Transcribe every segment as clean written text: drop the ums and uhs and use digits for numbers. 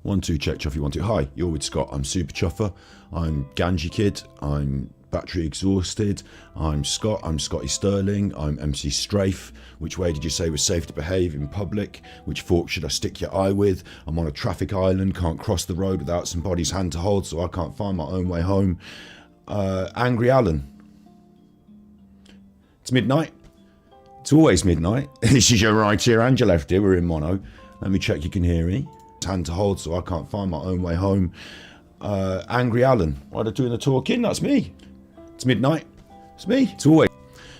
1, 2, check Chuffy 1, 2. Hi, you're with Scott. I'm Super Chuffer. I'm Ganji Kid. I'm battery exhausted. I'm Scott. I'm Scotty Sterling. I'm MC Strafe. Which way did you say was safe to behave in public? Which fork should I stick your eye with? I'm on a traffic island. Can't cross the road without somebody's hand to hold, so I can't find my own way home. Angry Alan. It's midnight. It's always midnight. This is your right ear and your left ear. We're in mono. Let me check you can hear me. Hand to hold, so I can't find my own way home. Angry Alan. Why are they doing the talking? That's me. It's midnight. It's me. It's always.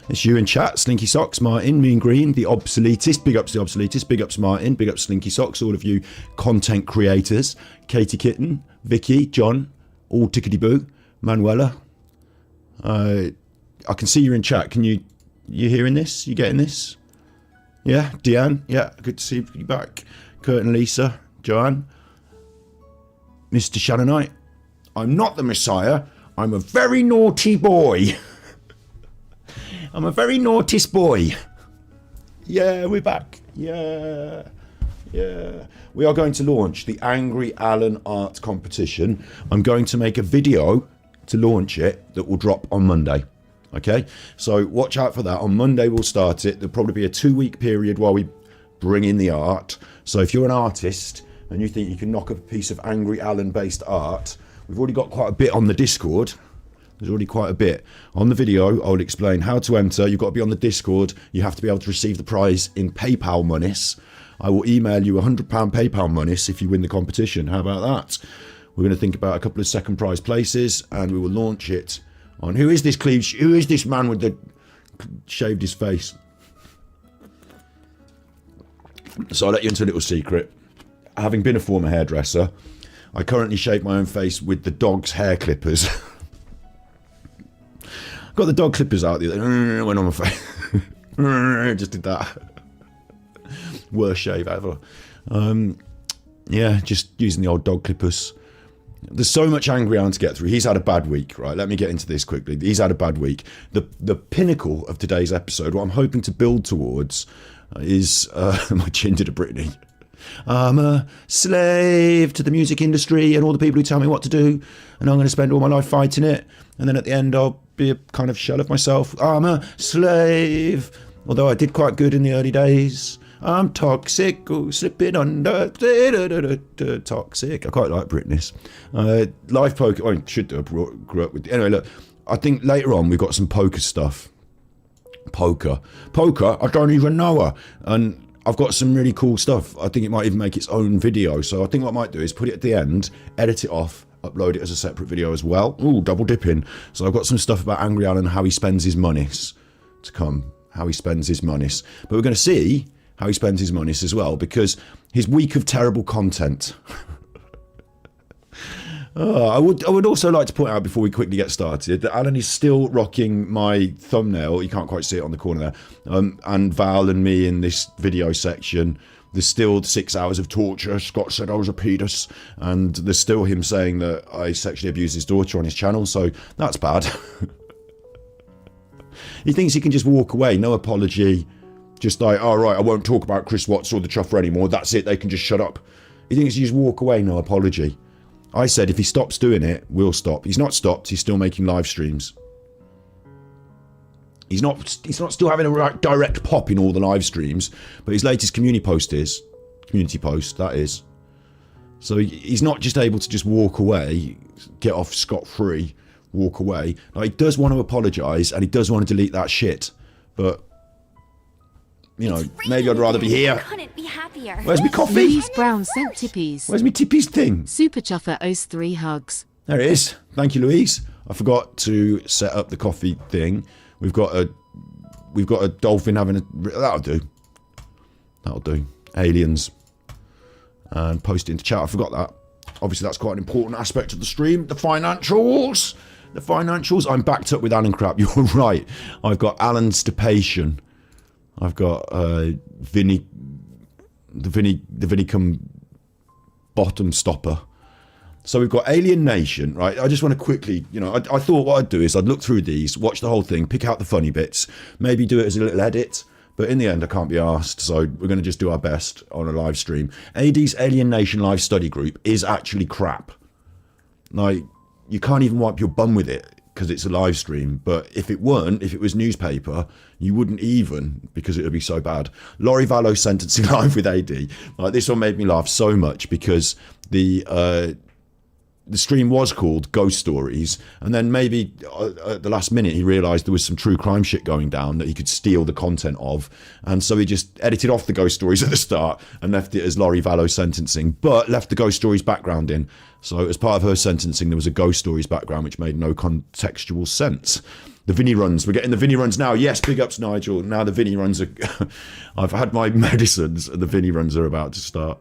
It's you in chat. Slinky Socks, Martin, Mean Green, the obsoletist. Big ups the obsoletist. Big ups Martin. Big ups Slinky Socks. All of you content creators. Katie Kitten, Vicky, John, all tickety boo. Manuela. I can see you're in chat. You hearing this? You getting this? Yeah, Deanne. Yeah, good to see you back. Kurt and Lisa. Joanne, Mr. Shannonite, I'm not the Messiah. I'm a very naughty boy. I'm a very naughtiest boy. Yeah, we're back. Yeah. We are going to launch the Angry Alan Art Competition. I'm going to make a video to launch it that will drop on Monday. Okay, so watch out for that. On Monday we'll start it. There'll probably be a 2-week period while we bring in the art. So if you're an artist and you think you can knock up a piece of Angry Alan based art, we've already got quite a bit on the Discord. There's already quite a bit. On the video, I'll explain how to enter. You've got to be on the Discord. You have to be able to receive the prize in PayPal monies. I will email you £100 PayPal monies if you win the competition. How about that? We're going to think about a couple of second prize places and we will launch it on... Who is this Cleve? Who is this man with the... shaved his face? So I'll let you into a little secret. Having been a former hairdresser, I currently shave my own face with the dog's hair clippers. Got the dog clippers out the other, went on my face. Just did that. Worst shave ever. Yeah, just using the old dog clippers. There's so much Angry Alan to get through. He's had a bad week, right? Let me get into this quickly. He's had a bad week. The pinnacle of today's episode, what I'm hoping to build towards, is my chin to Britney. I'm a slave to the music industry and all the people who tell me what to do, and I'm going to spend all my life fighting it, and then at the end I'll be a kind of shell of myself. I'm a slave, although I did quite good in the early days. I'm toxic, slipping under, toxic. I quite like Britney's. Live poker, I should do, I grew up with. Anyway, look, I think later on we've got some poker stuff. Poker, I don't even know her, and I've got some really cool stuff. I think it might even make its own video, so I think what I might do is put it at the end, edit it off, upload it as a separate video as well. Ooh, double dipping. So I've got some stuff about Angry Alan, how he spends his monies to come, how he spends his monies. But we're going to see how he spends his monies as well, because his week of terrible content. I would also like to point out before we quickly get started that Alan is still rocking my thumbnail. You can't quite see it on the corner there. And Val and me in this video section. There's still 6 hours of torture. Scott said I was a pedus. And there's still him saying that I sexually abused his daughter on his channel. So that's bad. He thinks he can just walk away. No apology. Just like, oh, right, I won't talk about Chris Watts or the Chuffer anymore. That's it. They can just shut up. He thinks he just walk away. No apology. I said if he stops doing it, we'll stop. He's not stopped. He's still making live streams. He's not still having a direct pop in all the live streams, but his latest community post, that is. So he's not just able to just walk away, get off scot-free, walk away. Like, he does want to apologise and he does want to delete that shit, but you know, maybe I'd rather be here. Couldn't be happier. Where's my coffee? Louise Brown sent tippies. Where's my tippies thing? Super Chuffer owes 3 hugs. There it is. Thank you, Louise. I forgot to set up the coffee thing. We've got a dolphin having a... That'll do. Aliens. And post it into chat. I forgot that. Obviously, that's quite an important aspect of the stream. The financials. I'm backed up with Alan crap. You're right. I've got Alan Stipation. I've got the Vinnicombe bottom stopper. So we've got Alien Nation, right? I just want to quickly, you know, I thought what I'd do is I'd look through these, watch the whole thing, pick out the funny bits, maybe do it as a little edit, But in the end, I can't be asked, so we're going to just do our best on a live stream. AD's Alien Nation live study group is actually crap. Like, you can't even wipe your bum with it because it's a live stream. But if it was newspaper, you wouldn't even, because it would be so bad. Laurie Vallow sentencing live with AD. Like, this one made me laugh so much because the stream was called Ghost Stories, and then maybe at the last minute he realised there was some true crime shit going down that he could steal the content of, and so he just edited off the Ghost Stories at the start and left it as Laurie Vallow sentencing, but left the Ghost Stories background in. So as part of her sentencing there was a Ghost Stories background which made no contextual sense. The Vinny runs, we're getting the Vinny runs now. Yes, big ups Nigel. Now the Vinny runs are I've had my medicines and the Vinny runs are about to start.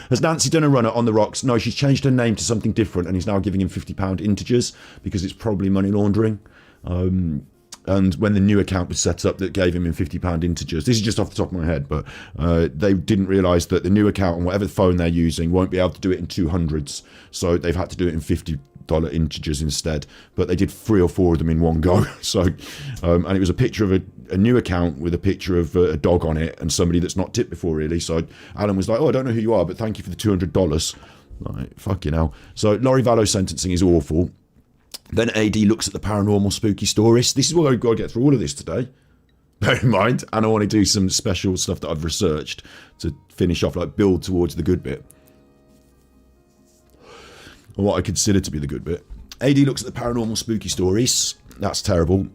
Has Nancy done a runner on the rocks? No, she's changed her name to something different and he's now giving him £50 integers because it's probably money laundering. And when the new account was set up that gave him £50 integers, this is just off the top of my head, but they didn't realise that the new account on whatever phone they're using won't be able to do it in 200s. So they've had to do it in $50 integers instead, but they did 3 or 4 of them in one go. So and it was a picture of a new account with a picture of a dog on it and somebody that's not tipped before really. So Alan was like, oh, I don't know who you are, but thank you for the $200. Like, fucking hell. So Laurie Vallow sentencing is awful. Then AD looks at the paranormal spooky stories. This is what I've got to get through all of this today, bear in mind, and I want to do some special stuff that I've researched to finish off, like build towards the good bit, or what I consider to be the good bit. AD looks at the paranormal spooky stories. That's terrible.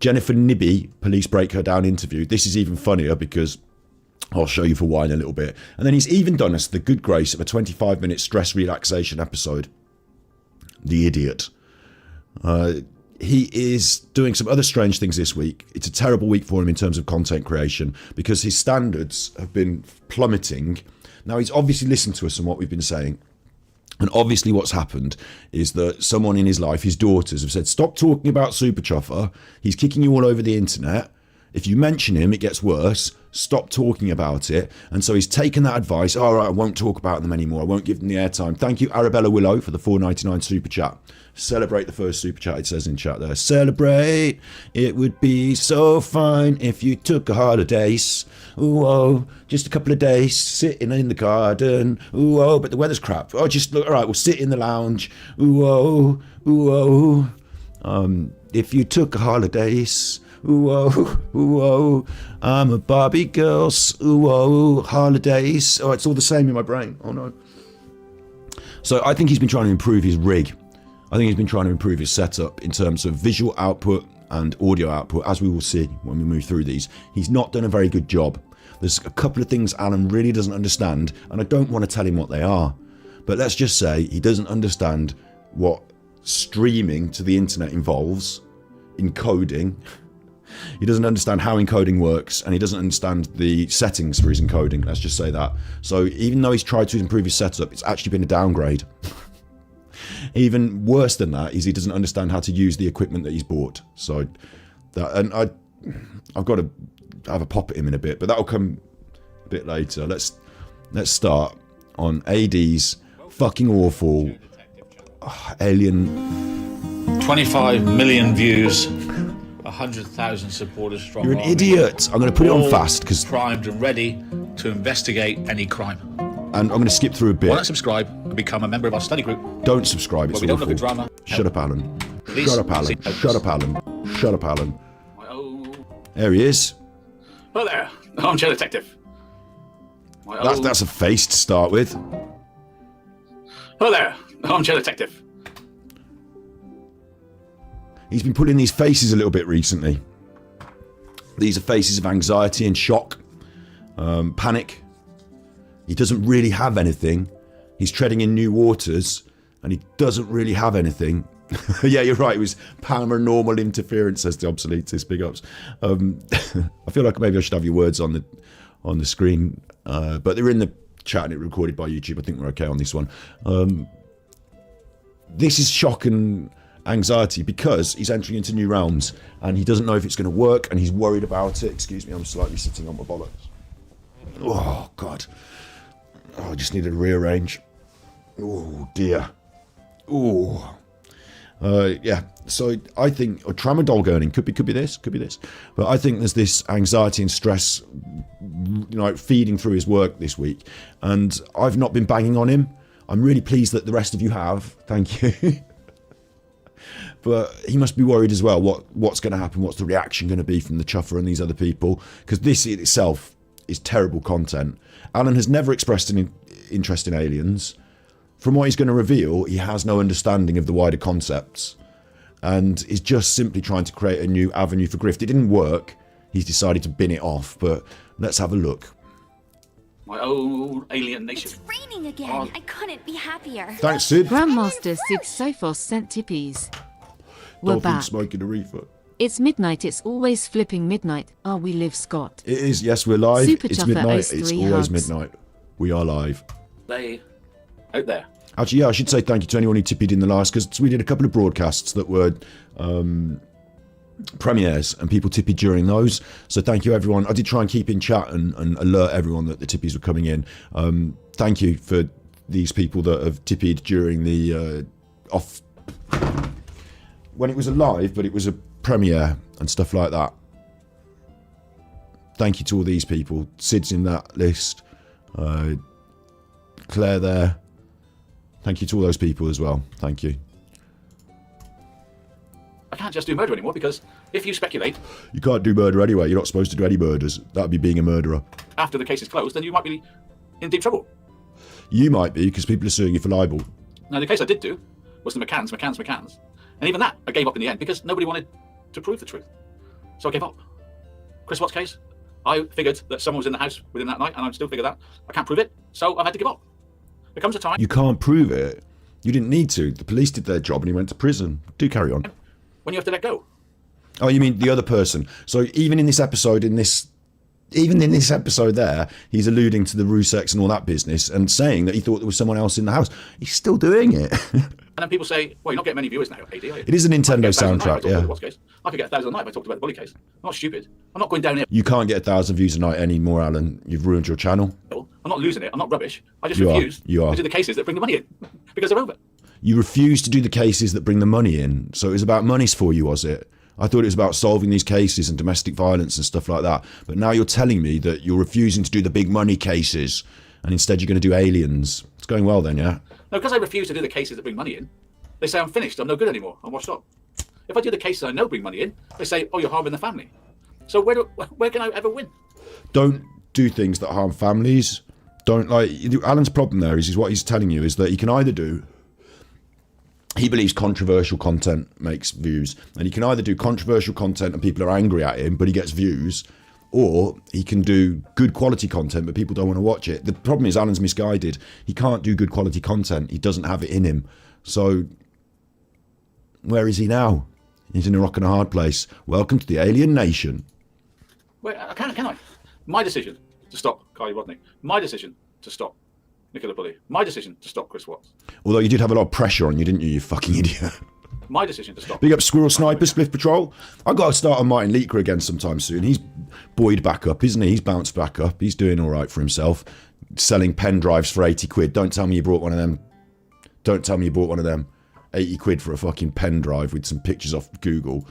Jennifer Nibby, police break her down interview. This is even funnier because I'll show you for why in a little bit. And then he's even done us the good grace of a 25-minute stress relaxation episode. The idiot. He is doing some other strange things this week. It's a terrible week for him in terms of content creation because his standards have been plummeting. Now, he's obviously listened to us and what we've been saying. And obviously what's happened is that someone in his life, his daughters, have said, stop talking about Super Chuffer. He's kicking you all over the internet. If you mention him, it gets worse. Stop talking about it. And so he's taken that advice. All right, I won't talk about them anymore. I won't give them the airtime. Thank you, Arabella Willow, for the $4.99 super chat. Celebrate the first super chat, it says in chat there. Celebrate. It would be so fine if you took a holidays. Ooh, oh, just a couple of days sitting in the garden. Ooh, oh, but the weather's crap. Oh, just look. All right, we'll sit in the lounge. Ooh, oh, ooh, oh. If you took a holidays. Ooh, oh, ooh, oh, I'm a Barbie girl. Ooh, oh, holidays. Oh, it's all the same in my brain. Oh, no. So I think he's been trying to improve his rig. I think he's been trying to improve his setup in terms of visual output and audio output, as we will see when we move through these. He's not done a very good job. There's a couple of things Alan really doesn't understand, and I don't want to tell him what they are. But let's just say he doesn't understand what streaming to the internet involves, encoding. He doesn't understand how encoding works, and he doesn't understand the settings for his encoding, let's just say that. So even though he's tried to improve his setup, it's actually been a downgrade. Even worse than that is he doesn't understand how to use the equipment that he's bought. So that, and I've got to have a pop at him in a bit, but that'll come a bit later. Let's start on AD's fucking awful alien. 25 million views, 100,000 supporters strong. You're an idiot. I'm going to put it on fast because primed and ready to investigate any crime. And I'm going to skip through a bit. Why not subscribe and become a member of our study group? Don't subscribe, it's we don't awful. look at drama. Shut up, Alan. Please. Shut up, Alan. Shut up, Alan. Shut up, Alan. Oh. There he is. Hello there, the Armchair Detective. That's a face to start with. Hello there, the Armchair Detective. He's been putting these faces a little bit recently. These are faces of anxiety and shock, panic. He doesn't really have anything. He's treading in new waters, and he doesn't really have anything. Yeah, you're right. It was paranormal interference, says the obsoletist. Big ups. I feel like maybe I should have your words on the screen, but they're in the chat and it recorded by YouTube. I think we're okay on this one. This is shock and anxiety because he's entering into new realms and he doesn't know if it's going to work and he's worried about it. Excuse me, I'm slightly sitting on my bollocks. Oh, God. Oh, I just need to rearrange. Oh, dear. Oh. Yeah, so I think tramadol gurning could be this, but I think there's this anxiety and stress, feeding through his work this week, and I've not been banging on him. I'm really pleased that the rest of you have. Thank you. But he must be worried as well. What's going to happen? What's the reaction going to be from the chuffer and these other people? Because this in itself is terrible content. Alan has never expressed an interest in aliens. From what he's going to reveal, he has no understanding of the wider concepts and is just simply trying to create a new avenue for grift. It didn't work. He's decided to bin it off, but let's have a look. My old alien nation. It's raining again. I couldn't be happier. Thanks, Sid. Grandmaster Sid Sophos sent tippies. We're Dolphin back. smoking a reefer. It's midnight. It's always flipping midnight. We live, Scott. It is. Yes, we're live. Super It's Chuffer midnight. owes It's 3 always hugs. midnight. We are live. They out there. Actually, yeah, I should say thank you to anyone who tippied in the last, because we did a couple of broadcasts that were premieres and people tippied during those. So thank you, everyone. I did try and keep in chat and alert everyone that the tippies were coming in. Thank you for these people that have tippied during the off when it was a live, but it was a premiere and stuff like that. Thank you to all these people. Sid's in that list. Claire there. Thank you to all those people as well. Thank you. I can't just do murder anymore because if you speculate You can't do murder anyway. You're not supposed to do any murders. That would be being a murderer. after the case is closed, then you might be in deep trouble. You might be, because people are suing you for libel. Now, the case I did do was the McCanns. And even that, I gave up in the end because nobody wanted to prove the truth. So I gave up. Chris Watts' case, I figured that someone was in the house within that night, and I still figure that. I can't prove it, so I've had to give up. There comes a time You can't prove it. You didn't need to. The police did their job and he went to prison. Do carry on. when you have to let go. Oh, you mean the other person. So even in this episode, there, he's alluding to the Ruseks and all that business and saying that he thought there was someone else in the house. He's still doing it. And then people say, well, you're not getting many viewers now, AD, are you? It is a Nintendo soundtrack, yeah. I could get 1,000 a night if I talked about the bully case. I'm not stupid. I'm not going down here. You can't get 1,000 views a night anymore, Alan. You've ruined your channel. I'm not losing it. I'm not rubbish. I just You are. refuse You are. to do the cases that bring the money in because they're over. You refused to do the cases that bring the money in. So it was about monies for you, was it? I thought it was about solving these cases and domestic violence and stuff like that. But now you're telling me that you're refusing to do the big money cases and instead you're going to do aliens. It's going well then, yeah? No, because I refuse to do the cases that bring money in, they say I'm finished, I'm no good anymore, I'm washed up. If I do the cases I know bring money in, they say, oh, you're harming the family. So where can I ever win? Don't do things that harm families. Don't Alan's problem there is what he's telling you is that he can either do, he believes controversial content makes views, and he can either do controversial content and people are angry at him, but he gets views, or he can do good quality content, but people don't want to watch it. The problem is Alan's misguided. He can't do good quality content. He doesn't have it in him. So where is he now? He's in a rock and a hard place. Welcome to the alien nation. Wait, can I? My decision to stop Kylie Rodney. My decision to stop Nicola Bully. My decision to stop Chris Watts. Although you did have a lot of pressure on you, didn't you fucking idiot? My decision to stop. Big up Squirrel Sniper, Spliff Patrol. I've got to start on Martin Leaker again sometime soon. He's buoyed back up, isn't he? He's bounced back up. He's doing all right for himself. Selling pen drives for 80 quid. Don't tell me you brought one of them. Don't tell me you bought one of them. 80 quid for a fucking pen drive with some pictures off Google.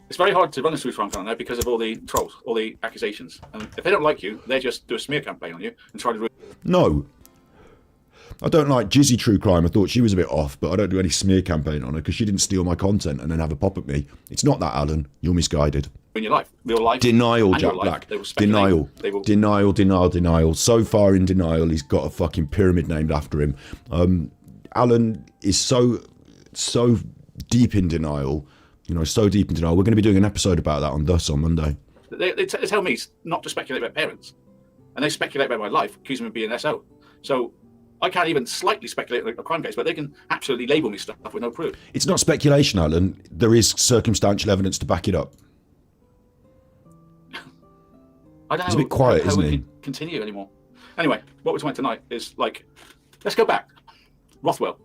It's very hard to run a sleuth rank on now because of all the trolls, all the accusations. And if they don't like you, they just do a smear campaign on you and try to ruin. No. I don't like Jizzy True Crime. I thought she was a bit off, but I don't do any smear campaign on her because she didn't steal my content and then have a pop at me. It's not that, Alan. You're misguided. In your life, real life. Denial, and your Jack life. Black. They will speculate. Denial. Denial. So far in denial, he's got a fucking pyramid named after him. Alan is so deep in denial. So deep in denial. We're going to be doing an episode about that on Monday. They tell me not to speculate about parents. And they speculate about my life, accusing me of being an SO. So I can't even slightly speculate on a crime case, but they can absolutely label me stuff with no proof. It's not speculation, Alan. There is circumstantial evidence to back it up. I don't know. He's a bit quiet, how isn't we he? can continue anymore. Anyway, what we're talking tonight is let's go back. Rothwell,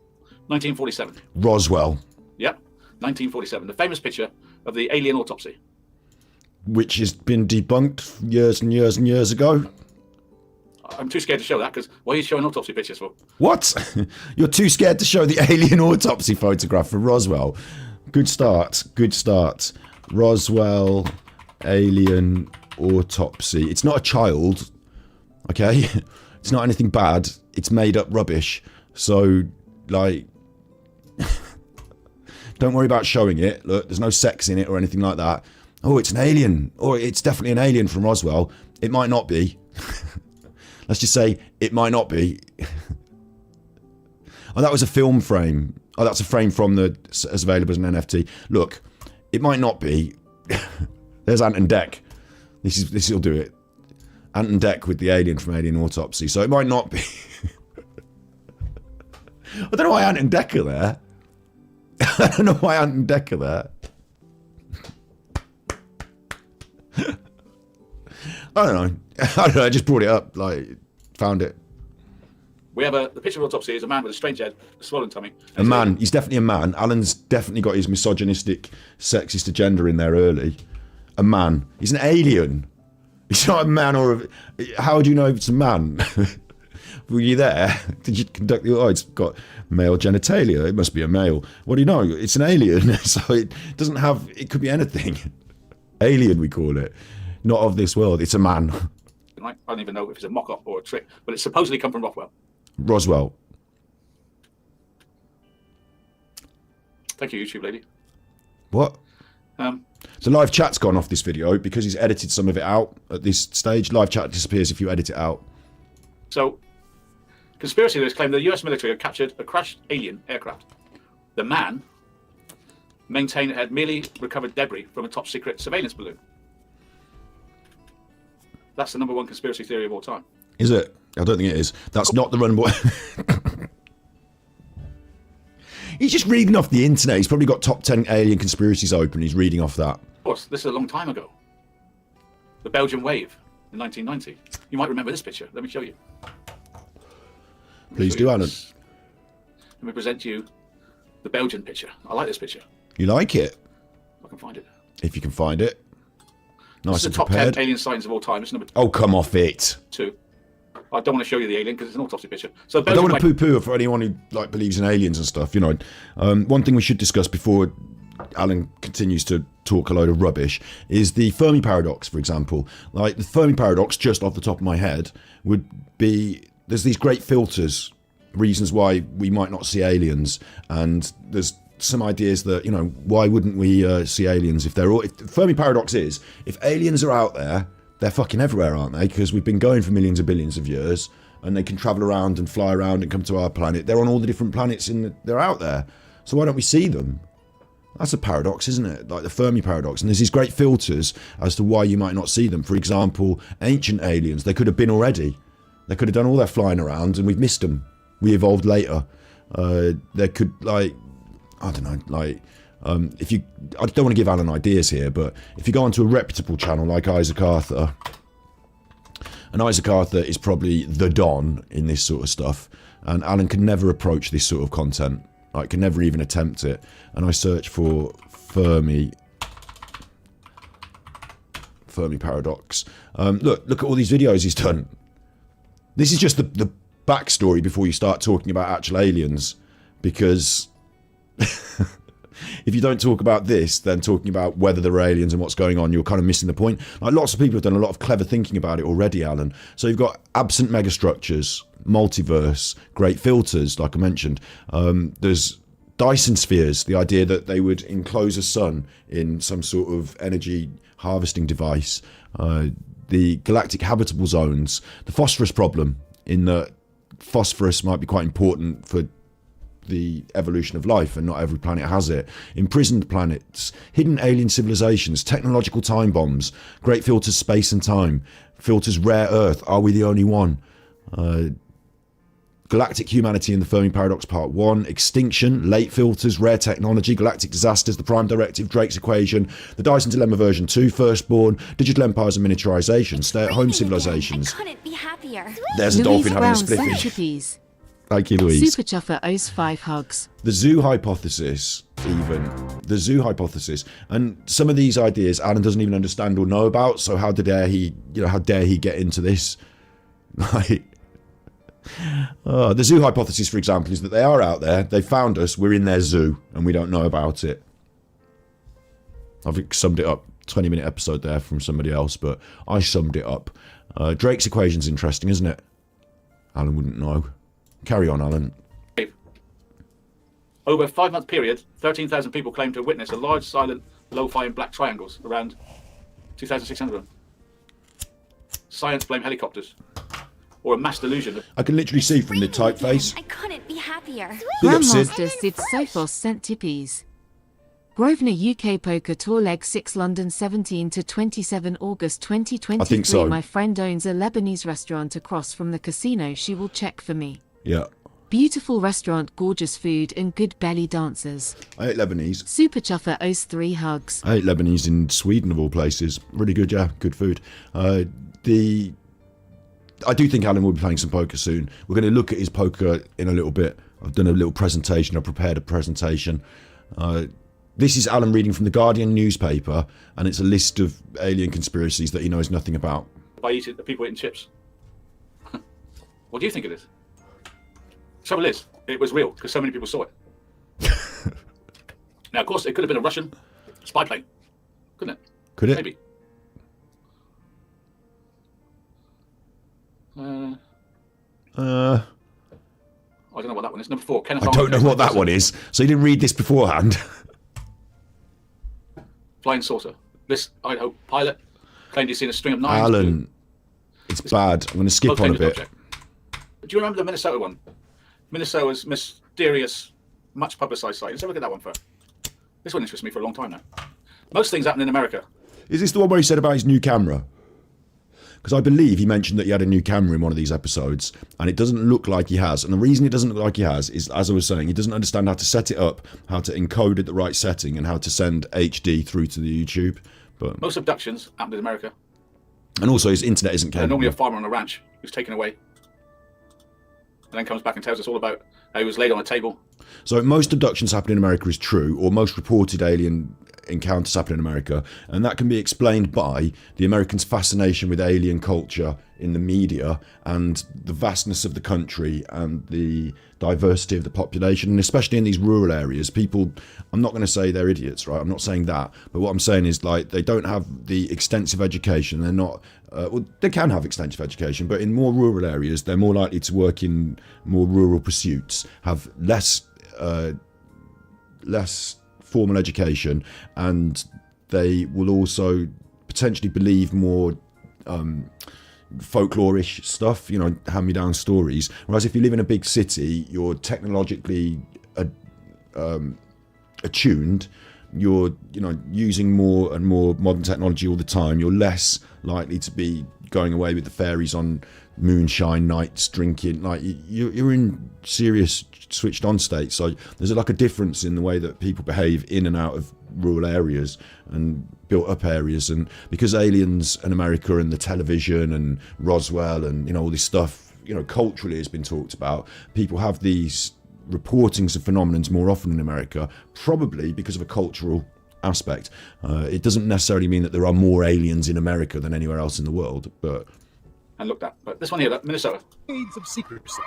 1947. Roswell. Yep, 1947. The famous picture of the alien autopsy. Which has been debunked years and years and years ago. I'm too scared to show that because what are you showing autopsy pictures for? What? You're too scared to show the alien autopsy photograph for Roswell. Good start. Good start. Roswell alien autopsy. It's not a child, okay? It's not anything bad. It's made up rubbish. So, like, don't worry about showing it. Look, there's no sex in it or anything like that. Oh, it's an alien. Or it's definitely an alien from Roswell. It might not be. Let's just say it might not be. Oh, that was a film frame. Oh, that's a frame from the as available as an NFT. Look, it might not be. There's Ant and Dec. This will do it. Ant and Dec with the alien from Alien Autopsy. So it might not be. I don't know why Ant and Dec are there. I don't know why Ant and Dec are there. I don't know. I just brought it up. Like, found it. We have the picture of autopsy is a man with a strange head, a swollen tummy. A man. He's definitely a man. Alan's definitely got his misogynistic, sexist agenda in there early. A man. He's an alien. He's not a man or a... How do you know if it's a man? Were you there? Did you conduct the... Oh, it's got male genitalia. It must be a male. What do you know? It's an alien. So it doesn't have... It could be anything. Alien, we call it. Not of this world. It's a man. I don't even know if it's a mock-up or a trick, but it's supposedly come from Roswell. Thank you, YouTube lady. What? The live chat's gone off this video because he's edited some of it out at this stage. Live chat disappears if you edit it out. So, conspiracy theorists claim the US military had captured a crashed alien aircraft. The man maintained it had merely recovered debris from a top-secret surveillance balloon. That's the #1 conspiracy theory of all time. Is it? I don't think it is. That's not the run. He's just reading off the internet. He's probably got top 10 alien conspiracies open. He's reading off that. Of course, this is a long time ago. The Belgian wave in 1990. You might remember this picture. Let me show you. Please do, Alan. Let me present you the Belgian picture. I like this picture. You like it? If I can find it. If you can find it. Nice This is and the top prepared. 10 alien sightings of all time. It's number Oh, come off it. 2. I don't want to show you the alien because it's an autopsy picture. So I don't want to poo-poo for anyone who like believes in aliens and stuff. You know, one thing we should discuss before Alan continues to talk a load of rubbish is the Fermi paradox, for example. Like the Fermi paradox, just off the top of my head, would be there's these great filters, reasons why we might not see aliens, and there's some ideas that, you know, why wouldn't we see aliens if they're all... If the Fermi paradox is, if aliens are out there, they're fucking everywhere, aren't they? Because we've been going for millions of billions of years, and they can travel around and fly around and come to our planet. They're on all the different planets, they're out there. So why don't we see them? That's a paradox, isn't it? Like the Fermi paradox. And there's these great filters as to why you might not see them. For example, ancient aliens, they could have been already. They could have done all their flying around, and we've missed them. We evolved later. There could, like... I don't know, like, if you, I don't want to give Alan ideas here, but if you go onto a reputable channel like Isaac Arthur, and Isaac Arthur is probably the Don in this sort of stuff, and Alan can never approach this sort of content, like, can never even attempt it, and I search for Fermi paradox. Look at all these videos he's done. This is just the backstory before you start talking about actual aliens, because... if you don't talk about this, then talking about whether there are aliens and what's going on, you're kind of missing the point. Like, lots of people have done a lot of clever thinking about it already, Alan. So you've got absent megastructures, multiverse, great filters, like I mentioned. There's Dyson spheres, the idea that they would enclose a sun in some sort of energy harvesting device. The galactic habitable zones, the phosphorus problem, in that phosphorus might be quite important for the evolution of life, and not every planet has it. Imprisoned planets, hidden alien civilizations, technological time bombs, great filters space and time, filters rare earth, are we the only one? Galactic humanity in the Fermi paradox part 1, extinction, late filters, rare technology, galactic disasters, the prime directive, Drake's equation, the Dyson dilemma version 2, firstborn, digital empires and miniaturization, stay-at-home civilizations. I couldn't be happier. There's a Louise dolphin having a Brown spliffy. sent chippies. Thank you, Louise. Super Chuffer owes 5 hugs. The zoo hypothesis, even. The zoo hypothesis. And some of these ideas Alan doesn't even understand or know about, so how dare he get into this? Like, the zoo hypothesis, for example, is that they are out there. They found us. We're in their zoo, and we don't know about it. I've summed it up. 20-minute episode there from somebody else, but I summed it up. Drake's equation's interesting, isn't it? Alan wouldn't know. Carry on, Alan. Over a 5-month period, 13,000 people claimed to have witnessed a large, silent, low-flying black triangles around 2,600 of them. Science blame helicopters. Or a mass delusion. I can literally see from the typeface. I couldn't be happier. Big up, Sid. Grandmaster Sid Sophos sent tippies. Grosvenor UK Poker Tour Leg 6 London 17 to 27 August 2023. I think so. My friend owns a Lebanese restaurant across from the casino. She will check for me. Yeah. Beautiful restaurant, gorgeous food and good belly dancers. I ate Lebanese. Super Chuffer owes 3 hugs. I ate Lebanese in Sweden, of all places. Really good, yeah. Good food. I do think Alan will be playing some poker soon. We're going to look at his poker in a little bit. I've done a little presentation. I've prepared a presentation. This is Alan reading from the Guardian newspaper, and it's a list of alien conspiracies that he knows nothing about. By eating, the people eating chips. What do you think it is? Trouble is, it was real because so many people saw it. Now, of course, it could have been a Russian spy plane, couldn't it? Could it? Maybe. I don't know what that one is. Number 4. Kenneth I don't know what that one is. So you didn't read this beforehand? Flying saucer. This Idaho pilot claimed he'd seen a string of knives. Alan, it's bad. I'm going to skip on a bit. Object. Do you remember the Minnesota one? Minnesota's mysterious, much publicised site. Let's have a look at that one first. This one interests me for a long time now. Most things happen in America. Is this the one where he said about his new camera? Because I believe he mentioned that he had a new camera in one of these episodes, and it doesn't look like he has. And the reason it doesn't look like he has is, as I was saying, he doesn't understand how to set it up, how to encode at the right setting, and how to send HD through to the YouTube. But most abductions happen in America. And also his internet isn't capable. Normally a farmer on a ranch who's taken away and then comes back and tells us all about how he was laid on a table. So most abductions happen in America is true, or most reported alien encounters happen in America, and that can be explained by the Americans' fascination with alien culture in the media and the vastness of the country and the diversity of the population, and especially in these rural areas. People, I'm not going to say they're idiots, right? I'm not saying that, but what I'm saying is, like, they don't have the extensive education. They're not well, they can have extensive education, but in more rural areas they're more likely to work in more rural pursuits, have less formal education, and they will also potentially believe more folklorish stuff, you know, hand-me-down stories. Whereas if you live in a big city, you're technologically attuned, you're, you know, using more and more modern technology all the time, you're less likely to be going away with the fairies on moonshine nights, drinking. Like, you're in serious switched on state. So there's like a difference in the way that people behave in and out of rural areas and built up areas. And because aliens and America and the television and Roswell and, you know, all this stuff, you know, culturally has been talked about, people have these reportings of phenomenons more often in America, probably because of a cultural aspect. It doesn't necessarily mean that there are more aliens in America than anywhere else in the world, but And looked at. But this one here, Minnesota. Decades of secrecy.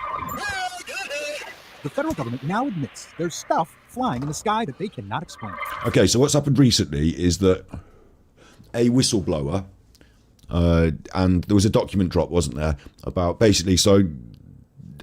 The federal government now admits there's stuff flying in the sky that they cannot explain. okay, so what's happened recently is that a whistleblower, and there was a document drop, wasn't there, about basically, so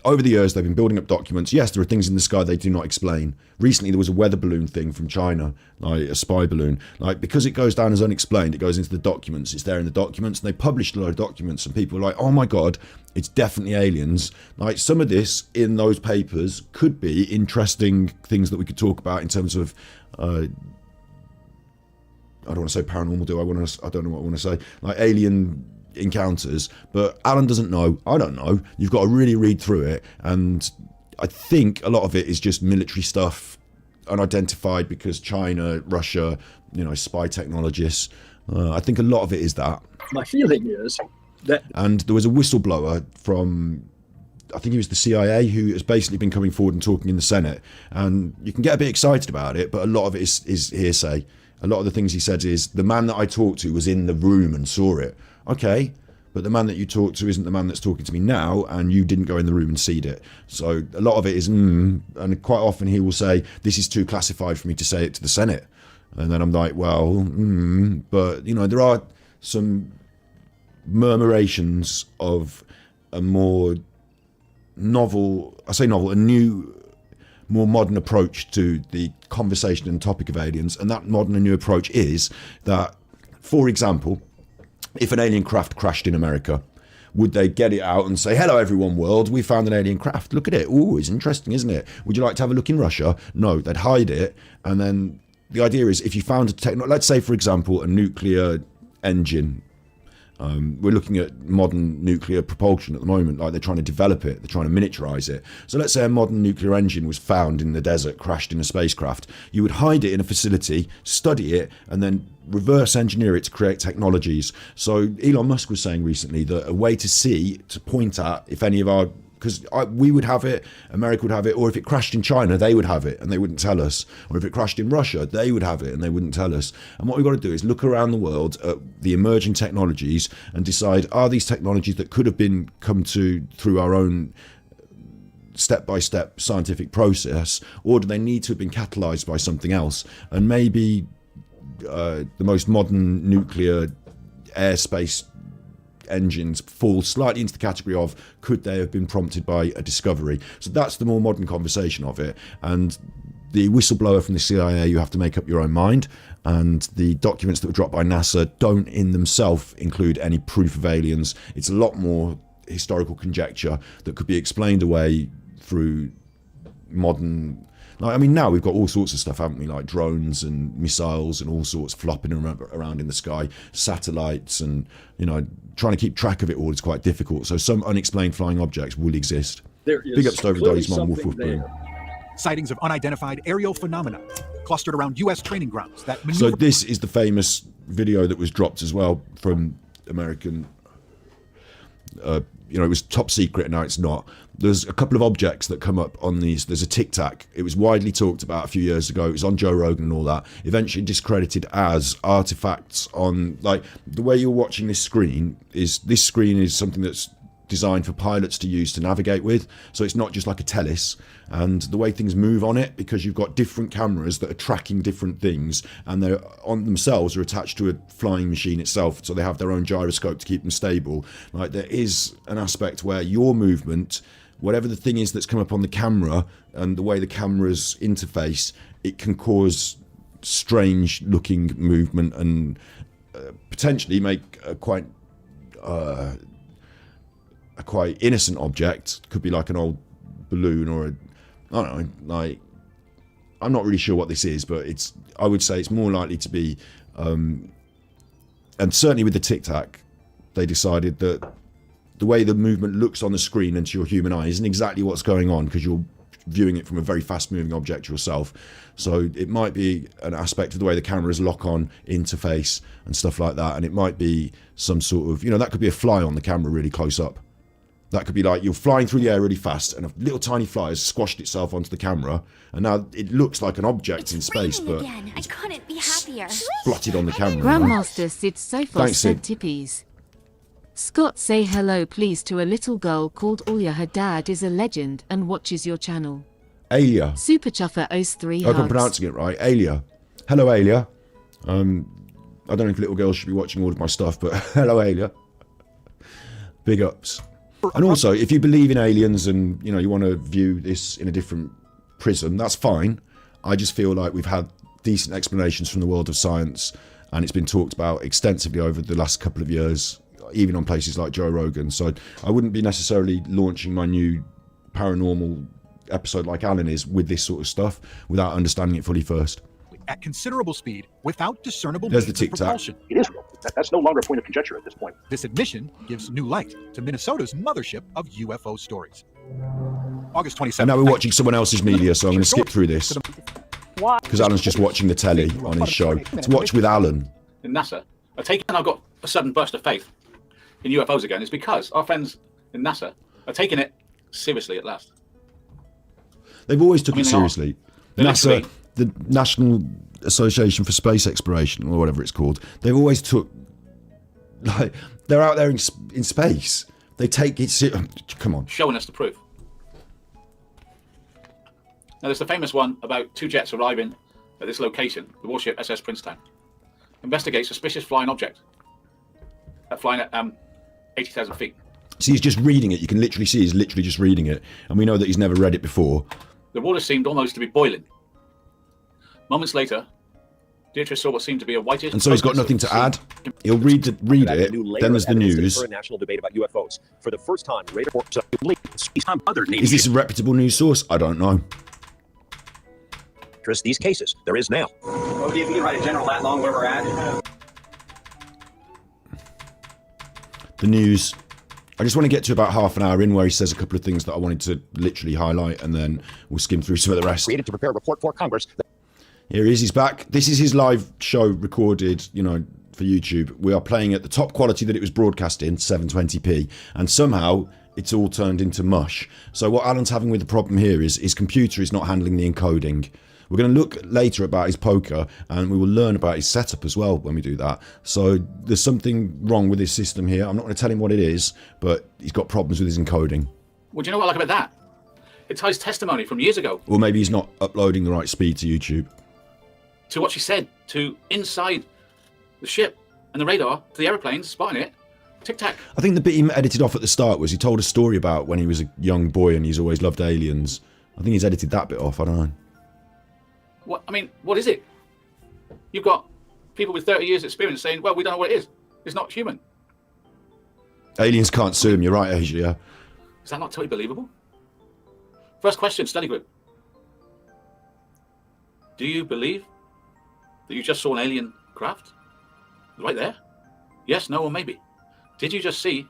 over the years they've been building up documents. Yes, there are things in the sky they do not explain. Recently there was a weather balloon thing from China, like a spy balloon. Like, because it goes down as unexplained, it goes into the documents. It's there in the documents, and they published a lot of documents, and people are like, oh my god, it's definitely aliens. Like, some of this in those papers could be interesting things that we could talk about in terms of I don't want to say paranormal, do I? I don't know what I want to say. Like alien encounters, but Alan doesn't know. I don't know. You've got to really read through it, and I think a lot of it is just military stuff, unidentified, because China, Russia, you know, spy technologists. I think a lot of it is that. My feeling is that... And there was a whistleblower from, I think he was the CIA, who has basically been coming forward and talking in the Senate, and you can get a bit excited about it, but a lot of it is hearsay. A lot of the things he said is, the man that I talked to was in the room and saw it. Okay, but the man that you talk to isn't the man that's talking to me now, and you didn't go in the room and see it. So a lot of it is, and quite often he will say, this is too classified for me to say it to the Senate. And then I'm like, well, but, you know, there are some murmurations of a more novel, a new, more modern approach to the conversation and topic of aliens. And that modern and new approach is that, for example, if an alien craft crashed in America, would they get it out and say, hello everyone world, we found an alien craft, look at it, ooh, it's interesting, isn't it? Would you like to have a look in Russia? No, they'd hide it. And then the idea is, if you found a technology, let's say for example a nuclear engine, we're looking at modern nuclear propulsion at the moment, like they're trying to develop it, they're trying to miniaturize it. So let's say a modern nuclear engine was found in the desert, crashed in a spacecraft. You would hide it in a facility, study it, and then reverse engineer it to create technologies. So Elon Musk was saying recently that a way to see, to point at, if any of our, because we would have it, America would have it, or if it crashed in China, they would have it and they wouldn't tell us. Or if it crashed in Russia, they would have it and they wouldn't tell us. And what we've got to do is look around the world at the emerging technologies and decide, are these technologies that could have been come to through our own step-by-step scientific process, or do they need to have been catalyzed by something else? And maybe the most modern nuclear airspace engines fall slightly into the category of, could they have been prompted by a discovery? So that's the more modern conversation of it. And the whistleblower from the CIA, you have to make up your own mind. And the documents that were dropped by NASA don't in themselves include any proof of aliens. It's a lot more historical conjecture that could be explained away through modern, like, I mean, now we've got all sorts of stuff, haven't we? Like drones and missiles and all sorts flopping around in the sky, satellites, and, you know, trying to keep track of it all is quite difficult. So some unexplained flying objects will exist. There is Big up Stover clearly Dolly's mom, Wolf something Wolf Boom. there. Sightings of unidentified aerial phenomena clustered around U.S. training grounds that So maneuver. this is the famous video that was dropped as well from American. You know, it was top secret and now it's not. There's a couple of objects that come up on these. There's a Tic Tac. It was widely talked about a few years ago. It was on Joe Rogan and all that. Eventually discredited as artifacts on, like, the way you're watching this screen is something that's designed for pilots to use to navigate with. So it's not just like a Telus. And the way things move on it, because you've got different cameras that are tracking different things, and they're on themselves are attached to a flying machine itself, so they have their own gyroscope to keep them stable. Like, there is an aspect where your movement, whatever the thing is that's come up on the camera and the way the cameras interface, it can cause strange looking movement and potentially make a quite innocent object, could be like an old balloon or I don't know, like, I'm not really sure what this is, but I would say it's more likely to be, and certainly with the Tic Tac, they decided that the way the movement looks on the screen into your human eye isn't exactly what's going on, because you're viewing it from a very fast moving object yourself. So it might be an aspect of the way the cameras lock on interface and stuff like that, and it might be some sort of, you know, that could be a fly on the camera really close up. That could be like you're flying through the air really fast and a little tiny fly has squashed itself onto the camera, and now it looks like an object in space, but again. I couldn't be happier. blotted on the camera. Grandmaster Sid Sophos Thanks, said Sid. tippies. Scott, say hello please to a little girl called Alia. Her dad is a legend and watches your channel. Alia. Super Chuffer owes 3 I hope I'm hugs. pronouncing it right. Alia. Hello, Alia. I don't know if little girls should be watching all of my stuff, but hello, Alia. Big ups. And also, if you believe in aliens and, you know, you want to view this in a different prism, that's fine. I just feel like we've had decent explanations from the world of science, and it's been talked about extensively over the last couple of years, even on places like Joe Rogan. So I wouldn't be necessarily launching my new paranormal episode like Alan is with this sort of stuff without understanding it fully first. at considerable speed without discernible There's means the of tic-tac. propulsion. It is. That's no longer a point of conjecture at this point. This admission gives new light to Minnesota's mothership of UFO stories. August 27th. And now we're watching someone else's media, so I'm going to skip through this because Alan's just watching the telly on his show. To watch with Alan. In NASA are taking, and I've got a sudden burst of faith in UFOs again, is because our friends in NASA are taking it seriously at last. They've always took I mean, it they are. seriously. They NASA, literally- the National Association for Space Exploration, or whatever it's called, they've always took Like, they're out there in space. They take it. Come on. Showing us the proof. Now, there's the famous one about 2 jets arriving at this location, the warship SS Princetown. Investigate suspicious flying object. Flying at 80,000 feet. See, he's just reading it. You can literally see he's literally just reading it. And we know that he's never read it before. The water seemed almost to be boiling. Moments later, Deirdre saw what seemed to be a whitish... And so he's got nothing to add. He'll read it, then there's the news. For a national debate about UFOs. For the first time, radar reports other Is this a reputable news source? I don't know. these cases. There is now. Okay, if you can write a general that long where we're at. The news. I just want to get to about half an hour in where he says a couple of things that I wanted to literally highlight, and then we'll skim through some of the rest. Created to prepare a report for Congress. Here he is, he's back. This is his live show recorded, you know, for YouTube. We are playing at the top quality that it was broadcast in, 720p, and somehow it's all turned into mush. So what Alan's having with the problem here is his computer is not handling the encoding. We're going to look later about his poker, and we will learn about his setup as well when we do that. So there's something wrong with his system here. I'm not going to tell him what it is, but he's got problems with his encoding. Well, do you know what I like about that? It ties testimony from years ago. Or maybe he's not uploading the right speed to YouTube. To what she said, to inside the ship and the radar, to the aeroplanes, spotting it, tic-tac. I think the bit he edited off at the start was he told a story about when he was a young boy and he's always loved aliens. I think he's edited that bit off, I don't know. What, I mean, what is it? You've got people with 30 years experience saying, well, we don't know what it is. It's not human. Aliens can't sue him, you're right, Asia, yeah. Is that not totally believable? First question, study group. Do you believe that you just saw an alien craft? Right there? Yes, no, or maybe. Did you just see?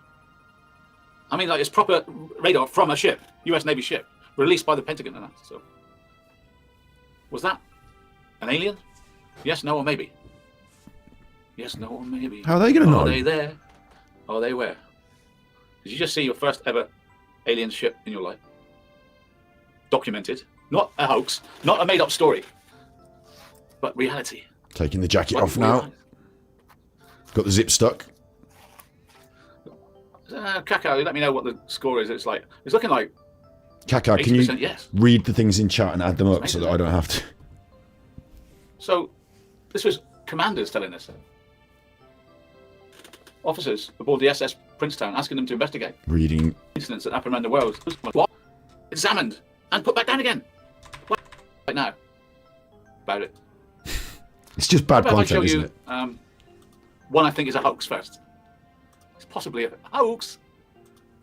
I mean, like, it's proper radar from a ship, US Navy ship, released by the Pentagon and that, so. Was that an alien? Yes, no, or maybe. Yes, no, or maybe. How are they going to know? Are they there? Are they where? Did you just see your first ever alien ship in your life? Documented. Not a hoax. Not a made-up story. But reality. Taking the jacket What off now. reality? Got the zip stuck. Kakao, let me know what the score is. It's looking like Kaka, can you 80% yes. read the things in chat and add them up Amazing. so that I don't have to? So, this was commanders telling us. Officers aboard the SS Princetown asking them to investigate Reading. incidents that happen around the world. What? Examined and put back down again. What? Right now. About it. It's just bad How about if I content, show isn't you it? one I think is a hoax first. It's possibly a hoax.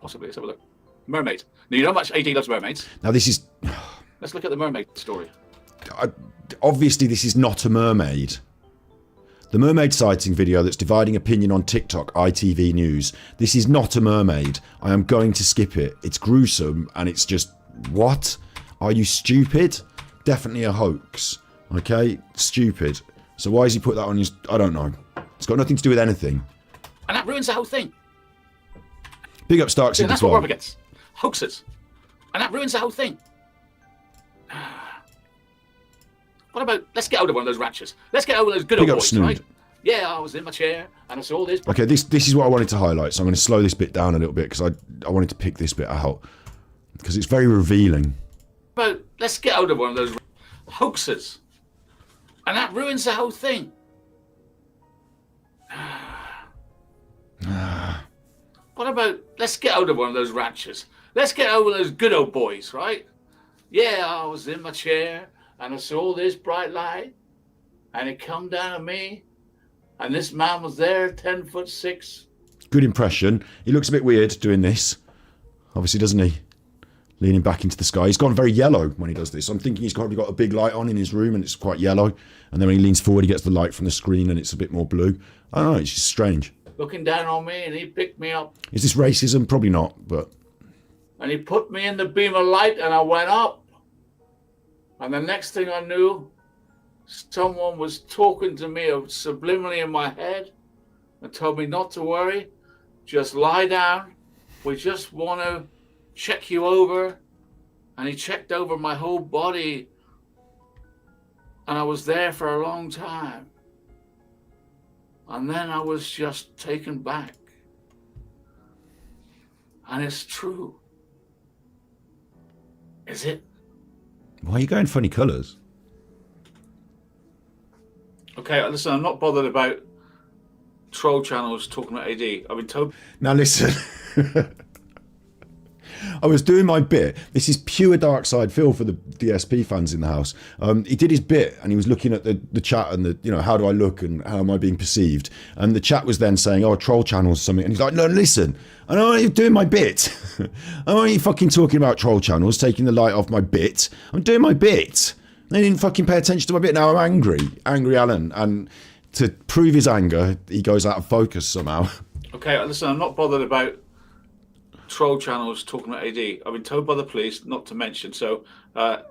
Possibly. Let's have a look. Mermaid. Now, you know how much AD loves mermaids. Now this is... Let's look at the mermaid story. Obviously this is not a mermaid. The mermaid sighting video that's dividing opinion on TikTok, ITV News. This is not a mermaid. I am going to skip it. It's gruesome and it's just... What? Are you stupid? Definitely a hoax. Okay? Stupid. So why has he put that on his... I don't know. It's got nothing to do with anything. And that ruins the whole thing. Big up Stark See, as that's what we're well. up against. Hoaxes. And that ruins the whole thing. What about, let's get out of one of those ranches. Let's get out of those good Big old up boys, Snood. right? Yeah, I was in my chair and I saw this. Okay, this is what I wanted to highlight, so I'm going to slow this bit down a little bit because I wanted to pick this bit out because it's very revealing. But let's get out of one of those hoaxes. And that ruins the whole thing. What about, let's get out of one of those ranches. Let's get out of those good old boys, right? Yeah, I was in my chair and I saw this bright light and it come down at me and this man was there, 10'6". Good impression. He looks a bit weird doing this. Obviously, doesn't he? Leaning back into the sky. He's gone very yellow when he does this. I'm thinking he's probably got a big light on in his room and it's quite yellow. And then when he leans forward, he gets the light from the screen and it's a bit more blue. I don't know, it's just strange. Looking down on me and he picked me up Is this racism? Probably not, but... and he put me in the beam of light and I went up. And the next thing I knew, someone was talking to me subliminally in my head and told me not to worry, just lie down. We just want to check you over. And he checked over my whole body. And I was there for a long time. And then I was just taken back. And it's true. Is it? Why are you going funny colours? Okay, listen, I'm not bothered about troll channels talking about AD. I've been told. Now listen, I was doing my bit. This is pure dark side Phil for the DSP fans in the house. He did his bit and he was looking at the chat and how do I look and how am I being perceived? And the chat was then saying, oh, troll channels or something. And he's like, no, listen, I know you're doing my bit. I know you fucking talking about troll channels, taking the light off my bit. I'm doing my bit. They didn't fucking pay attention to my bit. Now I'm angry Alan. And to prove his anger, he goes out of focus somehow. Okay, listen, I'm not bothered about troll channels talking about AD. I've been told by the police not to mention. So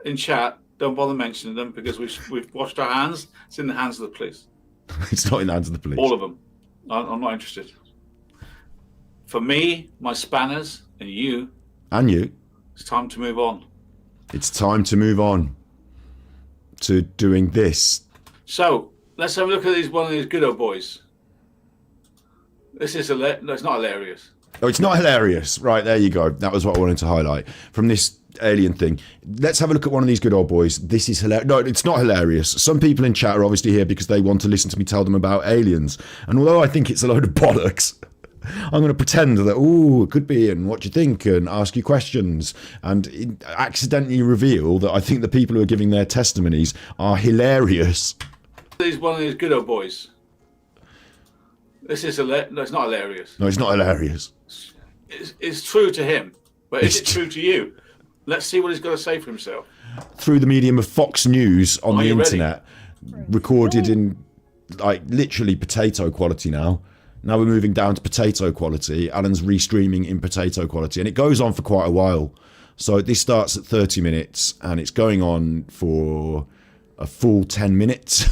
in chat, don't bother mentioning them because we've washed our hands. It's in the hands of the police. It's not in the hands of the police. All of them. I'm not interested. For me, my spanners, and you, it's time to move on. It's time to move on to doing this. So let's have a look at one of these good old boys. This is no, it's not hilarious. Oh, it's not hilarious. Right, there you go. That was what I wanted to highlight from this alien thing. Let's have a look at one of these good old boys. This is hilarious. No, it's not hilarious. Some people in chat are obviously here because they want to listen to me tell them about aliens. And although I think it's a load of bollocks, I'm going to pretend that, it could be, and what do you think, and ask you questions, and accidentally reveal that I think the people who are giving their testimonies are hilarious. This is one of these good old boys. This is no, it's not hilarious. No, it's not hilarious. It's true to him, but is it true to you? Let's see what he's got to say for himself. Through the medium of Fox News on the you ready? internet, recorded in like literally potato quality now. Now we're moving down to potato quality. Alan's restreaming in potato quality, and it goes on for quite a while. So this starts at 30 minutes, and it's going on for a full 10 minutes.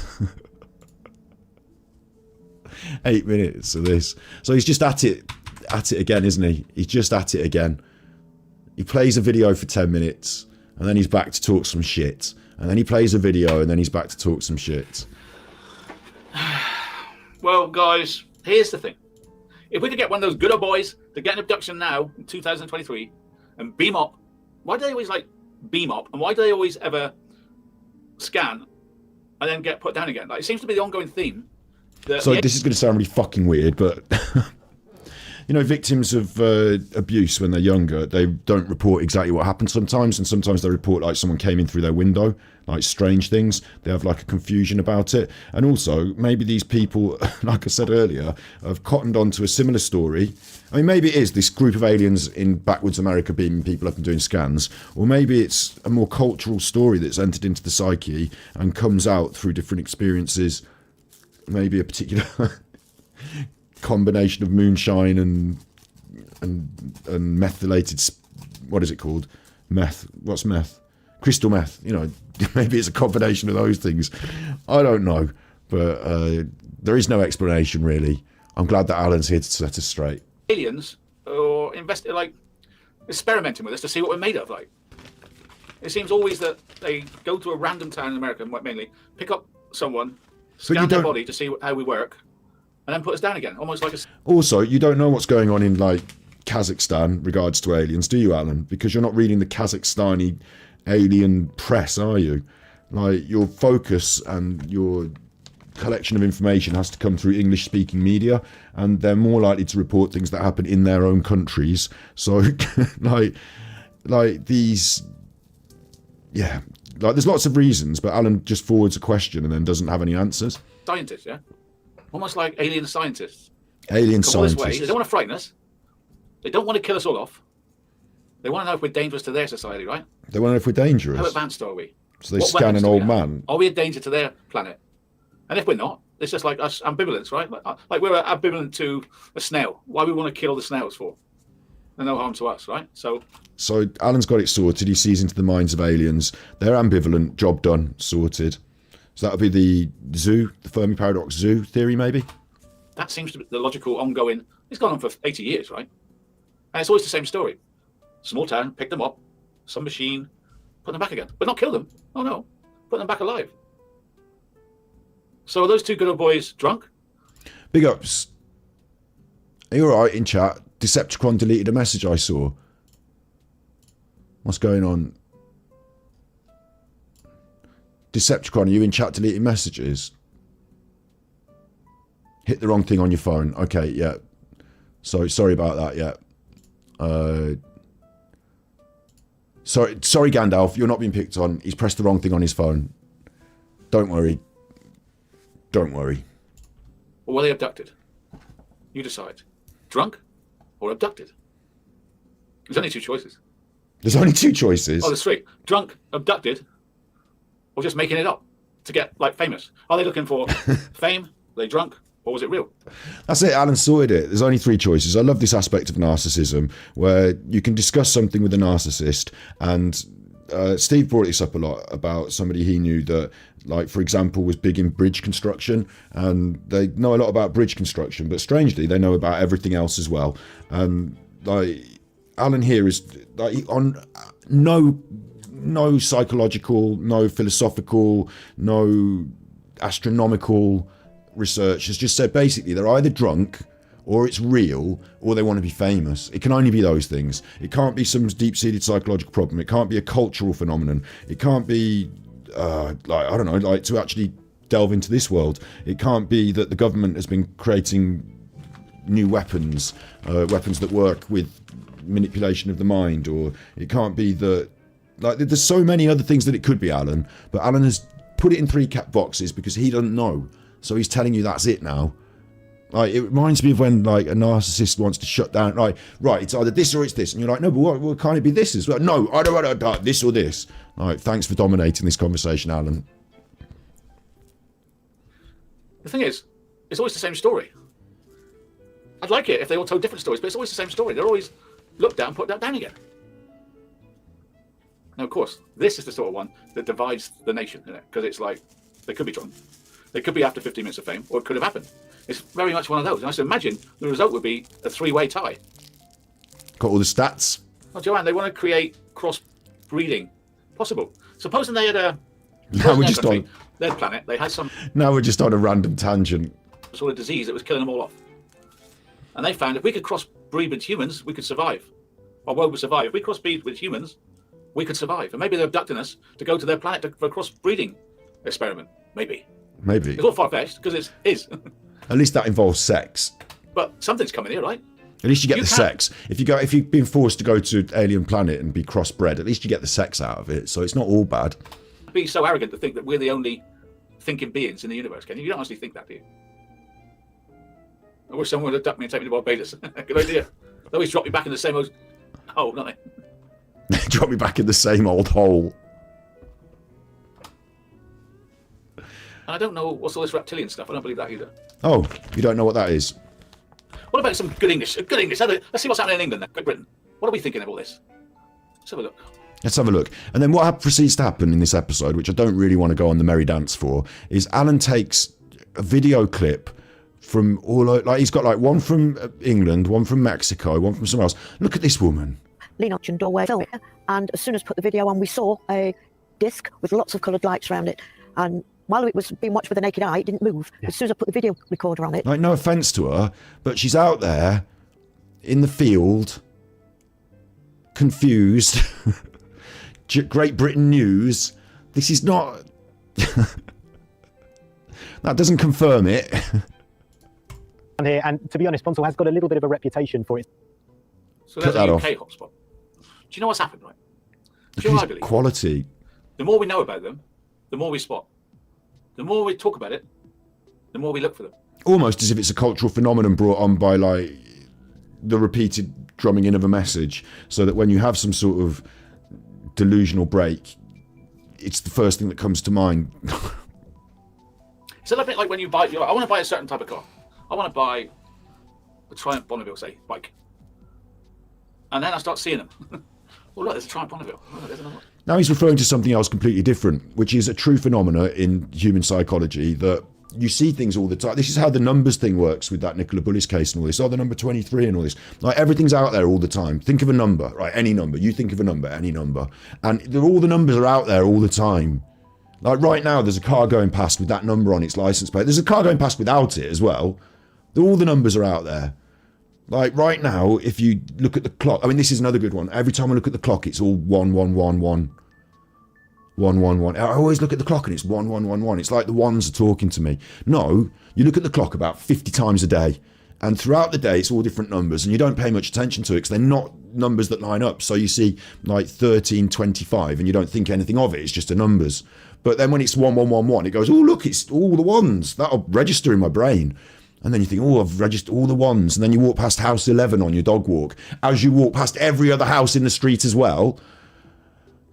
8 minutes of this. So he's just at it again, isn't he? He's just at it again. He plays a video for 10 minutes, and then he's back to talk some shit. And then he plays a video, and then he's back to talk some shit. Well, guys, here's the thing. If we could get one of those good old boys to get an abduction now in 2023 and beam up, why do they always beam up? And why do they always ever scan and then get put down again? It seems to be the ongoing theme. So this is going to sound really fucking weird, but victims of abuse when they're younger, they don't report exactly what happened sometimes, and sometimes they report like someone came in through their window, like strange things. They have like a confusion about it. And also, maybe these people, like I said earlier, have cottoned onto a similar story. I mean, maybe it is this group of aliens in backwoods America beaming people up and doing scans, or maybe it's a more cultural story that's entered into the psyche and comes out through different experiences. Maybe a particular combination of moonshine and methylated, what is it called? Meth. What's meth? Crystal meth. Maybe it's a combination of those things. I don't know, but there is no explanation really. I'm glad that Alan's here to set us straight. Aliens or experimenting with us to see what we're made of. It seems always that they go to a random town in America, mainly pick up someone, scan their body to see how we work, and then put us down again, almost like a... Also, you don't know what's going on in Kazakhstan regards to aliens, do you, Alan? Because you're not reading the Kazakhstani alien press, are you? Your focus and your collection of information has to come through English-speaking media, and they're more likely to report things that happen in their own countries. So, these... Yeah. There's lots of reasons, but Alan just forwards a question and then doesn't have any answers. Scientists, yeah? Almost like alien scientists. Alien Come all this way. scientists. They don't want to frighten us. They don't want to kill us all off. They want to know if we're dangerous to their society, right? They want to know if we're dangerous. How advanced are we? So they scan an old man. Are we a danger to their planet? And if we're not, it's just like us ambivalence, right? Like we're ambivalent to a snail. Why we want to kill the snails for? They're no harm to us, right? So Alan's got it sorted. He sees into the minds of aliens. They're ambivalent. Job done. Sorted. So that would be the Fermi paradox zoo theory, maybe? That seems to be the logical ongoing. It's gone on for 80 years, right? And it's always the same story. Small town, pick them up, some machine, put them back again. But not kill them. Oh no. Put them back alive. So are those two good old boys drunk? Big ups. Are you alright in chat? Decepticon deleted a message I saw. What's going on? Decepticon, are you in chat deleting messages? Hit the wrong thing on your phone. Okay, yeah. Sorry about that, yeah. Sorry, Gandalf, you're not being picked on. He's pressed the wrong thing on his phone. Don't worry. Don't worry. Or were they abducted? You decide. Drunk or abducted? There's only two choices. There's only two choices. Oh, there's three. Drunk, abducted, or just making it up to get, like, famous. Are they looking for fame? Are they drunk? Or was it real? That's it, Alan sorted it. There's only three choices. I love this aspect of narcissism where you can discuss something with a narcissist, and Steve brought this up a lot about somebody he knew that, like, for example, was big in bridge construction, and they know a lot about bridge construction, but strangely they know about everything else as well. And like Alan here is like on no psychological, no philosophical, no astronomical research, has just said basically they're either drunk or it's real or they want to be famous. It can only be those things. It can't be some deep-seated psychological problem. It can't be a cultural phenomenon. It can't be like, I don't know, like to actually delve into this world. It can't be that the government has been creating new weapons, weapons that work with manipulation of the mind, or it can't be that, like, there's so many other things that it could be, Alan, but Alan has put it in three boxes because he doesn't know. So he's telling you that's it now. Like, it reminds me of when, like, a narcissist wants to shut down, like, right, it's either this or it's this. And you're like, no, but what can't it be this as well? No, I don't want this or this. Like, thanks for dominating this conversation, Alan. The thing is, it's always the same story. I'd like it if they all told different stories, but it's always the same story. They're always look down, put that down again. Now, of course, this is the sort of one that divides the nation, isn't it? Because it's like, they could be drunk. They could be after 15 minutes of fame, or it could have happened. It's very much one of those. And I should imagine the result would be a three-way tie. Got all the stats? Oh, Joanne, they want to create cross-breeding. Possible. Supposing they had Now we're just on their planet, they had some Now we're just on a random tangent. sort of disease that was killing them all off. And they found if we could cross-breed with humans, we could survive. Our world would survive. If we cross-breed with humans, we could survive. And maybe they're abducting us to go to their planet for a cross-breeding experiment. Maybe. Maybe. It's all far-fetched, because it is. At least that involves sex. But something's coming here, right? At least you get You the can- sex. If you've been forced to go to an alien planet and be crossbred, at least you get the sex out of it. So it's not all bad. Be so arrogant to think that we're the only thinking beings in the universe, can you? You don't honestly think that, do you? I wish someone would abduct me and take me to Barbados. Good idea. They always drop me back in the same old hole, don't they? Drop me back in the same old hole. And I don't know what's all this reptilian stuff. I don't believe that either. Oh, you don't know what that is? What about some good English? Good English. Let's see what's happening in England then. Great Britain. What are we thinking of all this? Let's have a look. Let's have a look. And then what proceeds to happen in this episode, which I don't really want to go on the merry dance for, is Alan takes a video clip from all over, like he's got like one from England, one from Mexico, one from somewhere else. Look at this woman. Lean option doorway film it, and as soon as put the video on, we saw a disc with lots of coloured lights around it, and while it was being watched with the naked eye, it didn't move. As soon as I put the video recorder on it, Like, no offence to her, but she's out there in the field, confused. Great Britain news. This is not. That doesn't confirm it. Here, and to be honest, Ponsel has got a little bit of a reputation for it. So there's Cut a that UK hotspot. Do you know what's happened, right? Do you know what I believe? Quality. The more we know about them, the more we spot. The more we talk about it, the more we look for them. Almost as if it's a cultural phenomenon brought on by, like, the repeated drumming in of a message, so that when you have some sort of delusional break, it's the first thing that comes to mind. It's a little bit like when you buy. I want to buy a certain type of car. I want to buy a Triumph Bonneville, say, bike. And then I start seeing them. Oh, look, there's a Triumph Bonneville. Oh, there's another one. Now he's referring to something else completely different, which is a true phenomena in human psychology, that you see things all the time. This is how the numbers thing works with that Nicola Bullis case and all this. Oh, the number 23 and all this. Like, everything's out there all the time. Think of a number, right? Any number. You think of a number, any number. And all the numbers are out there all the time. Like right now, there's a car going past with that number on its license plate. There's a car going past without it as well. All the numbers are out there. Like right now, if you look at the clock, I mean, this is another good one. Every time I look at the clock, it's all 1111. 111. I always look at the clock and it's 1111. It's like the ones are talking to me. No, you look at the clock about 50 times a day, and throughout the day it's all different numbers, and you don't pay much attention to it because they're not numbers that line up. So you see like 1325 and you don't think anything of it. It's just the numbers. But then when it's 1111, it goes, oh look, it's all the ones. That'll register in my brain. And then you think, oh, I've registered all the ones. And then you walk past house 11 on your dog walk, as you walk past every other house in the street as well.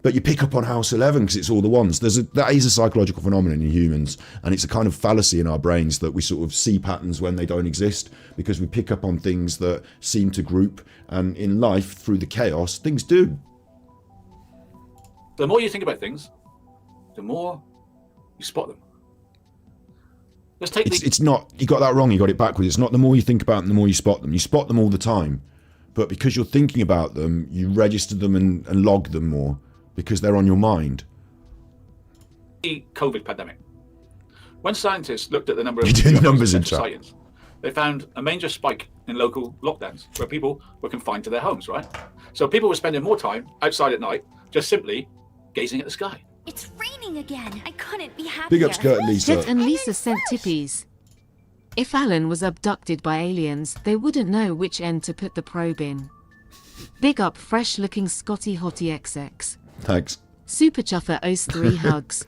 But you pick up on house 11 because it's all the ones. That is a psychological phenomenon in humans, and it's a kind of fallacy in our brains that we sort of see patterns when they don't exist because we pick up on things that seem to group, and in life, through the chaos, things do. The more you think about things, the more you spot them. Let's take it's not, you got that wrong, you got it backwards. It's not the more you think about them, the more you spot them. You spot them all the time, but because you're thinking about them, you register them and log them more. Because they're on your mind. The COVID pandemic. When scientists looked at the number of numbers in chat, sightings, they found a major spike in local lockdowns where people were confined to their homes, right? So people were spending more time outside at night, just simply gazing at the sky. It's raining again. I couldn't be happier. Big ups, Kurt and Lisa. Jet and Lisa sent tippies. If Alan was abducted by aliens, they wouldn't know which end to put the probe in. Big up fresh looking Scotty Hottie XX. Thanks. Super Chuffer owes 3 hugs.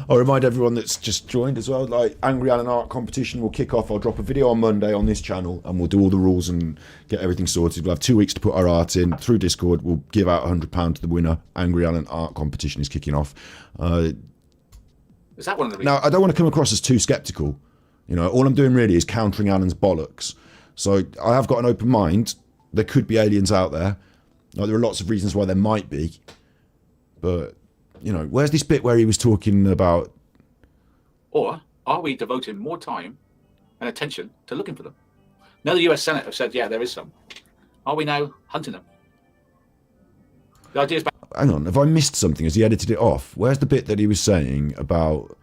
I'll remind everyone that's just joined as well, like Angry Alan Art competition will kick off. I'll drop a video on Monday on this channel and we'll do all the rules and get everything sorted. We'll have 2 weeks to put our art in. Through Discord, we'll give out £100 to the winner. Angry Alan Art competition is kicking off. Is that one of the reasons? Now, I don't want to come across as too sceptical. You know, all I'm doing really is countering Alan's bollocks. So I have got an open mind. There could be aliens out there. Like, there are lots of reasons why there might be. But, you know, where's this bit where he was talking about... Or are we devoting more time and attention to looking for them? Now the US Senate have said, yeah, there is some. Are we now hunting them? The idea is... Hang on, have I missed something? Has he edited it off? Where's the bit that he was saying about...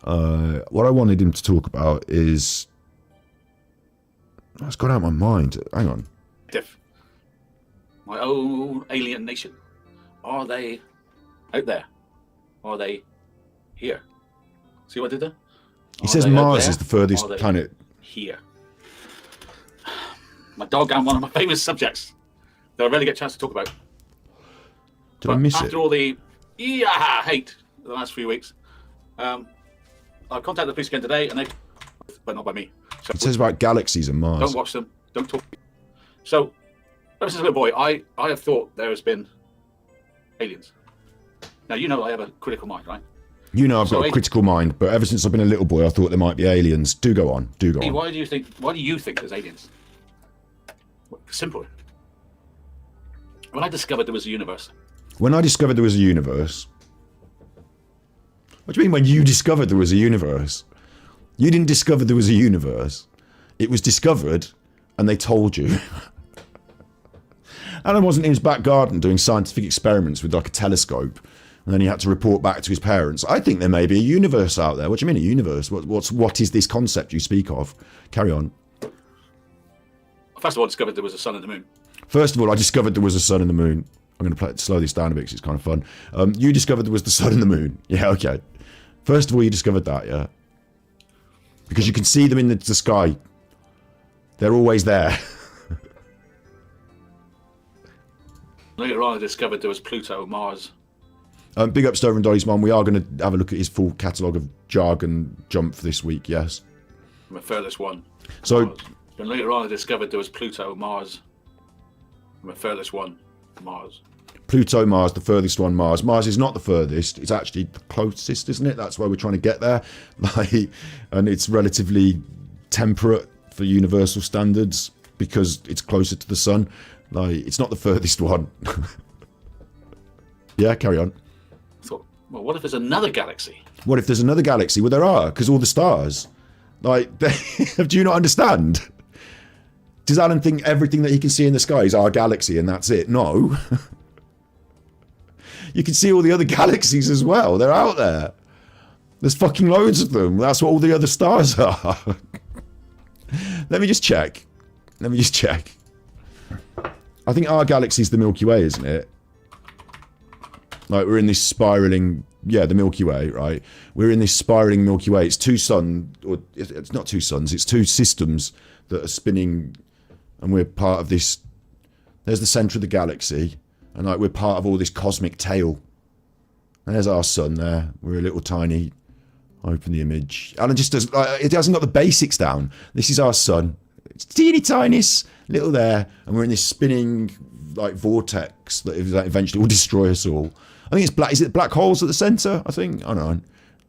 what I wanted him to talk about is... It's gone out of my mind. Hang on. My own alien nation. Are they out there? Are they here? See what I did there? He says Mars is the furthest planet. Here. My dog and one of my famous subjects that I rarely get a chance to talk about. Did I miss it? After all the hate the last few weeks, I've contacted the police again today, and but not by me. So it says about galaxies and Mars. Don't watch them. Don't talk. So, ever since a little boy, I have thought there has been aliens. Now, you know I have a critical mind, right? You know I've got a critical mind, but ever since I've been a little boy, I thought there might be aliens. Do go on. Do go on. Why do you think there's aliens? Simple. When I discovered there was a universe. When I discovered there was a universe... What do you mean when you discovered there was a universe? You didn't discover there was a universe. It was discovered, and they told you. Alan wasn't in his back garden doing scientific experiments with like a telescope, and then he had to report back to his parents. I think there may be a universe out there. What do you mean a universe? What is this concept you speak of? Carry on. First of all, I discovered there was a sun and the moon. First of all, I discovered there was a sun and the moon. I'm going to slow this down a bit because it's kind of fun. You discovered there was the sun and the moon. Yeah, okay. First of all, you discovered that, yeah? Because you can see them in the sky. They're always there. Later on, I discovered there was Pluto, Mars. Big up Stover and Dolly's mum. We are going to have a look at his full catalogue of jargon jump for this week, yes. I'm the furthest one. So, Mars. Then later on, I discovered there was Pluto, Mars. I'm the furthest one, Mars. Pluto, Mars, the furthest one, Mars. Mars is not the furthest. It's actually the closest, isn't it? That's why we're trying to get there. And it's relatively temperate for universal standards because it's closer to the sun. It's not the furthest one. Yeah, carry on. I thought, well, what if there's another galaxy? What if there's another galaxy? Well, there are, because all the stars. Do you not understand? Does Alan think everything that he can see in the sky is our galaxy and that's it? No. You can see all the other galaxies as well. They're out there. There's fucking loads of them. That's what all the other stars are. Let me just check. I think our galaxy's the Milky Way, isn't it? Like, we're in this spiraling... Yeah, the Milky Way, right? We're in this spiraling Milky Way. It's two suns, or it's not two suns, it's two systems that are spinning, and we're part of this... There's the centre of the galaxy, and like we're part of all this cosmic tail. And there's our sun there. We're a little tiny... Open the image. Alan just does... it hasn't got the basics down. This is our sun. It's teeny tiniest, little there, and we're in this spinning like vortex that eventually will destroy us all. I think it's black. Is it black holes at the centre? I think. I don't know.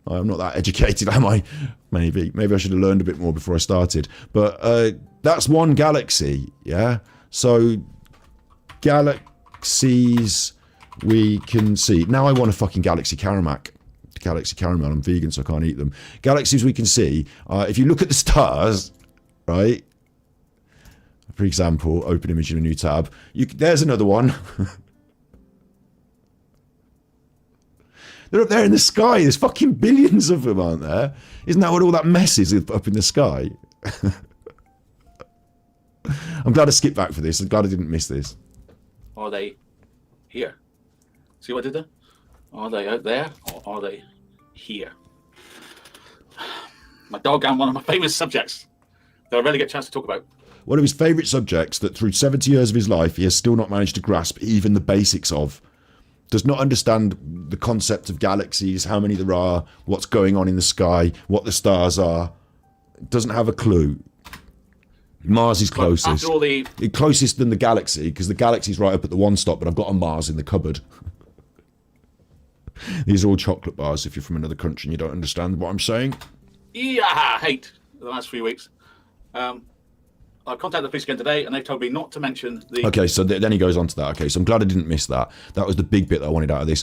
I'm not that educated, am I? Maybe I should have learned a bit more before I started. But that's one galaxy, yeah? So, galaxies we can see. Now I want a fucking Galaxy Caramac. Galaxy Caramel. I'm vegan, so I can't eat them. Galaxies we can see. If you look at the stars, right? For example, open image in a new tab. There's another one. They're up there in the sky. There's fucking billions of them, aren't there? Isn't that what all that mess is up in the sky? I'm glad I skipped back for this. I'm glad I didn't miss this. Are they here? See what I did there? Are they out there or are they here? My dog and one of my famous subjects that I rarely get a chance to talk about. One of his favourite subjects that through 70 years of his life he has still not managed to grasp even the basics of. Does not understand the concept of galaxies, how many there are, what's going on in the sky, what the stars are. Doesn't have a clue. Mars is closest. After all the... Closest than the galaxy, because the galaxy's right up at the one stop, but I've got a Mars in the cupboard. These are all chocolate bars if you're from another country and you don't understand what I'm saying. Yeah, hate the last few weeks. I contacted the police again today and they've told me not to mention the... Okay, so then he goes on to that. Okay, so I'm glad I didn't miss that. That was the big bit that I wanted out of this.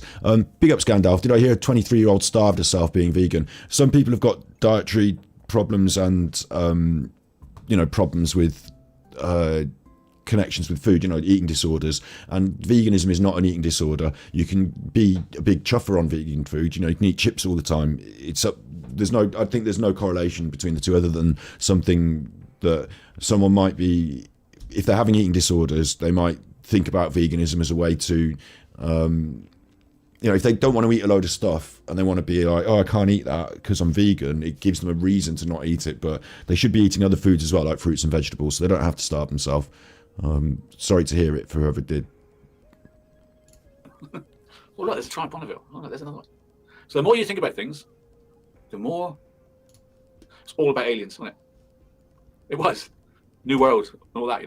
Big up Scandalf. Did I hear a 23-year-old starved herself being vegan? Some people have got dietary problems and, problems with connections with food, eating disorders. And veganism is not an eating disorder. You can be a big chuffer on vegan food. You can eat chips all the time. I think there's no correlation between the two other than something that someone might be, if they're having eating disorders, they might think about veganism as a way to, if they don't want to eat a load of stuff and they want to be like, oh, I can't eat that because I'm vegan, it gives them a reason to not eat it. But they should be eating other foods as well, like fruits and vegetables, so they don't have to starve themselves. Sorry to hear it for whoever did. Well, look, there's a tribe Bonneville. Oh, look, there's another one. So the more you think about things, the more it's all about aliens, wasn't it? It was. New World and all that,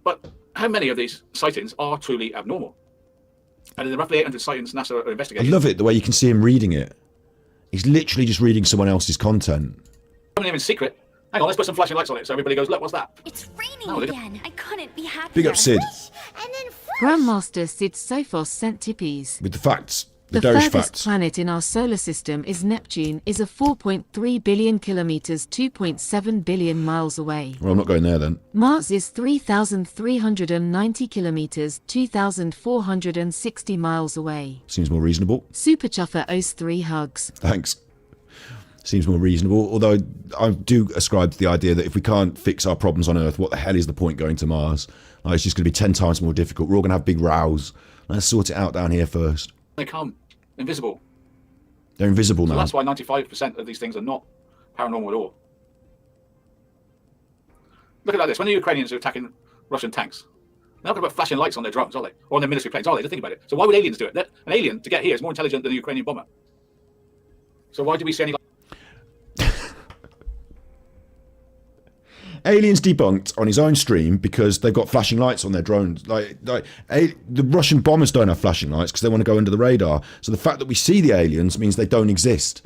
But how many of these sightings are truly abnormal? And in the roughly 800 sightings NASA are I investigating... love it, the way you can see him reading it. He's literally just reading someone else's content. Some of them in secret. Hang on, let's put some flashing lights on it so everybody goes, look, what's that? It's raining Oh, again. I couldn't be happier. Big up Sid. And then Grandmaster Sid Sophos sent tippies. With the facts. The Darish furthest facts. planet in our solar system is Neptune, is a 4.3 billion kilometers, 2.7 billion miles away. Well, I'm not going there then. Mars is 3,390 kilometers, 2,460 miles away. Seems more reasonable. Super Chuffer owes 3 hugs. Thanks. Seems more reasonable. Although I do ascribe to the idea that if we can't fix our problems on Earth, what the hell is the point going to Mars? Like, it's just going to be 10 times more difficult. We're all going to have big rows. Let's sort it out down here first. They come invisible. They're invisible So now. that's why 95% of these things are not paranormal at all. Look at this. When the Ukrainians are attacking Russian tanks, they're not going to put flashing lights on their drones, are they? Or on their military planes, are they? Just think about it. So why would aliens do it? An alien, to get here, is more intelligent than a Ukrainian bomber. So why do we see any... Aliens debunked on his own stream because they've got flashing lights on their drones. The Russian bombers don't have flashing lights because they want to go under the radar. So the fact that we see the aliens means they don't exist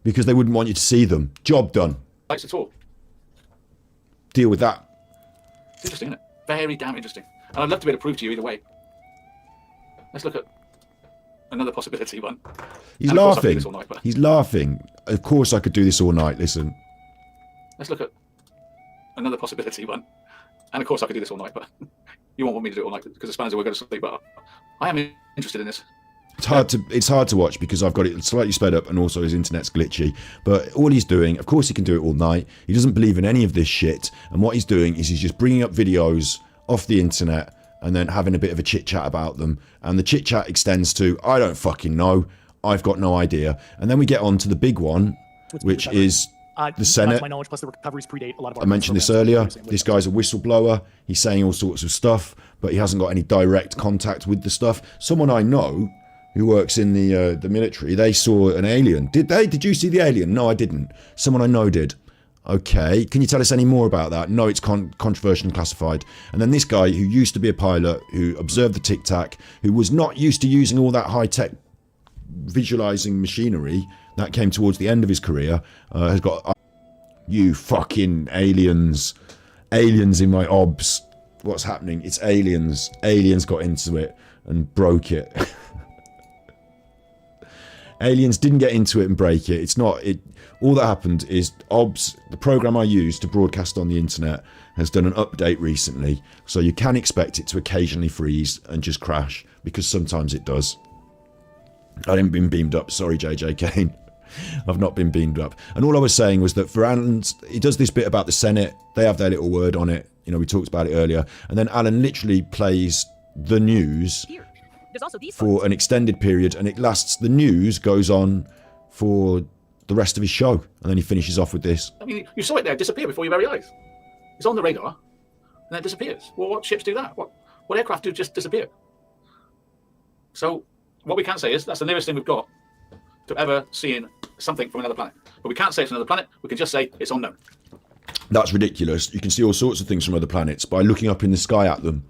because they wouldn't want you to see them. Job done. lights at all? Deal with that. It's interesting, isn't it? Very damn interesting. And I'd love to be able to prove to you either way. Let's look at another possibility one. He's And of course I could do laughing. this all night, but He's laughing. Of course I could do this all night. Listen. let's look at another possibility one. And of course I could do this all night, but you won't want me to do it all night because the spanners will go to sleep. But I am interested in this. It's hard to watch because I've got it slightly sped up and also his internet's glitchy. But all he's doing, of course he can do it all night. He doesn't believe in any of this shit. And what he's doing is he's just bringing up videos off the internet and then having a bit of a chit chat about them. And the chit chat extends to, I don't fucking know. I've got no idea. And then we get on to the big one, which is the Senate. To my knowledge, plus the recoveries predate a lot of our I mentioned this earlier. This guy's a whistleblower. He's saying all sorts of stuff, but he hasn't got any direct contact with the stuff. Someone I know who works in the military, they saw an alien. Did they? Did you see the alien? No, I didn't. Someone I know did. Okay, can you tell us any more about that? No, it's controversial and classified. And then this guy who used to be a pilot, who observed the Tic Tac, who was not used to using all that high-tech visualizing machinery that came towards the end of his career, has got, you fucking aliens in my obs. What's happening? It's aliens. Aliens got into it and broke it. Aliens didn't get into it and break it. It's not it. All that happened is OBS, the program I use to broadcast on the internet, has done an update recently, so you can expect it to occasionally freeze and just crash, because sometimes it does. I haven't been beamed up. Sorry, JJ Kane. I've not been beamed up. And all I was saying was that for Alan, he does this bit about the Senate. They have their little word on it. You know, we talked about it earlier. And then Alan literally plays the news for an extended period, and it lasts. The news goes on for the rest of his show, and then he finishes off with this. I mean, you saw it there disappear before your very eyes. It's on the radar, and then it disappears. Well, what ships do that? What aircraft do just disappear? So what we can say is that's the nearest thing we've got to ever seeing something from another planet. But we can't say it's another planet. We can just say it's unknown. That's ridiculous. You can see all sorts of things from other planets by looking up in the sky at them.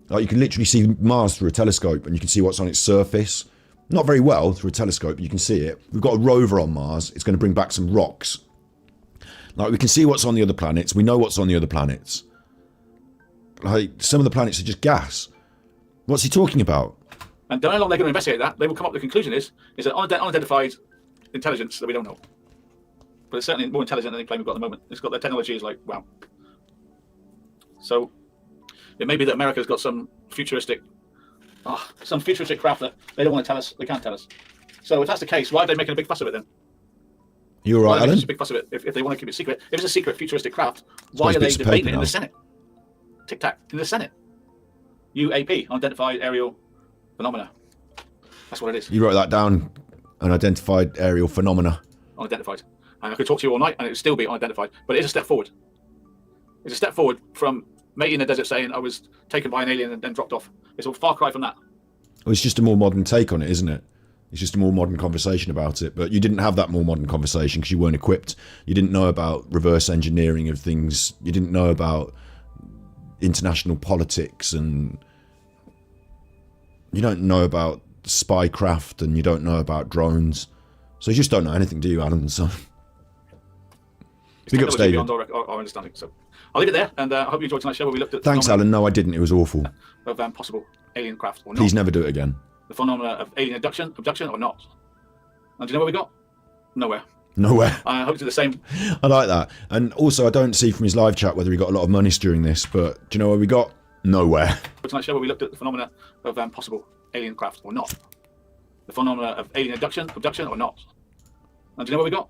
Like, you can literally see Mars through a telescope, and you can see what's on its surface. Not very well through a telescope, but you can see it. We've got a rover on Mars. It's going to bring back some rocks. Like, we can see what's on the other planets. We know what's on the other planets. Like, some of the planets are just gas. What's he talking about? And the how long they're going to investigate that, they will come up with the conclusion is an unidentified intelligence that we don't know. But it's certainly more intelligent than the claim we've got at the moment. It's got the technology is like, wow. So it may be that America's got some futuristic craft that they don't want to tell us. They can't tell us. So if that's the case, why are they making a big fuss of it then? You're right, Alan. A big fuss of it if they want to keep it secret. If it's a secret futuristic craft, why are they debating it in the Senate? Tic Tac in the Senate. UAP, unidentified aerial phenomena. That's what it is. You wrote that down. Unidentified aerial phenomena. Unidentified. And I could talk to you all night and it would still be unidentified. But it is a step forward. It's a step forward from Mate in the Desert saying I was taken by an alien and then dropped off. It's a far cry from that. Well, it's just a more modern take on it, isn't it? It's just a more modern conversation about it. But you didn't have that more modern conversation because you weren't equipped. You didn't know about reverse engineering of things. You didn't know about international politics, and you don't know about spycraft, and you don't know about drones. So you just don't know anything, do you, Alan? So big up, David. Beyond our understanding. So I'll leave it there, and I hope you enjoyed tonight's show where we looked at. Thanks, Alan. No, I didn't. It was awful. Of possible alien craft or not. Please never do it again. The phenomena of alien abduction or not. And do you know where we got? Nowhere. Nowhere. I hope to do the same. I like that. And also, I don't see from his live chat whether he got a lot of money during this, but do you know where we got? Nowhere. Tonight's show where we looked at the phenomena of possible alien craft or not. The phenomena of alien abduction or not. And do you know where we got?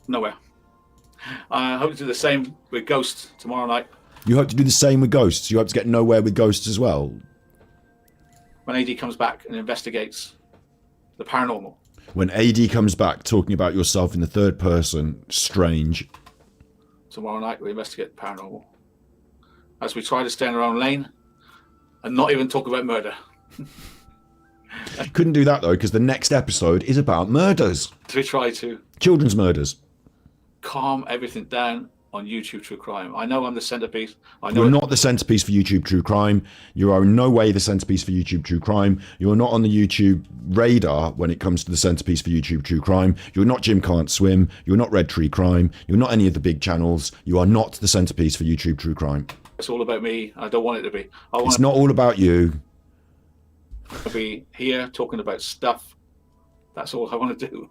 Nowhere. I hope to do the same with Ghosts tomorrow night. You hope to do the same with Ghosts? You hope to get nowhere with Ghosts as well? When AD comes back and investigates the paranormal. When AD comes back talking about yourself in the third person, strange. Tomorrow night we investigate the paranormal. As we try to stay in our own lane and not even talk about murder. Couldn't do that though, because the next episode is about murders. We try to children's murders. Calm everything down on YouTube True Crime. I know I'm the centerpiece. You're not the centerpiece for YouTube True Crime. You are in no way the centerpiece for YouTube True Crime. You're not on the YouTube radar when it comes to the centerpiece for YouTube True Crime. You're not Jim Can't Swim. You're not Red Tree Crime. You're not any of the big channels. You are not the centerpiece for YouTube True Crime. It's all about me. I don't want it to be. It's not all about you. I'll be here talking about stuff. That's all I want to do.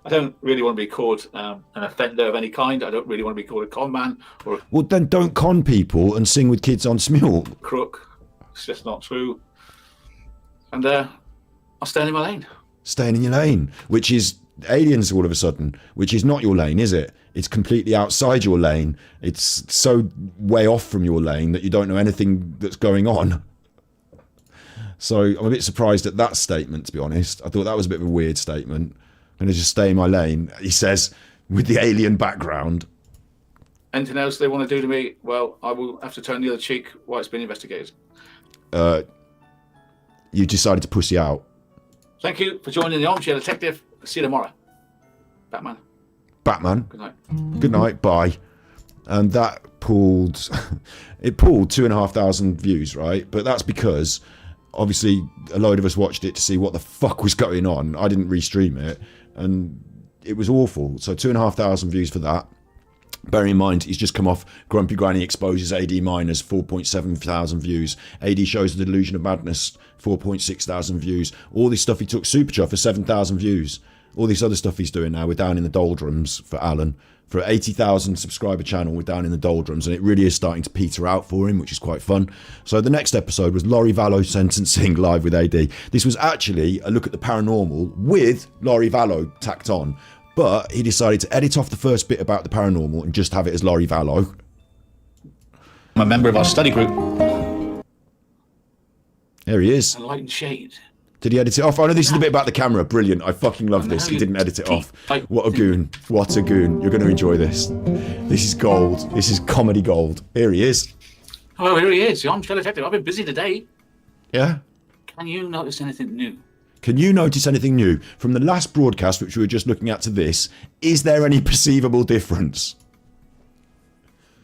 I don't really want to be called an offender of any kind. I don't really want to be called a con man or well, then don't con people and sing with kids on Smule. Crook. It's just not true. And I'm I'll stay in my lane. Staying in your lane, which is aliens all of a sudden, which is not your lane, is it? It's completely outside your lane. It's so way off from your lane that you don't know anything that's going on. So I'm a bit surprised at that statement, to be honest. I thought that was a bit of a weird statement. I'm going to just stay in my lane, he says, with the alien background. Anything else they want to do to me, well, I will have to turn the other cheek while it's being investigated. You decided to pussy out. Thank you for joining the Armchair Detective. See you tomorrow. Batman. Good night. Good night, bye. And that pulled, it pulled 2,500 views, right? But that's because, obviously, a load of us watched it to see what the fuck was going on. I didn't restream it, and it was awful. So 2,500 views for that. Bearing in mind, he's just come off Grumpy Granny Exposes AD Minors, 4.7 thousand views. AD Shows the Delusion of Madness, 4.6 thousand views. All this stuff he took Superchuff for 7,000 views. All this other stuff he's doing now, we're down in the doldrums for Alan. For an 80,000 subscriber channel, we're down in the doldrums, and it really is starting to peter out for him, which is quite fun. So the next episode was Laurie Vallow sentencing live with AD. This was actually a look at the paranormal with Laurie Vallow tacked on. But he decided to edit off the first bit about the paranormal and just have it as Laurie Vallow. I'm a member of our study group. There he is. Light and Shade. Did he edit it off? Oh no, this is the bit about the camera. Brilliant. I fucking love this. He didn't edit it off. What a goon. What a goon. You're going to enjoy this. This is gold. This is comedy gold. Here he is. Oh, here he is. The Armchair Detective. I've been busy today. Yeah? Can you notice anything new? Can you notice anything new? From the last broadcast, which we were just looking at, to this, is there any perceivable difference?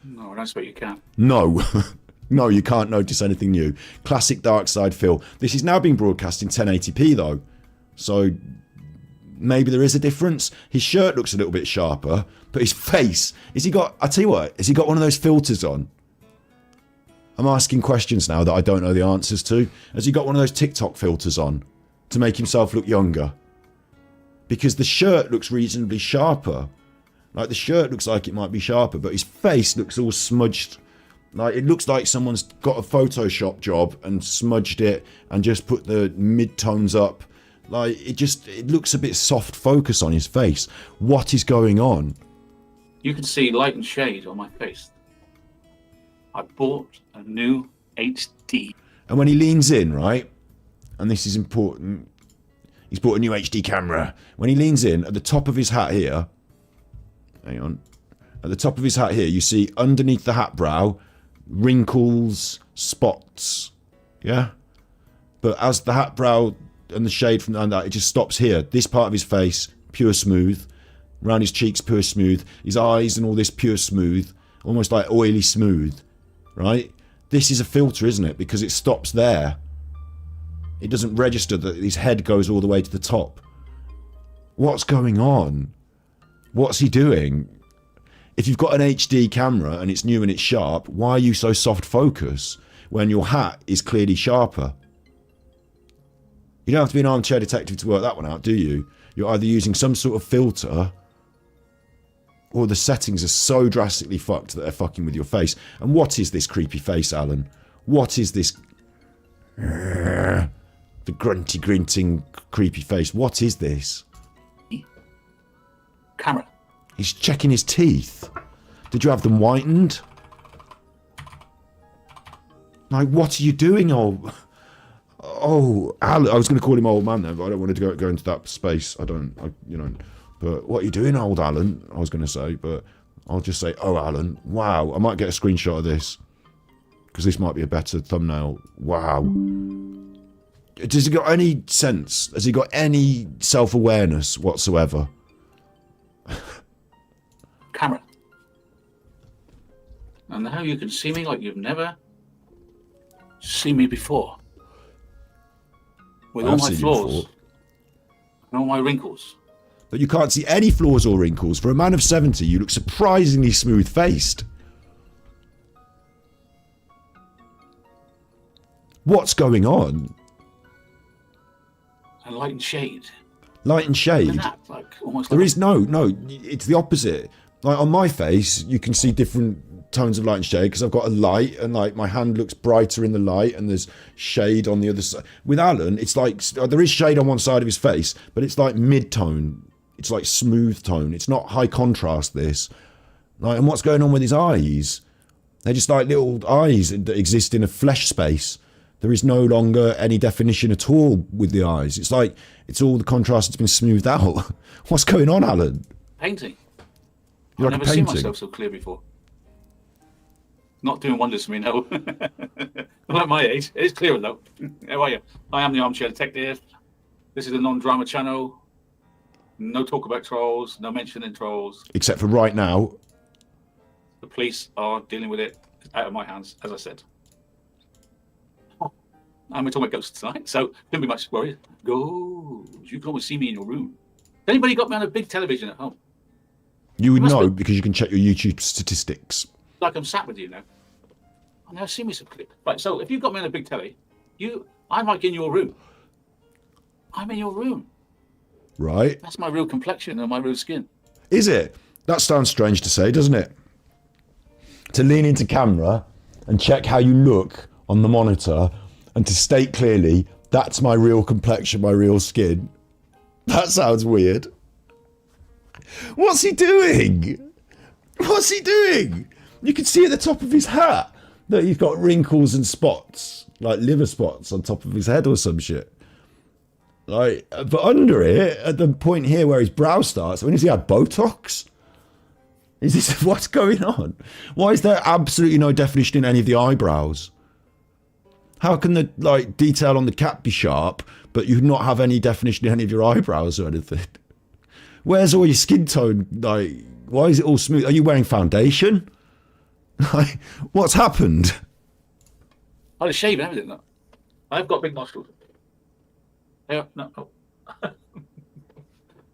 No, I don't expect you can. No. No, you can't notice anything new. Classic Dark Side Phil. This is now being broadcast in 1080p though. So maybe there is a difference. His shirt looks a little bit sharper, but his face, has he got, I tell you what, has he got one of those filters on? I'm asking questions now that I don't know the answers to. Has he got one of those TikTok filters on to make himself look younger? Because the shirt looks reasonably sharper. Like the shirt looks like it might be sharper, but his face looks all smudged. Like it looks like someone's got a Photoshop job and smudged it and just put the mid-tones up. Like it looks a bit soft focus on his face. What is going on? You can see light and shade on my face. I bought a new HD. And when he leans in, right, and this is important, he's bought a new HD camera. When he leans in, at the top of his hat here, hang on, at the top of his hat here, you see underneath the hat brow, wrinkles, spots, yeah? But as the hat brow and the shade from that, it just stops here. This part of his face, pure smooth. Around his cheeks, pure smooth. His eyes and all this, pure smooth. Almost like oily smooth, right? This is a filter, isn't it? Because it stops there. It doesn't register that his head goes all the way to the top. What's going on? What's he doing? If you've got an HD camera and it's new and it's sharp, why are you so soft focus when your hat is clearly sharper? You don't have to be an armchair detective to work that one out, do you? You're either using some sort of filter or the settings are so drastically fucked that they're fucking with your face. And what is this creepy face, Alan? What is this? The grunty, grinting, creepy face. What is this? Camera. He's checking his teeth. Did you have them whitened? Like, what are you doing, old... Oh, Alan. I was going to call him old man there, but I don't want to go into that space. You know. But what are you doing, old Alan? I was going to say, but I'll just say, oh, Alan. Wow. I might get a screenshot of this. Because this might be a better thumbnail. Wow. Has he got any sense? Has he got any self-awareness whatsoever? Camera. And now you can see me like you've never seen me before. With all my flaws and all my wrinkles. But you can't see any flaws or wrinkles. For a man of 70, you look surprisingly smooth-faced. What's going on? And light and shade. Light and shade. That, like, almost There like is no, it's the opposite. Like on my face, you can see different tones of light and shade because I've got a light and like my hand looks brighter in the light and there's shade on the other side. With Alan, it's like there is shade on one side of his face, but it's like mid-tone. It's like smooth tone. It's not high contrast, this. Like, and what's going on with his eyes? They're just like little eyes that exist in a flesh space. There is no longer any definition at all with the eyes. It's like it's all the contrast has been smoothed out. What's going on, Alan? Painting. You're I've like never a seen painting. myself so clear before. Not doing wonders for me, no. Not at my age. It is clearer, though. How are you? I am the Armchair Detective. This is a non-drama channel. No talk about trolls. No mention in trolls. Except for right now. The police are dealing with it. It's out of my hands, as I said. And we're talking about ghosts tonight, so don't be much worried. Ghosts. You can always see me in your room. Anybody got me on a big television at home? You would Must know be. because you can check your YouTube statistics. Like I'm sat with you now. I've never seen me so clear. Right, so if you've got me on a big telly, I'm like in your room. I'm in your room. Right? That's my real complexion and my real skin. Is it? That sounds strange to say, doesn't it? To lean into camera and check how you look on the monitor and to state clearly, that's my real complexion, my real skin. That sounds weird. What's he doing? What's he doing? You can see at the top of his hat that he's got wrinkles and spots, like liver spots on top of his head or some shit. Like, but under it, at the point here where his brow starts, when has he had Botox? Is this what's going on? Why is there absolutely no definition in any of the eyebrows? How can the like detail on the cap be sharp, but you not have any definition in any of your eyebrows or anything? Where's all your skin tone? Like, why is it all smooth? Are you wearing foundation? Like, what's happened? I had a shave and everything. Look. I've got big nostrils. Yeah, no. Oh.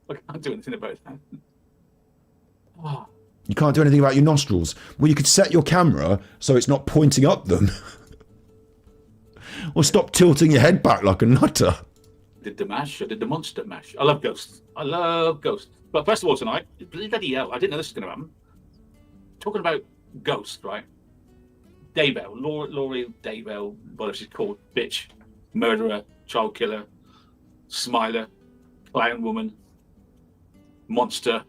Look, I can't do anything about it now. Oh. You can't do anything about your nostrils. Well, you could set your camera so it's not pointing up them. Or stop tilting your head back like a nutter. Did the mash? I did the monster mash. I love ghosts. I love ghosts. But first of all, tonight, bloody hell, I didn't know this was going to happen. Talking about ghosts, right? Daybell, Laurie Daybell, whatever she's called, bitch, murderer, child killer, smiler, clown woman, monster.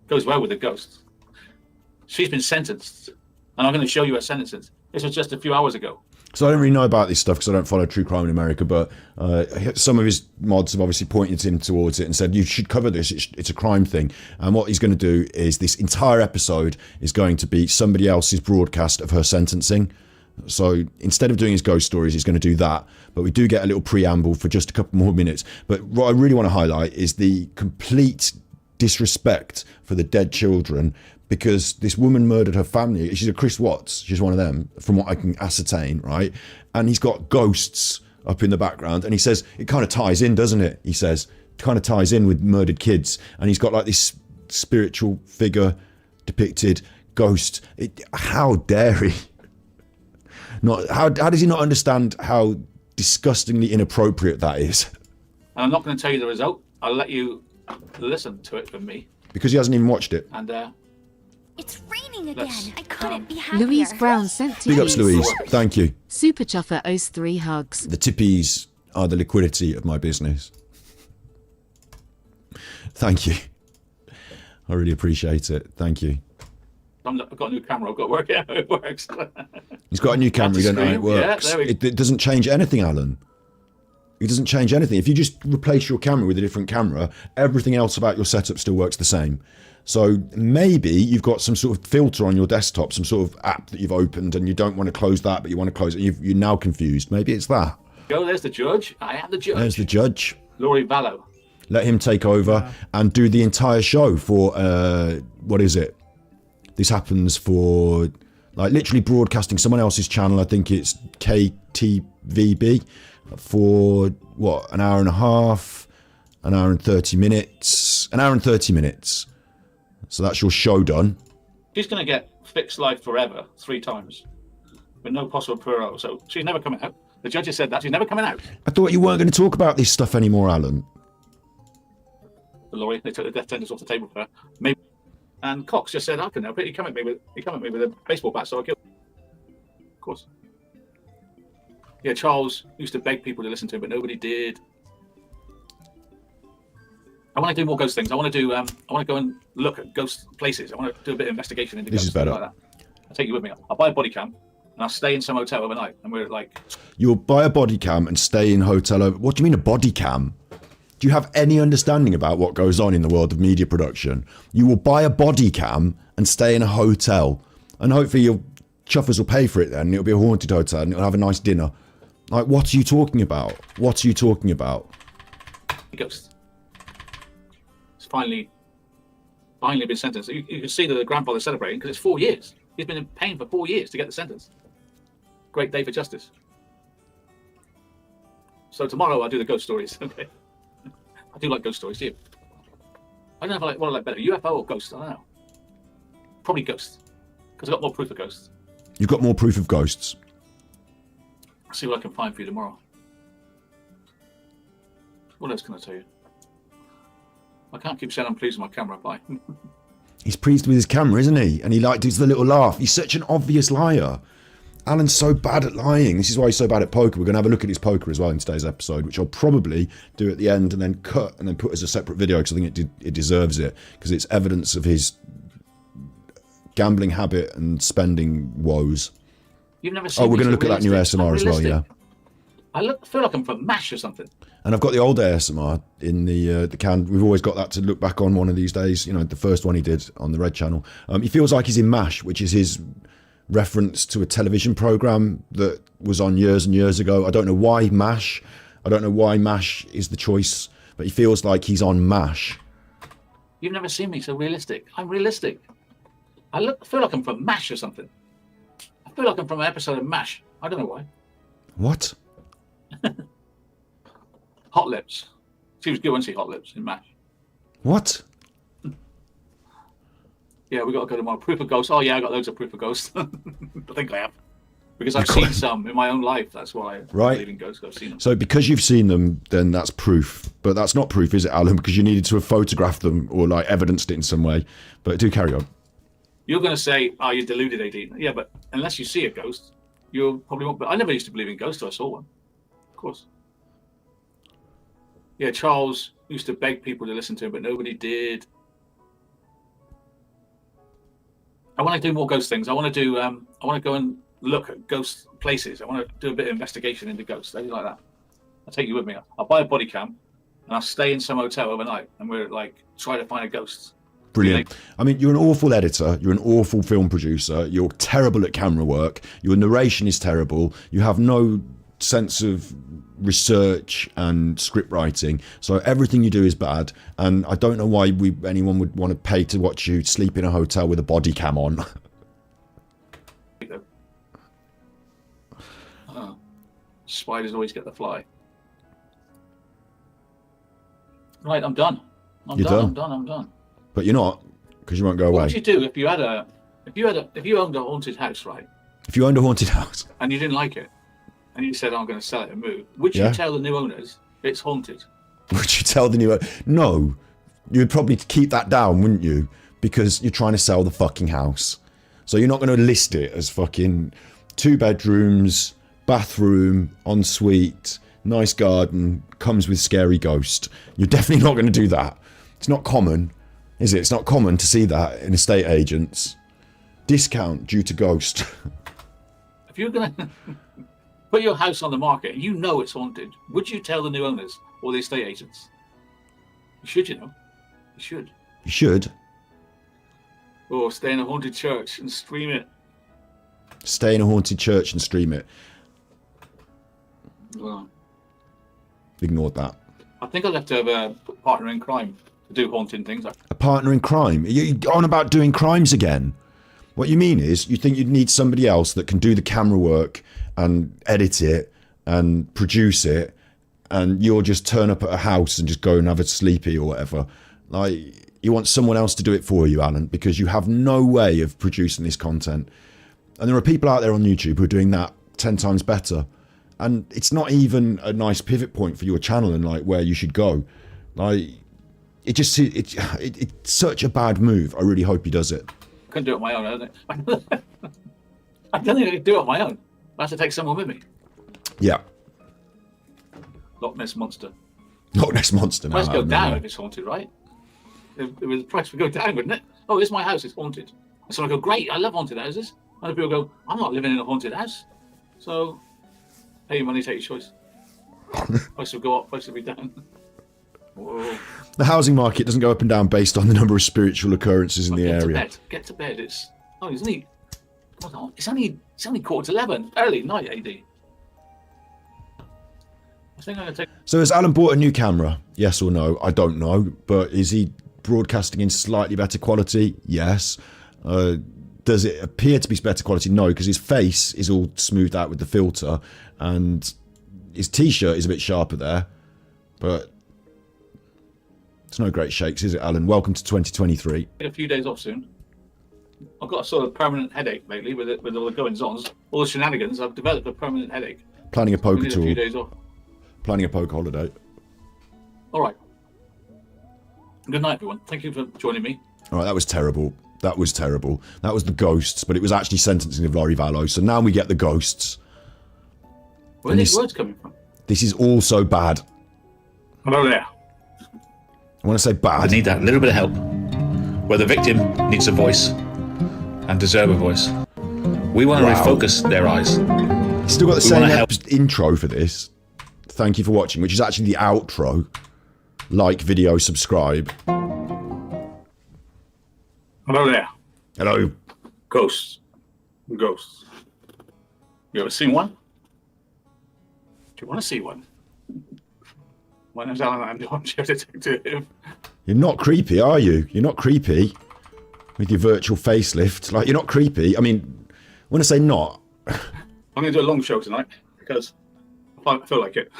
Goes well with the ghosts. She's been sentenced, and I'm going to show you her sentences. This was just a few hours ago. So I don't really know about this stuff because I don't follow true crime in America, but some of his mods have obviously pointed him towards it and said, you should cover this, it's a crime thing. And what he's going to do is this entire episode is going to be somebody else's broadcast of her sentencing. So instead of doing his ghost stories, he's going to do that. But we do get a little preamble for just a couple more minutes. But what I really want to highlight is the complete disrespect for the dead children, because this woman murdered her family. She's a Chris Watts. She's one of them, from what I can ascertain, right? And he's got ghosts up in the background. And he says, it kind of ties in, doesn't it? He says, it kind of ties in with murdered kids. And he's got like this spiritual figure depicted, ghost. How dare he? How does he not understand how disgustingly inappropriate that is? And I'm not going to tell you the result. I'll let you listen to it from me. Because he hasn't even watched it. And It's raining again. Let's, I couldn't be happier. Louise Brown sent Big ups, tippies. Louise. Thank you. Super Chuffer owes 3 hugs. The tippies are the liquidity of my business. Thank you. I really appreciate it. Thank you. I've got a new camera. I've got to work out how it works. He's got a new camera. You don't know how it works. Yeah, It doesn't change anything, Alan. It doesn't change anything. If you just replace your camera with a different camera, everything else about your setup still works the same. So maybe you've got some sort of filter on your desktop, some sort of app that you've opened and you don't want to close that, but you want to close it. You're now confused. Maybe it's that. Go, there's the judge. I am the judge. There's the judge. Laurie Vallow. Let him take over and do the entire show for, what is it? This happens for, like, literally broadcasting someone else's channel. I think it's KTVB for, what, an hour and a half, an hour and 30 minutes, an hour and 30 minutes. So that's your show done. She's going to get fixed life forever 3 times with no possible parole. So she's never coming out. The judge has said that. She's never coming out. I thought you weren't going to talk about this stuff anymore, Alan. The Laurie, they took the death sentence off the table for her. Maybe And Cox just said, I can help it. He come at me with a baseball bat, so I killed him. Of course. Yeah, Charles used to beg people to listen to him, but nobody did. I want to do more ghost things. I want to go and look at ghost places. I want to do a bit of investigation into This ghosts. is better. Like that. I'll take you with me. I'll buy a body cam and I'll stay in some hotel overnight. And we're like, You'll buy a body cam and stay in hotel. What do you mean a body cam? Do you have any understanding about what goes on in the world of media production? You will buy a body cam and stay in a hotel. And hopefully your chuffers will pay for it then. And it'll be a haunted hotel and it'll have a nice dinner. Like, what are you talking about? What are you talking about? ghost. It's finally been sentenced. You can see that the grandfather's celebrating because it's 4 years. He's been in pain for 4 years to get the sentence. Great day for justice. So tomorrow I'll do the ghost stories. Okay. I do like ghost stories, do you? I don't know if I like what I like better, UFO or ghost. I don't know. Probably ghost, because I've got more proof of ghosts. You've got more proof of ghosts. I'll see what I can find for you tomorrow. What else can I tell you? I can't keep saying I'm pleased with my camera. Bye. He's pleased with his camera, isn't he? And he does the little laugh. He's such an obvious liar. Alan's so bad at lying. This is why he's so bad at poker. We're going to have a look at his poker as well in today's episode, which I'll probably do at the end and then cut and then put as a separate video because I think it deserves it, because it's evidence of his gambling habit and spending woes. You've never seen. Oh, we're going to look at that new ASMR as well, yeah. I feel like I'm from MASH or something. And I've got the old ASMR in the can. We've always got that to look back on one of these days. You know, the first one he did on the Red Channel. He feels like he's in MASH, which is his reference to a television program that was on years and years ago. I don't know why MASH. I don't know why MASH is the choice, but he feels like he's on MASH. You've never seen me so realistic. I'm realistic. I feel like I'm from MASH or something. I feel like I'm from an episode of MASH. I don't know why. What? Hot Lips. She was good when she Hot Lips in MASH. What? Yeah, we got to go tomorrow. Proof of ghosts. Oh yeah, I got loads of proof of ghosts. I think I have. Because I've seen some in my own life. That's why I believe in ghosts. I've seen them. So because you've seen them, then that's proof. But that's not proof, is it, Alan? Because you needed to have photographed them or like evidenced it in some way. But do carry on. You're going to say, "Oh, you're deluded, AD." Yeah, but unless you see a ghost, you probably won't. But I never used to believe in ghosts till I saw one. Of course. Yeah, Charles used to beg people to listen to him, but nobody did. I want to do more ghost things. I want to go and look at ghost places. I want to do a bit of investigation into ghosts, things like that. I'll take you with me. I'll buy a body cam and I'll stay in some hotel overnight and we're like try to find a ghost. Brilliant. I mean, you're an awful editor. You're an awful film producer. You're terrible at camera work. Your narration is terrible. You have no sense of research and script writing, so everything you do is bad, and I don't know why anyone would want to pay to watch you sleep in a hotel with a body cam on. Spiders always get the fly. Right, I'm done. I'm done. But you're not, because you won't go away. What would you do if you owned a haunted house, right? If you owned a haunted house and you didn't like it, and you said, I'm going to sell it and move, would you tell the new owners it's haunted? Would you tell the new No, you'd probably keep that down, wouldn't you? Because you're trying to sell the fucking house. So you're not going to list it as fucking 2 bedrooms, bathroom, ensuite, nice garden, comes with scary ghost. You're definitely not going to do that. It's not common, is it? It's not common to see that in estate agents. Discount due to ghost. If you're going to put your house on the market and you know it's haunted, would you tell the new owners or the estate agents? You should, you know. You should. You should. Or stay in a haunted church and stream it. Stay in a haunted church and stream it. Well, ignored that. I think I'll have to have a partner in crime to do haunting things. A partner in crime? You're on about doing crimes again. What you mean is you think you'd need somebody else that can do the camera work and edit it and produce it, and you'll just turn up at a house and just go and have a sleepy or whatever. Like, you want someone else to do it for you, Alan, because you have no way of producing this content. And there are people out there on YouTube who are doing that 10 times better. And it's not even a nice pivot point for your channel and like where you should go. Like, it's such a bad move. I really hope he does it. Couldn't do it on my own, I don't think I could do it on my own. I have to take someone with me. Yeah. Loch Ness Monster. Loch Ness Monster. Price go down if it's haunted, right? The price would go down, wouldn't it? Oh, this is my house, it's haunted. And so I go, great, I love haunted houses. Other people go, I'm not living in a haunted house. So, pay your money, take your choice. Price will go up, price will be down. Whoa. The housing market doesn't go up and down based on the number of spiritual occurrences in the area. Get to bed. It's only 11:15, early night, AD. I think I'm gonna take. So has Alan bought a new camera? Yes or no? I don't know. But is he broadcasting in slightly better quality? Yes. Does it appear to be better quality? No, because his face is all smoothed out with the filter, and his t-shirt is a bit sharper there. But it's no great shakes, is it, Alan? Welcome to 2023. A few days off soon. I've got a sort of permanent headache lately with all the goings-ons, all the shenanigans. I've developed a permanent headache. Planning a poker I need tour. A few days off. Planning a poker holiday. All right. Good night, everyone. Thank you for joining me. All right, that was terrible. That was terrible. That was the ghosts, but it was actually sentencing of Laurie Vallow. So now we get the ghosts. Where are these words coming from? This is also bad. Hello there. I want to say bad. I need that little bit of help. Where the victim needs a voice and deserve a voice. We want to refocus their eyes. You still got the same intro for this. Thank you for watching, which is actually the outro. Like, video, subscribe. Hello there. Hello. Ghosts. Ghosts. You ever seen one? Do you want to see one? My name's Alan, I'm the Armchair Detective. You're not creepy, are you? You're not creepy. With your virtual facelift. Like, you're not creepy. I mean, when I say not... I'm going to do a long show tonight, because I feel like it.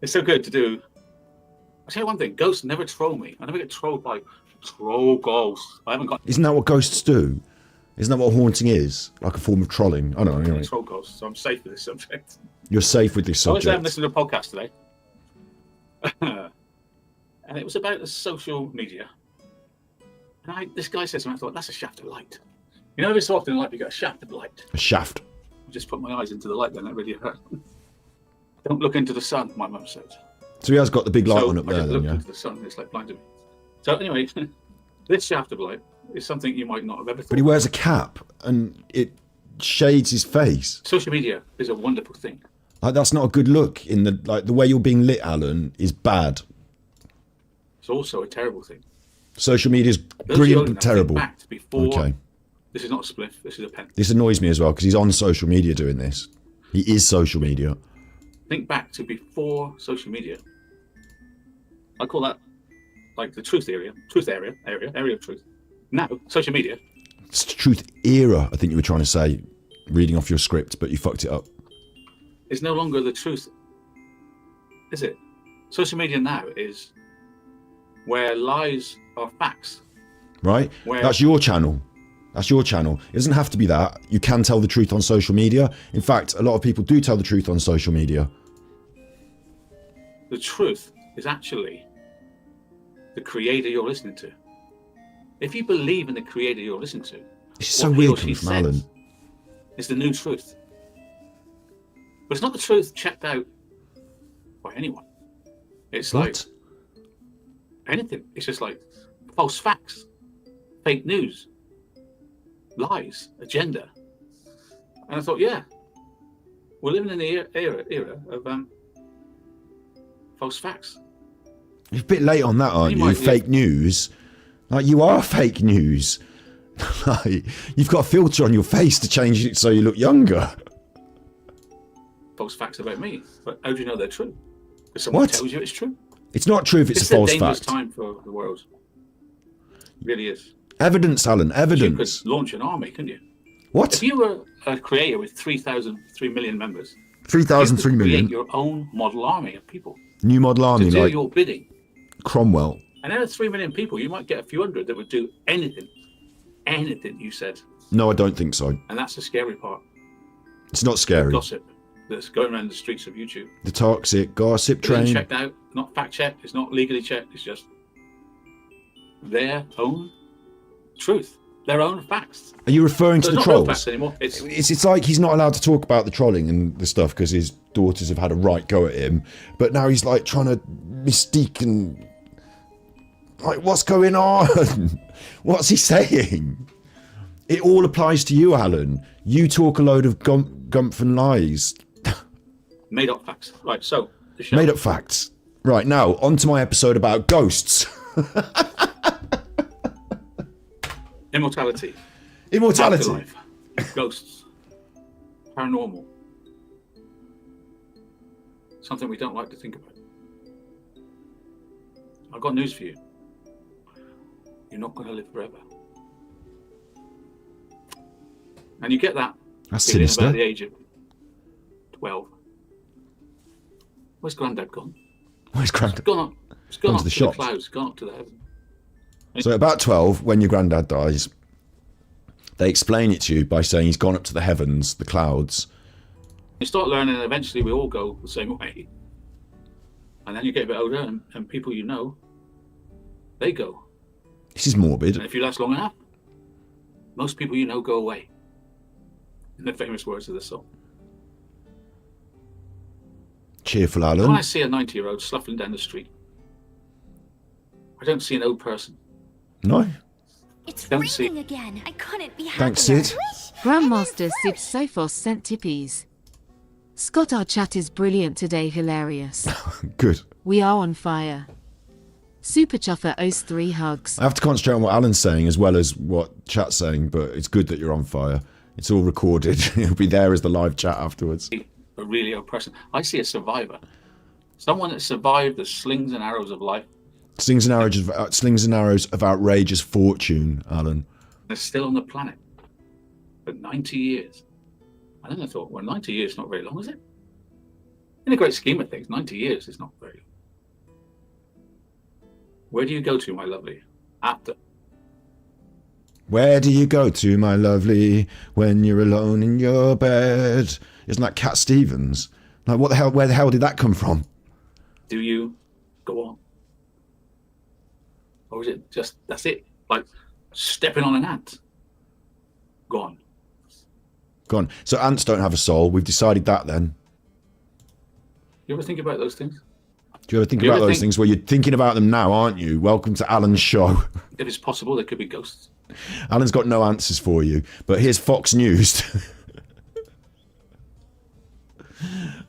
It's so good to do... I'll tell you one thing, ghosts never troll me. I never get trolled by troll ghosts. I haven't got... Isn't that what ghosts do? Isn't that what haunting is? Like a form of trolling? I don't know. Anyway. Troll ghosts, so I'm safe with this subject. You're safe with this subject. I was listening to a podcast today. And it was about the social media. And this guy said something, I thought, that's a shaft of light. You know, every so often in life you get a shaft of light. A shaft. I just put my eyes into the light then, that really hurt. Don't look into the sun, my mum said. So he has got the big light on up there I then, looked yeah? into the sun, it's like blinded me. So anyway, this shaft of light is something you might not have ever thought. But he wears a cap and it shades his face. Social media is a wonderful thing. Like, that's not a good look. In the way you're being lit, Alan, is bad. It's also a terrible thing. Social media is brilliant but terrible. Okay. This is not a spliff, this is a pen. This annoys me as well because he's on social media doing this. He is social media. Think back to before social media. I call that like the truth area of truth. Now, social media. It's the truth era, I think you were trying to say, reading off your script, but you fucked it up. It's no longer the truth, is it? Social media now is where lies are facts. Right? That's your channel. That's your channel. It doesn't have to be that. You can tell the truth on social media. In fact, a lot of people do tell the truth on social media. The truth is actually the creator you're listening to. If you believe in the creator you're listening to, it's so weird coming from Alan. It's the new truth. But it's not the truth checked out by anyone. It's like anything. It's just like false facts, fake news, lies, agenda. And I thought, yeah, we're living in the era of false facts. You're a bit late on that, aren't you? Fake news. Like, you are fake news. Like, you've got a filter on your face to change it so you look younger. False facts about me, but how do you know they're true? Because someone tells you it's true. It's not true if it's a false fact. It's a dangerous time for the world. It really is. Evidence, Alan, evidence. You could launch an army, couldn't you? What? If you were a creator with 3 million members, 3,000, 3 million. Create your own model army of people. New model army, to do like your bidding. Cromwell. And out of 3 million people, you might get a few hundred that would do anything you said. No, I don't think so. And that's the scary part. It's not scary. The gossip that's going around the streets of YouTube. The toxic gossip train. Being checked out, not fact checked, it's not legally checked, it's just their own truth, their own facts. Are you referring to So the it's not real trolls? facts anymore. It's like he's not allowed to talk about the trolling and the stuff because his daughters have had a right go at him, but now he's like trying to mystique and like, what's going on? What's he saying? It all applies to you, Alan. You talk a load of gumph and lies. Made up facts. Right, so the show. Made up facts. Right, now on to my episode about ghosts. Immortality. Immortality. Afterlife. Ghosts. Paranormal. Something we don't like to think about. I've got news for you. You're not going to live forever. And you get that That's feeling sinister. about the age of 12. Where's Grandad gone? Where's It's Grandad? gone up. It's gone Gone up to the to shops. the clouds. Gone up to the heavens. So about 12, when your granddad dies, they explain it to you by saying he's gone up to the heavens, the clouds. You start learning, and eventually we all go the same way. And then you get a bit older, and people you know, they go. This is morbid. And if you last long enough, most people you know go away. In the famous words of the song. Cheerful, When I Alan. see a 90-year-old shuffling down the street, I don't see an old person. No? It's Don't see- raining again. I couldn't be happier. Thanks, Sid. Grandmaster Sid Sophos sent tippies. Scott, our chat is brilliant today, hilarious. Good. We are on fire. Super Chuffer owes 3 hugs. I have to concentrate on what Alan's saying as well as what chat's saying, but it's good that you're on fire. It's all recorded. It'll be there as the live chat afterwards. A really old person. I see a survivor. Someone that survived the slings and arrows of life. Slings and arrows of outrageous fortune, Alan. They're still on the planet for 90 years. And then I thought, well, 90 years is not very long, is it? In the great scheme of things, 90 years is not very long. Where do you go to, my lovely, after? Where do you go to, my lovely, when you're alone in your bed? Isn't that Cat Stevens? Like, what the hell? Where the hell did that come from? Do you go on? Or is it just, that's it? Like stepping on an ant? Gone. Gone. So ants don't have a soul. We've decided that then. You ever think about those things? Do you ever think You about ever those think- things? Well, you're thinking about them now, aren't you? Welcome to Alan's show. If it's possible, there could be ghosts. Alan's got no answers for you, but here's Fox News.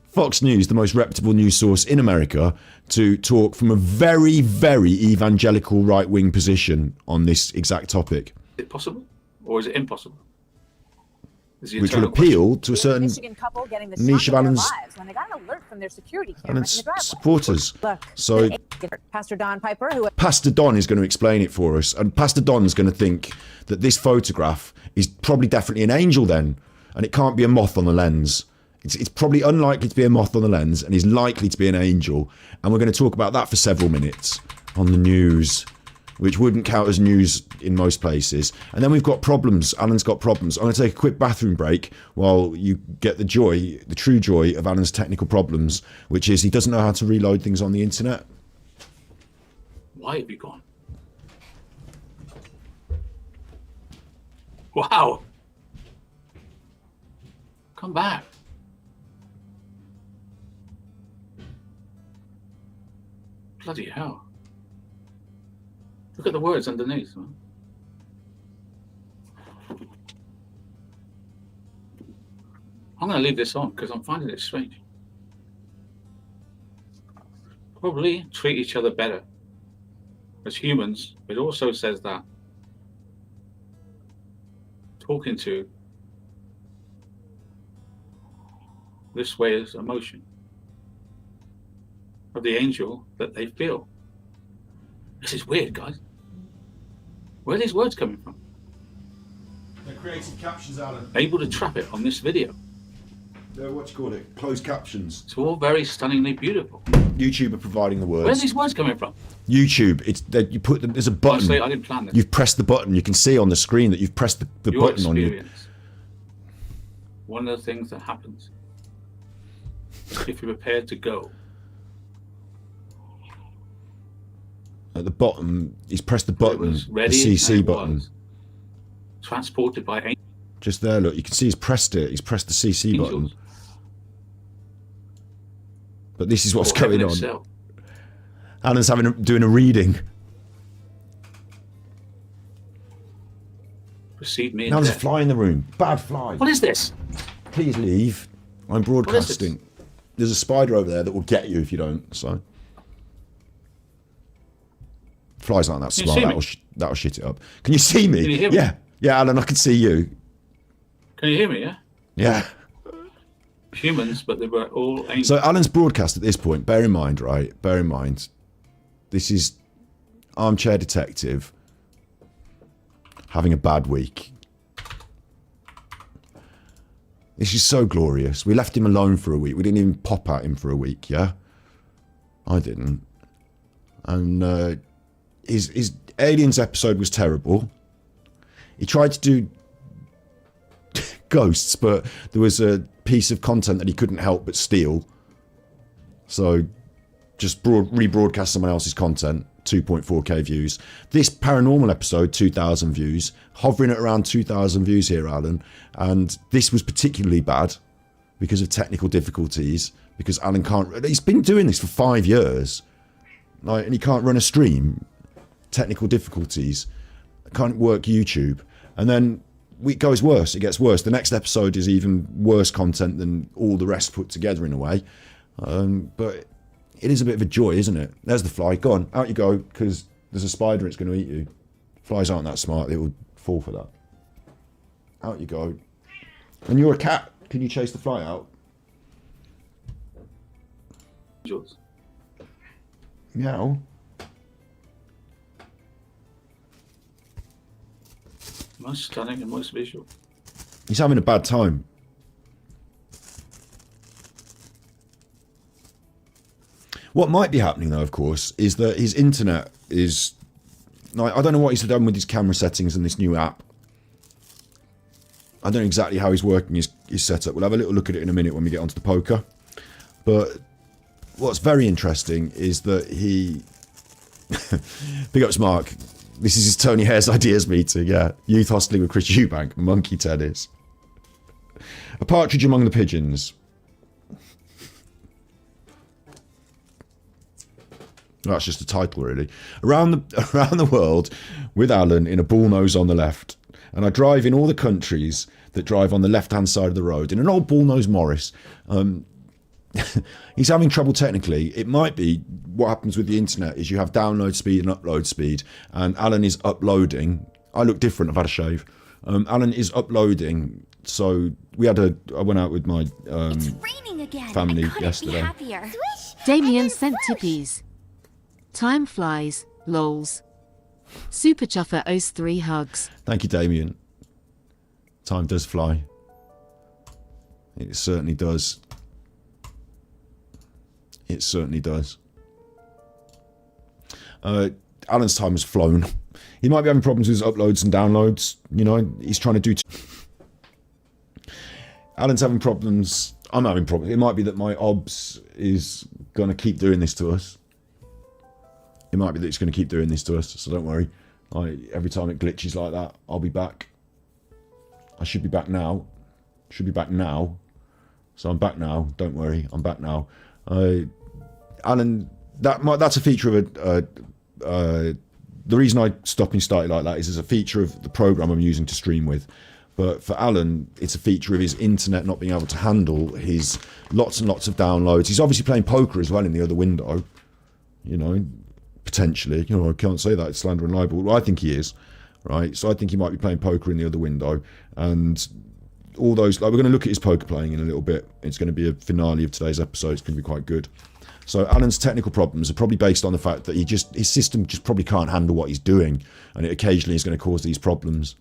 Fox News, the most reputable news source in America, to talk from a very, very evangelical right-wing position on this exact topic, Is it possible? Or is it impossible? Is the which will eternal question. appeal to a certain Michigan couple getting the niche shock of of their Alan's- lives when they got an alert from their security camera in the Alan's driveway. supporters. Look, So Pastor Don Piper, who Pastor Don is going to explain it for us, and Pastor Don's going to think that this photograph is probably definitely an angel then, and it can't be a moth on the lens. It's probably unlikely to be a moth on the lens, and he's likely to be an angel, and we're going to talk about that for several minutes on the news, which wouldn't count as news in most places. And then we've got problems. Alan's got problems. I'm going to take a quick bathroom break while you get the joy, the true joy of Alan's technical problems, which is he doesn't know how to reload things on the internet. Why have you gone? Wow. Come back. Bloody hell. Look at the words underneath, man. I'm going to leave this on because I'm finding it strange. Probably treat each other better. As humans, it also says that talking to this way is emotion of the angel that they feel. This is weird, guys. Where are these words coming from? They're creative captions, Alan. Able to trap it on this video. They're what you call it, closed captions. It's all very stunningly beautiful. YouTube are providing the Where are words. these words coming from? YouTube, it's that you put them. There's a button. Honestly, I didn't plan this. You've pressed the button. You can see on the screen that you've pressed the Your button on you. experience. One of the things that happens if you're prepared to go At the bottom, he's pressed the It button, was the ready. CC and it button. was transported by angels. Just there, look, you can see he's pressed it. He's pressed the CC button. But this is what's or heaven going on. itself. Alan's doing a reading. Precede me. Now in there's a death. fly in the room. Bad fly. What is this? Please leave. I'm broadcasting. There's a spider over there that will get you if you don't. So flies aren't that Can you smart. see me? That'll shit it up. Can you see me? Can you hear me? Yeah, yeah, Alan, I can see you. Can you hear me? Yeah. Yeah. Humans, but they were all angels. So Alan's broadcast at this point. Bear in mind, right? Bear in mind, this is Armchair Detective having a bad week. This is so glorious. We left him alone for a week. We didn't even pop at him for a week, yeah? I didn't. And his Aliens episode was terrible. He tried to do ghosts, but there was a piece of content that he couldn't help but steal. So just rebroadcast someone else's content. 2.4k views. This paranormal episode, 2,000 views, hovering at around 2,000 views here, Alan. And this was particularly bad because of technical difficulties. Because Alan can't. He's been doing this for 5 years, like, and he can't run a stream. Technical difficulties. Can't work YouTube, and then it goes worse. It gets worse. The next episode is even worse content than all the rest put together in a way. But it is a bit of a joy, isn't it? There's the fly. Go on, out you go, because there's a spider. It's going to eat you. Flies aren't that smart. They will fall for that. Out you go. And you're a cat. Can you chase the fly out? angels. Meow. Most stunning and most visual. He's having a bad time. What might be happening, though, of course, is that his internet is... Like, I don't know what he's done with his camera settings and this new app. I don't know exactly how he's working his setup. We'll have a little look at it in a minute when we get onto the poker. But what's very interesting is that he... Big ups, Mark. This is his Tony Hare's Ideas meeting, yeah. Youth hostling with Chris Eubank, monkey tennis. A partridge among the pigeons. That's just the title, really. Around the world with Alan in a bullnose on the left. And I drive in all the countries that drive on the left-hand side of the road in an old bullnose Morris. He's having trouble technically. It might be what happens with the internet is you have download speed and upload speed, and Alan is uploading. I look different. I've had a shave. Alan is uploading. So I went out with my It's raining again. family I couldn't yesterday. Be happier. Damien sent tippies. Time flies, lols. Super Chuffer owes 3 hugs. Thank you, Damien. Time does fly. It certainly does. It certainly does. Alan's time has flown. He might be having problems with his uploads and downloads. You know, he's trying to do... Alan's having problems. I'm having problems. It might be that my OBS is going to keep doing this to us. It might be that it's going to keep doing this to us, so don't worry. Every time it glitches like that, I'll be back. I should be back now. Should be back now. So I'm back now. Don't worry, I'm back now. Alan, that's a feature of the reason I stopped and started like that is as a feature of the program I'm using to stream with. But for Alan, it's a feature of his internet not being able to handle his lots and lots of downloads. He's obviously playing poker as well in the other window. You know, potentially. You know, I can't say that. It's slander and libel. Well, I think he is, right? So I think he might be playing poker in the other window. And all those... Like, we're going to look at his poker playing in a little bit. It's going to be a finale of today's episode. It's going to be quite good. So Alan's technical problems are probably based on the fact that his system just probably can't handle what he's doing. And it occasionally is going to cause these problems.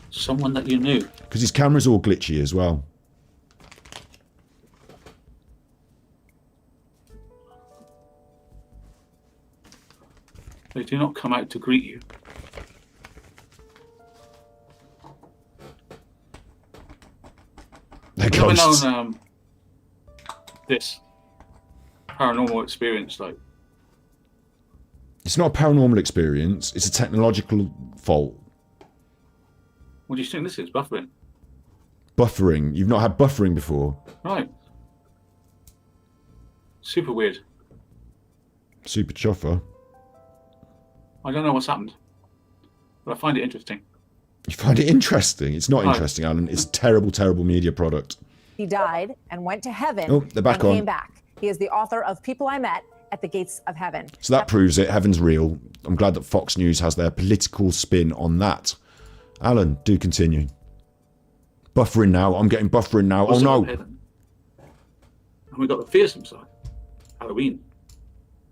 Someone that you knew. Because his camera's all glitchy as well. They do not come out to greet you. They're I've never ghosts. known this paranormal experience like. It's not a paranormal experience. It's a technological fault. What do you think this is? Buffering. Buffering. You've not had buffering before. Right. Super weird. Super chuffer. I don't know what's happened, but I find it interesting. You find it interesting? It's not No. interesting, Alan. It's a terrible, terrible media product. He died and went to heaven Oh, they're back and on. came back. He is the author of People I Met at the Gates of Heaven. So that proves it. Heaven's real. I'm glad that Fox News has their political spin on that. Alan, do continue. Buffering now. I'm getting buffering now. Oh Also no. heaven. And we've got the fearsome side. Halloween,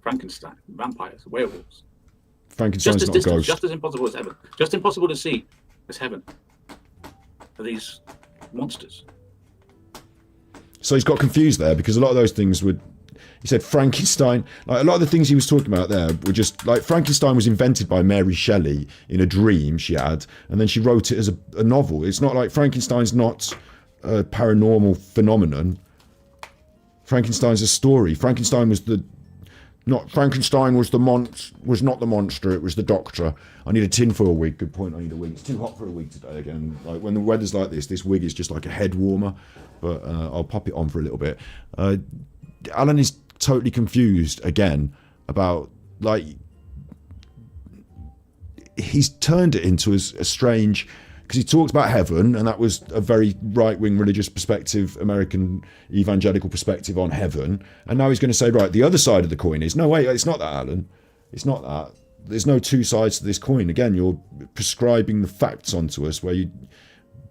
Frankenstein, vampires, werewolves. Frankenstein's Just as not a distant, ghost. just as impossible as heaven. Just impossible to see as heaven. Are these monsters? So he's got confused there because a lot of those things would. He said Frankenstein. Like a lot of the things he was talking about there were just like Frankenstein was invented by Mary Shelley in a dream she had, and then she wrote it as a novel. It's not like Frankenstein's not a paranormal phenomenon. Frankenstein's a story. Frankenstein was the. Not Frankenstein was not the monster. It was the doctor. I need a tinfoil wig. Good point. I need a wig. It's too hot for a wig today again. Like when the weather's like this wig is just like a head warmer. But I'll pop it on for a little bit. Alan is totally confused again about like he's turned it into a strange. Because he talked about heaven, and that was a very right-wing religious perspective, American evangelical perspective on heaven. And now he's going to say, right, the other side of the coin is, no, wait, it's not that, Alan. It's not that. There's no two sides to this coin. Again, you're prescribing the facts onto us where you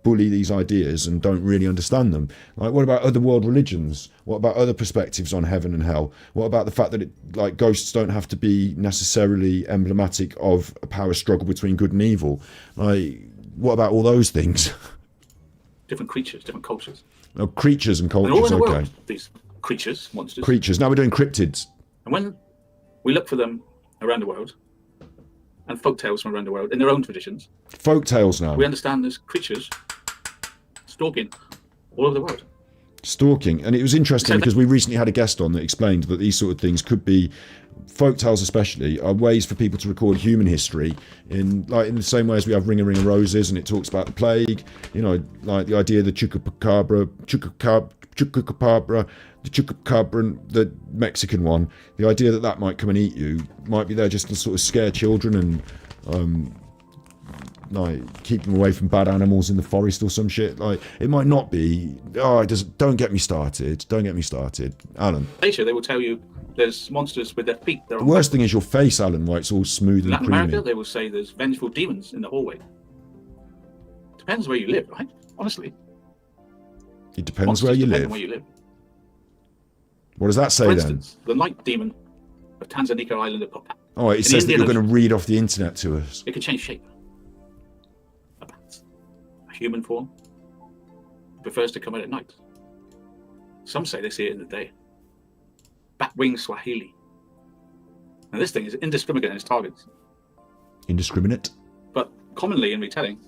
bully these ideas and don't really understand them. Like, what about other world religions? What about other perspectives on heaven and hell? What about the fact that like ghosts don't have to be necessarily emblematic of a power struggle between good and evil? Like, what about all those things? Different creatures, different cultures. Oh, creatures and And all cultures, in the okay. world, these creatures, monsters. Creatures. Now we're doing cryptids. And when we look for them around the world, and folk tales from around the world, in their own traditions, Folk tales now. we understand there's creatures stalking all over the world. Stalking. And it was interesting So because we recently had a guest on that explained that these sort of things could be, folk tales especially, are ways for people to record human history in the same way as we have Ring of Roses and it talks about the plague, you know, like the idea of the chupacabra, the chupacabra, the Mexican one, the idea that might come and eat you might be there just to sort of scare children and like keep them away from bad animals in the forest or some shit. Like it might not be. Oh, it doesn't. Don't get me started. Don't get me started, Alan. Asia, they will tell you there's monsters with their feet. They're The on worst thing is your face, Alan. Why it's all smooth In and Latin creamy. America, they will say there's vengeful demons in the hallway. Depends where you live, right? Honestly. It depends Monsters where you depend live. on where you live. What does that say For then? instance, the night demon of Tanzania Island of Papa. Oh, it in says that Indian you're going Ocean. to read off the internet to us. It can change shape. A bat, a human form, prefers to come out at night. Some say they see it in the day. Bat-winged Swahili. Now this thing is indiscriminate in its targets, Indiscriminate. but commonly in retelling,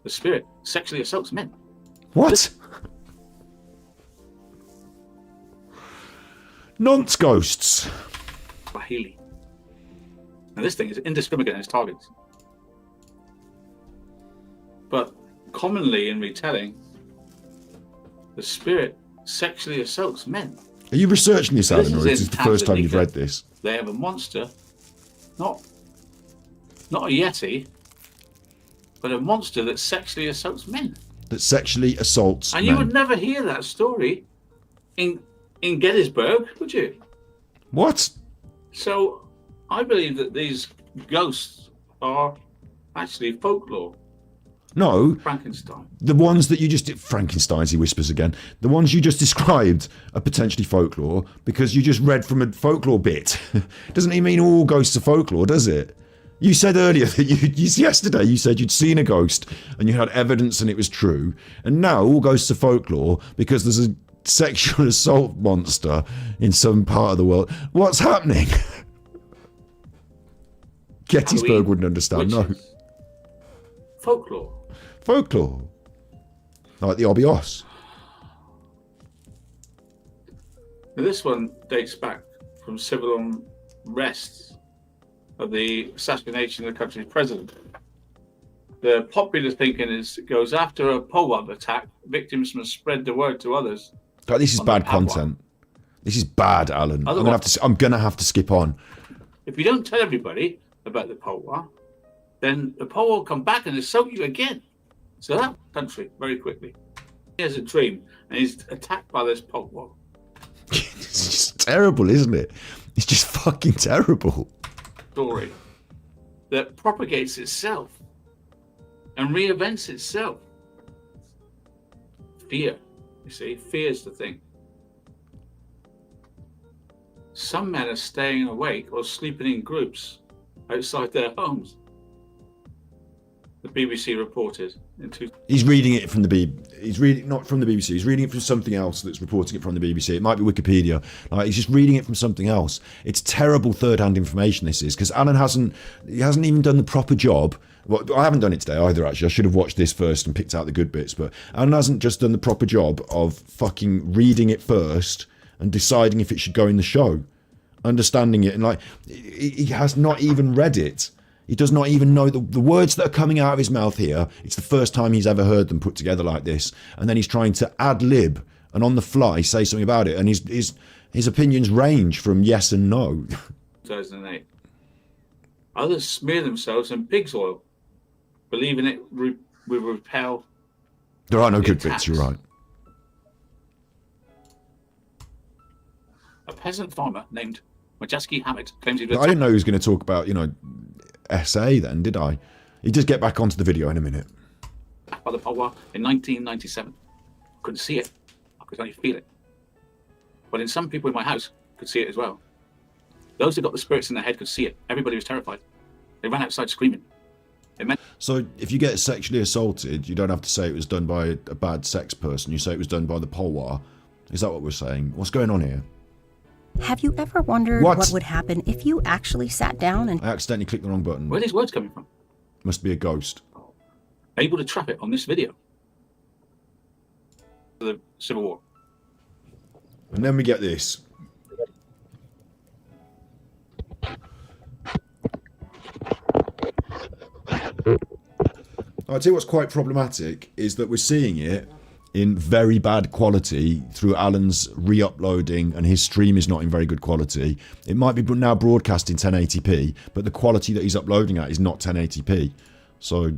the spirit sexually assaults men. What? Nonce ghosts. Swahili. Now this thing is indiscriminate in its targets, but commonly in retelling, the spirit sexually assaults men. Are you researching this, This Alan, is or is in this the first time you've Tanzania. read this? They have a monster, not a yeti, but a monster that sexually assaults men. That sexually assaults And men. you would never hear that story in Gettysburg, would you? What? So I believe that these ghosts are actually folklore. No, Frankenstein. the ones that you just... Frankenstein's, he whispers again. The ones you just described are potentially folklore because you just read from a folklore bit. Doesn't even mean all ghosts are folklore, does it? You said earlier that yesterday you said you'd seen a ghost and you had evidence and it was true. And now all ghosts are folklore because there's a sexual assault monster in some part of the world. What's happening? Gettysburg Halloween, wouldn't understand, no. witches. Folklore. Folklore. Like the Obios. Now this one dates back from civil unrest of the assassination of the country's president. The popular thinking is it goes after a Powwow attack, victims must spread the word to others. God, this is on the bad Powwow. content. This is bad, Alan. Otherwise- I'm gonna have to skip on. If you don't tell everybody about the Powwow, then the Powwow will come back and assault you again. So that country very quickly. He has a dream and he's attacked by this Powwow. It's just terrible, isn't it? It's just fucking terrible. Story that propagates itself and reinvents itself. Fear, you see, fear's the thing. Some men are staying awake or sleeping in groups outside their homes. The BBC reported in He's reading it from the He's reading not from the BBC. He's reading it from something else that's reporting it from the BBC. It might be Wikipedia. Like, he's just reading it from something else. It's terrible third-hand information. This is because Alan hasn't even done the proper job. Well, I haven't done it today either. Actually, I should have watched this first and picked out the good bits. But Alan hasn't just done the proper job of fucking reading it first and deciding if it should go in the show, understanding it, and like he has not even read it. He does not even know the words that are coming out of his mouth here. It's the first time he's ever heard them put together like this. And then he's trying to ad-lib and on the fly say something about it. And his opinions range from yes and no. 2008. Others smear themselves in pig's oil, believing it will repel. There are no the good attacks. bits, you're right. A peasant farmer named Majeski Hamid claims he was I didn't know he was going to talk about, SA then, did I? He does get back onto the video in a minute. attacked by the Powwow in 1997. Couldn't see it. I could only feel it. But in some people in my house could see it as well. Those who got the spirits in their head could see it. Everybody was terrified. They ran outside screaming. It meant So if you get sexually assaulted, you don't have to say it was done by a bad sex person. You say it was done by the Powwow. Is that what we're saying? What's going on here? Have you ever wondered what would happen if you actually sat down and... I accidentally clicked the wrong button. where are these words coming from? Must be a ghost. Able to trap it on this video. The Civil War. And then we get this. I'll tell you what's quite problematic is that we're seeing it in very bad quality through Alan's re-uploading, and his stream is not in very good quality. It might be now broadcasting 1080p, but the quality that he's uploading at is not 1080p. So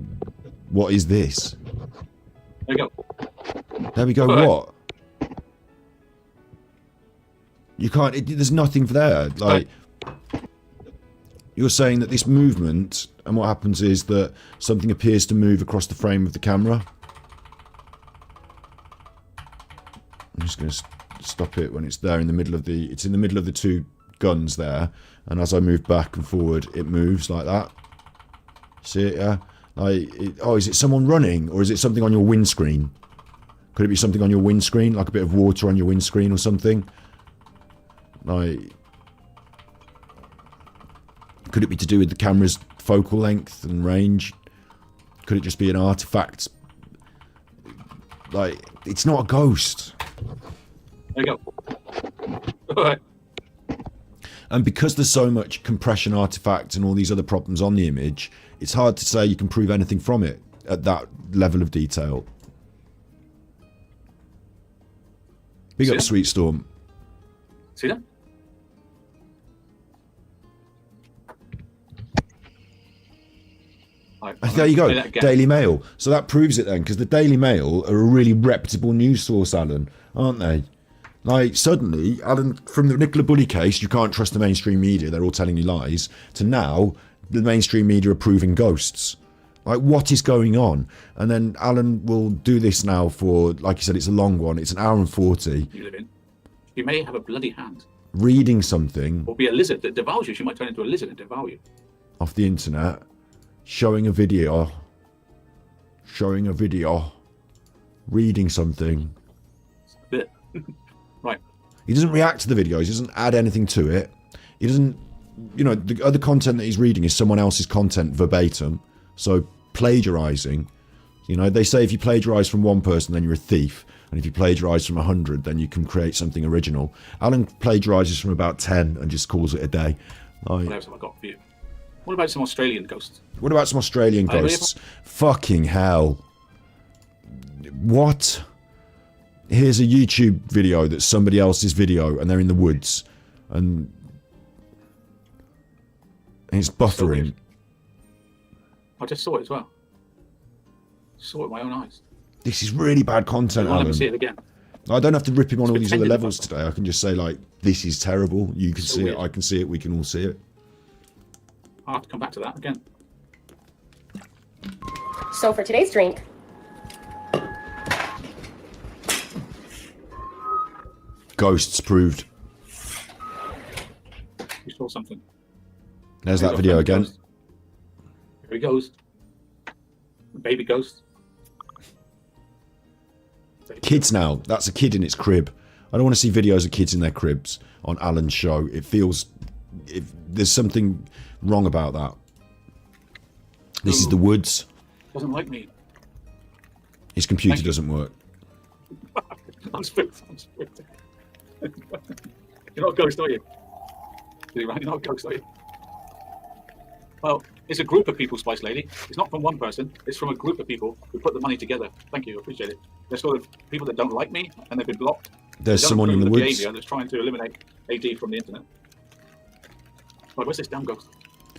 what is this? There we go. There we go. Right. What? You can't. There's nothing there. Like, you're saying that this movement, and what happens is that something appears to move across the frame of the camera. I'm just going to stop it when it's there in the middle of the. It's in the middle of the two guns there, and as I move back and forward, it moves like that. See it? Yeah. Like, is it someone running, or is it something on your windscreen? Could it be something on your windscreen, like a bit of water on your windscreen or something? Like, could it be to do with the camera's focal length and range? Could it just be an artifact? Like, it's not a ghost. There you go. All right. And because there's so much compression artifact and all these other problems on the image, it's hard to say you can prove anything from it at that level of detail. Big up, Sweet Storm. See that? There you go, Daily Mail. So that proves it then, because the Daily Mail are a really reputable news source, Alan, aren't they? Like, suddenly, Alan, from the Nicola Bulley case, you can't trust the mainstream media, they're all telling you lies, to now, the mainstream media are proving ghosts. Like, what is going on? And then Alan will do this now for, like you said, it's a long one, it's an hour and 40. You live in. You may have a bloody hand. Reading something. Or be a lizard that devours you. She might turn into a lizard and devour you. Off the internet. Showing a video, reading something. Right. He doesn't react to the videos, he doesn't add anything to it. He doesn't, the other content that he's reading is someone else's content verbatim. So plagiarizing, they say if you plagiarize from one person, then you're a thief. And if you plagiarize from 100, then you can create something original. Alan plagiarizes from about 10 and just calls it a day. What else have I got for you? What about some Australian ghosts? What about some Australian ghosts? Fucking hell. What? Here's a YouTube video that's somebody else's video and they're in the woods. And it's buffering. I just saw it as well. Saw it with my own eyes. This is really bad content, I'll Alan. never see it again. I don't have to rip him on all these other pretending levels today. I can just say, like, this is terrible. You can see weird. it. I can see it. We can all see it. I'll have to come back to that again. So for today's drink, Ghosts proved. You saw something. There's that video again. Ghost. Here he goes. Baby ghost. Kids now. That's a kid in its crib. I don't want to see videos of kids in their cribs on Alan's show. It feels... there's something wrong about that. This is the woods. Doesn't like me. His computer doesn't work. I'm spooked. You're not a ghost, are you? You're not a ghost, are you? Well, it's a group of people, Spice Lady. It's not from one person. It's from a group of people who put the money together. Thank you. I appreciate it. They're sort of people that don't like me and they've been blocked. There's someone in the woods. Behavior that's trying to eliminate AD from the internet. Right, where's this damn ghost?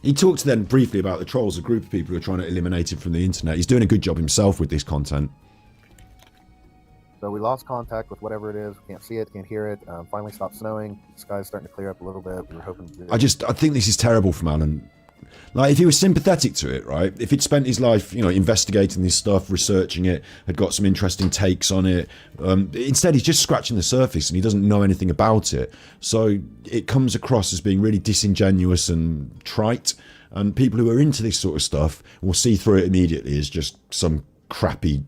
He talked then briefly about the trolls, a group of people who are trying to eliminate him from the internet. He's doing a good job himself with this content. So we lost contact with whatever it is. We can't see it, can't hear it. Finally stopped snowing. The sky's starting to clear up a little bit. We were hoping to... I think this is terrible from Alan. Like, if he was sympathetic to it, right? If he'd spent his life, you know, investigating this stuff, researching it, had got some interesting takes on it. Instead, he's just scratching the surface and he doesn't know anything about it. So it comes across as being really disingenuous and trite. And people who are into this sort of stuff will see through it immediately as just some crappy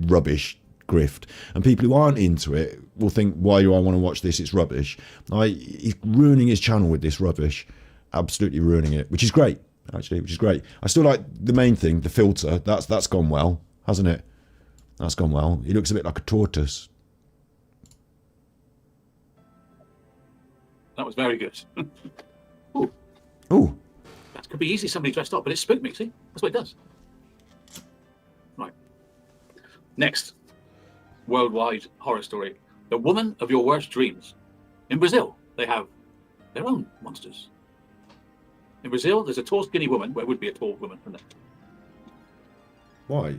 rubbish grift. And people who aren't into it will think, why do I want to watch this? It's rubbish. He's ruining his channel with this rubbish. Absolutely ruining it, which is great. Actually, which is great. I still like the main thing, the filter. That's gone well, hasn't it? That's gone well. He looks a bit like a tortoise. That was very good. Ooh. Ooh. That could be easily somebody dressed up, but it spooked me, see? That's what it does. Right. Next. Worldwide horror story. The woman of your worst dreams. In Brazil, they have their own monsters. In Brazil, there's a tall, skinny woman. Well, it would be a tall woman, wouldn't it? Why?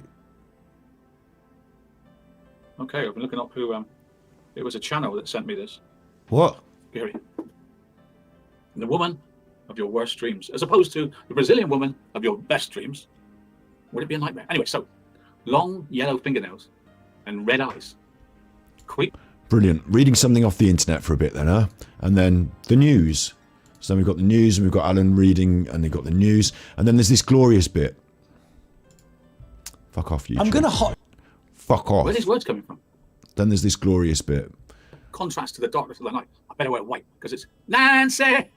Okay, I've been looking up who... it was a channel that sent me this. What? Scary. The woman of your worst dreams, as opposed to the Brazilian woman of your best dreams. Would it be a nightmare? Anyway, so, long yellow fingernails and red eyes. Creep. Brilliant. Reading something off the internet for a bit then, huh? And then the news. So then we've got the news and we've got Alan reading and they've got the news. And then there's this glorious bit. Fuck off, YouTube. I'm going to Fuck off. Where's these words coming from? Then there's this glorious bit. Contrast to the darkness of the night. I better wear white because it's Nancy.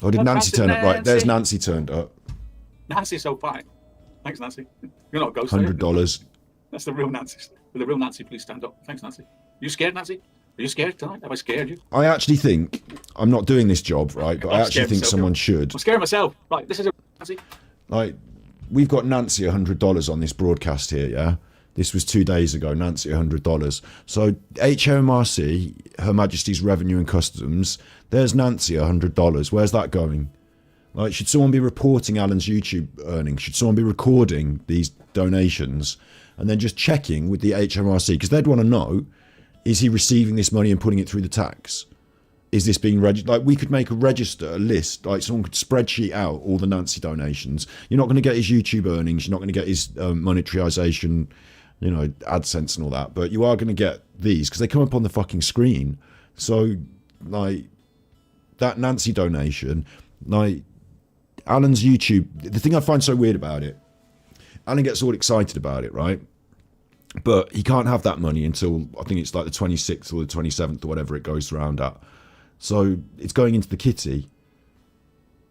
Oh, did Nancy turn up? Right, there's Nancy turned up. Nancy's so fine. Thanks, Nancy. You're not a ghost. $100. That's the real Nancy. Will the real Nancy please stand up? Thanks, Nancy. You scared, Nancy? Are you scared tonight? Have I scared you? I actually think, I'm not doing this job, right, but I actually think someone should. I'm scaring myself. Right, this is a Nancy. Like, we've got Nancy $100 on this broadcast here, yeah? This was 2 days ago, Nancy $100. So HMRC, Her Majesty's Revenue and Customs, there's Nancy $100. Where's that going? Like, should someone be reporting Alan's YouTube earnings? Should someone be recording these donations and then just checking with the HMRC? Because they'd want to know, is he receiving this money and putting it through the tax? Is this being registered? Like, we could make a register, a list, like someone could spreadsheet out all the Nancy donations. You're not going to get his YouTube earnings. You're not going to get his monetarization, you know, AdSense and all that. But you are going to get these because they come up on the fucking screen. So, like, that Nancy donation, like, Alan's YouTube, the thing I find so weird about it, Alan gets all excited about it, right? But he can't have that money until, I think it's like the 26th or the 27th or whatever it goes around at. So it's going into the kitty.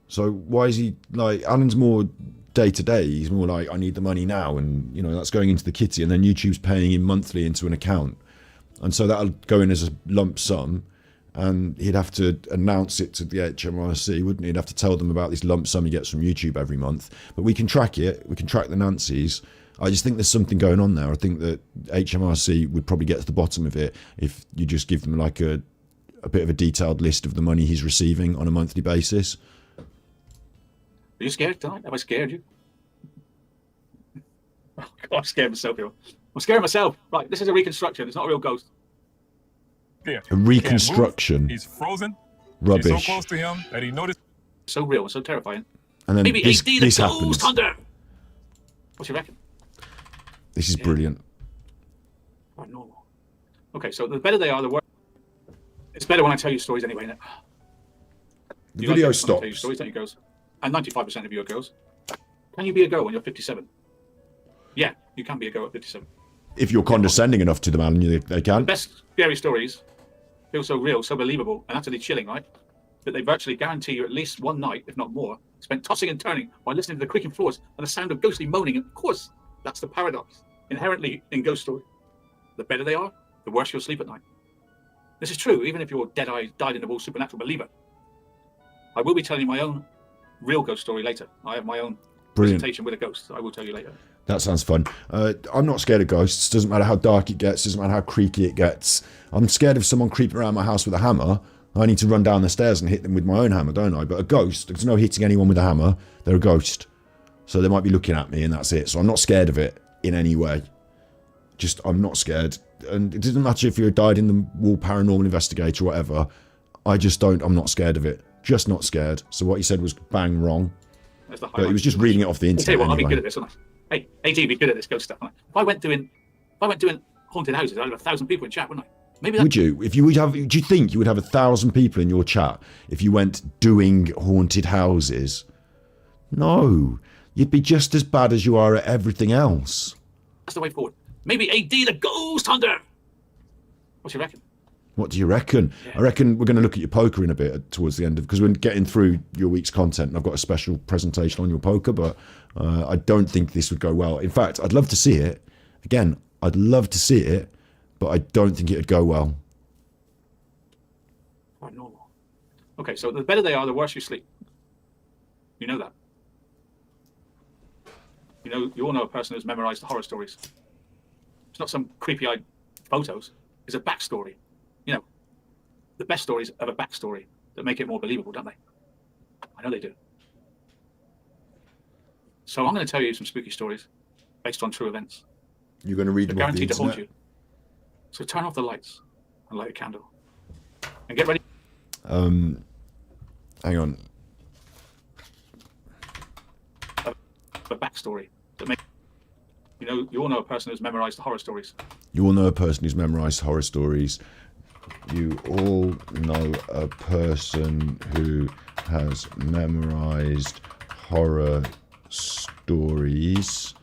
So why is he, like, Alan's more day to day. He's more like, I need the money now. And, you know, that's going into the kitty. And then YouTube's paying him monthly into an account. And so that'll go in as a lump sum. and he'd have to announce it to the HMRC, wouldn't he? He'd have to tell them about this lump sum he gets from YouTube every month. But we can track it. We can track the Nancys. I just think there's something going on there. I think that HMRC would probably get to the bottom of it if you just give them like a bit of a detailed list of the money he's receiving on a monthly basis. Are you scared tonight? Have I scared you? Oh, God, I'm scared myself, here. I'm scared myself. Right, this is a reconstruction. It's not a real ghost. Yeah. A reconstruction. He's frozen. Rubbish. She's so close to him that he noticed. So real and so terrifying. And then maybe this, AD the this ghost happens. hunter. What do you reckon? This is brilliant. Quite normal. Okay, so the better they are, the worse. It's better when I tell you stories anyway, innit? The You video like it when I stops. tell you stories, don't you, girls? And 95% of you are girls. Can you be a girl when you're 57? Yeah, you can be a girl at 57. If you're condescending enough to them, Alan, they The can. best scary stories feel so real, so believable, and utterly chilling, right? That they virtually guarantee you at least one night, if not more, spent tossing and turning while listening to the creaking floors and the sound of ghostly moaning. Of course, that's the paradox inherently in ghost story. The better they are, the worse you'll sleep at night. This is true, even if you're dead-eyed, dyed-in-the-wool supernatural believer. I will be telling you my own real ghost story later. I have my own Brilliant. presentation with a ghost. I will tell you later. That sounds fun. I'm not scared of ghosts. Doesn't matter how dark it gets. Doesn't matter how creaky it gets. I'm scared of someone creeping around my house with a hammer. I need to run down the stairs and hit them with my own hammer, don't I? But a ghost, there's no hitting anyone with a hammer. They're a ghost. So they might be looking at me and that's it. So I'm not scared of it in any way. Just, I'm not scared. And it doesn't matter if you're a dyed-in-the-wool paranormal investigator or whatever. I'm not scared of it. Just not scared. So what he said was bang wrong. That's the But he was just reading it off the I'll tell you internet what, I'll be anyway. good at this, won't I? Hey, AD be good at this ghost stuff. Won't I? If I went doing haunted houses, I'd have 1,000 people in chat, wouldn't I? Maybe that. Would you? If you would have, do you think you would have 1,000 people in your chat if you went doing haunted houses? No, you'd be just as bad as you are at everything else. That's the way forward. Maybe AD the ghost hunter. What do you reckon? What do you reckon? I reckon we're going to look at your poker in a bit towards the end because we're getting through your week's content and I've got a special presentation on your poker, but I don't think this would go well. In fact, I'd love to see it. Again, I'd love to see it, but I don't think it'd go well. Quite normal. Okay, so the better they are, the worse you sleep. You know that. You all know a person who's memorized horror stories. It's not some creepy-eyed photos. It's a backstory. The best stories have a backstory that make it more believable, don't they? I know they do. So I'm going to tell you some spooky stories based on true events. You're going to read They're them off the guaranteed to haunt internet? you. So turn off the lights and light a candle. And get ready. Hang on. A backstory that make you all know a person who's memorized horror stories. You all know a person who's memorized horror stories. You all know a person who has memorized horror stories,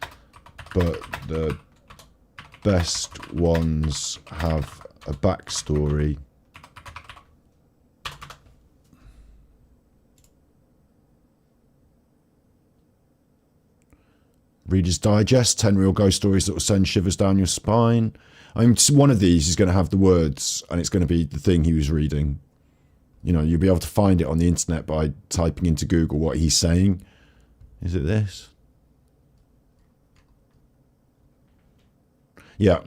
but the best ones have a backstory. Reader's Digest, 10 real ghost stories that will send shivers down your spine. I mean, one of these is going to have the words, and it's going to be the thing he was reading. You'll be able to find it on the internet by typing into Google what he's saying. Is it this? Yeah.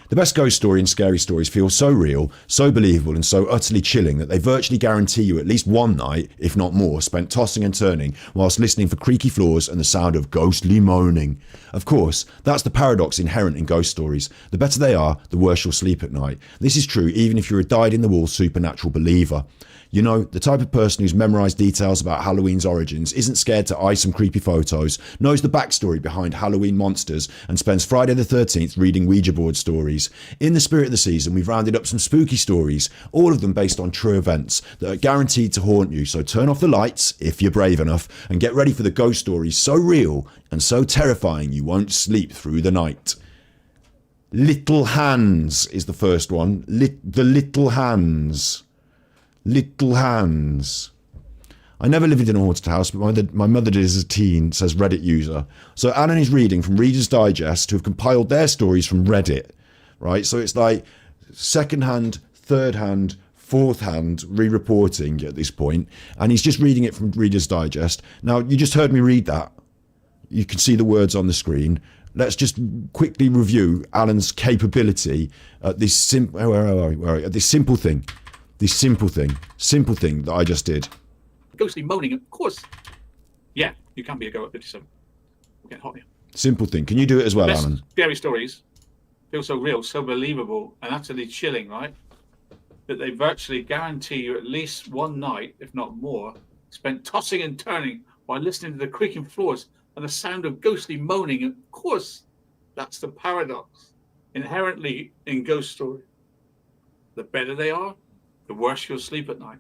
The best ghost story and scary stories feel so real, so believable and so utterly chilling that they virtually guarantee you at least one night, if not more, spent tossing and turning whilst listening for creaky floors and the sound of ghostly moaning. Of course, that's the paradox inherent in ghost stories. The better they are, the worse you'll sleep at night. This is true even if you're a dyed-in-the-wool supernatural believer. The type of person who's memorised details about Halloween's origins, isn't scared to eye some creepy photos, knows the backstory behind Halloween monsters, and spends Friday the 13th reading Ouija board stories. In the spirit of the season, we've rounded up some spooky stories, all of them based on true events that are guaranteed to haunt you. So turn off the lights, if you're brave enough, and get ready for the ghost stories so real and so terrifying you won't sleep through the night. Little Hands is the first one. The Little Hands. Little Hands. I never lived in a haunted house, but my mother did as a teen, says Reddit user. So Alan is reading from Reader's Digest, who have compiled their stories from Reddit, right? So it's like second-hand, third-hand, fourth-hand re-reporting at this point, and he's just reading it from Reader's Digest. Now, you just heard me read that. You can see the words on the screen. Let's just quickly review Alan's capability at this simple thing that I just did. Ghostly moaning, of course. Yeah, you can be a go at 57. We're getting hot here. Simple thing. Can you do it as well, Best Alan? Scary stories feel so real, so believable, and utterly chilling, right? That they virtually guarantee you at least one night, if not more, spent tossing and turning while listening to the creaking floors and the sound of ghostly moaning. Of course, that's the paradox inherently in ghost story. The better they are, the worse you'll sleep at night.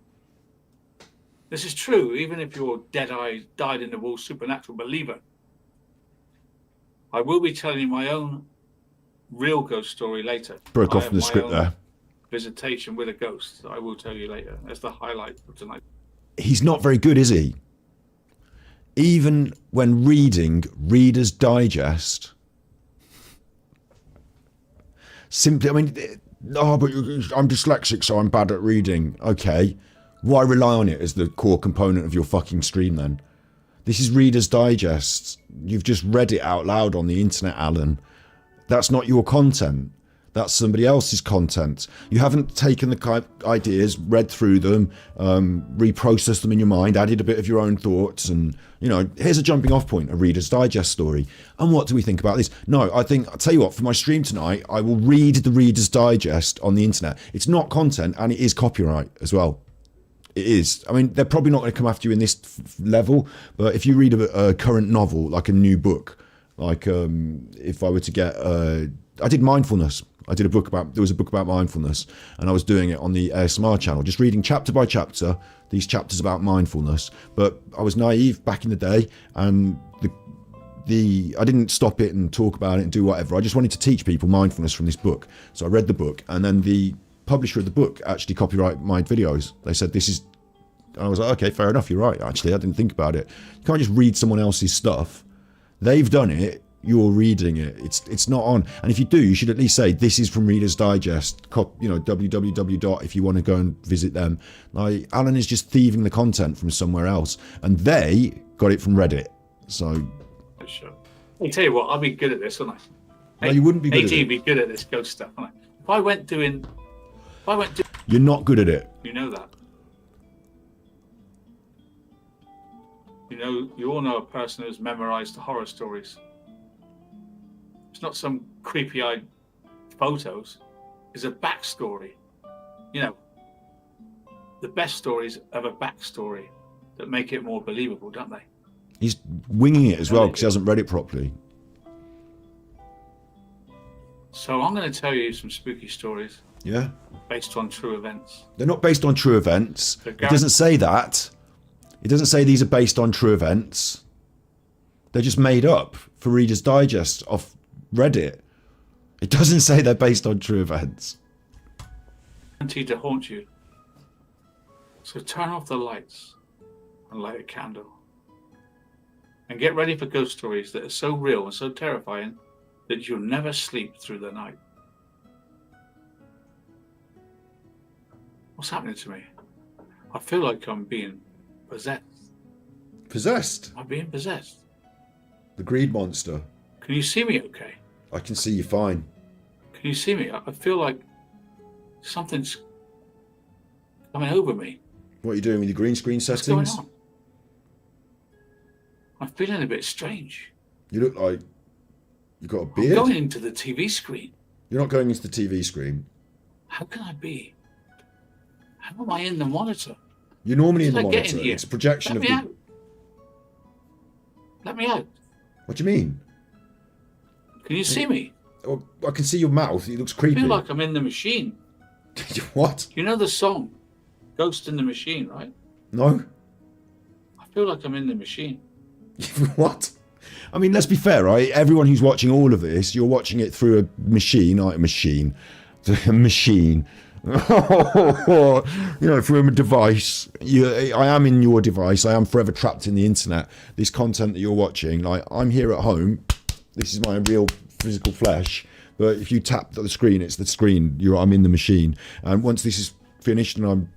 This is true even if you're dead-eyed, dyed-in-the-wool supernatural believer. I will be telling you my own real ghost story later. Broke I off have from the my script own there. Visitation with a ghost. I will tell you later. That's the highlight of tonight. He's not very good, is he? Even when reading Reader's Digest. Simply, I mean, but I'm dyslexic, so I'm bad at reading. Okay. Why rely on it as the core component of your fucking stream then? This is Reader's Digest. You've just read it out loud on the internet, Alan. That's not your content. That's somebody else's content. You haven't taken the ideas, read through them, reprocessed them in your mind, added a bit of your own thoughts, and, you know, here's a jumping off point, a Reader's Digest story. And what do we think about this? No, I'll tell you what, for my stream tonight, I will read the Reader's Digest on the internet. It's not content, and it is copyright as well. It is. I mean, they're probably not going to come after you in this level, but if you read a current novel, like a new book, like if I were to get, I did mindfulness. There was a book about mindfulness, and I was doing it on the ASMR channel, just reading chapter by chapter, these chapters about mindfulness. But I was naive back in the day, and I didn't stop it and talk about it and do whatever. I just wanted to teach people mindfulness from this book. So I read the book, and then the publisher of the book actually copyrighted my videos. They said this is, I was like, okay, fair enough, you're right. Actually, I didn't think about it. You can't just read someone else's stuff. They've done it. You're reading it. It's not on. And if you do, you should at least say this is from Reader's Digest. www. If you want to go and visit them. Like, Alan is just thieving the content from somewhere else, and they got it from Reddit. So, sure. I tell you what, I'll be good at this, wouldn't I? No, you wouldn't be good at it. AT be good at this ghost stuff, wouldn't I? If I went doing, you're not good at it. you know that. You all know a person who's memorized horror stories. It's not some creepy-eyed photos. It's a backstory. You know, the best stories have a backstory that make it more believable, don't they? He's winging it as well because he hasn't read it properly. So I'm going to tell you some spooky stories. Yeah. Based on true events. They're not based on true events. It doesn't say that. It doesn't say these are based on true events. They're just made up for Reader's Digest off Reddit. It doesn't say they're based on true events. Guaranteed to haunt you. So turn off the lights and light a candle. And get ready for ghost stories that are so real and so terrifying that you'll never sleep through the night. What's happening to me? I feel like I'm being possessed. Possessed? I'm being possessed. The greed monster. Can you see me okay? I can see you fine. Can you see me? I feel like something's coming over me. What are you doing with your green screen settings? What's going on? I'm feeling a bit strange. You look like you've got a beard. I'm going into the TV screen. You're not going into the TV screen. How can I be? How am I in the monitor? You're normally in the How did I get monitor. in here? It's a projection Let of me the... out. Let me out. What do you mean? Can you see me? Oh, I can see your mouth. It looks I creepy. feel like I'm in the machine. What? You know the song, Ghost in the Machine, right? No. I feel like I'm in the machine. What? I mean, let's be fair, right? Everyone who's watching all of this, you're watching it through a machine, a machine. You know, through a device. I am in your device. I am forever trapped in the internet. This content that you're watching, like, I'm here at home. This is my real physical flesh. But if you tap the screen, it's the screen. I'm in the machine. And once this is finished and I'm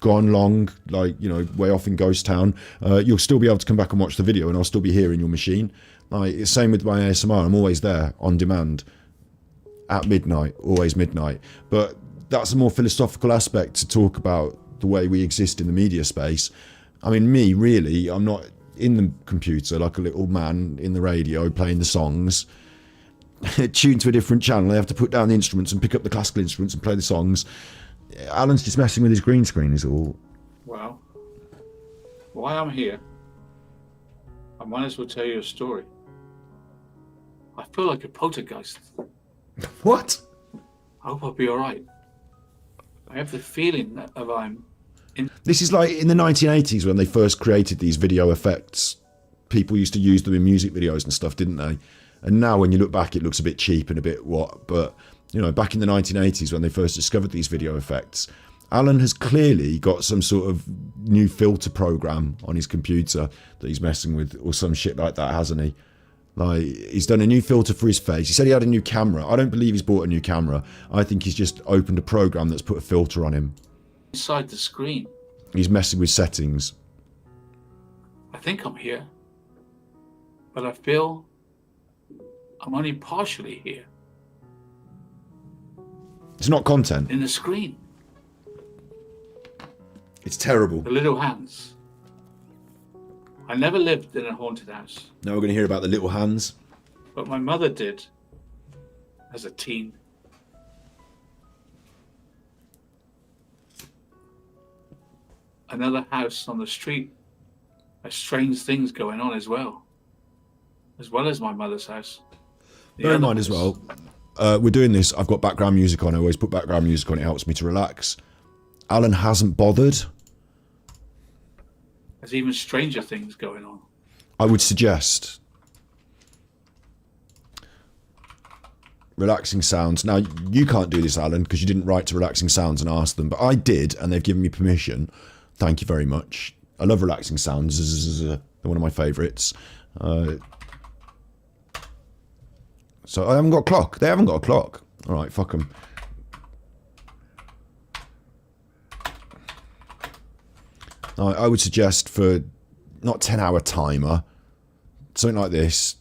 gone long, like, you know, way off in Ghost Town, you'll still be able to come back and watch the video, and I'll still be here in your machine. Like, it's same with my ASMR. I'm always there on demand at midnight, always midnight. But that's a more philosophical aspect to talk about the way we exist in the media space. I mean, me, really, I'm not in the computer like a little man in the radio playing the songs. Tuned to a different channel, I have to put down the instruments and pick up the classical instruments and play the songs. Alan's just messing with his green screen is all. Well, why I'm here, I might as well tell you a story. I feel like a poltergeist. What? I hope I'll be alright. I have the feeling that I'm in... This is like in the 1980s when they first created these video effects. People used to use them in music videos and stuff, didn't they? And now when you look back, it looks a bit cheap and a bit what, but you know, back in the 1980s when they first discovered these video effects, Alan has clearly got some sort of new filter program on his computer that he's messing with, or some shit like that, hasn't he? Like, he's done a new filter for his face. He said he had a new camera. I don't believe he's bought a new camera. I think he's just opened a program that's put a filter on him. Inside the screen. He's messing with settings. I think I'm here, but I feel I'm only partially here. It's not content. In the screen. It's terrible. The little hands. I never lived in a haunted house. Now we're going to hear about the little hands. But my mother did as a teen. Another house on the street has strange things going on as well as my mother's house. Bear in mind as well, we're doing this, I've got background music on, I always put background music on, it helps me to relax. Alan hasn't bothered. There's even stranger things going on. I would suggest relaxing sounds. Now, you can't do this, Alan, because you didn't write to Relaxing Sounds and ask them, but I did, and they've given me permission. Thank you very much. I love Relaxing Sounds. They're one of my favourites. So I haven't got a clock. They haven't got a clock. All right, fuck them. I would suggest for not 10-hour timer, something like this.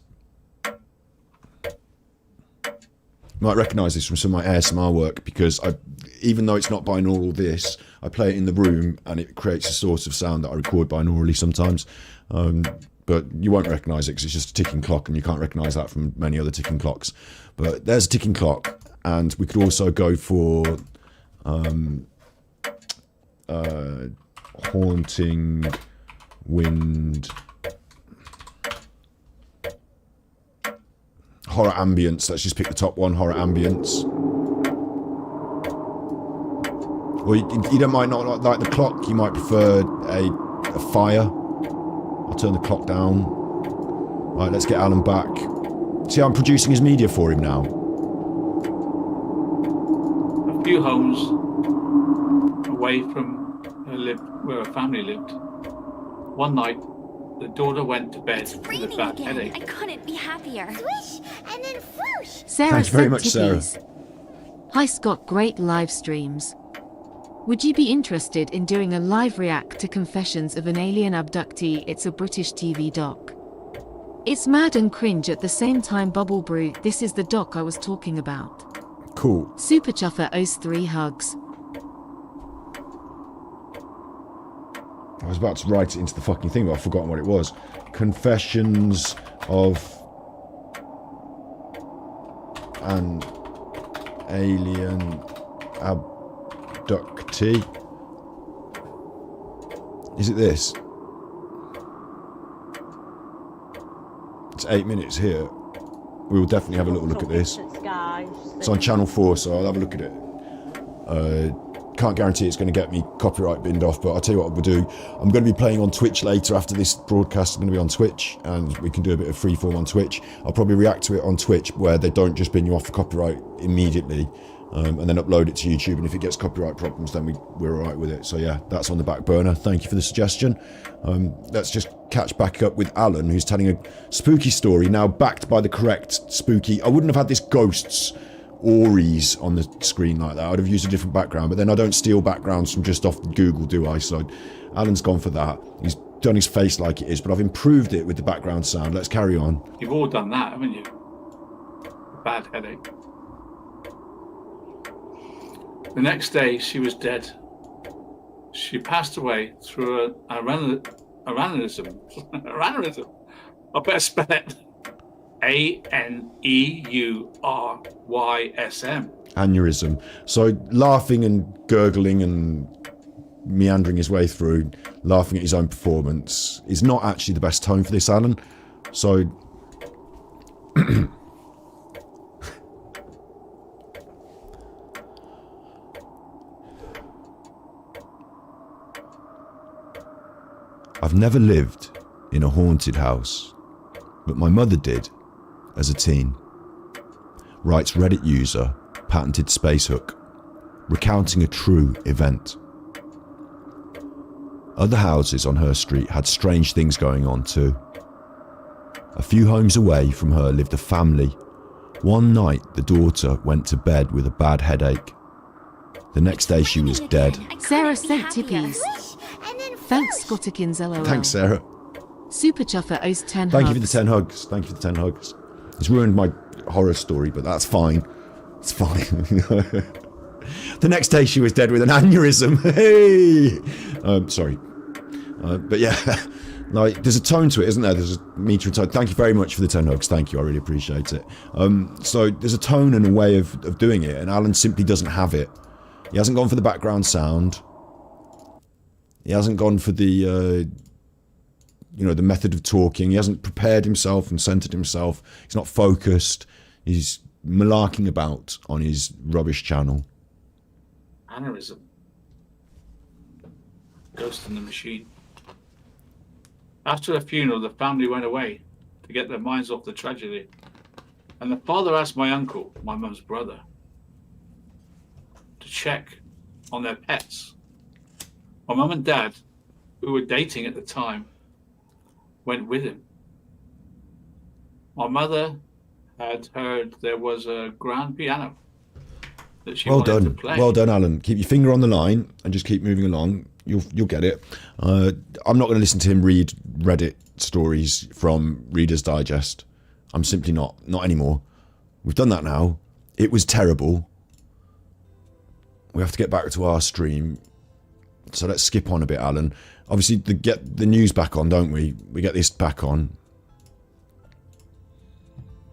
You might recognise this from some of my ASMR work because even though it's not binaural this, I play it in the room and it creates a sort of sound that I record binaurally sometimes. But you won't recognise it because it's just a ticking clock and you can't recognise that from many other ticking clocks. But there's a ticking clock, and we could also go for haunting wind, horror ambience. Let's just pick the top one, horror ambience. Or you don't might not like the clock, you might prefer a fire. I'll turn the clock down. Right, let's get Alan back. See, I'm producing his media for him now. A few homes away from where her family lived. One night, the daughter went to bed with a bad headache. I couldn't be happier. Swish and then whoosh. Sarah Thanks very sent much, tippies. Sarah. Hi Scott, great live streams. Would you be interested in doing a live react to Confessions of an Alien Abductee? It's a British TV doc. It's mad and cringe at the same time. Bubble Brew, this is the doc I was talking about. Cool. Super Chuffer owes 3 hugs. I was about to write it into the fucking thing, but I've forgotten what it was. Confessions of an Alien Abductee. Is it this? It's 8 minutes here. We will definitely have a little look at this. It's on Channel 4, so I'll have a look at it. Can't guarantee it's going to get me copyright binned off, but I'll tell you what we'll do. I'm going to be playing on Twitch later after this broadcast. I'm going to be on Twitch, and we can do a bit of freeform on Twitch. I'll probably react to it on Twitch where they don't just bin you off for copyright immediately, and then upload it to YouTube, and if it gets copyright problems, then we're alright with it. So yeah, that's on the back burner. Thank you for the suggestion. Let's just catch back up with Alan, who's telling a spooky story, now backed by the correct spooky. I wouldn't have had this ghosts Auries on the screen like that. I'd have used a different background, but then I don't steal backgrounds from just off Google, do I? So Alan's gone for that. He's done his face like it is, but I've improved it with the background sound. Let's carry on. You've all done that, haven't you? Bad headache. The next day, she was dead. She passed away through aneurysm. Aneurysm. I better spell it. ANEURYSM. Aneurysm. So laughing and gurgling and meandering his way through, laughing at his own performance, is not actually the best tone for this, Alan. So I've never lived in a haunted house, but my mother did as a teen. Writes Reddit user Patented Spacehook, recounting a true event. Other houses on her street had strange things going on too. A few homes away from her lived a family. One night the daughter went to bed with a bad headache. The next day she was dead. Sarah sent tippies. Thanks, Scottikins LOL. Thanks, Sarah. Super Chuffer owes 10 Thank hugs. you for the 10 hugs. Thank you for the 10 hugs. It's ruined my horror story, but that's fine. It's fine. The next day she was dead with an aneurysm. Hey! Sorry. But yeah, like, there's a tone to it, isn't there? There's a meter and tone. Thank you very much for the 10 hugs. Thank you. I really appreciate it. So there's a tone and a way of doing it, and Alan simply doesn't have it. He hasn't gone for the background sound. He hasn't gone for the, the method of talking. He hasn't prepared himself and centered himself. He's not focused. He's malarking about on his rubbish channel. Aneurysm. Ghost in the machine. After the funeral, the family went away to get their minds off the tragedy. And the father asked my uncle, my mum's brother, to check on their pets. My mum and dad, who were dating at the time, went with him. My mother had heard there was a grand piano that she wanted to play. Well done, Alan. Keep your finger on the line and just keep moving along. You'll get it. I'm not going to listen to him read Reddit stories from Reader's Digest. I'm simply not anymore. We've done that now. It was terrible. We have to get back to our stream. So let's skip on a bit, Alan. Obviously, get the news back on, don't we? We get this back on.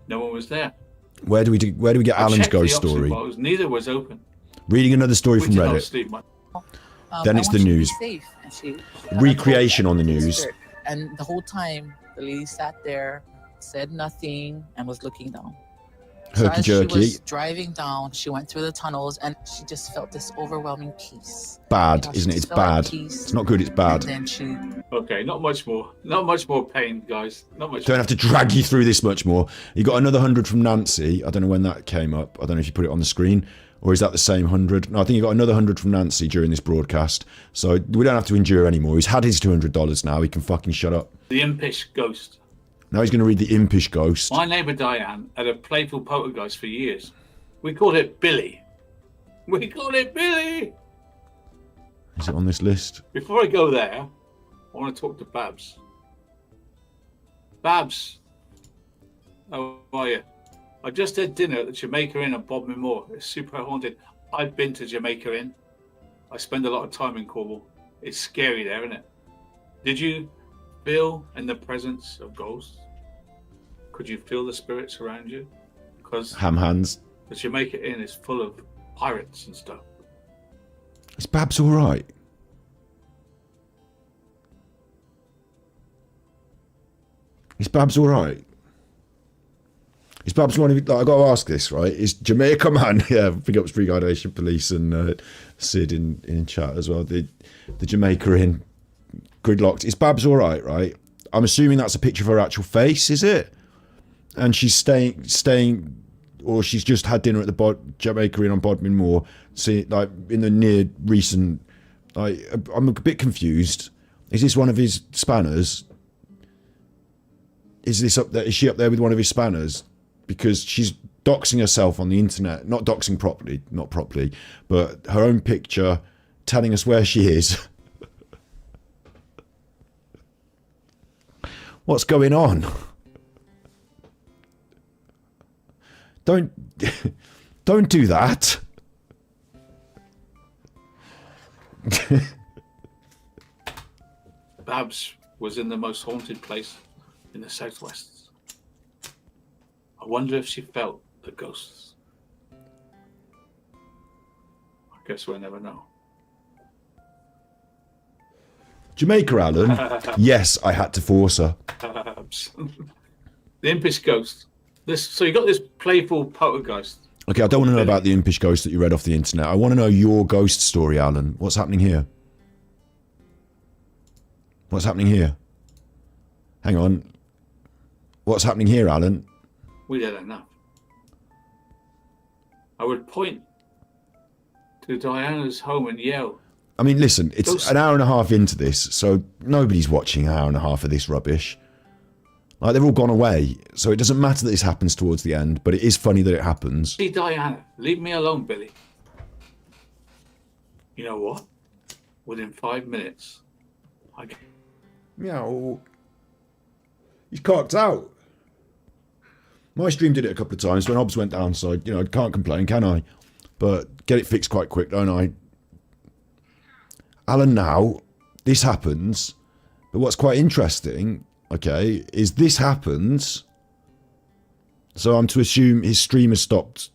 No one was there. Where do we get Alan's ghost story? Neither was open. Reading another story from Reddit. Then it's the news. Recreation on the news. And the whole time, the lady sat there, said nothing, and was looking down. Herky jerky. She was driving down, she went through the tunnels, and she just felt this overwhelming peace. Bad, isn't it? It's bad. It's not good, it's bad. And then she... Okay, not much more. Not much more pain, guys. Not much. Don't have to drag you through this much more. You got another 100 from Nancy. I don't know when that came up. I don't know if you put it on the screen. Or is that the same 100? No, I think you got another 100 from Nancy during this broadcast. So we don't have to endure anymore. He's had his $200 now. He can fucking shut up. The impish ghost. Now he's going to read the impish ghost. My neighbour Diane had a playful poltergeist for years. We called it Billy. We called it Billy! Is it on this list? Before I go there, I want to talk to Babs. Babs, how are you? I just had dinner at the Jamaica Inn at Bodmin Moor. It's super haunted. I've been to Jamaica Inn. I spend a lot of time in Cornwall. It's scary there, isn't it? Did you feel in the presence of ghosts? Could you feel the spirits around you? Because ham hands. The Jamaica Inn is full of pirates and stuff. Is Babs all right? Is Babs all right? Is Babs one of you? Like, I got to ask this, right? Is Jamaica Man? Yeah, big ups Free Guy Nation Police and Sid in chat as well. The Jamaica Inn, gridlocked. Is Babs all right? Right. I'm assuming that's a picture of her actual face, is it? And she's staying, or she's just had dinner at the Jamaica Inn on Bodmin Moor. See, like in the near recent. Like, I'm a bit confused. Is this one of his spanners? Is this up there? Is she up there with one of his spanners? Because she's doxing herself on the internet, not doxing properly, not properly, but her own picture telling us where she is. What's going on? Don't do that. Babs was in the most haunted place in the southwest. I wonder if she felt the ghosts. I guess we'll never know. Jamaica, Alan? Yes, I had to force her. Babs. The impish ghost. So you got this playful poltergeist. Okay, I don't want to know about the impish ghost that you read off the internet. I want to know your ghost story, Alan. What's happening here? What's happening here? Hang on. What's happening here, Alan? We did enough. I would point to Diana's home and yell. I mean, listen, it's an hour and a half into this, so nobody's watching an hour and a half of this rubbish. Like, they've all gone away, so it doesn't matter that this happens towards the end, but it is funny that it happens. See, Diana, leave me alone, Billy. You know what? Within 5 minutes, I get... Meow. He's cocked out. My stream did it a couple of times when Obs went down, so, you know, can't complain, can I? But get it fixed quite quick, don't I? Alan, now, this happens, but what's quite interesting, okay, is this happens, so I'm to assume his stream has stopped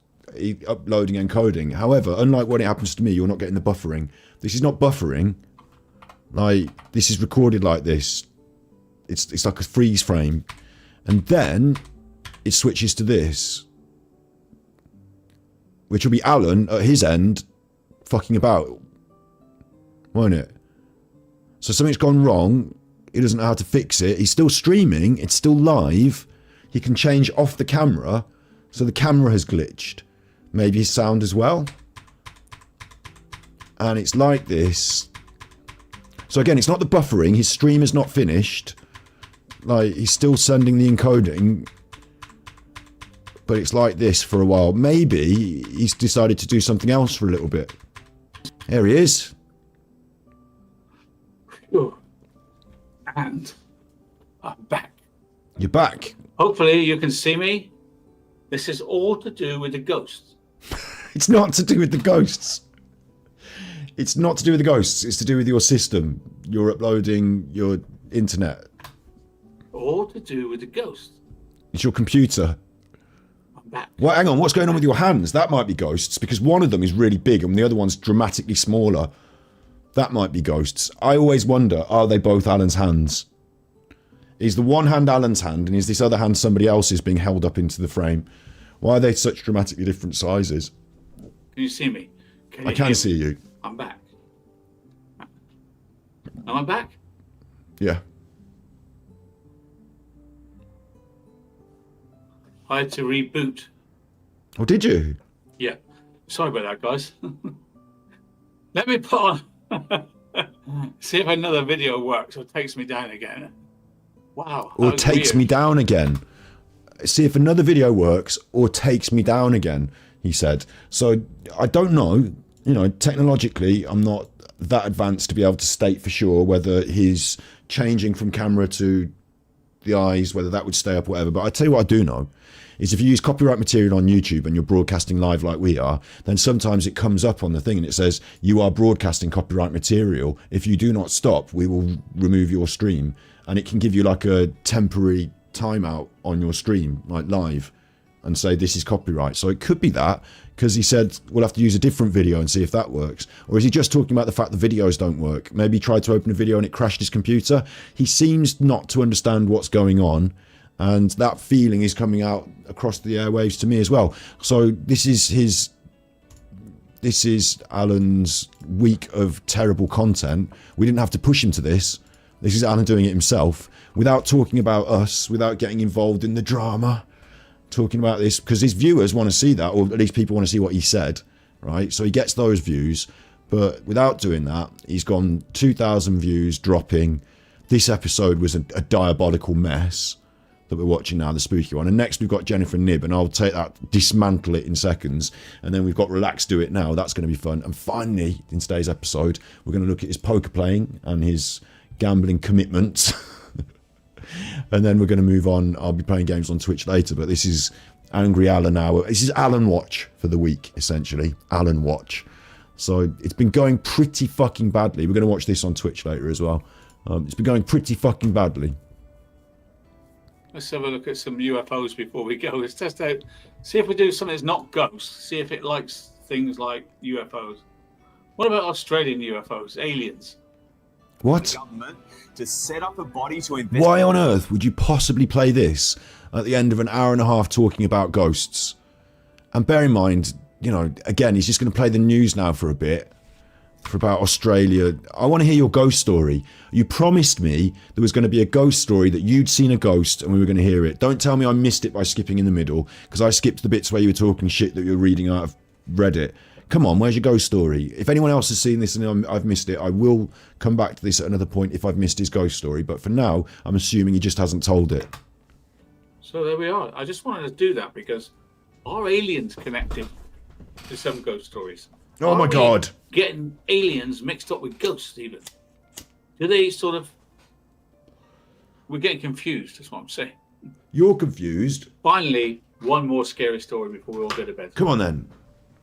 uploading and encoding. However, unlike when it happens to me, you're not getting the buffering. This is not buffering. Like, this is recorded like this. It's like a freeze frame. And then it switches to this, which will be Alan at his end fucking about, won't it? So something's gone wrong. He doesn't know how to fix it. He's still streaming. It's still live. He can change off the camera. So the camera has glitched. Maybe his sound as well. And it's like this. So again, it's not the buffering. His stream is not finished. Like, he's still sending the encoding. But it's like this for a while. Maybe he's decided to do something else for a little bit. There he is. And I'm back. You're back. Hopefully you can see me. This is all to do with the ghosts. It's not to do with the ghosts. It's not to do with the ghosts. It's to do with your system. You're uploading your internet. All to do with the ghosts. It's your computer. I'm back. Well, hang on. What's going on with your hands? That might be ghosts, because one of them is really big and the other one's dramatically smaller. That might be ghosts. I always wonder, are they both Alan's hands? Is the one hand Alan's hand, and is this other hand somebody else's being held up into the frame? Why are they such dramatically different sizes? Can you see me? I can see you. I'm back. Am I back? Yeah. I had to reboot. Oh, did you? Yeah. Sorry about that, guys. Let me put on... See if another video works or takes me down again. Wow. Or takes me down again. See if another video works or takes me down again, he said. So I don't know. You know, technologically, I'm not that advanced to be able to state for sure whether his changing from camera to the eyes, whether that would stay up or whatever. But I tell you what I do know is if you use copyright material on YouTube and you're broadcasting live like we are, then sometimes it comes up on the thing and it says, you are broadcasting copyright material. If you do not stop, we will remove your stream. And it can give you like a temporary timeout on your stream, like live, and say this is copyright. So it could be that, because he said we'll have to use a different video and see if that works. Or is he just talking about the fact the videos don't work? Maybe he tried to open a video and it crashed his computer. He seems not to understand what's going on. And that feeling is coming out across the airwaves to me as well. So this is Alan's week of terrible content. We didn't have to push him to this. This is Alan doing it himself, without talking about us, without getting involved in the drama, talking about this, because his viewers want to see that, or at least people want to see what he said, right? So he gets those views, but without doing that, he's gone 2,000 views dropping. This episode was a diabolical mess. that we're watching now, the spooky one. And next we've got Jennifer Nibb, and I'll take that, dismantle it in seconds. And then we've got Relax Do It Now. That's going to be fun. And finally, in today's episode, we're going to look at his poker playing and his gambling commitments. And then we're going to move on. I'll be playing games on Twitch later, but this is Angry Alan now. This is Alan Watch for the week, essentially. Alan Watch. So it's been going pretty fucking badly. We're going to watch this on Twitch later as well. It's been going pretty fucking badly. Let's have a look at some UFOs before we go. Let's test out. See if we do something that's not ghosts. See if it likes things like UFOs. What about Australian UFOs? Aliens? What? To set up a body to investigate. Why on earth would you possibly play this at the end of an hour and a half talking about ghosts? And bear in mind, you know, again, he's just going to play the news now for a bit, for about Australia. I want to hear your ghost story. You promised me there was going to be a ghost story, that you'd seen a ghost and we were going to hear it. Don't tell me I missed it by skipping in the middle, because I skipped the bits where you were talking shit that you were reading out of Reddit. Come on, where's your ghost story? If anyone else has seen this and I've missed it, I will come back to this at another point if I've missed his ghost story. But for now, I'm assuming he just hasn't told it. So there we are. I just wanted to do that because are aliens connected to some ghost stories? Oh my God. Getting aliens mixed up with ghosts even. Do they sort of... We're getting confused, that's what I'm saying. You're confused? Finally, one more scary story before we all go to bed. Come on then.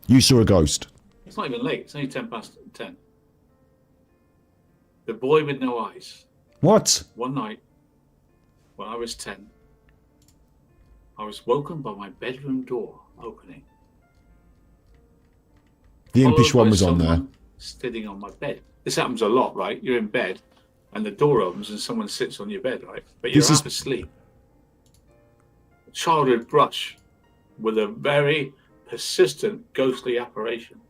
You saw a ghost. It's not even late. It's only 10 past 10. The boy with no eyes. What? One night, when I was 10, I was woken by my bedroom door opening. The impish one was on there. Sitting on my bed. This happens a lot, right? You're in bed, and the door opens, and someone sits on your bed, right? But you're half asleep. Childhood brush with a very persistent ghostly apparition.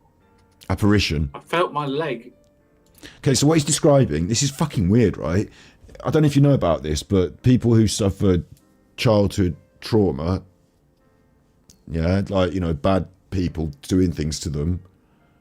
Apparition? I felt my leg. Okay, so what he's describing, this is fucking weird, right? I don't know if you know about this, but people who suffer childhood trauma, yeah, like, you know, bad people doing things to them,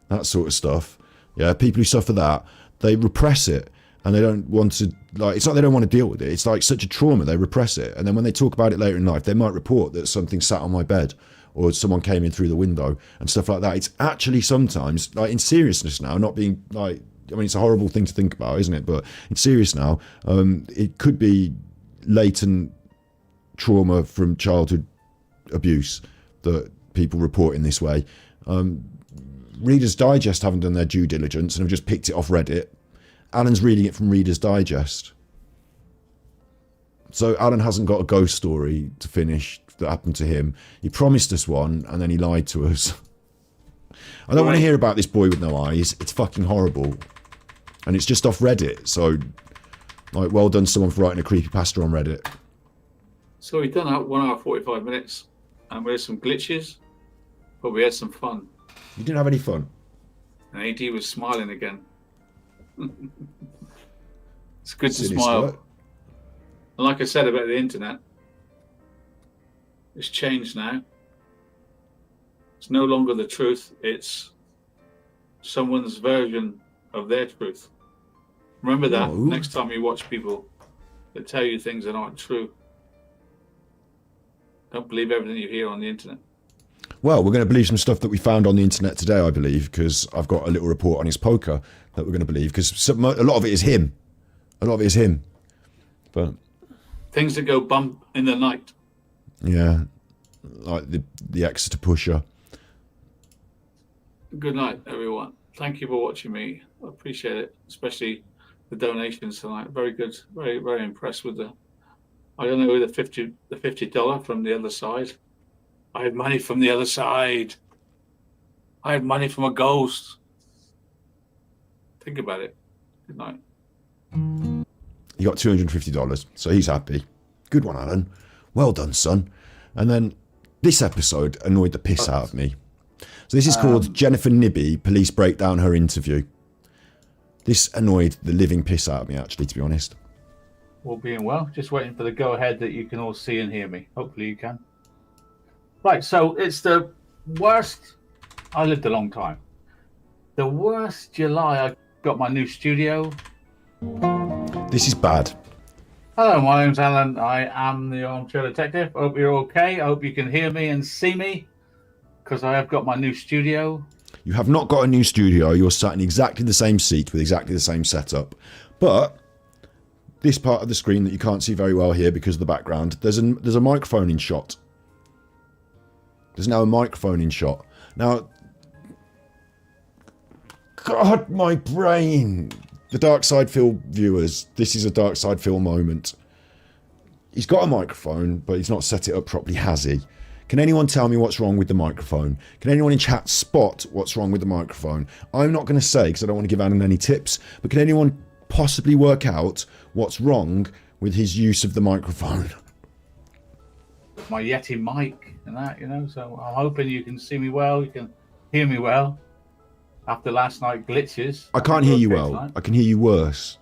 that sort of stuff, yeah, people who suffer that, they repress it, and they don't want to, like, it's not they don't want to deal with it, it's like such a trauma, they repress it, and then when they talk about it later in life, they might report that something sat on my bed, or someone came in through the window, and stuff like that. It's actually sometimes, like, in seriousness now, not being, like, I mean, it's a horrible thing to think about, isn't it? But in serious now, it could be latent trauma from childhood abuse that people report in this way. Reader's Digest haven't done their due diligence and have just picked it off Reddit. Alan's reading it from Reader's Digest. So Alan hasn't got a ghost story to finish that happened to him. He promised us one and then he lied to us. I don't want to hear about this boy with no eyes. It's fucking horrible. And it's just off Reddit. So, like, well done someone for writing a creepypasta on Reddit. So we've done out 1 hour 45 minutes, and we had some glitches, but we had some fun. You didn't have any fun? And AD was smiling again. It's good to Silly smile. skirt. And like I said about the internet, it's changed now. It's no longer the truth, it's someone's version of their truth. Remember that next time you watch people that tell you things that aren't true. Don't believe everything you hear on the internet. Well, we're going to believe some stuff that we found on the internet today, I believe, because I've got a little report on his poker that we're going to believe, because a lot of it is him. A lot of it is him. But things that go bump in the night. Yeah, like the Exeter pusher. Good night, everyone. Thank you for watching me. I appreciate it, especially the donations tonight. Very good. Very, very impressed with the. I don't know, the $50 from the other side. I had money from the other side. I had money from a ghost. Think about it. Good night. He got $250, so he's happy. Good one, Alan. Well done, son. And then this episode annoyed the piss out of me. So this is called Jennifer Nibby, Police Break Down Her Interview. This annoyed the living piss out of me, actually, to be honest. All being well, just waiting for the go-ahead that you can all see and hear me. Hopefully you can. Right, so it's the worst... I lived a long time. The worst July I got my new studio. This is bad. Hello, my name's Alan. I am the Armchair Detective. Hope you're okay. I hope you can hear me and see me, because I have got my new studio. You have not got a new studio. You're sat in exactly the same seat with exactly the same setup. But this part of the screen that you can't see very well here because of the background, there's a microphone in shot. There's now a microphone in shot. Now, God, my brain. The Dark Side Phil viewers, this is a Dark Side Phil moment. He's got a microphone, but he's not set it up properly, has he? Can anyone tell me what's wrong with the microphone? Can anyone in chat spot what's wrong with the microphone? I'm not going to say because I don't want to give Alan any tips, but can anyone possibly work out what's wrong with his use of the microphone? My Yeti mic and that, you know, so I'm hoping you can see me well, you can hear me well. After last night glitches. I can't hear you well. Tonight. I can hear you worse.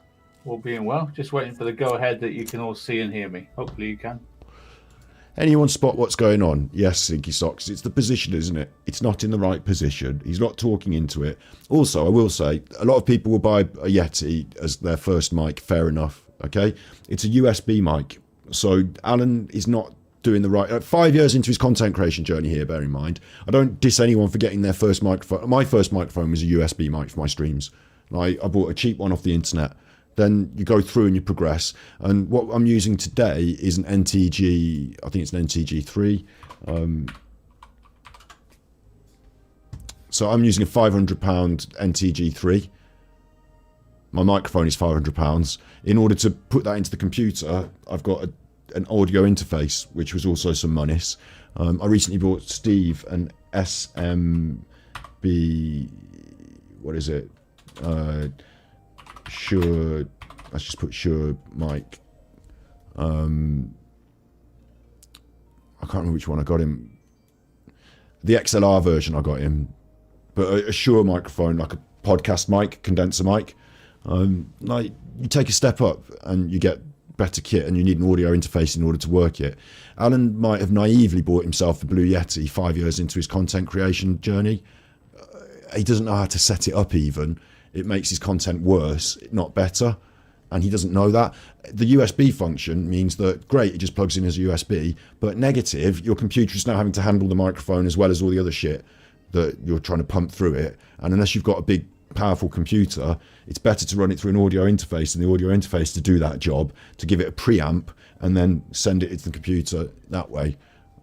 All being well. Just waiting for the go-ahead that you can all see and hear me. Hopefully you can. Anyone spot what's going on? Yes, Sinky Socks. It's the position, isn't it? It's not in the right position. He's not talking into it. Also, I will say, a lot of people will buy a Yeti as their first mic. Fair enough. Okay? It's a USB mic. So Alan is not doing the right 5 years into his content creation journey here, bear in mind. I don't diss anyone for getting their first microphone. My first microphone was a USB mic for my streams. I bought a cheap one off the internet. Then you go through and you progress. And what I'm using today is an NTG, I think it's an NTG3. So I'm using a £500 NTG3. My microphone is £500. In order to put that into the computer, I've got an audio interface, which was also some monies. I recently bought Steve an SMB, what is it? Shure, let's just put Shure mic. I can't remember which one I got him. The XLR version I got him, but a Shure microphone, like a podcast mic, condenser mic. Like you take a step up and you get better kit, and you need an audio interface in order to work it. Alan might have naively bought himself a Blue Yeti 5 years into his content creation journey. He doesn't know how to set it up even. It makes his content worse, not better, and he doesn't know that. The USB function means that, great, it just plugs in as a USB, but negative, your computer is now having to handle the microphone as well as all the other shit that you're trying to pump through it, and unless you've got a big powerful computer, it's better to run it through an audio interface and the audio interface to do that job, to give it a preamp and then send it into the computer that way.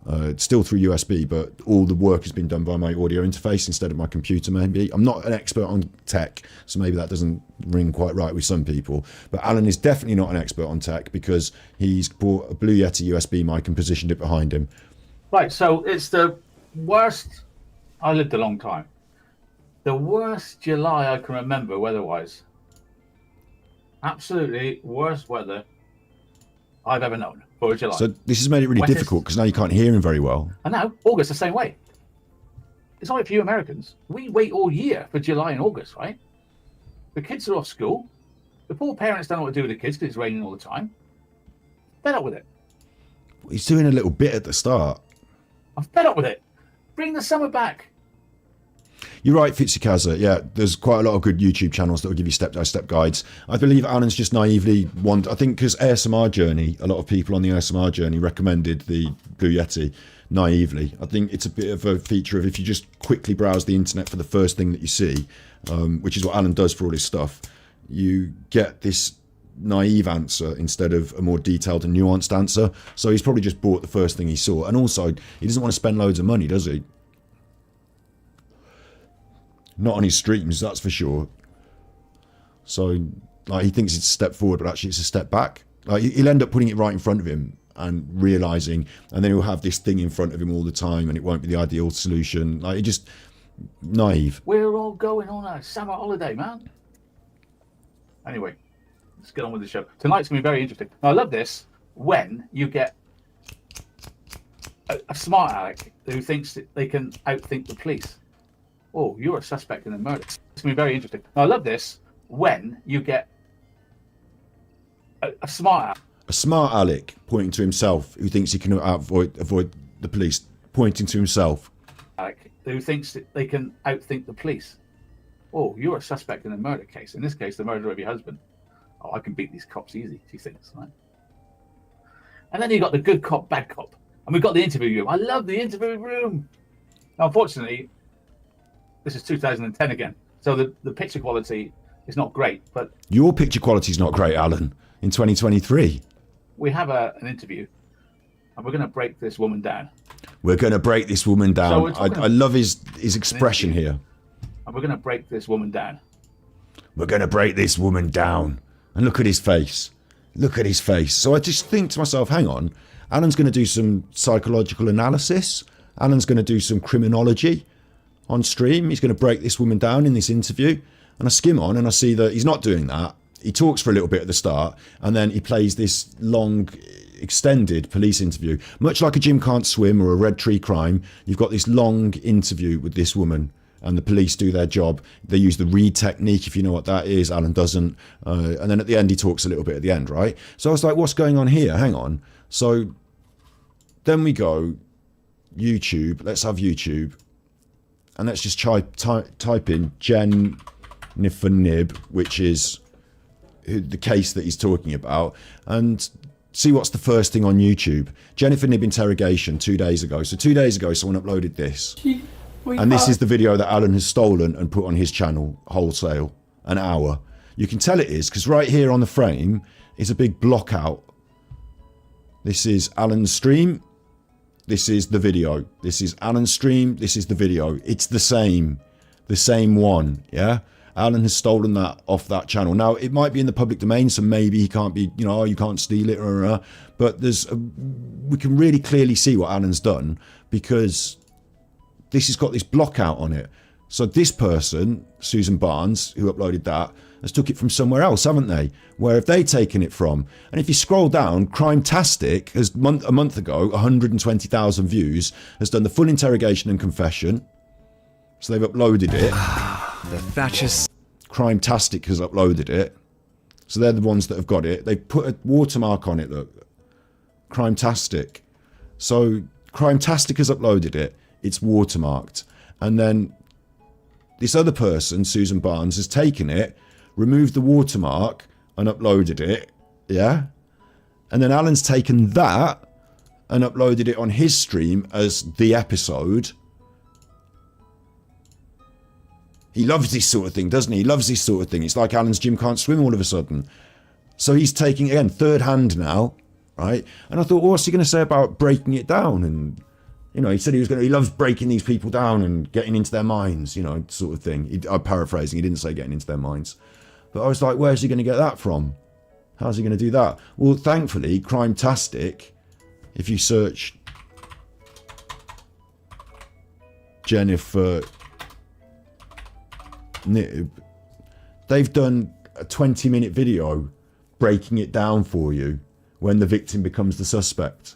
It's still through USB, but all the work has been done by my audio interface instead of my computer, maybe. I'm not an expert on tech, so maybe that doesn't ring quite right with some people. But Alan is definitely not an expert on tech because he's bought a Blue Yeti USB mic and positioned it behind him. Right, so it's the worst. I lived a long time. The worst July I can remember weather-wise. Absolutely worst weather I've ever known for July. So this has made it really difficult because now you can't hear him very well. And now August the same way. It's not like for you Americans. We wait all year for July and August, right? The kids are off school. The poor parents don't know what to do with the kids because it's raining all the time. Fed up with it. He's doing a little bit at the start. I'm fed up with it. Bring the summer back. You're right, Fitzykaza. Yeah, there's quite a lot of good YouTube channels that will give you step-by-step guides. I believe Alan's just naively I think because ASMR Journey, a lot of people on the ASMR Journey recommended the Blue Yeti naively. I think it's a bit of a feature of if you just quickly browse the internet for the first thing that you see, which is what Alan does for all his stuff, you get this naive answer instead of a more detailed and nuanced answer. So he's probably just bought the first thing he saw. And also, he doesn't want to spend loads of money, does he? Not on his streams, that's for sure. So, like, he thinks it's a step forward, but actually it's a step back. Like, he'll end up putting it right in front of him and realising, and then he'll have this thing in front of him all the time, and it won't be the ideal solution. Like, it just naive. We're all going on a summer holiday, man. Anyway, let's get on with the show. Tonight's going to be very interesting. Now, I love this when you get a smart aleck who thinks that they can outthink the police. Oh, you're a suspect in a murder. It's going to be very interesting. Now, I love this when you get a smart aleck pointing to himself who thinks he can avoid the police, pointing to himself. Aleck who thinks that they can outthink the police. Oh, you're a suspect in a murder case. In this case, the murder of your husband. Oh, I can beat these cops easy, she thinks, right? And then you got the good cop, bad cop. And we've got the interview room. I love the interview room. Now, unfortunately, this is 2010 again. So the picture quality is not great. But your picture quality is not great, Alan, in 2023. We have an interview. And we're going to break this woman down. We're going to break this woman down. I love his expression here. And we're going to break this woman down. We're going to break this woman down. And look at his face. Look at his face. So I just think to myself, hang on. Alan's going to do some psychological analysis. Alan's going to do some criminology on stream. He's going to break this woman down in this interview. And I skim on and I see that he's not doing that. He talks for a little bit at the start. And then he plays this long, extended police interview. Much like a Jim Can't Swim or a Red Tree Crime, you've got this long interview with this woman. And the police do their job. They use the read technique, if you know what that is. Alan doesn't. And then at the end, he talks a little bit at the end, right? So I was like, what's going on here? Hang on. So then we go, YouTube. Let's have YouTube. And let's just type in Jennifer Nib, which is the case that he's talking about. And see what's the first thing on YouTube. Jennifer Nib interrogation 2 days ago. So 2 days ago, someone uploaded this. And this is the video that Alan has stolen and put on his channel wholesale, an hour. You can tell it is, because right here on the frame is a big block out. This is Alan's stream. This is the video. This is Alan's stream. This is the video. It's the same one, yeah? Alan has stolen that off that channel. Now, it might be in the public domain, so maybe he can't be, you can't steal it, but we can really clearly see what Alan's done, because this has got this block out on it. So this person, Susan Barnes, who uploaded that, has took it from somewhere else, haven't they? Where have they taken it from? And if you scroll down, Crimetastic has a month ago, 120,000 views, has done the full interrogation and confession. So they've uploaded it. The Thatcher's Crimetastic has uploaded it. So they're the ones that have got it. They put a watermark on it, look. Crimetastic. So Crimetastic has uploaded it. It's watermarked. And then this other person, Susan Barnes, has taken it, removed the watermark and uploaded it. Yeah? And then Alan's taken that and uploaded it on his stream as the episode. He loves this sort of thing, doesn't he? He loves this sort of thing. It's like Alan's Jim Can't Swim all of a sudden. So he's taking, again, third hand now, right? And I thought, well, what's he going to say about breaking it down? And he said he loves breaking these people down and getting into their minds, sort of thing. I'm paraphrasing, he didn't say getting into their minds. But I was like, where's he going to get that from? How's he going to do that? Well, thankfully, Crimetastic, if you search Jennifer Nib, they've done a 20-minute video breaking it down for you when the victim becomes the suspect.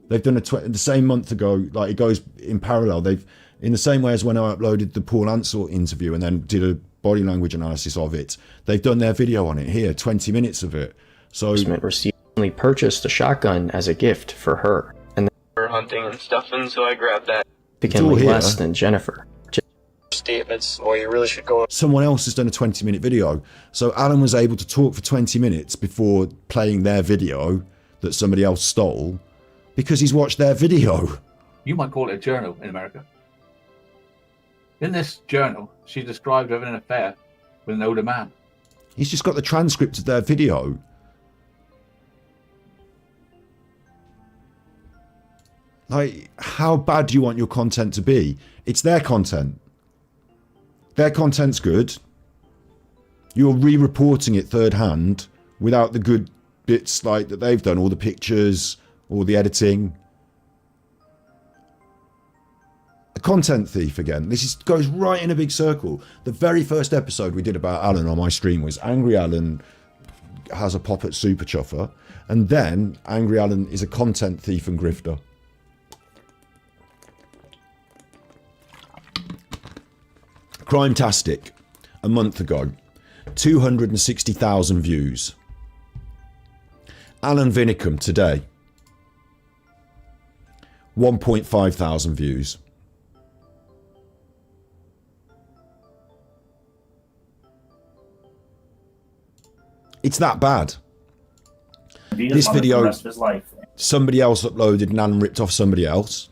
They've done the same month ago, like it goes in parallel. They've, in the same way as when I uploaded the Paul Ansell interview and then did a body language analysis of it, they've done their video on it here, 20 minutes of it. So recently purchased a shotgun as a gift for her, and then For hunting and stuff, and so I grabbed that. significantly less than Jennifer. Statements, or you really should go. Someone else has done a 20-minute video. So Alan was able to talk for 20 minutes before playing their video that somebody else stole, because he's watched their video. You might call it a journal in America. In this journal, she described having an affair with an older man. He's just got the transcript of their video. Like, how bad do you want your content to be? It's their content. Their content's good. You're re-reporting it third hand without the good bits like that they've done, all the pictures, all the editing. A content thief again. This goes right in a big circle. The very first episode we did about Alan on my stream was Angry Alan has a pop at Super Chuffer, and then Angry Alan is a content thief and grifter. Crimetastic, a month ago, 260,000 views. Alan Vinnicombe today, 1.5 thousand views. It's that bad. this video, somebody else uploaded and Alan ripped off somebody else.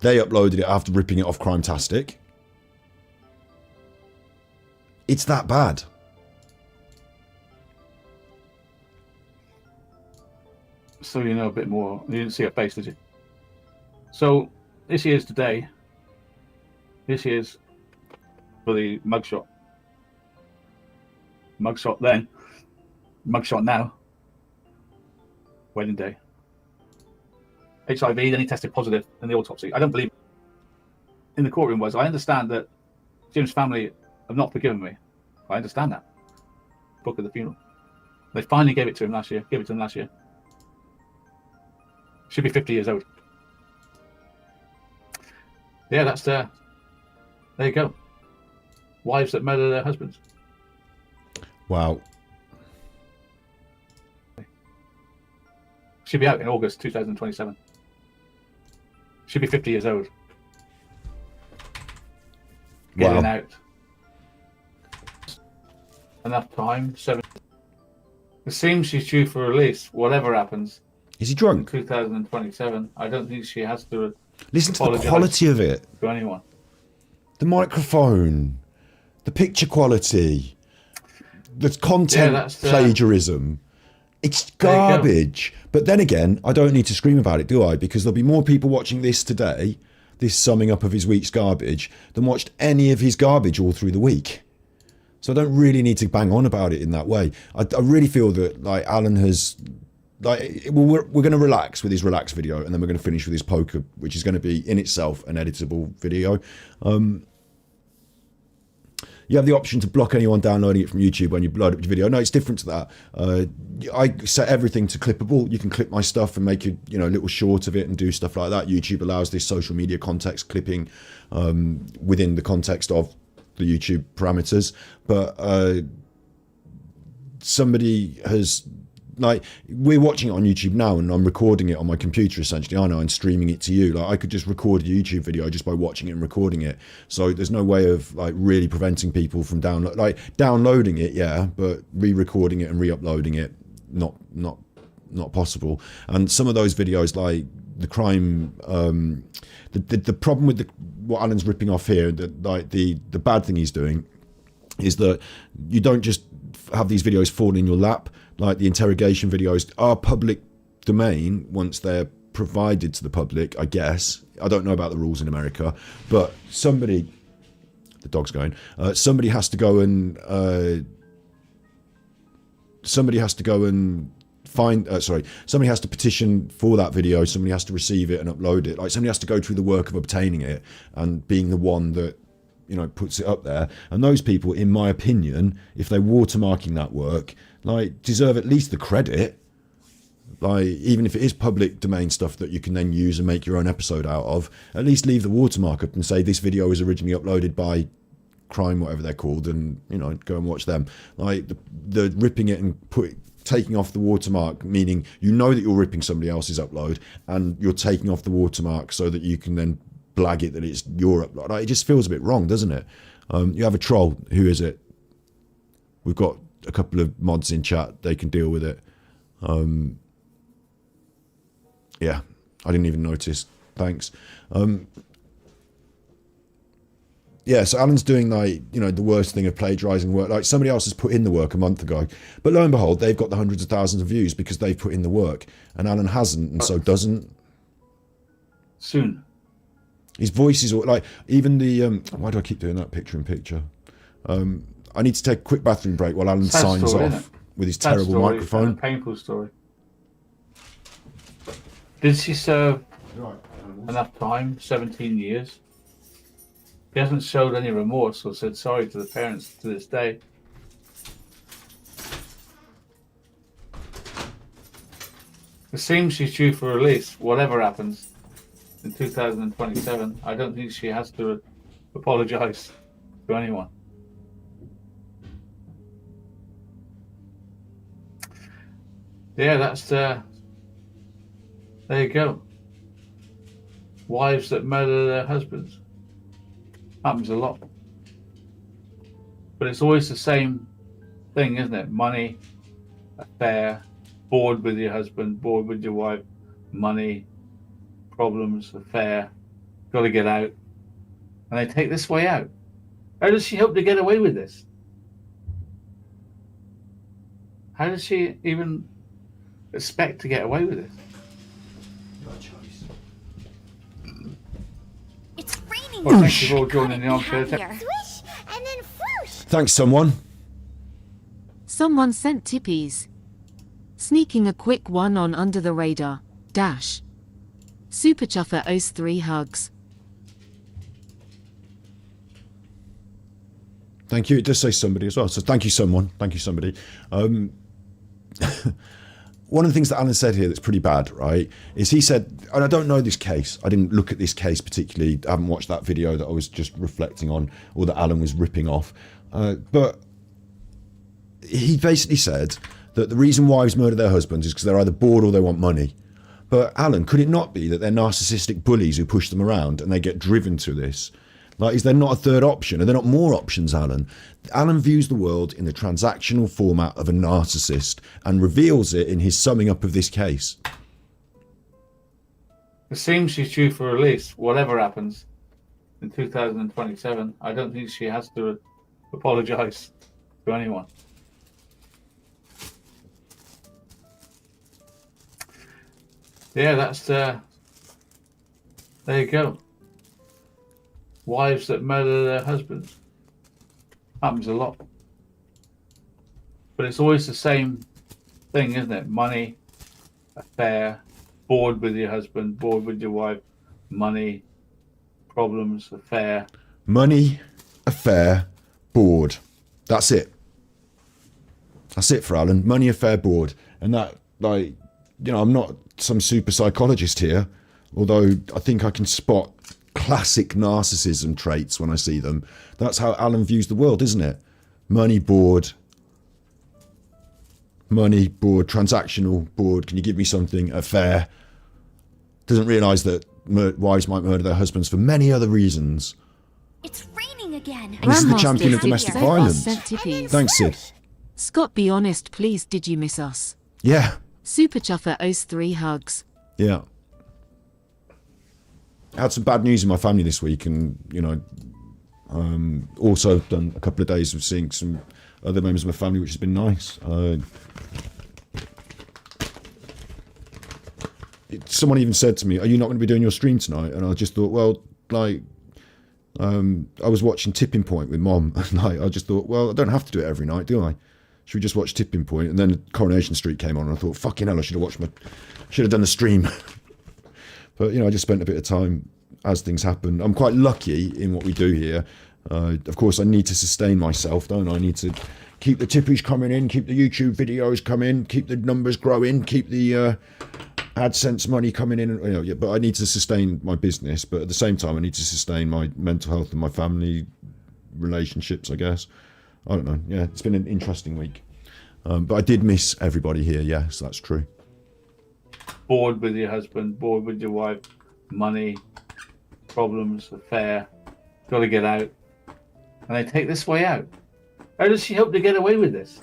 They uploaded it after ripping it off Crimetastic. It's that bad. So you know a bit more. You didn't see her face, did you? So this year's today. This year's for the mugshot. Mugshot then. Mugshot now. Wedding day. HIV, then he tested positive in the autopsy. I don't believe in the courtroom was. I understand that Jim's family have not forgiven me. I understand that. Book of the funeral. They finally gave it to him last year. Should be 50 years old. Yeah, that's there you go. Wives that murder their husbands. Wow. Should be out in August 2027. Should be 50 years old. Getting out. Enough time. 7. It seems she's due for release. Whatever happens. Is he drunk? 2027. I don't think she has to. Listen to the quality of it. To anyone. The microphone, the picture quality, the content plagiarism. It's garbage. But then again, I don't need to scream about it, do I? Because there'll be more people watching this today, this summing up of his week's garbage, than watched any of his garbage all through the week. So I don't really need to bang on about it in that way. I really feel that like Alan has, like, we're going to relax with his relax video, and then we're going to finish with his poker, which is going to be in itself an editable video. You have the option to block anyone downloading it from YouTube when you load up your video. No, it's different to that. I set everything to clippable. You can clip my stuff and make a little short of it and do stuff like that. YouTube allows this social media context clipping within the context of the YouTube parameters. But somebody has, like, we're watching it on YouTube now, and I'm recording it on my computer essentially, aren't I, and streaming it to you. Like, I could just record a YouTube video just by watching it and recording it. So there's no way of like really preventing people from downloading it, yeah, but re-recording it and re-uploading it, not possible. And some of those videos, like the crime, the problem with what Alan's ripping off here, the bad thing he's doing is that you don't just have these videos fall in your lap. Like, the interrogation videos are public domain once they're provided to the public, I guess. I don't know about the rules in America, but the dog's going, somebody has to go and somebody has to petition for that video, somebody has to receive it and upload it. Like, somebody has to go through the work of obtaining it and being the one that puts it up there. And those people, in my opinion, if they're watermarking that work, like, deserve at least the credit. Like, even if it is public domain stuff that you can then use and make your own episode out of, at least leave the watermark up and say this video was originally uploaded by Crime, whatever they're called, and go and watch them. Like, the ripping it and taking off the watermark, meaning that you're ripping somebody else's upload and you're taking off the watermark so that you can then blag it that it's your upload. Like, it just feels a bit wrong, doesn't it? You have a troll. Who is it? We've got a couple of mods in chat. They can deal with it. Yeah, I didn't even notice. Thanks. Yeah, so Alan's doing the worst thing of plagiarizing work. Like, somebody else has put in the work a month ago, but lo and behold, they've got the hundreds of thousands of views because they've put in the work, and Alan hasn't, and so doesn't. Soon. His voice is like, even the why do I keep doing that picture in picture? I need to take a quick bathroom break while Alan signs off with his terrible microphone. Painful story. Did she serve enough time? 17 years. He hasn't showed any remorse or said sorry to the parents to this day. It seems she's due for release. Whatever happens in 2027, I don't think she has to apologize to anyone. Yeah, that's there you go. Wives that murder their husbands. Happens a lot. But it's always the same thing, isn't it? Money, affair, bored with your husband, bored with your wife, money, problems, affair, got to get out. And they take this way out. How does she hope to get away with this? How does she even expect to get away with this? It's raining. Well, thank you for all joining the Armchair. Swish, and then whoosh. Thanks, someone. Someone sent tippies. Sneaking a quick one on under the radar. Dash. Super Chuffer owes 3 hugs. Thank you. It does say somebody as well. So thank you, someone. Thank you, somebody. One of the things that Alan said here that's pretty bad, right, is he said, and I don't know this case. I didn't look at this case particularly. I haven't watched that video that I was just reflecting on, or that Alan was ripping off. But he basically said that the reason wives murder their husbands is because they're either bored or they want money. But Alan, could it not be that they're narcissistic bullies who push them around and they get driven to this? Like, is there not a third option? Are there not more options, Alan? Alan views the world in the transactional format of a narcissist and reveals it in his summing up of this case. It seems she's due for release, whatever happens, in 2027. I don't think she has to apologise to anyone. Yeah, that's there you go. Wives that murder their husbands. Happens a lot. But it's always the same thing, isn't it? Money, affair, bored with your husband, bored with your wife, money, problems, affair. Money, affair, bored. That's it. That's it for Alan. Money, affair, bored. And that, like, you know, I'm not some super psychologist here, although I think I can spot classic narcissism traits when I see them. That's how Alan views the world, isn't it? Money, bored. Money, bored. Transactional, bored. Can you give me something? Affair. Doesn't realise that wives might murder their husbands for many other reasons. It's raining again. And this is the champion of domestic violence. Thanks, Sid. Scott, be honest, please. Did you miss us? Yeah. Super Chuffer owes 3 hugs. Yeah. I had some bad news in my family this week, and, you know, also done a couple of days of seeing some other members of my family, which has been nice. Someone even said to me, "Are you not going to be doing your stream tonight?" And I just thought, well, like, I was watching Tipping Point with Mom, and I just thought, well, I don't have to do it every night, do I? Should we just watch Tipping Point? And then Coronation Street came on, and I thought, fucking hell, I should have done the stream. But, you know, I just spent a bit of time as things happen. I'm quite lucky in what we do here. Of course, I need to sustain myself, don't I? I need to keep the tippies coming in, keep the YouTube videos coming, keep the numbers growing, keep the AdSense money coming in. You know, but I need to sustain my business. But at the same time, I need to sustain my mental health and my family relationships, I guess. I don't know. Yeah, it's been an interesting week. But I did miss everybody here. Yes, that's true. Bored with your husband, bored with your wife, money, problems, affair, got to get out. And they take this way out. How does she hope to get away with this?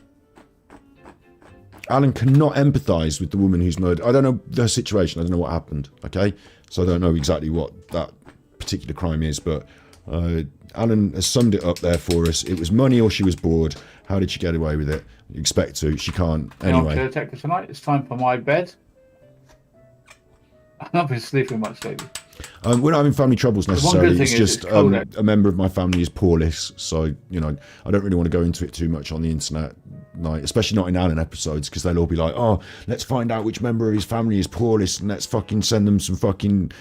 Alan cannot empathise with the woman who's murdered. I don't know the situation. I don't know what happened, okay? So I don't know exactly what that particular crime is, but Alan has summed it up there for us. It was money or she was bored. How did she get away with it? You expect to. She can't. Anyway. Detective tonight. It's time for my bed. I've not been sleeping much lately. We're not having family troubles necessarily. It's just a member of my family is poreless, so, you know, I don't really want to go into it too much on the internet, like, especially not in Alan episodes, because they'll all be like, oh, let's find out which member of his family is poreless and let's fucking send them some fucking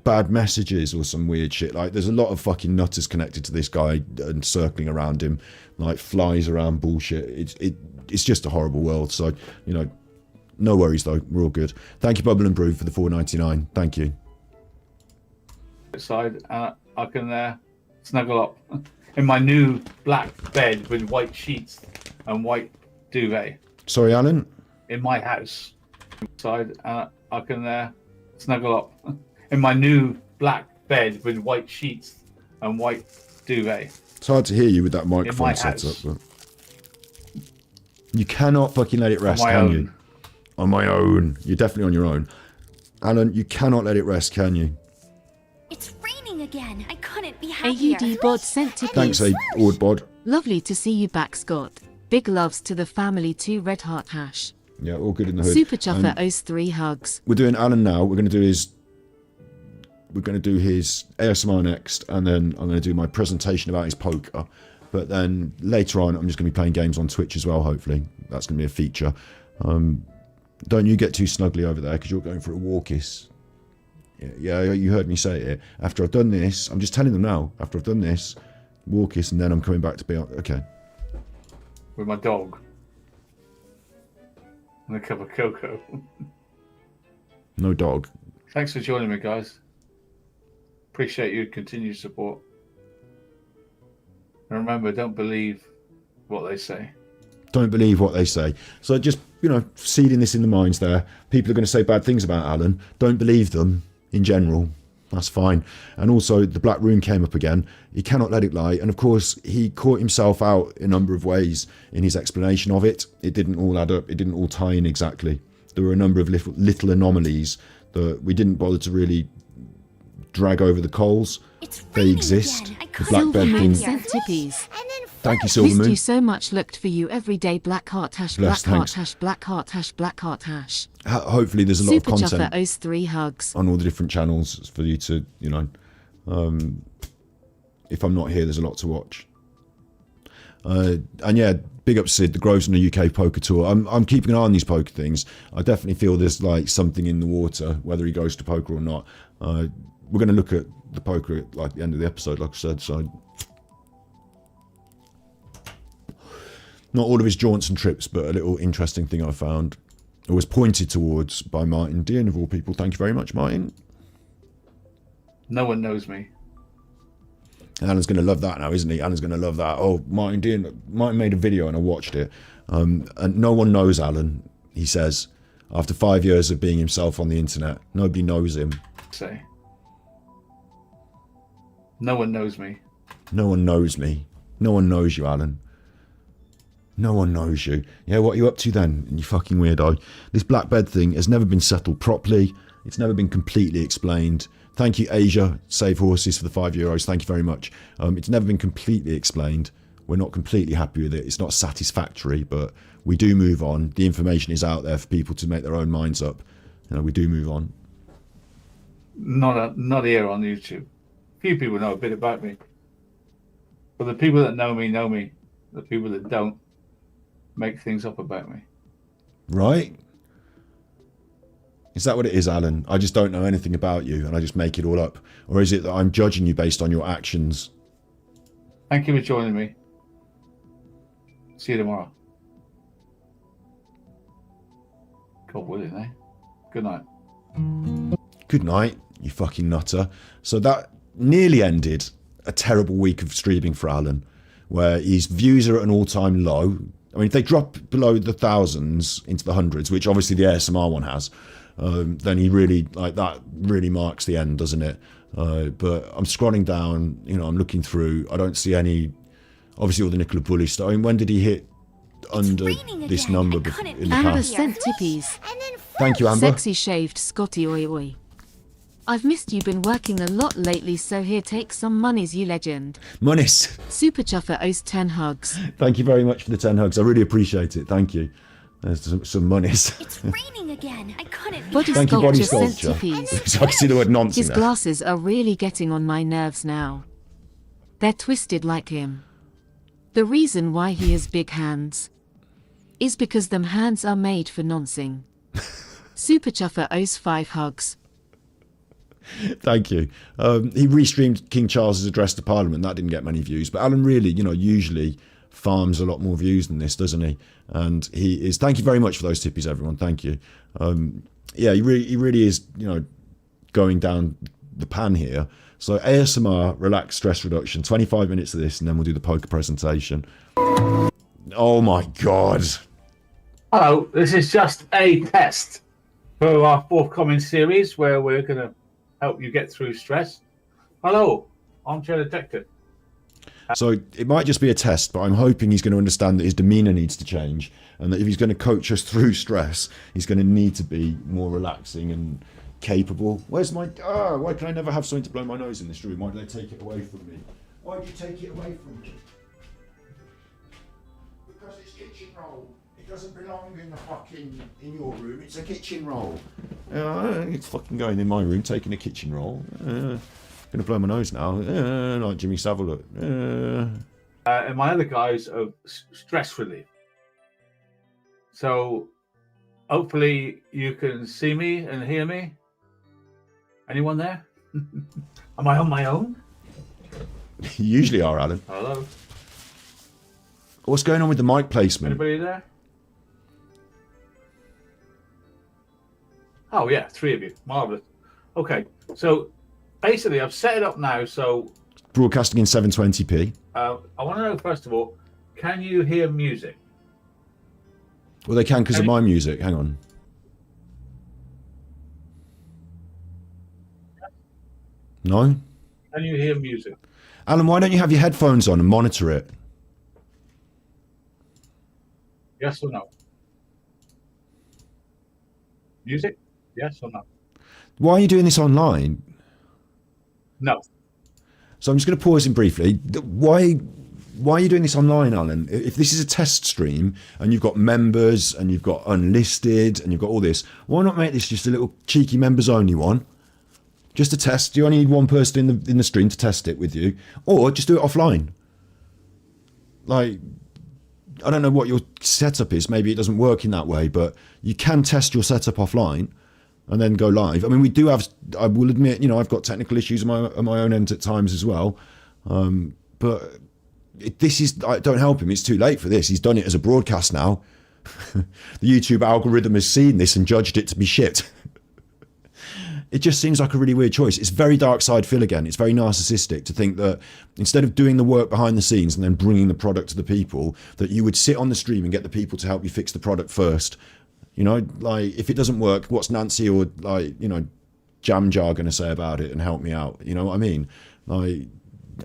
bad messages or some weird shit. Like, there's a lot of fucking nutters connected to this guy and circling around him, like flies around bullshit. It's just a horrible world. So, you know, no worries though. We're all good. Thank you, Bubble and Brew, for the $4.99. Thank you. Side, I can snuggle up in my new black bed with white sheets and white duvet. Sorry, Alan? In my house. Side, I can snuggle up in my new black bed with white sheets and white duvet. It's hard to hear you with that microphone setup, but you cannot fucking let it rest, can you? On my own. You're definitely on your own. Alan, you cannot let it rest, can you? It's raining again. I couldn't be happier. AUD bod sent to Thanks, Bod. Lovely to see you back, Scott. Big loves to the family too, Red Heart Hash. Yeah, all good in the hood. Super Chuffer owes 3 hugs. We're doing Alan now. We're going to do his ASMR next, and then I'm going to do my presentation about his poker. But then later on, I'm just going to be playing games on Twitch as well, hopefully. That's going to be a feature. Don't you get too snuggly over there, because you're going for a walkies. Yeah, you heard me say it. After I've done this, I'm just telling them now, after I've done this, walkies, and then I'm coming back to be on. Okay. With my dog. And a cup of cocoa. No dog. Thanks for joining me, guys. Appreciate your continued support. And remember, don't believe what they say. Don't believe what they say. So just, seeding this in the minds there. People are going to say bad things about Alan. Don't believe them in general. That's fine. And also, the Black Room came up again. He cannot let it lie. And of course, he caught himself out in a number of ways in his explanation of it. It didn't all add up. It didn't all tie in exactly. There were a number of little anomalies that we didn't bother to really drag over the coals. They exist. The black bed thing. Thank you, Silver Missed Moon. you so much. Looked for you every day. Black Heart Hash. Bless, Black Heart thanks. Hash. Black Heart Hash. Black Heart Hash. Hopefully there's a lot Super of Chuffer content owes 3 hugs. on all the different channels for you to, if I'm not here, there's a lot to watch. And yeah, big up Sid, the Groves on the UK Poker Tour. I'm keeping an eye on these poker things. I definitely feel there's like something in the water, whether he goes to poker or not. We're going to look at the poker at like the end of the episode, like I said. So not all of his jaunts and trips, but a little interesting thing I found. It was pointed towards by Martin Dean, of all people. Thank you very much, Martin. No one knows me. Alan's going to love that now, isn't he? Alan's going to love that. Oh, Martin made a video and I watched it. And no one knows Alan, he says, after 5 years of being himself on the internet. Nobody knows him. Say. No one knows me. No one knows me. No one knows you, Alan. No one knows you. Yeah, what are you up to then, you fucking weirdo? This black bed thing has never been settled properly. It's never been completely explained. Thank you, Asia, Save Horses, for the €5. Thank you very much. It's never been completely explained. We're not completely happy with it. It's not satisfactory, but we do move on. The information is out there for people to make their own minds up. We do move on. Not here on YouTube. Few people know a bit about me. But the people that know me know me. The people that don't make things up about me. Right? Is that what it is, Alan? I just don't know anything about you and I just make it all up. Or is it that I'm judging you based on your actions? Thank you for joining me. See you tomorrow. God willing, eh? Good night. Good night, you fucking nutter. So that nearly ended a terrible week of streaming for Alan, where his views are at an all-time low. I mean, if they drop below the thousands into the hundreds, which obviously the ASMR one has, then he really, that really marks the end, doesn't it? But I'm scrolling down, I'm looking through. I don't see any, obviously all the Nicola Bully stuff. I mean, when did he hit under this number in the Amber past? sent tippies. Thank you, Amber. Sexy shaved Scotty oi oi. I've missed you, been working a lot lately, so here, take some monies, you legend. Monies. Super Chuffer owes 10 hugs. Thank you very much for the 10 hugs. I really appreciate it. Thank you. There's some monies. It's raining again. I couldn't Body Thank you, Body Sculpture Sculpture. sent tippies. So I can see the word nonsense His there. glasses are really getting on my nerves now. They're twisted like him. The reason why he has big hands is because them hands are made for noncing. Super Chuffer owes 5 hugs. Thank you. He restreamed King Charles's address to Parliament. That didn't get many views. But Alan really, usually farms a lot more views than this, doesn't he? And he is. Thank you very much for those tippies, everyone. Thank you. Yeah, he really is, going down the pan here. So ASMR, relax, stress reduction, 25 minutes of this, and then we'll do the poker presentation. Oh my God. Hello, this is just a test for our forthcoming series where we're going to help you get through stress. Hello, Armchair Detective. So it might just be a test, but I'm hoping he's going to understand that his demeanour needs to change and that if he's going to coach us through stress, he's going to need to be more relaxing and capable. Where's my... why can I never have something to blow my nose in this room? Why did they take it away from me? Why did you take it away from me? Because it's kitchen roll. It doesn't belong in the fucking... in your room. It's a kitchen roll. It's fucking going in my room, taking a kitchen roll. Gonna blow my nose now. Like Jimmy Savile. And my other guys are stress relief. So hopefully you can see me and hear me. Anyone there? Am I on my own? You usually are, Alan. Hello. What's going on with the mic placement? Anybody there? Oh yeah, 3 of you. Marvelous. Okay, so basically I've set it up now. So Broadcasting in 720p. I want to know first of all, can you hear music? Well, they can because of my music. Hang on. No? Can you hear music? Alan, why don't you have your headphones on and monitor it? Yes or no? Music? Yes or no? Why are you doing this online? No. So I'm just going to pause in briefly. Why are you doing this online, Alan? If this is a test stream and you've got members and you've got unlisted and you've got all this, why not make this just a little cheeky members only one? Just a test. You only need one person in the stream to test it with you, or just do it offline. Like, I don't know what your setup is. Maybe it doesn't work in that way, but you can test your setup offline and then go live. I mean, we do have, I will admit, you know, I've got technical issues on my own end at times as well. But this is, don't help him. It's too late for this. He's done it as a broadcast now. The YouTube algorithm has seen this and judged it to be shit. It just seems like a really weird choice. It's very dark side Phil again. It's very narcissistic to think that instead of doing the work behind the scenes and then bringing the product to the people, that you would sit on the stream and get the people to help you fix the product first. You know, like, if it doesn't work, what's Nancy or, like, you know, Jam Jar going to say about it and help me out? You know what I mean? Like,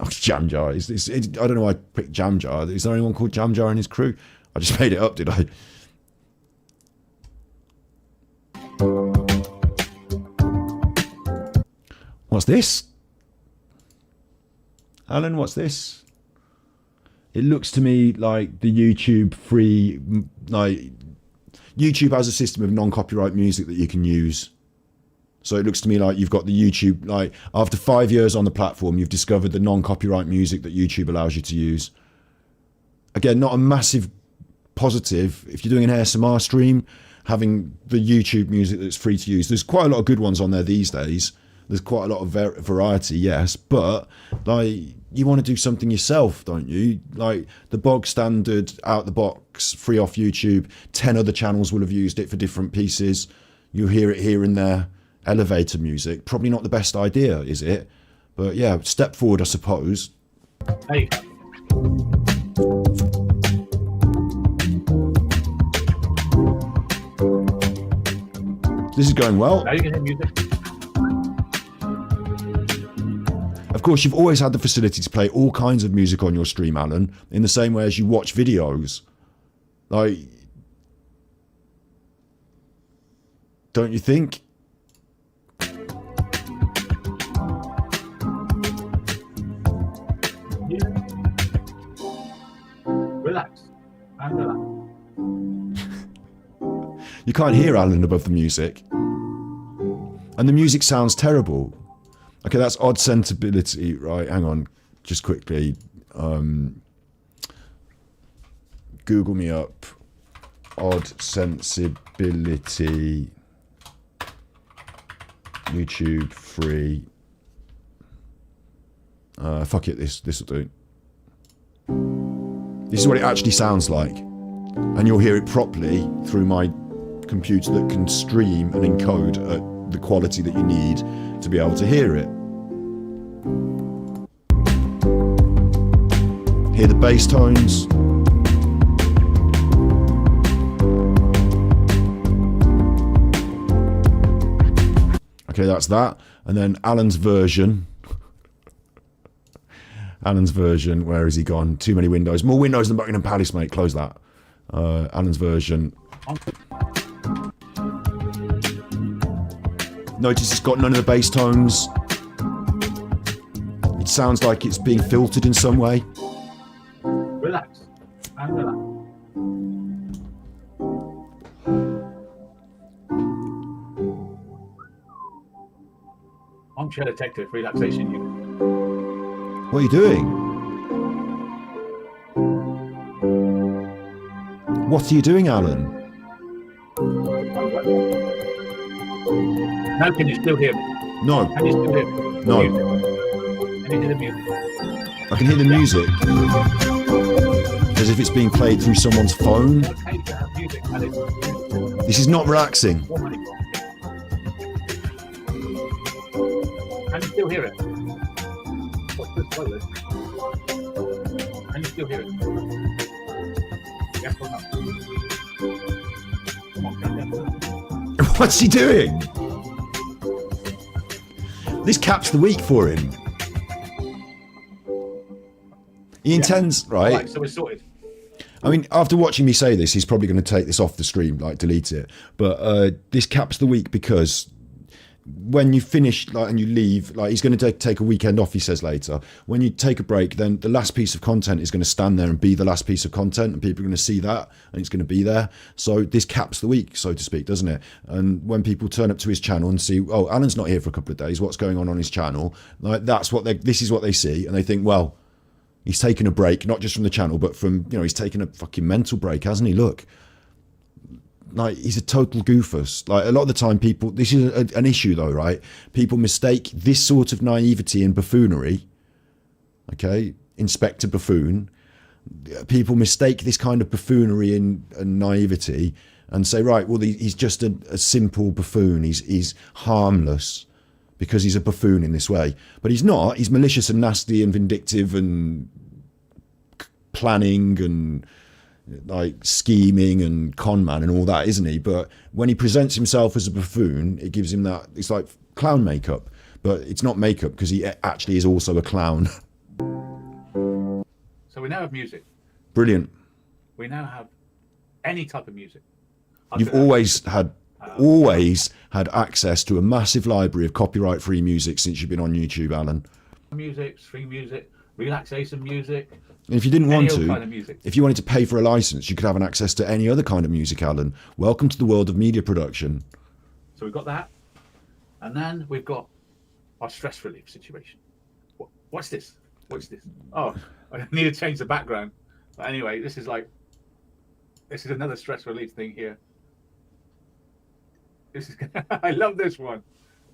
Jam Jar. I don't know why I picked Jam Jar. Is there anyone called Jam Jar in his crew? I just made it up, did I? What's this? Alan, what's this? It looks to me like the YouTube free, like, YouTube has a system of non-copyright music that you can use. So it looks to me like you've got the YouTube, like, after 5 years on the platform, you've discovered the non-copyright music that YouTube allows you to use. Again, not a massive positive. If you're doing an ASMR stream, having the YouTube music that's free to use. There's quite a lot of good ones on there these days. There's quite a lot of variety, yes, but, like, you want to do something yourself, don't you? Like, the bog standard, out the box, free off YouTube, 10 other channels will have used it for different pieces. You'll hear it here and there. Elevator music, probably not the best idea, is it? But yeah, step forward, I suppose. Hey. This is going well. Now you can hear music. Of course, you've always had the facility to play all kinds of music on your stream, Alan, in the same way as you watch videos. Like, don't you think? Relax. And relax. You can't hear Alan above the music. And the music sounds terrible. Okay, that's odd sensibility, right? Hang on, just quickly. Google me up. Odd sensibility. YouTube free. Fuck it, this will do. This is what it actually sounds like. And you'll hear it properly through my computer that can stream and encode at the quality that you need to be able to hear it. Hear the bass tones. Okay, that's that. And then Alan's version. Alan's version, where has he gone? Too many windows. More windows than Buckingham Palace, mate. Close that. Alan's version. Notice it's got none of the bass tones. It sounds like it's being filtered in some way. Relax and relax. Armchair Detective Relaxation Unit. What are you doing? What are you doing, Alan? Now can you still hear me? No. Can you still hear me? No. Can you hear the music? I can hear the music. As if it's being played through someone's phone. Okay to have music, and it's This is not relaxing. Can you still hear it? What's this playlist? Can you still hear it? Yes or no? Come on, yes or no? What's he doing? This caps the week for him. He intends, right? Right, so we're sorted. I mean, after watching me say this, he's probably going to take this off the stream, like delete it. But this caps the week because when you finish and you leave, he's going to take a weekend off, he says later. When you take a break, then the last piece of content is going to stand there and be the last piece of content, and people are going to see that, and it's going to be there. So this caps the week, so to speak, doesn't it? And when people turn up to his channel and see, oh, Alan's not here for a couple of days, what's going on his channel? This is what they see, and they think, well, he's taken a break, not just from the channel, but from, he's taken a fucking mental break, hasn't he? Look. He's a total goofus. A lot of the time this is an issue though, right? People mistake this sort of naivety and buffoonery, okay? Inspector Buffoon. People mistake this kind of buffoonery and naivety and say, right, well, he's just a simple buffoon. He's harmless because he's a buffoon in this way. But he's not. He's malicious and nasty and vindictive and planning and scheming and con man and all that, isn't he? But when he presents himself as a buffoon, it gives him that, it's like clown makeup, but it's not makeup because he actually is also a clown. So we now have music. Brilliant. We now have any type of music. You've always had access to a massive library of copyright-free music since you've been on YouTube, Alan. Music, string music, relaxation music. And if you didn't want kind to, of music. if you wanted to pay for a license, you could have an access to any other kind of music, Alan. Welcome to the world of media production. So we've got that. And then we've got our stress relief situation. What's this? What's this? Oh, I need to change the background. But anyway, this is another stress relief thing here. I love this one.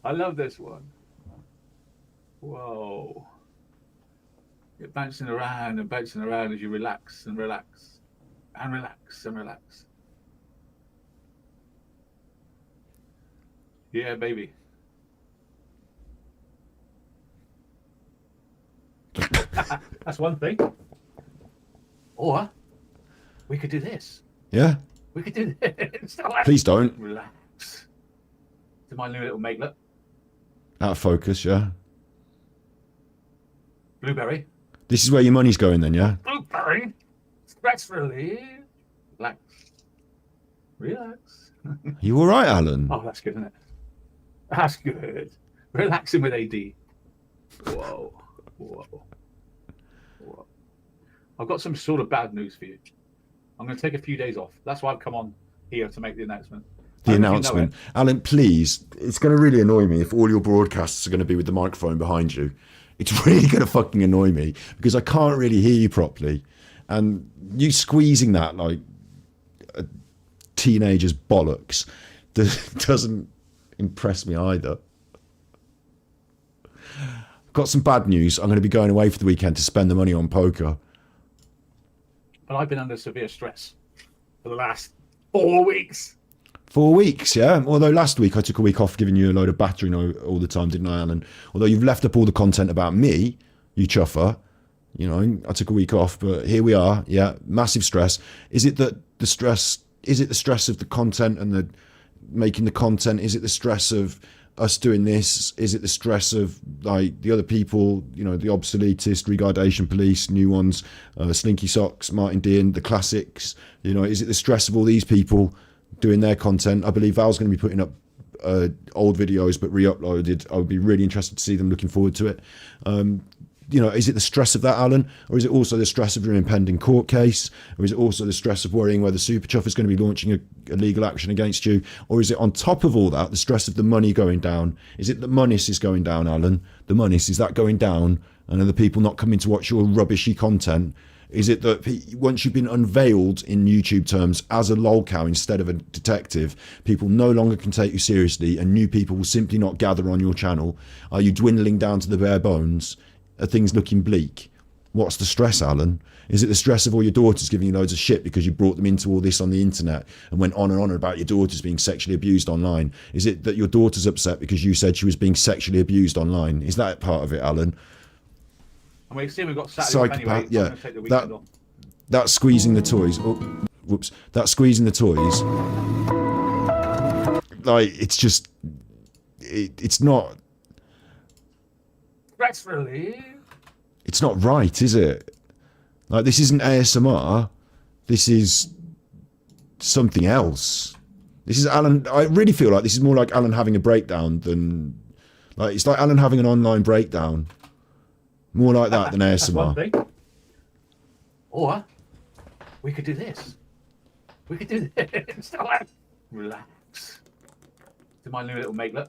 I love this one. Whoa. You're bouncing around and bouncing around as you relax and relax and relax and relax. Yeah, baby. That's one thing. Or we could do this. Yeah? We could do this. Please don't. Relax. To my new little matelet. Out of focus, yeah? Blueberry. This is where your money's going then, yeah? Blueberry. Stress relief. Relax. Relax. You all right, Alan? Oh, that's good, isn't it? That's good. Relaxing with AD. Whoa. Whoa. Whoa. I've got some sort of bad news for you. I'm going to take a few days off. That's why I've come on here to make the announcement. The announcement. Alan, please, it's going to really annoy me if all your broadcasts are going to be with the microphone behind you. It's really going to fucking annoy me because I can't really hear you properly. And you squeezing that like a teenager's bollocks doesn't impress me either. Got some bad news. I'm going to be going away for the weekend to spend the money on poker. But I've been under severe stress for the last 4 weeks. 4 weeks, yeah? Although last week I took a week off giving you a load of battering all the time, didn't I, Alan? Although you've left up all the content about me, you chuffer. I took a week off, but here we are. Yeah, massive stress. Is it the stress of the content and the making the content? Is it the stress of us doing this? Is it the stress of like the other people, you know, the obsoletist, Regardation Police, new ones, Slinky Socks, Martin Dean, the classics, you know, is it the stress of all these people doing their content? I believe Val's going to be putting up old videos but re-uploaded. I would be really interested to see them, looking forward to it. You know, is it the stress of that, Alan? Or is it also the stress of your impending court case? Or is it also the stress of worrying whether Super Chuff is going to be launching a legal action against you? Or is it on top of all that, the stress of the money going down? Is it that Monis is going down, Alan? The Monis, is that going down? And are the people not coming to watch your rubbishy content? Is it that once you've been unveiled in YouTube terms as a lolcow instead of a detective, people no longer can take you seriously and new people will simply not gather on your channel? Are you dwindling down to the bare bones? Are things looking bleak? What's the stress, Alan? Is it the stress of all your daughters giving you loads of shit because you brought them into all this on the internet and went on and on about your daughters being sexually abused online? Is it that your daughter's upset because you said she was being sexually abused online? Is that part of it, Alan? I mean, see, we've got Saturday off anyway. Yeah, I'm gonna take the weekend off. that's squeezing the toys. Oh, whoops. That's squeezing the toys. Like, it's just, it's not. Stress relief. It's not right, is it? Like, this isn't ASMR. This is something else. This is Alan. I really feel like this is more like Alan having a breakdown than, like, it's like Alan having an online breakdown. More like that than That's one ASMR. thing. Or we could do this. We could do this. Relax. To my new little matelet.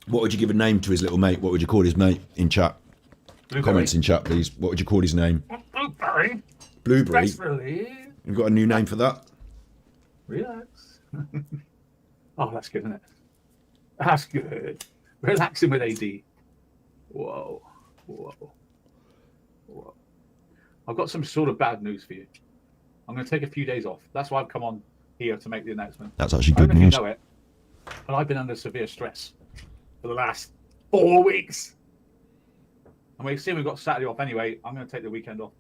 What would you give a name to his little mate? What would you call his mate in chat? Blueberry. Comments in chat, please. What would you call his name? Blueberry. Blueberry. Stress relief. You've got a new name for that? Relax. Oh, that's good, isn't it? That's good. Relaxing with AD. Whoa. Whoa. Whoa. I've got some sort of bad news for you. I'm going to take a few days off. That's why I've come on here to make the announcement. That's actually I don't good know if news. you know it, but I've been under severe stress for the last 4 weeks. And we've seen we've got Saturday off anyway. I'm going to take the weekend off.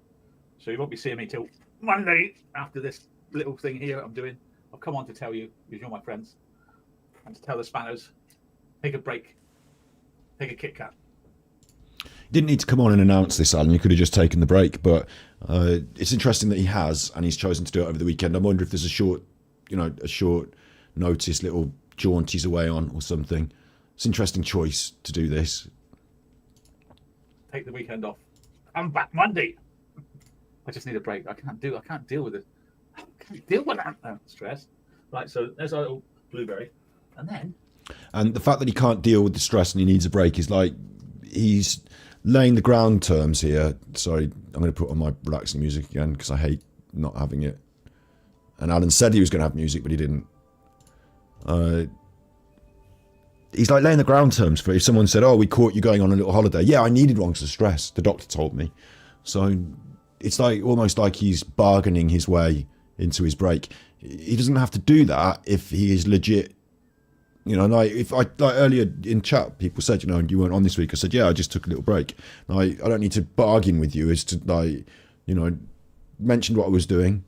So you won't be seeing me till Monday after this little thing here I'm doing. I've come on to tell you, because you're my friends, and to tell the Spanners, take a break. Take a Kit Kat. Didn't need to come on and announce this, Alan. You could have just taken the break, but it's interesting that he has, and he's chosen to do it over the weekend. I wonder if there's a short notice, little jaunt he's away on or something. It's an interesting choice to do this. Take the weekend off. I'm back Monday. I just need a break. I can't deal with it. I can't deal with that stress. Right, so there's our little blueberry, and then. And the fact that he can't deal with the stress and he needs a break is like he's laying the ground terms here. Sorry, I'm going to put on my relaxing music again because I hate not having it. And Alan said he was going to have music, but he didn't. He's like laying the ground terms for if someone said, "Oh, we caught you going on a little holiday." Yeah, I needed one because of stress. The doctor told me. So it's like almost like he's bargaining his way into his break. He doesn't have to do that if he is legit. You know, like if I earlier in chat, people said, you know, you weren't on this week. I said, yeah, I just took a little break. Like, I don't need to bargain with you as to like, you know, mention what I was doing.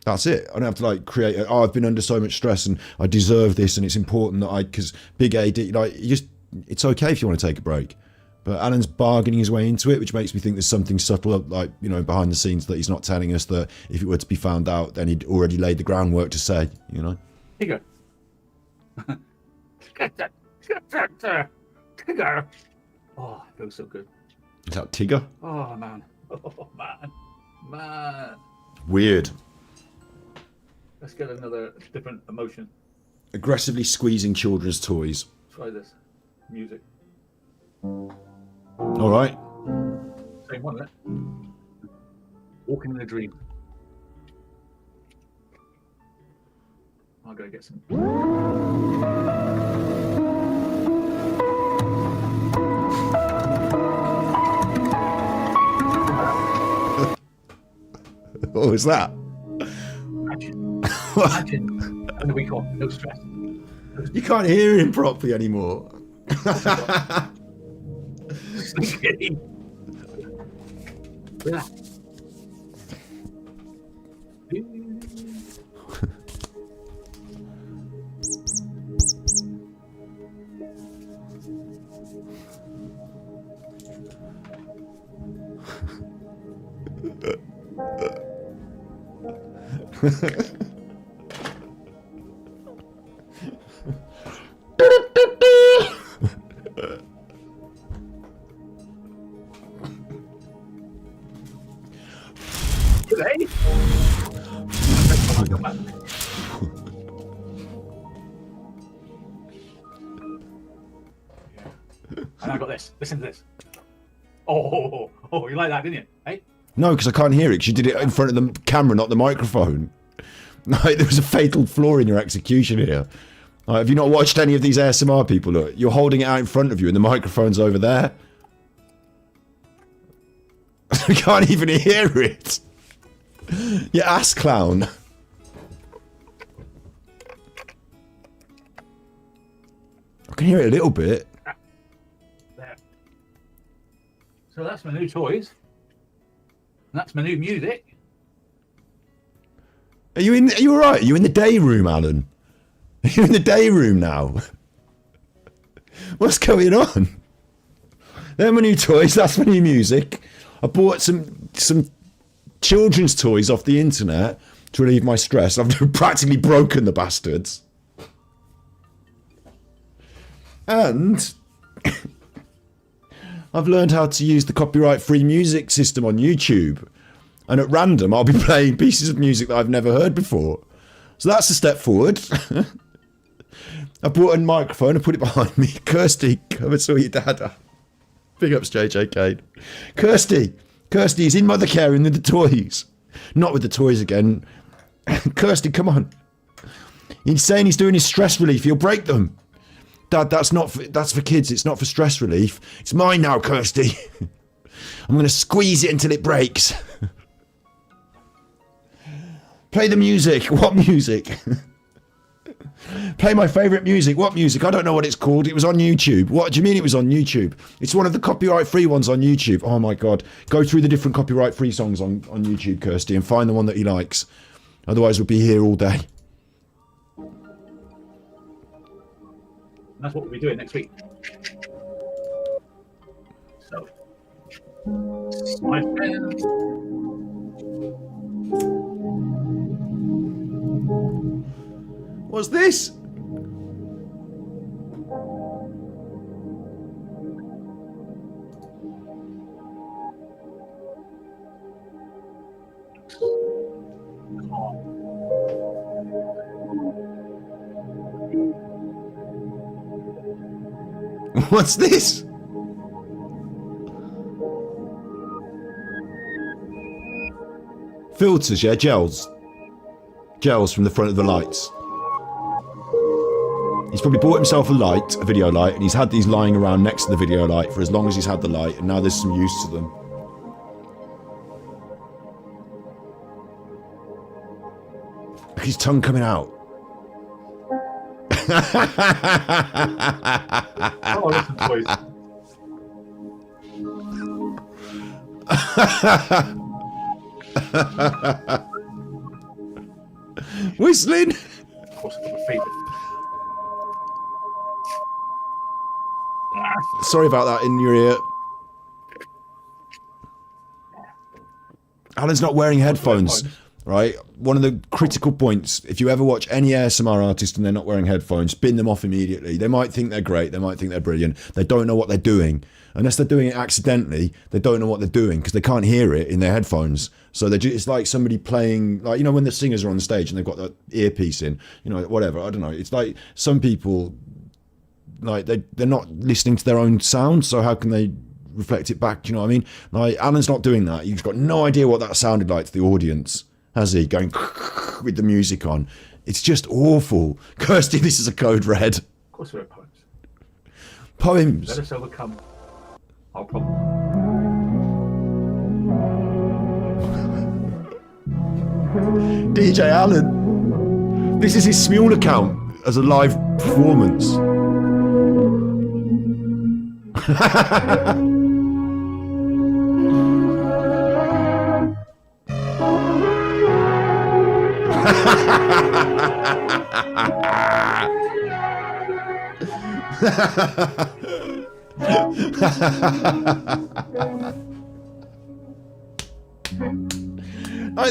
That's it. I don't have to like create. I've been under so much stress and I deserve this, and it's important that because Big AD, like, it's okay if you want to take a break. But Alan's bargaining his way into it, which makes me think there's something subtle, like, you know, behind the scenes that he's not telling us, that if it were to be found out, then he'd already laid the groundwork to say, you know. Tigger. Tigger. Oh, it feels so good. Is that Tigger? Oh, man. Oh, man. Man. Weird. Let's get another different emotion. Aggressively squeezing children's toys. Try this. Music. All right. Same one, isn't it? Walking in a dream. I'm going to get some. What was that? Imagine a week off, no stress. You can't hear him properly anymore. Relax. Today? And I got this. Listen to this. Oh, you like that, didn't you? Hey? No, because I can't hear it. 'Cause you did it in front of the camera, not the microphone. Like, there was a fatal flaw in your execution here. Like, have you not watched any of these ASMR people? Look, you're holding it out in front of you and the microphone's over there. I can't even hear it. You ass clown. I can hear it a little bit. There. So that's my new toys. And that's my new music. Are you alright? Are you in the day room, Alan? Are you in the day room now? What's going on? They're my new toys, that's my new music. I bought some children's toys off the internet to relieve my stress. I've practically broken the bastards. And I've learned how to use the copyright-free music system on YouTube. And at random, I'll be playing pieces of music that I've never heard before. So that's a step forward. I brought a microphone and put it behind me. Kirsty, come and saw your dad. Big ups, JJ Kane. Kirsty is in mother care and with the toys. Not with the toys again. Kirsty, come on. He's saying he's doing his stress relief. He'll break them. Dad, that's for kids. It's not for stress relief. It's mine now, Kirsty. I'm going to squeeze it until it breaks. Play the music. What music? Play my favourite music. What music? I don't know what it's called. It was on YouTube. What do you mean it was on YouTube? It's one of the copyright-free ones on YouTube. Oh my God. Go through the different copyright-free songs on YouTube, Kirsty, and find the one that he likes. Otherwise, we'll be here all day. And that's what we'll be doing next week. So, my friends. What's this? What's this? Filters, yeah, gels. Gels from the front of the lights. He's probably bought himself a light, a video light, and he's had these lying around next to the video light for as long as he's had the light, and now there's some use to them. Look, his tongue coming out. Oh, listen, boys. Whistling. Of course, I've got my favourite. Sorry about that in your ear. Alan's not wearing headphones, right? One of the critical points, if you ever watch any ASMR artist and they're not wearing headphones, bin them off immediately. They might think they're great, they might think they're brilliant. They don't know what they're doing. Unless they're doing it accidentally, they don't know what they're doing because they can't hear it in their headphones. So it's like somebody playing, like, you know, when the singers are on the stage and they've got that earpiece in, you know, whatever, I don't know. It's like some people, like, they're not listening to their own sound, so how can they reflect it back? Do you know what I mean? Like, Alan's not doing that. He's got no idea what that sounded like to the audience, has he? Going with the music on. It's just awful. Kirsty, this is a code red. Of course we have poems. Poems. Let us overcome our problem. DJ Alan. This is his Smule account as a live performance.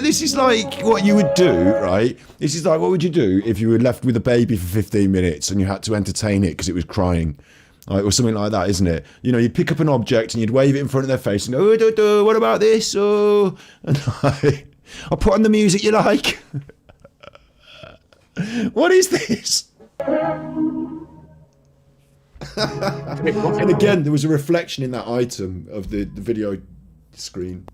This is like what you would do, right? This is like, what would you do if you were left with a baby for 15 minutes and you had to entertain it because it was crying? Or something like that, isn't it? You know, you'd pick up an object and you'd wave it in front of their face and go, oh, what about this? Oh, and I'll put on the music you like. What is this? And again, there was a reflection in that item of the video screen.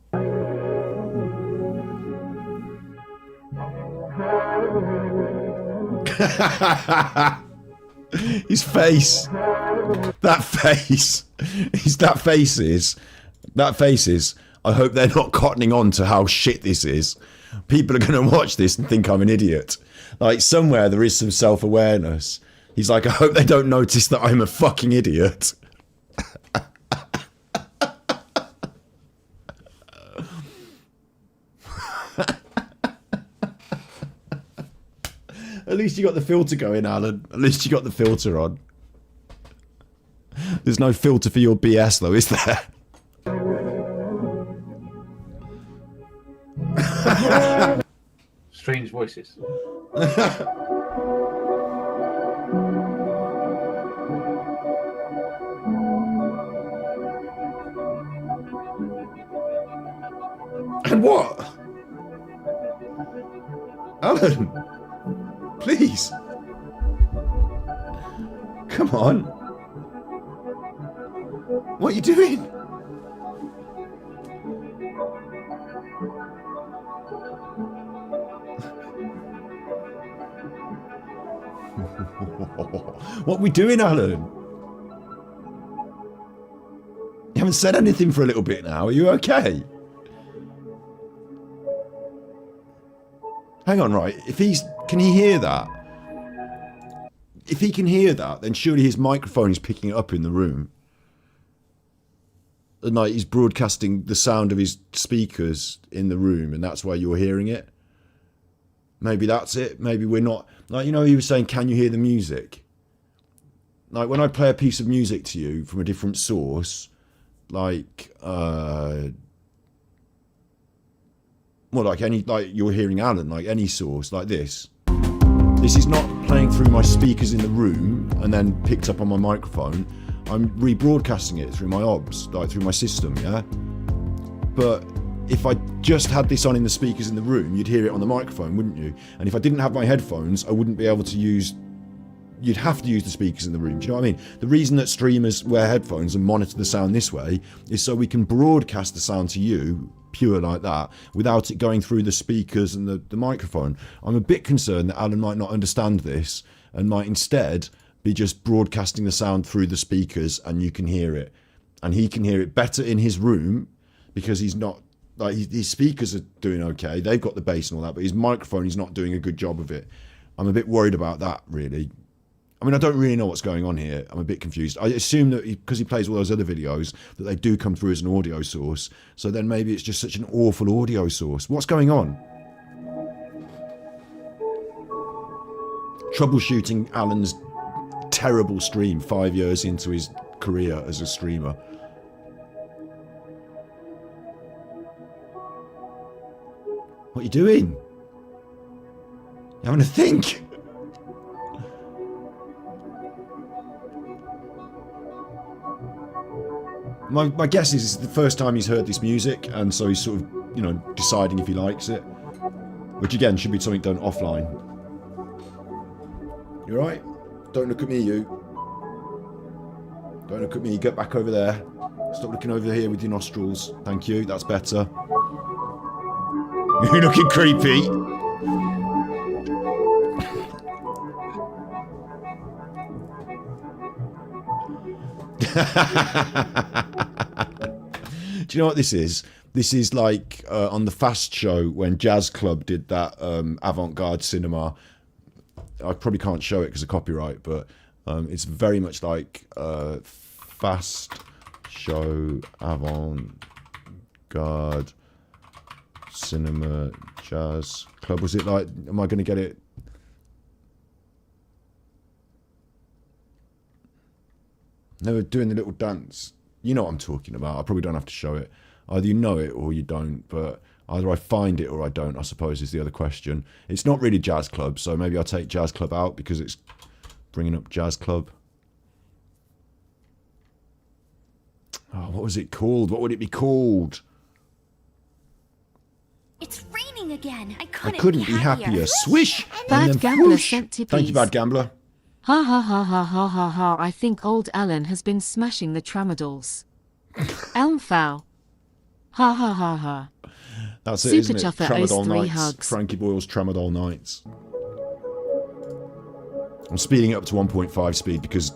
His face. That face is, I hope they're not cottoning on to how shit this is. People are going to watch this and think I'm an idiot. Like, somewhere there is some self-awareness. He's like, I hope they don't notice that I'm a fucking idiot. At least you got the filter going, Alan. At least you got the filter on. There's no filter for your BS, though, is there? Strange voices. And what? Alan, please. Come on. What are you doing? What are we doing, Alan? You haven't said anything for a little bit now. Are you okay? Hang on, right. Can he hear that? If he can hear that, then surely his microphone is picking it up in the room. And like, he's broadcasting the sound of his speakers in the room, and that's why you're hearing it. Maybe that's it. Maybe we're not. Like, you know, he was saying, can you hear the music? Like, when I play a piece of music to you from a different source, like, like you're hearing Alan, like any source, like this. This is not playing through my speakers in the room and then picked up on my microphone. I'm rebroadcasting it through my OBS, like through my system, yeah? But if I just had this on in the speakers in the room, you'd hear it on the microphone, wouldn't you? And if I didn't have my headphones, I wouldn't be able to use... You'd have to use the speakers in the room, do you know what I mean? The reason that streamers wear headphones and monitor the sound this way is so we can broadcast the sound to you, pure like that, without it going through the speakers and the microphone. I'm a bit concerned that Alan might not understand this and might instead be just broadcasting the sound through the speakers and you can hear it. And he can hear it better in his room because he's not, like, his speakers are doing okay, they've got the bass and all that, but his microphone, he's not doing a good job of it. I'm a bit worried about that, really. I mean, I don't really know what's going on here. I'm a bit confused. I assume that because he plays all those other videos, that they do come through as an audio source. So then maybe it's just such an awful audio source. What's going on? Troubleshooting Alan's terrible stream 5 years into his career as a streamer. What are you doing? You having a think? My guess is it's the first time he's heard this music, and so he's sort of, you know, deciding if he likes it. Which again should be something done offline. You alright? Don't look at me, you. Don't look at me, get back over there. Stop looking over here with your nostrils. Thank you, that's better. You're looking creepy. Do you know what this is? This is like on the Fast Show when Jazz Club did that avant-garde cinema. I probably can't show it because of copyright, but it's very much like Fast Show avant-garde cinema Jazz Club. Was it like, am I going to get it? They were doing the little dance. You know what I'm talking about. I probably don't have to show it. Either you know it or you don't, but Either I find it or I don't, I suppose, is the other question. It's not really jazz club, so maybe I'll take jazz club out because it's bringing up jazz club. Oh, what was it called? What would it be called? It's raining again. I I couldn't be happier. Swish! Bad and then Gambler whoosh. sent tippies. Thank you, Bad Gambler. Ha ha ha ha ha ha ha. I think old Alan has been smashing the tramadors. Elmfowl. Ha ha ha ha. That's it, Super isn't it? Chuffer Tramadol owes 3 nights. hugs. Frankie Boyle's Tramadol nights. I'm speeding it up to 1.5 speed because...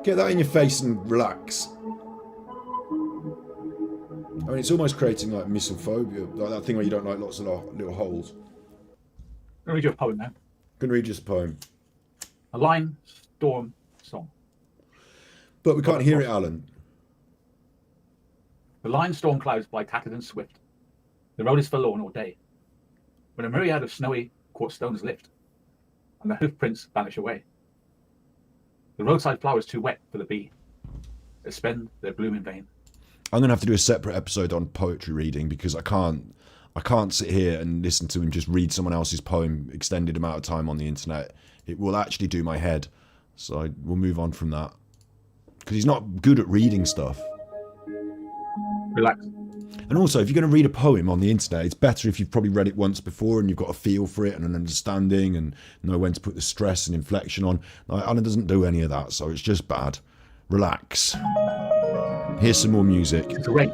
Get that in your face and relax. I mean, it's almost creating like misophobia, like that thing where you don't like lots of little holes. I'm going to read you a poem now. Gonna read you a poem. A line storm song. But we can't hear it, Alan. The line storm clouds fly tattered and swift. The road is forlorn all day. When a myriad of snowy quartz stones lift, and the hoof prints vanish away. The roadside flowers too wet for the bee. They spend their bloom in vain. I'm gonna have to do a separate episode on poetry reading because I can't sit here and listen to him just read someone else's poem extended amount of time on the internet. It will actually do my head. So we'll move on from that. Because he's not good at reading stuff. Relax. And also, if you're going to read a poem on the internet, it's better if you've probably read it once before and you've got a feel for it and an understanding and know when to put the stress and inflection on. Like, Alan doesn't do any of that, so it's just bad. Relax. Here's some more music. It's great.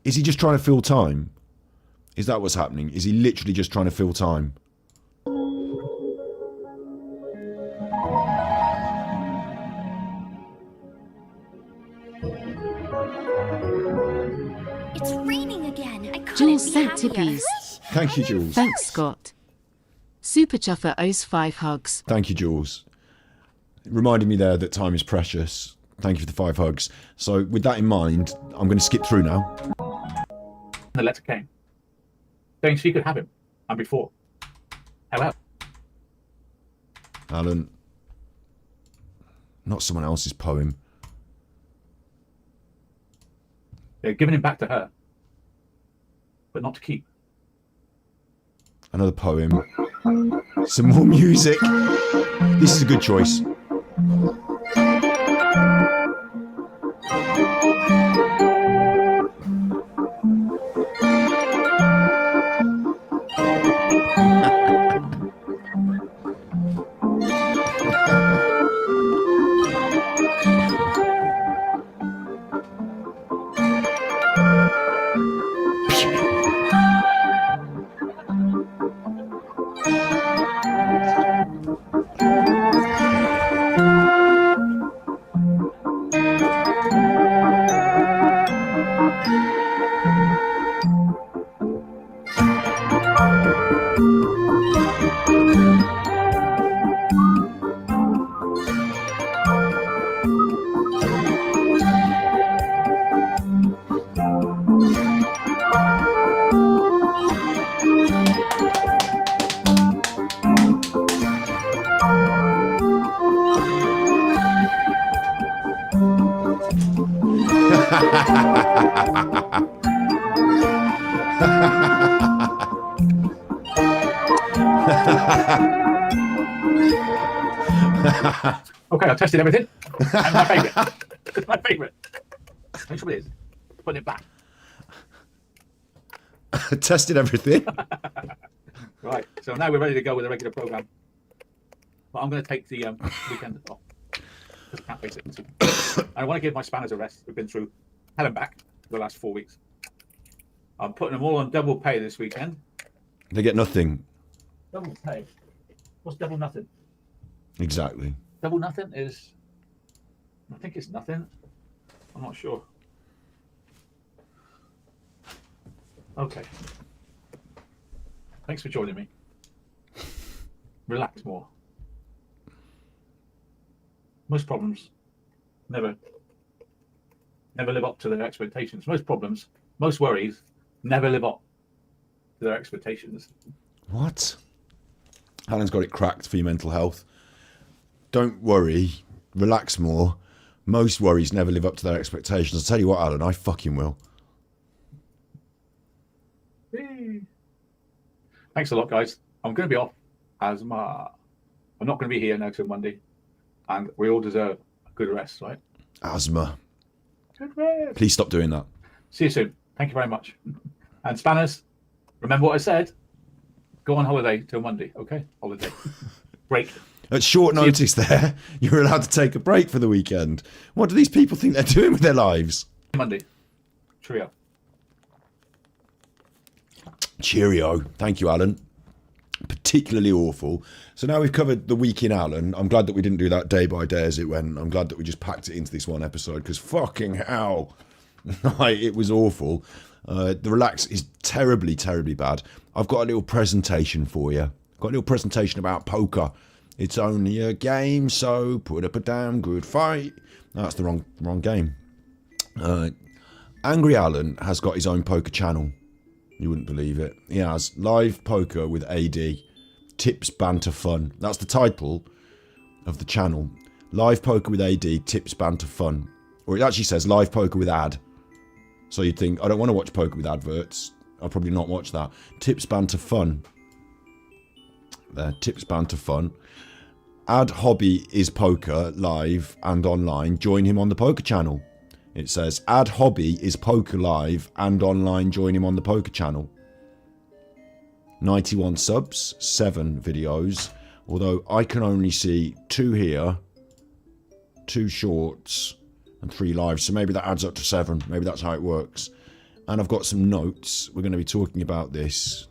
Is he just trying to fill time? Is that what's happening? Is he literally just trying to fill time? It's raining again. I couldn't Jules be sent happier. tippies. Thank you, Jules. Thanks, Scott. Super Chuffer owes 5 hugs. Thank you, Jules. It reminded me there that time is precious. Thank you for the 5 hugs. So with that in mind, I'm going to skip through now. The letter came, saying she could have him, and before. However, Alan. Not someone else's poem. they had given him back to her, but not to keep. Another poem. Some more music. This is a good choice. Okay, I tested everything. And my favourite. It's my favourite. Which one is? Putting it back. Tested everything. Right, so now we're ready to go with the regular programme. But I'm going to take the weekend off. Because I can't face it. And I want to give my spanners a rest. We've been through hell and back for the last 4 weeks. I'm putting them all on double pay this weekend. They get nothing. Double pay? What's double nothing? Exactly. Double nothing is... I think it's nothing. I'm not sure. Okay. Thanks for joining me. Relax more. Most problems never live up to their expectations. Most worries never live up to their expectations. What? Alan's got it cracked for your mental health. Don't worry. Relax more. Most worries never live up to their expectations. I'll tell you what, Alan, I fucking will. Thanks a lot, guys. I'm going to be off asthma. I'm not going to be here now till Monday. And we all deserve a good rest, right? Asthma. Good rest. Please stop doing that. See you soon. Thank you very much. And Spanners, remember what I said? Go on holiday till Monday, okay? Holiday. Break. At short notice there, you're allowed to take a break for the weekend. What do these people think they're doing with their lives? Monday. Trio. Cheerio. Thank you, Alan. Particularly awful. So now we've covered the week in Alan. I'm glad that we didn't do that day by day as it went. I'm glad that we just packed it into this one episode because fucking hell. It was awful. The relax is terribly, terribly bad. I've got a little presentation for you. Got a little presentation about poker. It's only a game, so put up a damn good fight. No, that's the wrong game. Angry Alan has got his own poker channel. You wouldn't believe it. He has live poker with AD. Tips, banter, fun. That's the title of the channel. Live poker with AD, tips, banter, fun. Or it actually says live poker with ad. So you'd think, I don't want to watch poker with adverts. I'll probably not watch that. Tips, banter, fun. There, tips, banter, fun. Ad hobby is poker, live and online. Join him on the poker channel. It says, ad hobby is poker live and online. Join him on the poker channel. 91 subs, 7 videos. Although I can only see 2 here, 2 shorts, and 3 lives. So maybe that adds up to 7. Maybe that's how it works. And I've got some notes. We're going to be talking about this.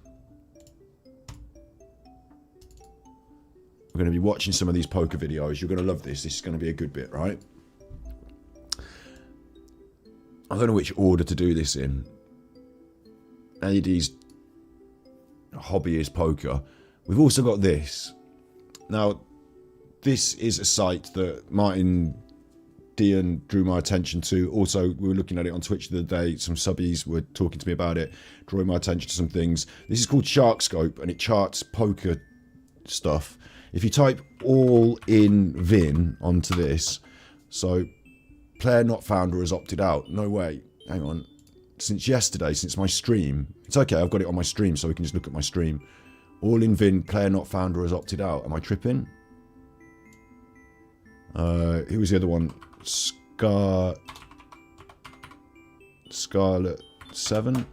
We're going to be watching some of these poker videos. You're going to love this. This is going to be a good bit, right? I don't know which order to do this in. AD's hobby is poker. We've also got this. Now, this is a site that Martin Dean drew my attention to. Also, we were looking at it on Twitch the other day. Some subbies were talking to me about it, drawing my attention to some things. This is called Sharkscope, and it charts poker stuff. If you type all in Vin onto this, so player not founder has opted out. No way. Hang on. Since yesterday, since my stream. It's okay, I've got it on my stream, so we can just look at my stream. All in Vin, player not founder has opted out. Am I tripping? Who was the other one? Scarlet 7.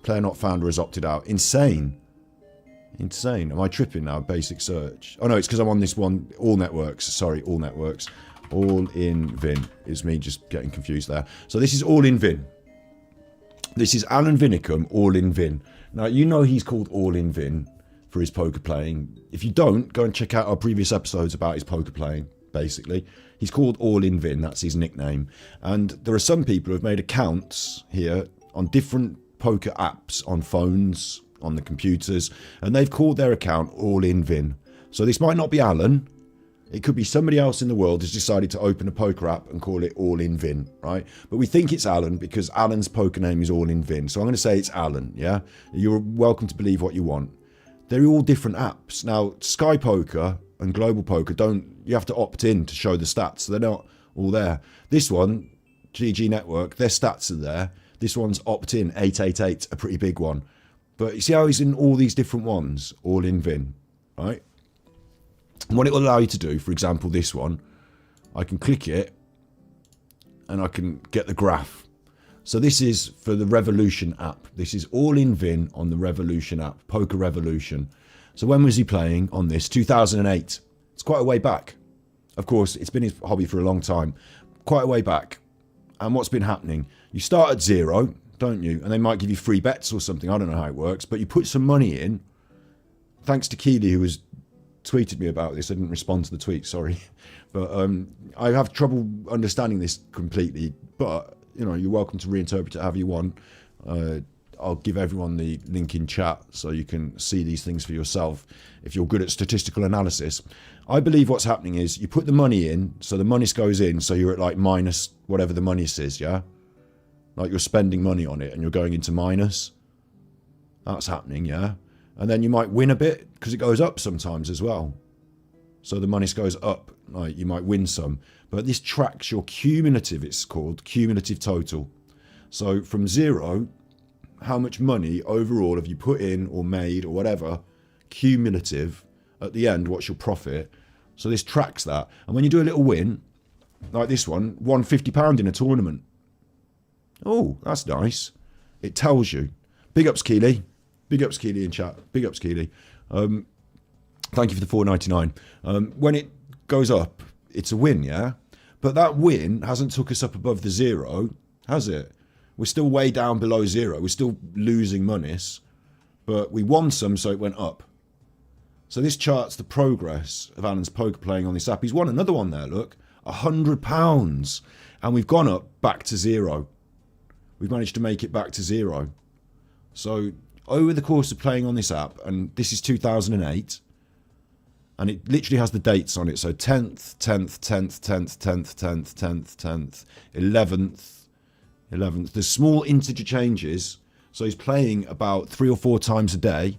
Player not founder has opted out. Insane. Insane. Am I tripping now? Basic search. Oh no, it's because I'm on this one. All networks. Sorry, all networks. All in Vin. Is me just getting confused there. So this is all in Vin. This is Alan Vinnicombe, all in Vin. Now, you know he's called all in Vin for his poker playing. If you don't, go and check out our previous episodes about his poker playing, basically. He's called all in Vin. That's his nickname. And there are some people who have made accounts here on different poker apps on phones, on the computers, and they've called their account all in Vin. So this might not be Alan. It could be somebody else in the world who's decided to open a poker app and call it all in Vin, right? But we think it's Alan because Alan's poker name is all in Vin. So I'm going to say it's Alan, yeah? You're welcome to believe what you want. They're all different apps. Now, Sky Poker and Global Poker you have to opt in to show the stats. So they're not all there. This one, GG Network, their stats are there. This one's opt in, 888, a pretty big one. But you see how he's in all these different ones, all in Vin, right? And what it will allow you to do, for example, this one, I can click it and I can get the graph. So this is for the Revolution app. This is all in Vin on the Revolution app, Poker Revolution. So when was he playing on this? 2008. It's quite a way back. Of course, it's been his hobby for a long time. Quite a way back. And what's been happening? You start at 0, don't you? And they might give you free bets or something. I don't know how it works. But you put some money in. Thanks to Keely, who was tweeted me about this. I didn't respond to the tweet, sorry. But I have trouble understanding this completely. But, you know, you're welcome to reinterpret it however you want. I'll give everyone the link in chat so you can see these things for yourself if you're good at statistical analysis. I believe what's happening is you put the money in, so the money goes in, so you're at like minus whatever the money is, yeah? Like you're spending money on it and you're going into minus. That's happening, yeah? And then you might win a bit because it goes up sometimes as well. So the money goes up, like you might win some. But this tracks your cumulative, it's called, cumulative total. So from 0, how much money overall have you put in or made or whatever, cumulative, at the end, what's your profit? So this tracks that. And when you do a little win, like this one, won £50 in a tournament. Oh, that's nice. It tells you. Big ups, Keely. Big ups, Keely in chat. Big ups, Keely. Thank you for the $4.99. When it goes up, it's a win, yeah? But that win hasn't took us up above the 0, has it? We're still way down below 0. We're still losing monies. But we won some, so it went up. So this charts the progress of Alan's poker playing on this app. He's won another one there, look. £100. And we've gone up back to 0. We've managed to make it back to 0. So over the course of playing on this app, and this is 2008, and it literally has the dates on it. So 10th, 10th, 10th, 10th, 10th, 10th, 10th, 10th, 11th. There's small integer changes. So he's playing about 3 or 4 times a day.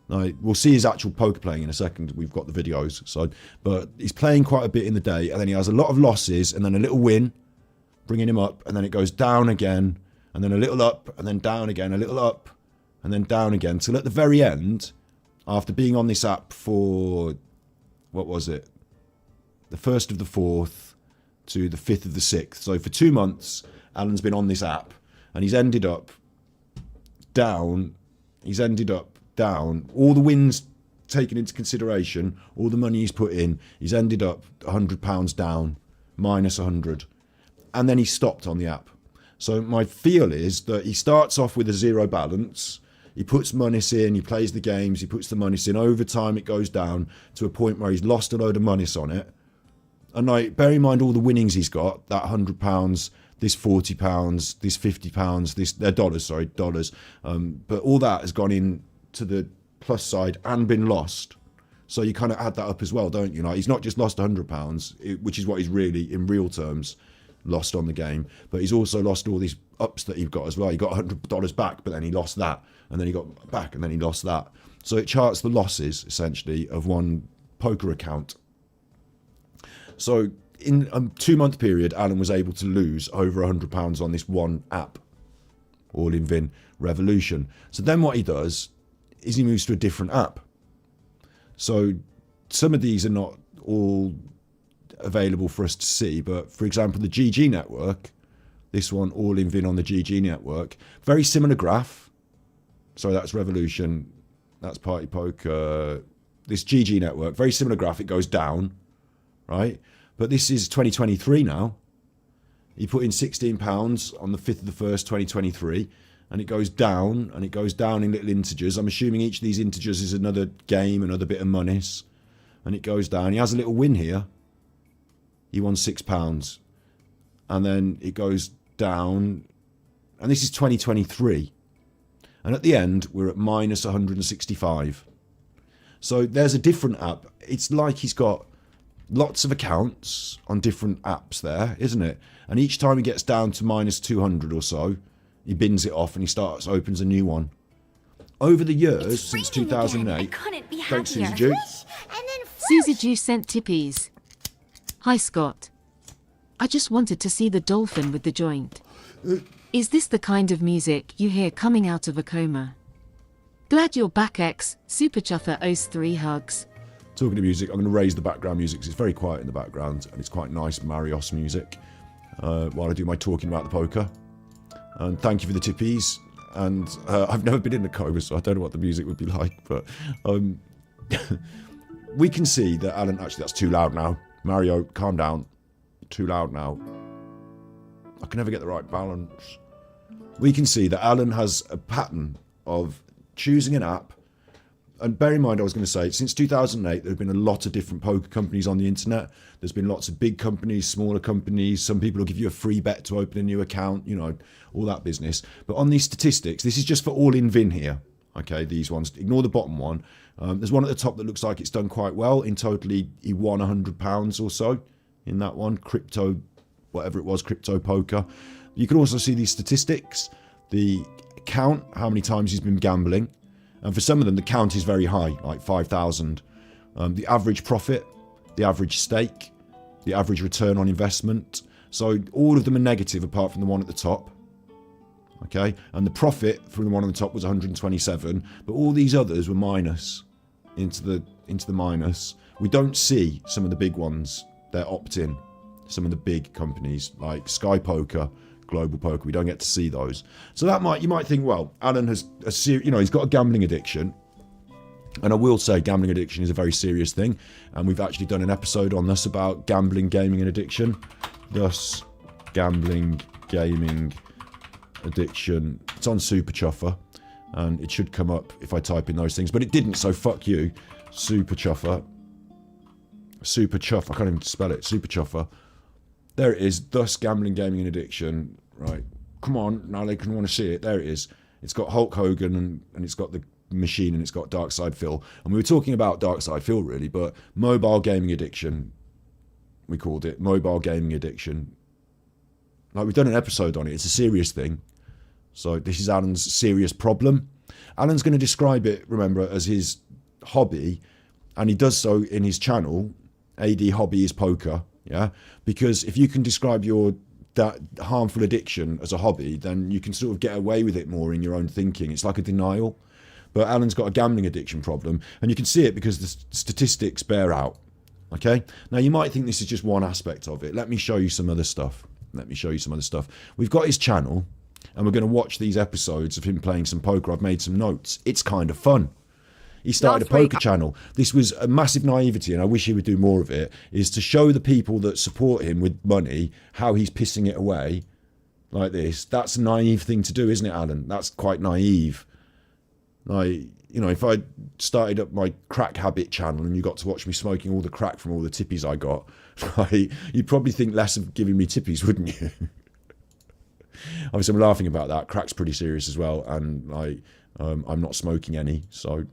Now, we'll see his actual poker playing in a second. We've got the videos. So, but he's playing quite a bit in the day, and then he has a lot of losses, and then a little win, bringing him up, and then it goes down again, and then a little up, and then down again, a little up, and then down again. Till at the very end, after being on this app for, what was it? The 1st of the 4th to the 5th of the 6th. So for 2 months, Alan's been on this app, and he's ended up down. He's ended up down. All the wins taken into consideration, all the money he's put in, he's ended up £100 down, minus 100. And then he stopped on the app. So my feel is that he starts off with a 0 balance. He puts monies in, he plays the games, he puts the monies in. Over time, it goes down to a point where he's lost a load of monies on it. And like, bear in mind all the winnings he's got, that £100, this £40, this £50, this, they're dollars, sorry, dollars. But all that has gone in to the plus side and been lost. So you kind of add that up as well, don't you? Like, he's not just lost £100, which is what he's really, in real terms, lost on the game, but he's also lost all these ups that he's got as well. He got $100 back, but then he lost that, and then he got back, and then he lost that. So it charts the losses, essentially, of one poker account. So in a 2-month period, Alan was able to lose over £100 on this one app, all in Vin Revolution. So then what he does is he moves to a different app. So some of these are not all available for us to see, but for example, the GG network, this one, all in Vin on the GG network, very similar graph. So that's Revolution, that's Party Poker, this GG network, very similar graph, it goes down, right? But this is 2023 now. He put in £16 on the 5th of the 1st, 2023, and it goes down, and it goes down in little integers. I'm assuming each of these integers is another game, another bit of monies, and it goes down. He has a little win here. He won £6, and then it goes down, and this is 2023, and at the end we're at minus 165. So there's a different app. It's like he's got lots of accounts on different apps there, isn't it? And each time he gets down to minus 200 or so, he bins it off and he opens a new one. Over the years since 2008, thanks Susie Jew. Susie Jew sent tippies. Hi Scott. I just wanted to see the dolphin with the joint. Is this the kind of music you hear coming out of a coma? Glad you're back, X. Super Chuffer owes 3 hugs. Talking to music, I'm going to raise the background music because it's very quiet in the background and it's quite nice Marios music while I do my talking about the poker. And thank you for the tippies. And I've never been in a coma, so I don't know what the music would be like, but we can see that Alan, actually that's too loud now. Mario, calm down. Too loud now. I can never get the right balance. We can see that Alan has a pattern of choosing an app, and bear in mind, I was going to say, since 2008, there have been a lot of different poker companies on the internet. There's been lots of big companies, smaller companies. Some people will give you a free bet to open a new account, you know, all that business. But on these statistics, this is just for all in Vin here. Okay, these ones, ignore the bottom one. There's one at the top that looks like it's done quite well. In total, he won £100 or so in that one. Crypto, whatever it was, crypto poker. You can also see these statistics, the count, how many times he's been gambling. And for some of them, the count is very high, like 5,000. The average profit, the average stake, the average return on investment. So all of them are negative apart from the one at the top. Okay, and the profit from the one on the top was 127, but all these others were minus, into the minus. We don't see some of the big ones. They're opt-in. Some of the big companies like Sky Poker, Global Poker. We don't get to see those. So you might think, well, Alan has he's got a gambling addiction, and I will say gambling addiction is a very serious thing, and we've actually done an episode on this about gambling, gaming, and addiction. Thus, gambling, gaming, addiction. It's on Super Chuffer, and it should come up if I type in those things, but it didn't, so fuck you. Super Chuffer. Super Chuff. I can't even spell it. Super Chuffer. There it is. Thus, gambling, gaming, and addiction. Right. Come on. Now they can want to see it. There it is. It's got Hulk Hogan, and it's got the machine, and it's got Dark Side Phil. And we were talking about Dark Side Phil, really, but mobile gaming addiction, we called it. Mobile gaming addiction. Like, we've done an episode on it. It's a serious thing. So this is Alan's serious problem. Alan's going to describe it, remember, as his hobby, and he does so in his channel. AD Hobby is Poker, yeah? Because if you can describe that harmful addiction as a hobby, then you can sort of get away with it more in your own thinking. It's like a denial. But Alan's got a gambling addiction problem, and you can see it because the statistics bear out, okay? Now, you might think this is just one aspect of it. Let me show you some other stuff. We've got his channel, and we're going to watch these episodes of him playing some poker. I've made some notes. It's kind of fun. He started a poker channel. This was a massive naivety, and I wish he would do more of it, is to show the people that support him with money how he's pissing it away like this. That's a naive thing to do, isn't it, Alan? That's quite naive. Like, you know, if I started up my crack habit channel and you got to watch me smoking all the crack from all the tippies I got, right, you'd probably think less of giving me tippies, wouldn't you? Obviously, I'm laughing about that. Crack's pretty serious as well, and I'm not smoking any, so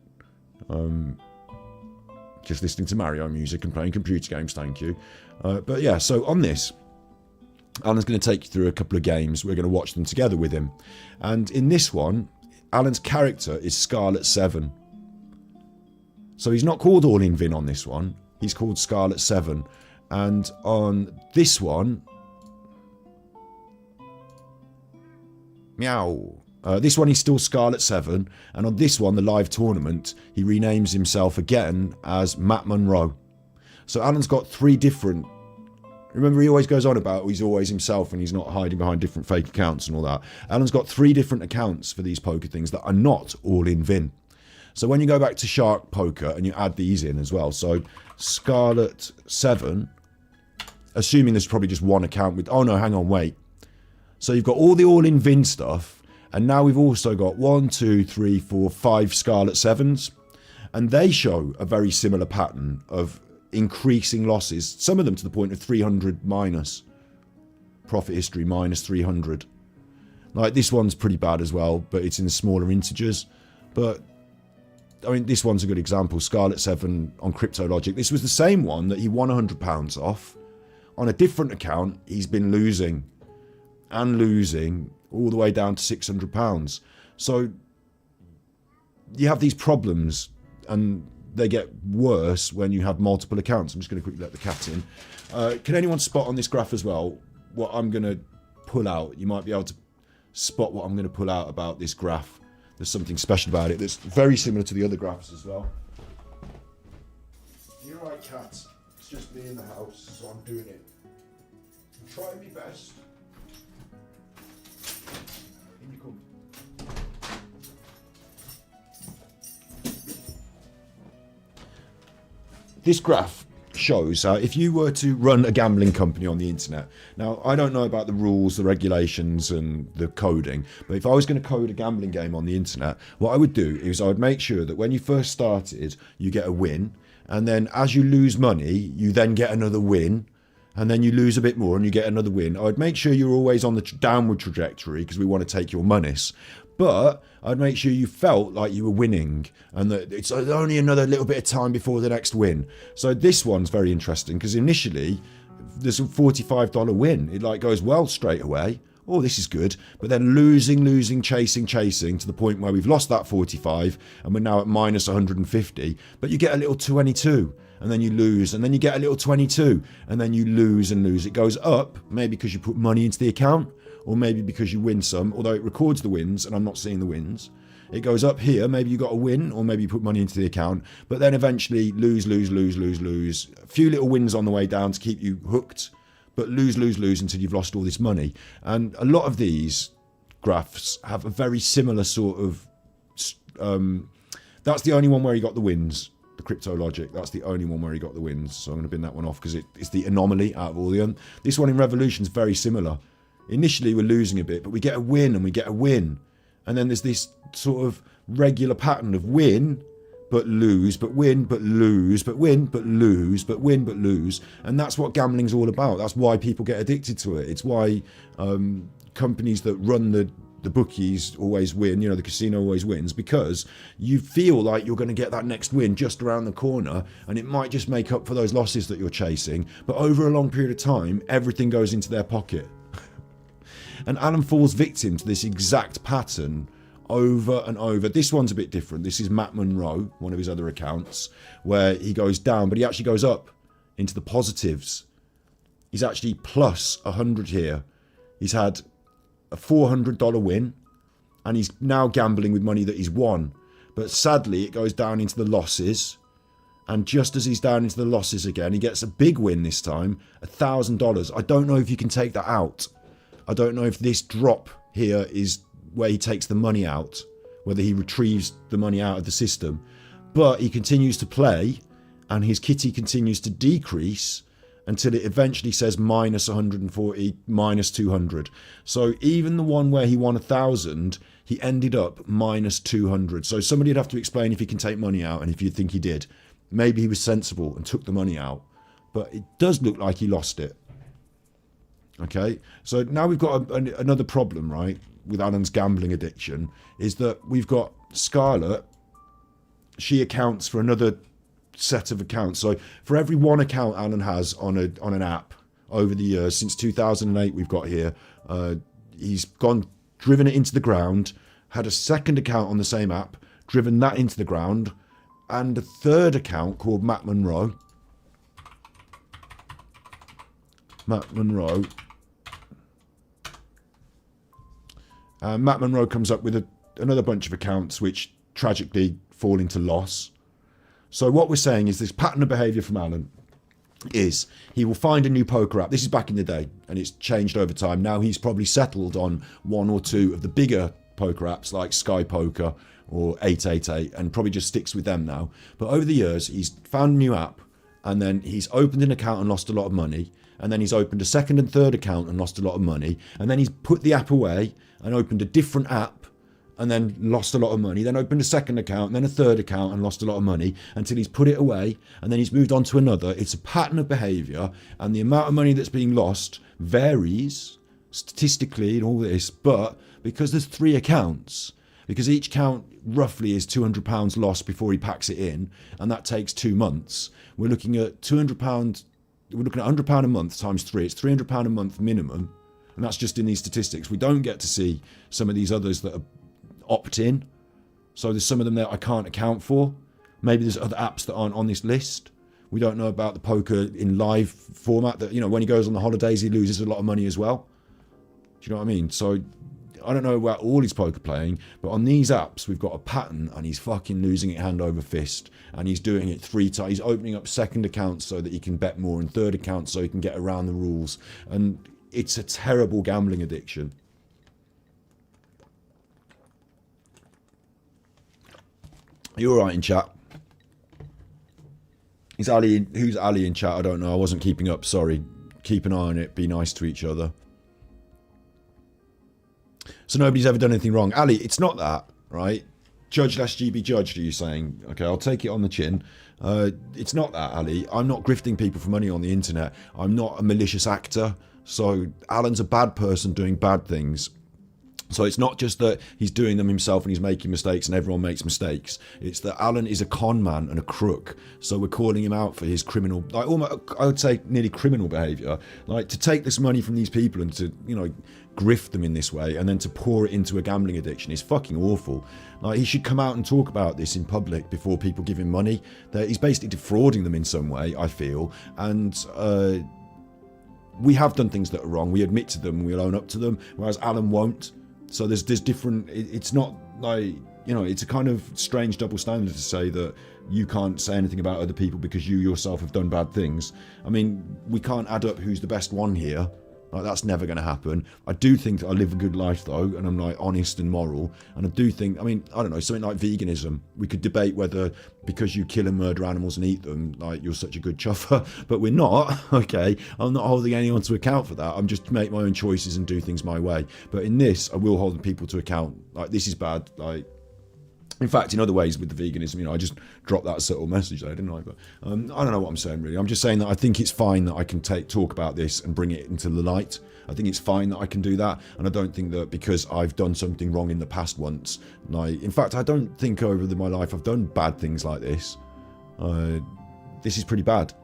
just listening to Mario music and playing computer games, thank you. But yeah, so on this, Alan's going to take you through a couple of games. We're going to watch them together with him. And in this one, Alan's character is Scarlet 7. So he's not called All in Vin on this one. He's called Scarlet 7. And on this one, meow. This one he's still Scarlet 7, and on this one, the live tournament, he renames himself again as Matt Monroe. So Alan's got 3 different... Remember, he always goes on about he's always himself and he's not hiding behind different fake accounts and all that. Alan's got 3 different accounts for these poker things that are not all in Vin. So when you go back to Shark Poker and you add these in as well, so Scarlet 7, assuming there's probably just one account with... Oh no, hang on, wait. So you've got all the all in Vin stuff, and now we've also got 1, 2, 3, 4, 5 Scarlet 7s, and they show a very similar pattern of increasing losses, some of them to the point of 300 minus. Profit history minus 300. Like, this one's pretty bad as well, but it's in smaller integers. But, I mean, this one's a good example. Scarlet 7 on Crypto Logic. This was the same one that he won £100 off. On a different account, he's been losing and losing all the way down to £600. So you have these problems, and they get worse when you have multiple accounts. I'm just going to quickly let the cat in. Can anyone spot on this graph as well what I'm going to pull out? You might be able to spot what I'm going to pull out about this graph. There's something special about it that's very similar to the other graphs as well. You're right, cat. It's just me in the house, so I'm doing it. I'm trying my best. In you come. This graph shows if you were to run a gambling company on the internet. Now, I don't know about the rules, the regulations, and the coding, but if I was going to code a gambling game on the internet, what I would do is I would make sure that when you first started, you get a win, and then as you lose money, you then get another win, and then you lose a bit more and you get another win. I'd make sure you're always on the downward trajectory because we want to take your monies. But I'd make sure you felt like you were winning and that it's only another little bit of time before the next win. So this one's very interesting because initially there's a $45 win. It like goes well straight away. Oh, this is good. But then losing, chasing to the point where we've lost that 45 and we're now at minus 150. But you get a little 22 and then you lose and then you get a little 22 and then you lose and lose. It goes up, maybe because you put money into the account or maybe because you win some, although it records the wins and I'm not seeing the wins. It goes up here, maybe you got a win or maybe you put money into the account, but then eventually lose. A few little wins on the way down to keep you hooked, but lose until you've lost all this money. And a lot of these graphs have a very similar sort of, that's the only one where you got the wins. The crypto logic, that's the only one where he got the wins. So I'm going to bin that one off because it's the anomaly out of all the them. This one in Revolution is very similar. Initially we're losing a bit, but we get a win and we get a win. And then there's this sort of regular pattern of win, but lose, but win, but lose, but win, but lose, but win, but lose. And that's what gambling's all about. That's why people get addicted to it. It's why companies that run the bookies always win, the casino always wins, because you feel like you're going to get that next win just around the corner and it might just make up for those losses that you're chasing. But over a long period of time, everything goes into their pocket. And Alan falls victim to this exact pattern over and over. This one's a bit different. This is Matt Monroe, one of his other accounts, where he goes down, but he actually goes up into the positives. He's actually plus 100 here. He's had a $400 win, and he's now gambling with money that he's won. But sadly, it goes down into the losses. And just as he's down into the losses again, he gets a big win this time, $1,000. I don't know if you can take that out. I don't know if this drop here is where he takes the money out, whether he retrieves the money out of the system. But he continues to play, and his kitty continues to decrease until it eventually says minus 140, minus 200. So even the one where he won 1,000, he ended up minus 200. So somebody would have to explain if he can take money out and if you think he did. Maybe he was sensible and took the money out, but it does look like he lost it. Okay, so now we've got another problem, right, with Alan's gambling addiction, is that we've got Scarlett. She accounts for another set of accounts. So for every one account Alan has on an app over the years, since 2008 we've got here, he's driven it into the ground, had a second account on the same app, driven that into the ground, and a third account called Matt Monroe. Matt Monroe comes up with another bunch of accounts which tragically fall into loss. So what we're saying is this pattern of behaviour from Alan is he will find a new poker app. This is back in the day and it's changed over time. Now he's probably settled on one or two of the bigger poker apps like Sky Poker or 888 and probably just sticks with them now. But over the years he's found a new app and then he's opened an account and lost a lot of money. And then he's opened a second and third account and lost a lot of money. And then he's put the app away and opened a different app and then lost a lot of money. Then opened a second account and then a third account and lost a lot of money until he's put it away and then he's moved on to another. It's a pattern of behaviour and the amount of money that's being lost varies statistically and all this. But because there's 3 accounts, because each account roughly is £200 lost before he packs it in, and that takes 2 months, we're looking at £200. We're looking at £100 a month times 3. It's £300 a month minimum. And that's just in these statistics. We don't get to see some of these others that are opt-in. So there's some of them that I can't account for. Maybe there's other apps that aren't on this list. We don't know about the poker in live format that, when he goes on the holidays, he loses a lot of money as well. Do you know what I mean? So I don't know about all his poker playing, but on these apps, we've got a pattern and he's fucking losing it hand over fist. And he's doing it 3 times. He's opening up second accounts so that he can bet more and third accounts so he can get around the rules. And it's a terrible gambling addiction. Are you all right in chat? Is Ali? Who's Ali in chat? I don't know. I wasn't keeping up. Sorry. Keep an eye on it. Be nice to each other. So nobody's ever done anything wrong. Ali, it's not that, right? Judge lest ye be judged, are you saying? Okay, I'll take it on the chin. It's not that, Ali. I'm not grifting people for money on the internet. I'm not a malicious actor. So Alan's a bad person doing bad things. So it's not just that he's doing them himself and he's making mistakes and everyone makes mistakes. It's that Alan is a con man and a crook. So we're calling him out for his criminal, like almost, I would say nearly criminal behaviour. Like to take this money from these people and to, you know, grift them in this way and then to pour it into a gambling addiction is fucking awful. Like he should come out and talk about this in public before people give him money. That he's basically defrauding them in some way, I feel. And we have done things that are wrong. We admit to them, we'll own up to them, whereas Alan won't. So there's different, it's not like, you know, it's a kind of strange double standard to say that you can't say anything about other people because you yourself have done bad things. I mean, we can't add up who's the best one here. Like that's never going to happen. I do think that I live a good life though, and I'm like honest and moral. And I do think, I mean, I don't know, something like veganism. We could debate whether because you kill and murder animals and eat them, like you're such a good chuffer, but we're not. Okay, I'm not holding anyone to account for that. I'm just make my own choices and do things my way. But in this, I will hold the people to account. Like this is bad. Like. In fact, in other ways with the veganism, you know, I just dropped that subtle message there, didn't I? But I don't know what I'm saying, really. I'm just saying that I think it's fine that I can talk about this and bring it into the light. I think it's fine that I can do that. And I don't think that because I've done something wrong in the past once. Like, in fact, I don't think over my life I've done bad things like this. This is pretty bad.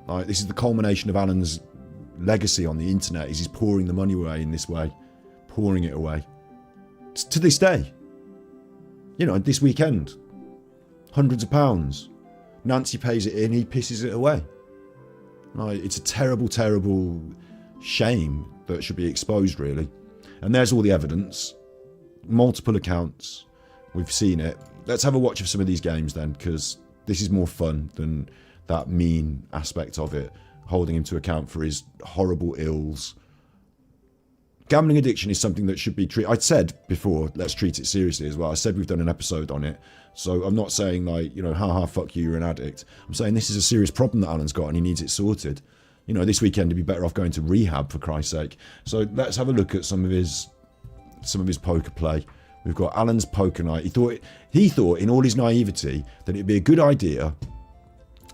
Like, this is the culmination of Alan's legacy on the internet. Is he's pouring the money away in this way. Pouring it away. To this day. You know, this weekend, hundreds of pounds. Nancy pays it in, he pisses it away. Like, it's a terrible, terrible shame that should be exposed, really. And there's all the evidence. Multiple accounts. We've seen it. Let's have a watch of some of these games then, because this is more fun than that mean aspect of it, holding him to account for his horrible ills. Gambling addiction is something that should be treated. I'd said before, let's treat it seriously as well. I said we've done an episode on it. So I'm not saying like, you know, haha, fuck you, you're an addict. I'm saying this is a serious problem that Alan's got and he needs it sorted. You know, this weekend he'd be better off going to rehab for Christ's sake. So let's have a look at some of his poker play. We've got Alan's poker night. He thought in all his naivety that it'd be a good idea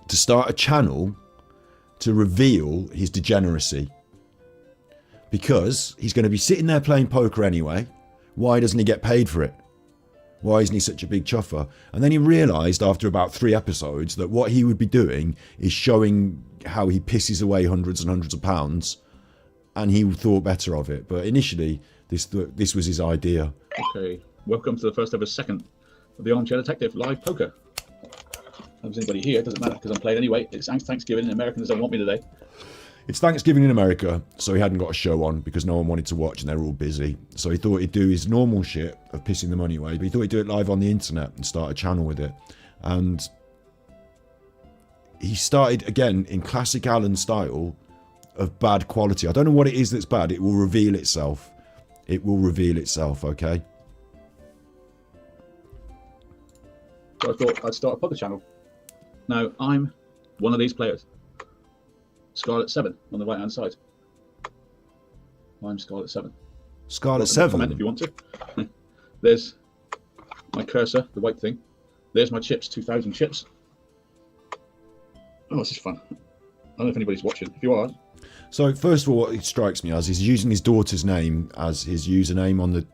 to start a channel to reveal his degeneracy. Because he's going to be sitting there playing poker anyway. Why doesn't he get paid for it? Why isn't he such a big chuffer? And then he realised after about 3 episodes that what he would be doing is showing how he pisses away hundreds and hundreds of pounds. And he thought better of it. But initially, this was his idea. Okay, welcome to the first ever second of the Armchair Detective live poker. If there's anybody here, it doesn't matter because I'm playing anyway. It's Thanksgiving and Americans don't want me today. It's Thanksgiving in America, so he hadn't got a show on because no one wanted to watch and they were all busy. So he thought he'd do his normal shit of pissing the money away, but he thought he'd do it live on the internet and start a channel with it. And he started, again, in classic Alan style, of bad quality. I don't know what it is that's bad. It will reveal itself. It will reveal itself, okay? So I thought I'd start a poker channel. Now, I'm one of these players. Scarlet 7 on the right hand side. I'm Scarlet 7. Scarlet 7? Comment if you want to. There's my cursor, the white thing. There's my chips, 2,000 chips. Oh, this is fun. I don't know if anybody's watching. If you are. So, first of all, what it strikes me as is using his daughter's name as his username on the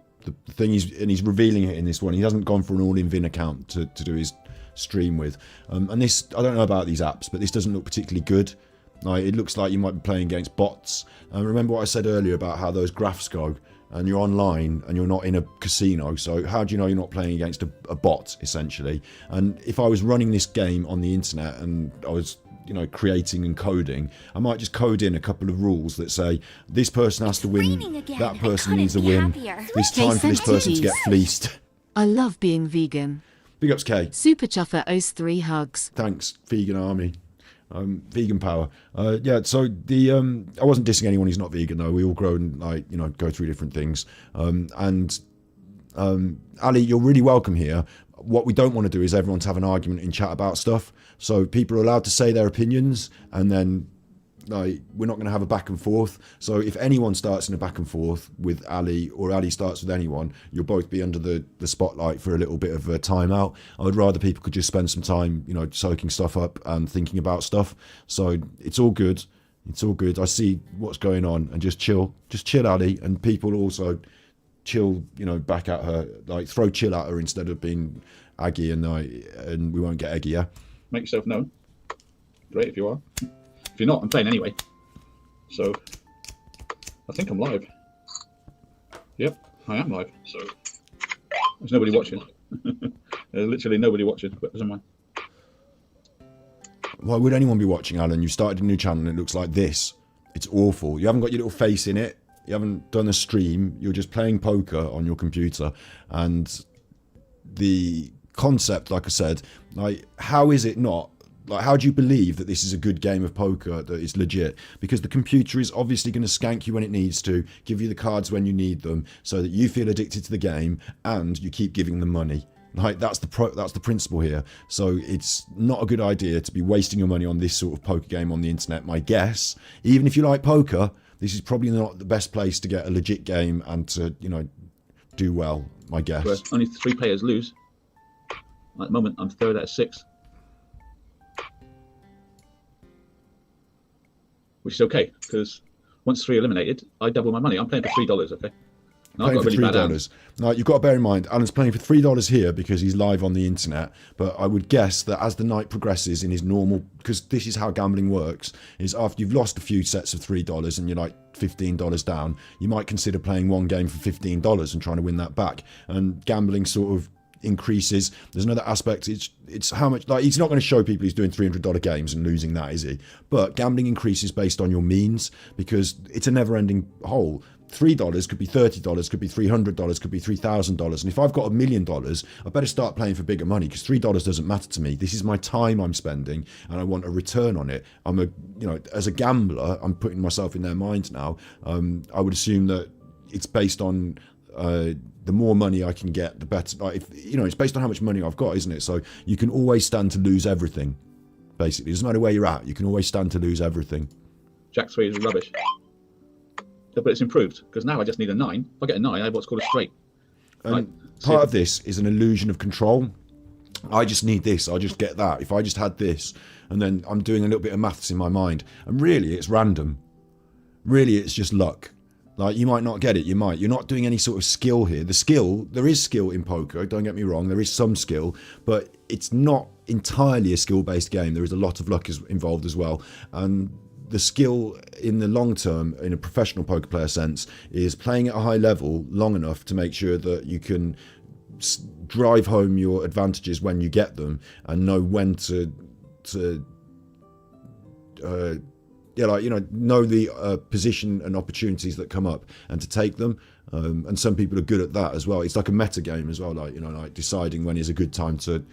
thing, he's revealing it in this one. He hasn't gone for an all-in Vin account to do his stream with. And this, I don't know about these apps, but this doesn't look particularly good. Like, it looks like you might be playing against bots. Remember what I said earlier about how those graphs go, and you're online and you're not in a casino, so how do you know you're not playing against a bot, essentially? And if I was running this game on the internet and I was, you know, creating and coding, I might just code in a couple of rules that say this person has to win, that person needs a win, this time for this person to get fleeced. I love being vegan. Big ups, Kay. Super Chuffer owes 3 hugs. Thanks, vegan army. Vegan power. Yeah, so the I wasn't dissing anyone who's not vegan though. We all grow and, like, you know, go through different things. Ali, you're really welcome here. what we don't want to do is everyone to have an argument in chat about stuff. So people are allowed to say their opinions, and then like, we're not going to have a back and forth. So if anyone starts in a back and forth with Ali, or Ali starts with anyone, you'll both be under the spotlight for a little bit of a timeout. I would rather people could just spend some time, you know, soaking stuff up and thinking about stuff. So it's all good. It's all good. I see what's going on, and just chill, Ali, and people also chill, you know, back at her, like throw chill at her instead of being aggy, and we won't get eggy. Yeah. Make yourself known. Great if you are. If you're not, I'm playing anyway. So I think I'm live. Yep, I am live. So there's nobody watching. There's literally nobody watching, but doesn't mind. Why would anyone be watching, Alan? You started a new channel and it looks like this. It's awful. You haven't got your little face in it. You haven't done a stream. You're just playing poker on your computer. And the concept, like I said, like, how is it not? Like, how do you believe that this is a good game of poker, that it's legit? Because the computer is obviously going to skank you when it needs to, give you the cards when you need them, so that you feel addicted to the game, and you keep giving them money. Like, that's the principle here. So it's not a good idea to be wasting your money on this sort of poker game on the internet. My guess, even if you like poker, this is probably not the best place to get a legit game and to, you know, do well. My guess. Where only 3 players lose. At the moment, I'm 3rd out of 6. Which is okay, because once 3 eliminated, I double my money. I'm playing for $3, okay? Now I've got really bad hands. Now, you've got to bear in mind, Alan's playing for $3 here because he's live on the internet, but I would guess that as the night progresses in his normal, because this is how gambling works, is after you've lost a few sets of $3 and you're like $15 down, you might consider playing one game for $15 and trying to win that back. And gambling sort of increases. There's another aspect, it's how much, like, he's not going to show people he's doing $300 games and losing that, is he? But gambling increases based on your means, because it's a never-ending hole. $3 could be $30, could be $300, could be $3,000, and if I've got $1 million, I better start playing for bigger money, because $3 doesn't matter to me. This is my time I'm spending, and I want a return on it. I'm a, you know, as a gambler, I'm putting myself in their minds now. I would assume that it's based on the more money I can get, the better. Like, if, you know, it's based on how much money I've got, isn't it? So you can always stand to lose everything. Basically, it doesn't matter where you're at. You can always stand to lose everything. Jack 3 is rubbish. But it's improved, because now I just need a 9. If I get a 9, I have what's called a straight. And part of this is an illusion of control. I just need this. I just get that. If I just had this, and then I'm doing a little bit of maths in my mind, and really it's random. Really, it's just luck. Like, you might not get it, you might. You're not doing any sort of skill here. The skill, there is skill in poker, don't get me wrong, there is some skill, but it's not entirely a skill-based game. There is a lot of luck involved as well. And the skill in the long term, in a professional poker player sense, is playing at a high level long enough to make sure that you can drive home your advantages when you get them, and know when to yeah, like, you know the position and opportunities that come up and to take them. And some people are good at that as well. It's like a meta game as well, like, you know, like deciding when is a good time to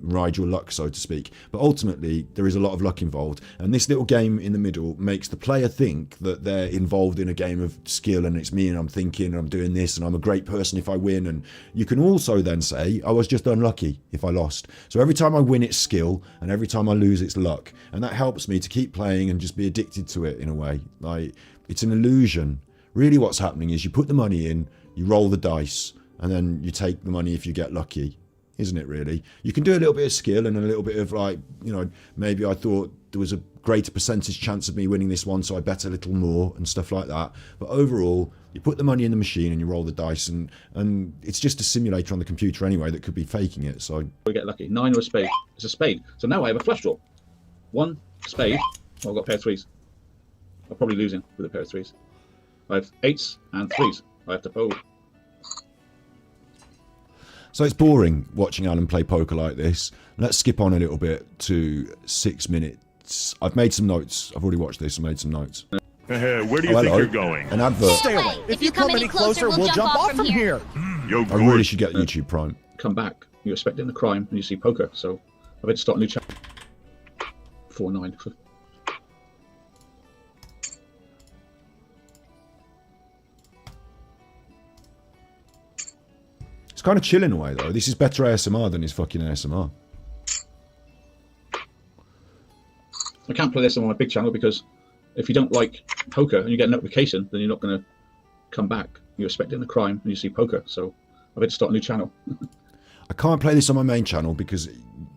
ride your luck, so to speak. But ultimately, there is a lot of luck involved, and this little game in the middle makes the player think that they're involved in a game of skill, and it's me, and I'm thinking, and I'm doing this, and I'm a great person if I win. And you can also then say, I was just unlucky if I lost. So every time I win, it's skill, and every time I lose, it's luck. And that helps me to keep playing and just be addicted to it in a way. Like, it's an illusion. Really what's happening is you put the money in, you roll the dice, and then you take the money if you get lucky. Isn't it, really? You can do a little bit of skill and a little bit of, like, you know, maybe I thought there was a greater percentage chance of me winning this one, so I bet a little more and stuff like that. But overall, you put the money in the machine and you roll the dice, and it's just a simulator on the computer anyway that could be faking it. So we get lucky. 9 or a spade. It's a spade. So now I have a flush draw. 1 spade. Oh, I've got a pair of 3s. I'm probably losing with a pair of 3s. I have 8s and 3s. I have to fold. So it's boring watching Alan play poker like this. Let's skip on a little bit to 6 minutes. I've made some notes. I've already watched this and made some notes. Where do you think you're going? An advert. Stay away. If you come any closer, we'll jump off from here. I really should get YouTube Prime. Come back. You're expecting the crime and you see poker. So I've had to start a new channel. 4-9. It's kind of chill in a way, though. This is better ASMR than his fucking ASMR. I can't play this on my big channel because if you don't like poker and you get a notification, then you're not going to come back. You're expecting the crime and you see poker. So I've had to start a new channel. I can't play this on my main channel because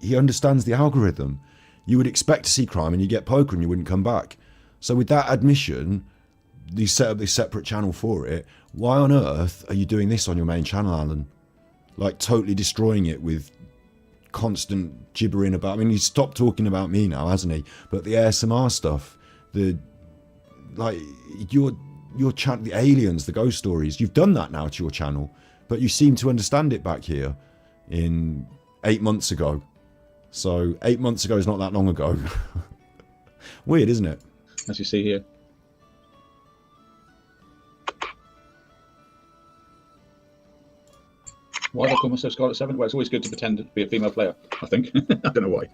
he understands the algorithm. You would expect to see crime and you get poker and you wouldn't come back. So with that admission, you set up this separate channel for it. Why on earth are you doing this on your main channel, Alan? Like totally destroying it with constant gibbering about. I mean, he's stopped talking about me now, hasn't he? But the ASMR stuff, your channel, the aliens, the ghost stories, you've done that now to your channel, but you seem to understand it back here in 8 months ago. So 8 months ago is not that long ago. Weird, isn't it? As you see here. Why do I call myself Scarlet 7? Well, it's always good to pretend to be a female player, I think. I don't know why.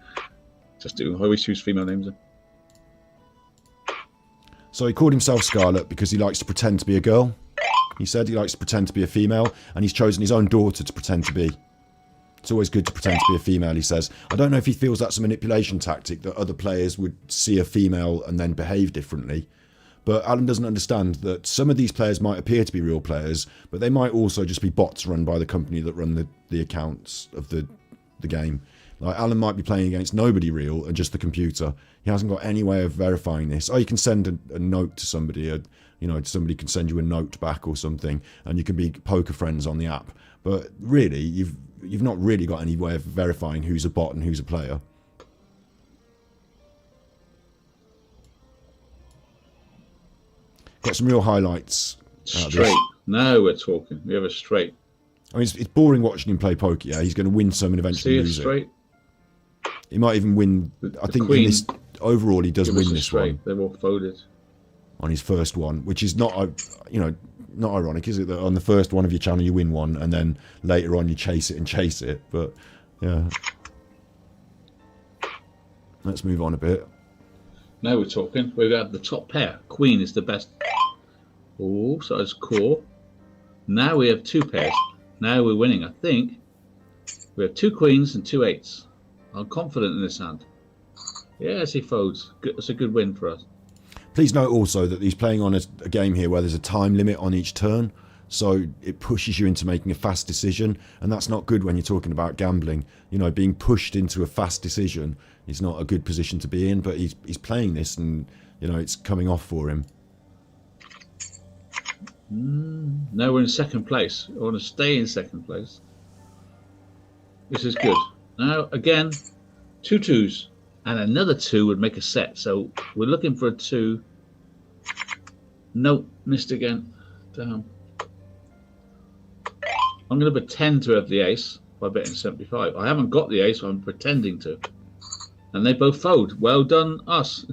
I always choose female names. So he called himself Scarlet because he likes to pretend to be a girl. He said he likes to pretend to be a female, and he's chosen his own daughter to pretend to be. It's always good to pretend to be a female, he says. I don't know if he feels that's a manipulation tactic, that other players would see a female and then behave differently. But Alan doesn't understand that some of these players might appear to be real players, but they might also just be bots run by the company that run the accounts of the game. Like, Alan might be playing against nobody real and just the computer. He hasn't got any way of verifying this. Oh, you can send a note to somebody, somebody can send you a note back or something, and you can be poker friends on the app. But really, you've not really got any way of verifying who's a bot and who's a player. Got some real highlights. Straight. Now we're talking. We have a straight. I mean, it's boring watching him play poker. Yeah, he's going to win some and eventually lose straight. It. He might even win. I think in this, overall he does win this straight. one. They're all folded on his first one, which is not not ironic, is it? That on the first one of your channel you win one, and then later on you chase it. But yeah, let's move on a bit. Now we're talking. We've got the top pair. Queen is the best. Oh, so it's core. Now we have two pairs. Now we're winning, I think. We have two queens and two eights. I'm confident in this hand. Yes, he folds. That's a good win for us. Please note also that he's playing on a game here where there's a time limit on each turn. So it pushes you into making a fast decision. And that's not good when you're talking about gambling. You know, being pushed into a fast decision is not a good position to be in. But he's playing this and, it's coming off for him. Now we're in second place. I want to stay in second place. This is good. Now, again, two twos. And another two would make a set. So we're looking for a two. Nope, missed again. Damn. I'm going to pretend to have the ace by betting 75. I haven't got the ace, so I'm pretending to. And they both fold. Well done, us.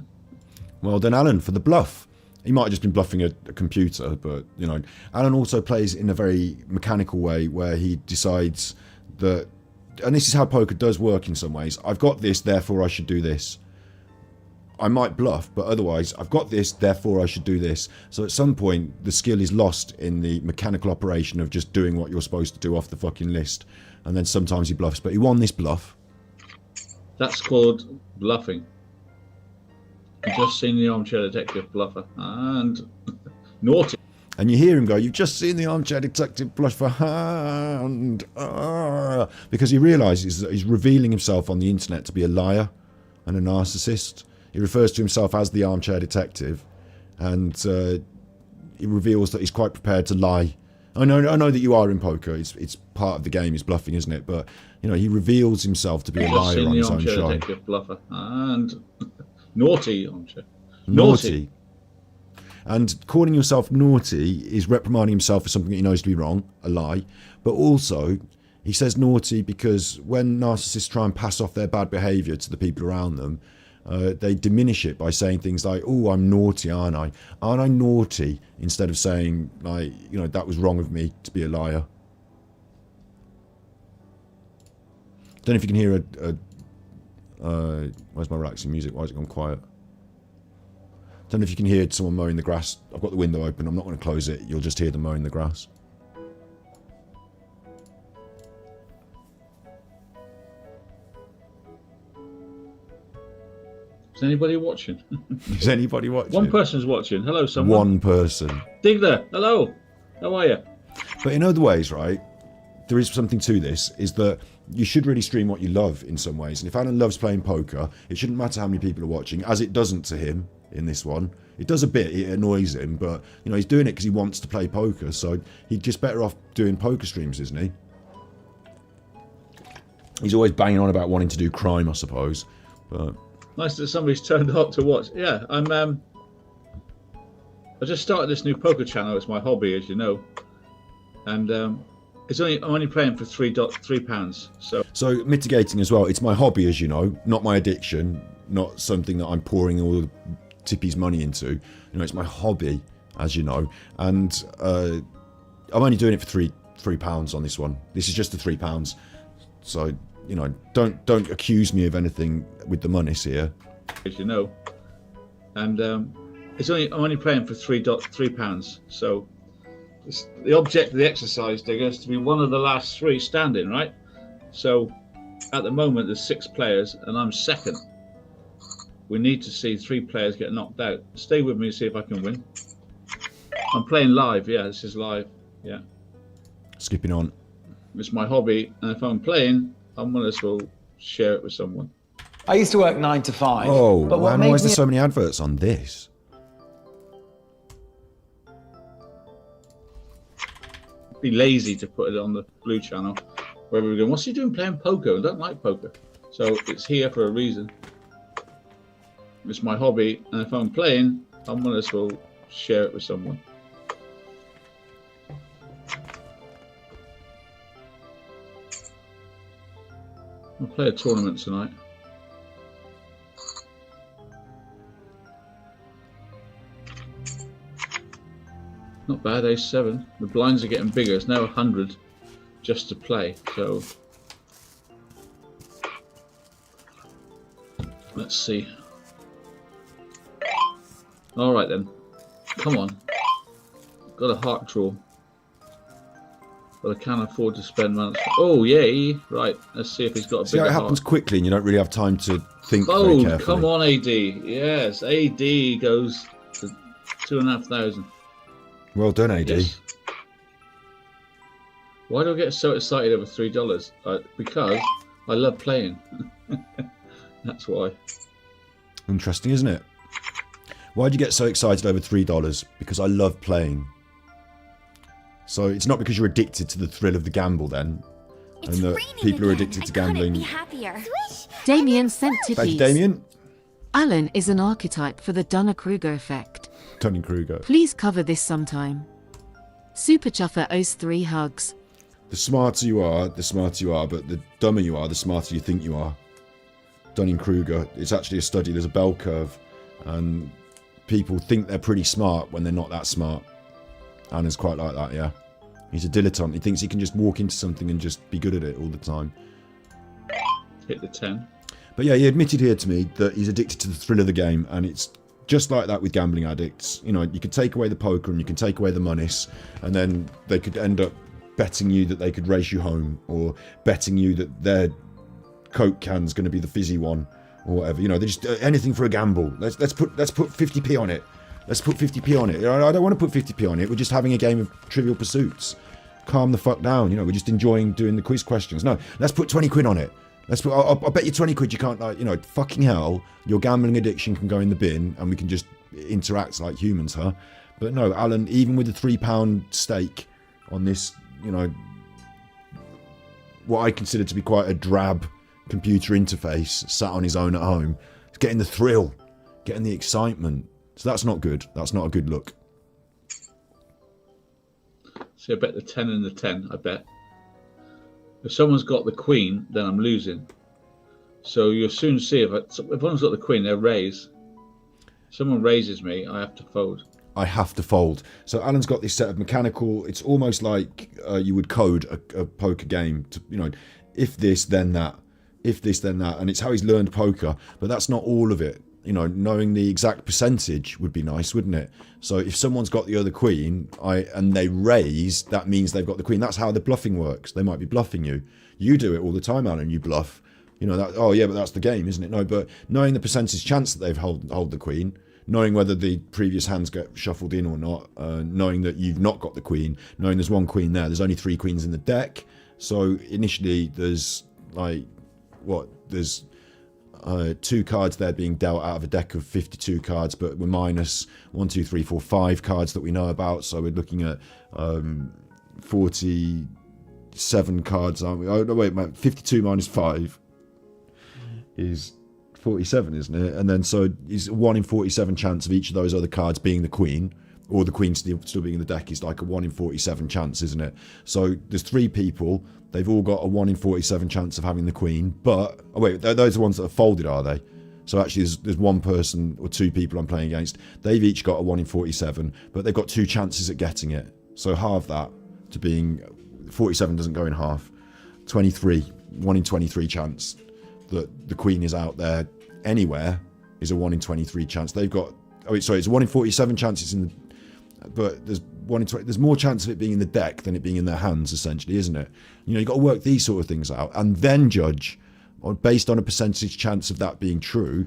Well done, Alan, for the bluff. He might have just been bluffing a computer, but, Alan also plays in a very mechanical way where he decides that, and this is how poker does work in some ways, I've got this, therefore I should do this. I might bluff, but otherwise, I've got this, therefore I should do this. So at some point, the skill is lost in the mechanical operation of just doing what you're supposed to do off the fucking list. And then sometimes he bluffs, but he won this bluff. That's called bluffing. You've just seen the Armchair Detective bluffer. And naughty. And you hear him go, you've just seen the Armchair Detective bluffer. And because he realises that he's revealing himself on the internet to be a liar and a narcissist. He refers to himself as the Armchair Detective, and he reveals that he's quite prepared to lie. I know that you are in poker. It's part of the game. Is bluffing, isn't it? But he reveals himself to be a liar on his own show. Detective bluffer and naughty Armchair. Naughty. And calling yourself naughty is reprimanding himself for something that he knows to be wrong, a lie. But also, he says naughty because when narcissists try and pass off their bad behaviour to the people around them, they diminish it by saying things like, oh, I'm naughty, aren't I? Aren't I naughty? Instead of saying, like, that was wrong of me to be a liar. Don't know if you can hear where's my relaxing music? Why has it gone quiet? Don't know if you can hear someone mowing the grass. I've got the window open. I'm not going to close it. You'll just hear them mowing the grass. Is anybody watching? Is anybody watching? One person's watching. Hello, someone. One person. Digler, hello. How are you? But in other ways, right, there is something to this, is that you should really stream what you love in some ways. And if Alan loves playing poker, it shouldn't matter how many people are watching, as it doesn't to him in this one. It does a bit, it annoys him, but you know, he's doing it because he wants to play poker, so he's just better off doing poker streams, isn't he? He's always banging on about wanting to do crime, I suppose. But Nice that somebody's turned up to watch. Yeah, I just started this new poker channel. It's my hobby, as you know, and I'm only playing for £3. So mitigating as well. It's my hobby, as you know, not my addiction, not something that I'm pouring all Tippy's money into. You know, it's my hobby, as you know, and I'm only doing it for £3 on this one. This is just the £3. So you know, don't accuse me of anything with the monies here. As you know, and I'm only playing for £3. So the object of the exercise, Digger, is to be one of the last three standing, right? So at the moment there's 6 players and I'm second. We need to see 3 players get knocked out. Stay with me and see if I can win. I'm playing live. Yeah, this is live. Yeah. Skipping on. It's my hobby, and if I'm playing, I might as well share it with someone. I used to work 9 to 5. Oh, but what why is there me... so many adverts on this? Be lazy to put it on the blue channel, where we're going, what's he doing playing poker? I don't like poker. So it's here for a reason. It's my hobby, and if I'm playing, I might as well share it with someone. I'll play a tournament tonight. Not bad, ace-7. The blinds are getting bigger. It's now 100 just to play. So let's see. All right then. Come on. Got a heart draw. But I can't afford to spend money. Oh, yay. Right, let's see if he's got a See bigger how it happens heart. quickly and you don't really have time to think very Oh, carefully. come on, AD. Yes, AD goes to 2,500. Well done, AD. Yes. Why do I get so excited over $3? Because I love playing. That's why. Interesting, isn't it? Why'd you get so excited over $3? Because I love playing. So it's not because you're addicted to the thrill of the gamble then. It's and that people are addicted to gambling. Be happier. Damien sent Thank you, tippies. Damien. Alan is an archetype for the Dunning-Kruger effect. Dunning-Kruger. Please cover this sometime. Super Chuffer owes 3 hugs. The smarter you are, but the dumber you are, the smarter you think you are. Dunning-Kruger. It's actually a study. There's a bell curve. And people think they're pretty smart when they're not that smart. Alan's quite like that, yeah. He's a dilettante. He thinks he can just walk into something and just be good at it all the time. Hit the 10. But yeah, he admitted here to me that he's addicted to the thrill of the game, and it's just like that with gambling addicts. You know, you can take away the poker and you can take away the monies, and then they could end up betting you that they could race you home, or betting you that their Coke can's going to be the fizzy one, or whatever. You know, they just anything for a gamble. Let's put 50p on it. Let's put 50p on it. I don't want to put 50p on it. We're just having a game of Trivial Pursuits. Calm the fuck down. You know, we're just enjoying doing the quiz questions. No, let's put 20 quid on it. Let's put. I'll bet you 20 quid you can't, like, you know, fucking hell, your gambling addiction can go in the bin and we can just interact like humans, huh? But no, Alan, even with the £3 stake on this, you know, what I consider to be quite a drab computer interface, sat on his own at home, he's getting the thrill, getting the excitement. So that's not good. That's not a good look. See, I bet the 10 and the 10, I bet. If someone's got the queen, then I'm losing. So you'll soon see if anyone's got the queen, they'll raise. If someone raises me, I have to fold. I have to fold. So Alan's got this set of mechanical, it's almost like you would code a poker game to, you know, if this, then that. If this, then that. And it's how he's learned poker. But that's not all of it. You know, knowing the exact percentage would be nice, wouldn't it? So if someone's got the other queen and they raise, that means they've got the queen. That's how the bluffing works. They might be bluffing you. You do it all the time, Alan. You bluff. You know, that, oh yeah, but that's the game, isn't it? No, but knowing the percentage chance that they've hold the queen, knowing whether the previous hands get shuffled in or not, knowing that you've not got the queen, knowing there's one queen there, there's only 3 queens in the deck. So initially there's like, what, there's 2 cards there being dealt out of a deck of 52 cards, but we're minus 1, 2, 3, 4, 5 cards that we know about. So we're looking at 47 cards, aren't we? Oh no, wait, 52 minus 5 is 47, isn't it? And then so is 1 in 47 chance of each of those other cards being the queen, or the queen still being in the deck is like a 1 in 47 chance, isn't it? So there's 3 people, they've all got a 1 in 47 chance of having the queen, but oh wait, those are the ones that are folded, are they? So actually there's 1 person or 2 people I'm playing against, they've each got a 1 in 47, but they've got 2 chances at getting it. So halve that to being 47 doesn't go in half. 23, 1 in 23 chance that the queen is out there anywhere is a 1 in 23 chance. They've got, oh wait, sorry, it's a 1 in 47 chance it's in the, but there's 1 in 20, there's more chance of it being in the deck than it being in their hands, essentially, isn't it? You know, you've got to work these sort of things out and then judge based on a percentage chance of that being true,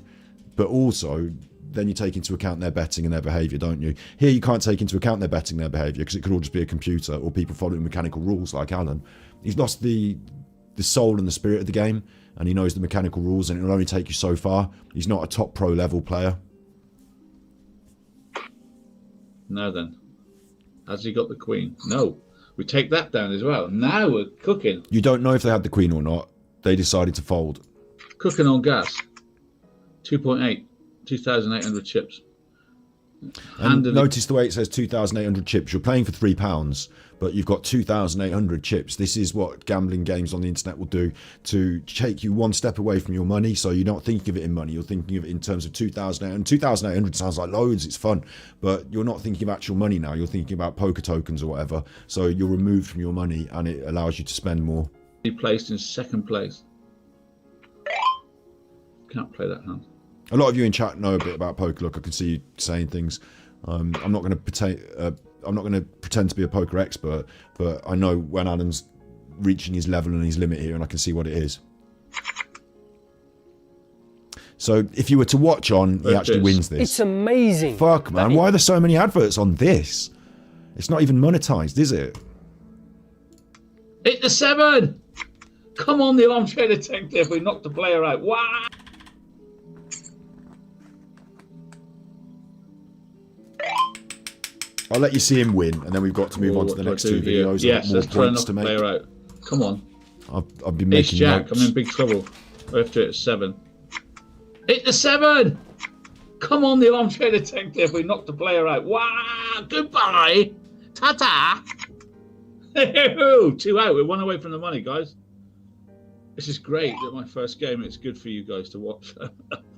but also then you take into account their betting and their behaviour, don't you? Here you can't take into account their betting, their behaviour, because it could all just be a computer or people following mechanical rules like Alan. He's lost the soul and the spirit of the game, and he knows the mechanical rules, and it'll only take you so far. He's not a top pro level player. Now then, has he got the queen? No. We take that down as well. Now we're cooking. You don't know if they had the queen or not. They decided to fold. Cooking on gas. 2.8. 2,800 chips. And notice the way it says 2,800 chips. You're playing for £3, but you've got 2,800 chips. This is what gambling games on the internet will do to take you one step away from your money. So you're not thinking of it in money. You're thinking of it in terms of 2,800. And 2,800 sounds like loads. It's fun, but you're not thinking of actual money now. You're thinking about poker tokens or whatever. So you're removed from your money, and it allows you to spend more. He placed in 2nd place. Can't play that hand. A lot of you in chat know a bit about poker. Look, I can see you saying things. I'm not going to pretend to be a poker expert, but I know when Alan's reaching his level and his limit here, and I can see what it is. So if you were to watch on, he actually wins this. It's amazing. Fuck, man. Why are there so many adverts on this? It's not even monetized, is it? Hit the 7! Come on, the armchair detective. We knocked the player out. Wow! I'll let you see him win, and then we've got to move on to the next 2 videos. Yes, more let's try and points knock to the make. player out. Come on. I've been making Ace Jack, notes. I'm in big trouble. I have to hit 7. Hit the 7! Come on, the armchair detective. We knocked the player out. Wow! Goodbye! Ta-ta! 2 out. We're 1 away from the money, guys. This is great. At my first game, it's good for you guys to watch.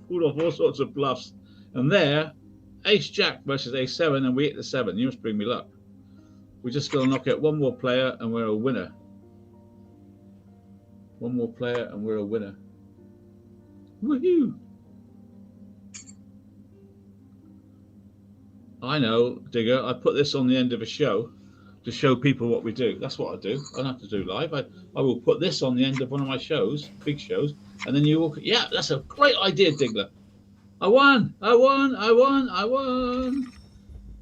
Pulled off all sorts of bluffs. And there, Ace Jack versus Ace 7, and we hit the 7. You must bring me luck. We're just going to knock out 1 more player, and we're a winner. 1 more player, and we're a winner. Woohoo! I know, Digger. I put this on the end of a show to show people what we do. That's what I do. I don't have to do live. I will put this on the end of one of my shows, big shows, and then you will. Yeah, that's a great idea, Diggler. I won! I won! I won! I won!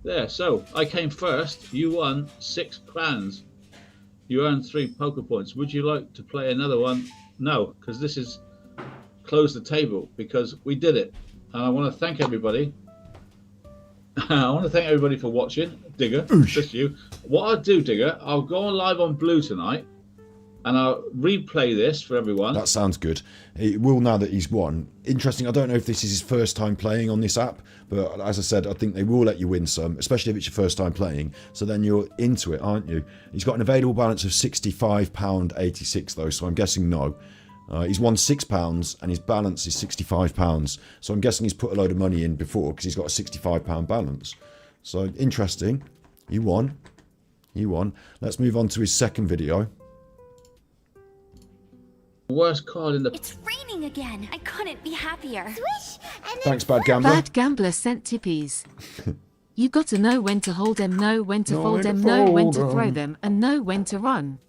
There, so I came first. You won £6. You earned 3 poker points. Would you like to play another one? No, because this is close the table, because we did it. And I want to thank everybody. I want to thank everybody for watching. Digger, just you. What I'll do, Digger, I'll go on live on Blue tonight, and I'll replay this for everyone. That sounds good. It will now that he's won. Interesting, I don't know if this is his first time playing on this app, but as I said, I think they will let you win some, especially if it's your first time playing. So then you're into it, aren't you? He's got an available balance of £65.86 though, so I'm guessing no. He's won £6 and his balance is £65. So I'm guessing he's put a load of money in before because he's got a £65 balance. So interesting. He won. He won. Let's move on to his second video. Worst card in the... It's raining again. I couldn't be happier. Swish! And Thanks, Bad Gambler. Bad Gambler sent tippies. You got to know when to hold them, know when to fold them, know when to throw them, and know when to run.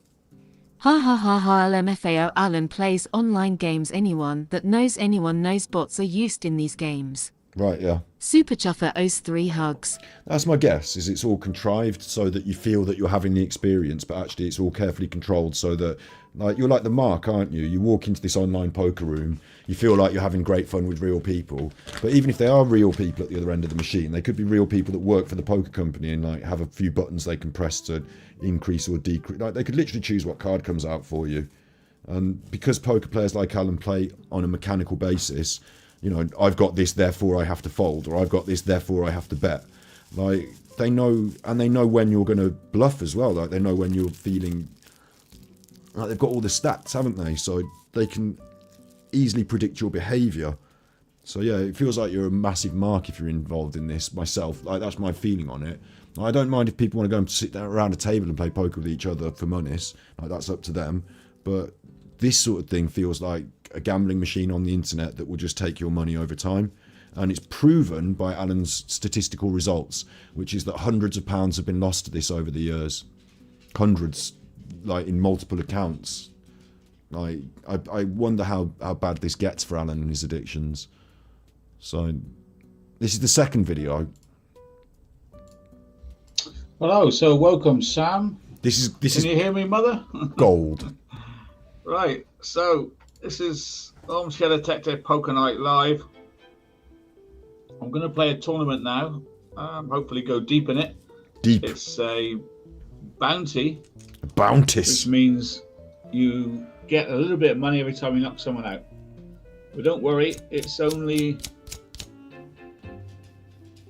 Ha ha ha ha LMFAO Alan plays online games. Anyone knows bots are used in these games. Right, yeah. Super Chuffer owes 3 hugs. That's my guess, is it's all contrived so that you feel that you're having the experience, but actually it's all carefully controlled so that, like, you're like the Mark, aren't you? You walk into this online poker room, you feel like you're having great fun with real people, but even if they are real people at the other end of the machine, they could be real people that work for the poker company and, like, have a few buttons they can press to increase or decrease. Like, they could literally choose what card comes out for you. And because poker players like Alan play on a mechanical basis, you know, I've got this, therefore I have to fold, or I've got this, therefore I have to bet. Like, they know, and they know when you're going to bluff as well. Like, they know when you're feeling, like, they've got all the stats, haven't they? So they can easily predict your behaviour. So yeah, it feels like you're a massive mark if you're involved in this. Myself, like, that's my feeling on it. I don't mind if people want to go and sit down around a table and play poker with each other for monies. Like, that's up to them. But this sort of thing feels like a gambling machine on the internet that will just take your money over time. And it's proven by Alan's statistical results, which is that hundreds of pounds have been lost to this over the years. Hundreds, like, in multiple accounts. Like, I wonder how bad this gets for Alan and his addictions. So, this is the second video. Hello, so welcome, Sam. Can you hear me, Mother? Gold. Right, so this is Armchair Detective Poker Night Live. I'm going to play a tournament now. Hopefully go deep in it. Deep. It's a bounty. Bounties. Which means you get a little bit of money every time you knock someone out. But don't worry, it's only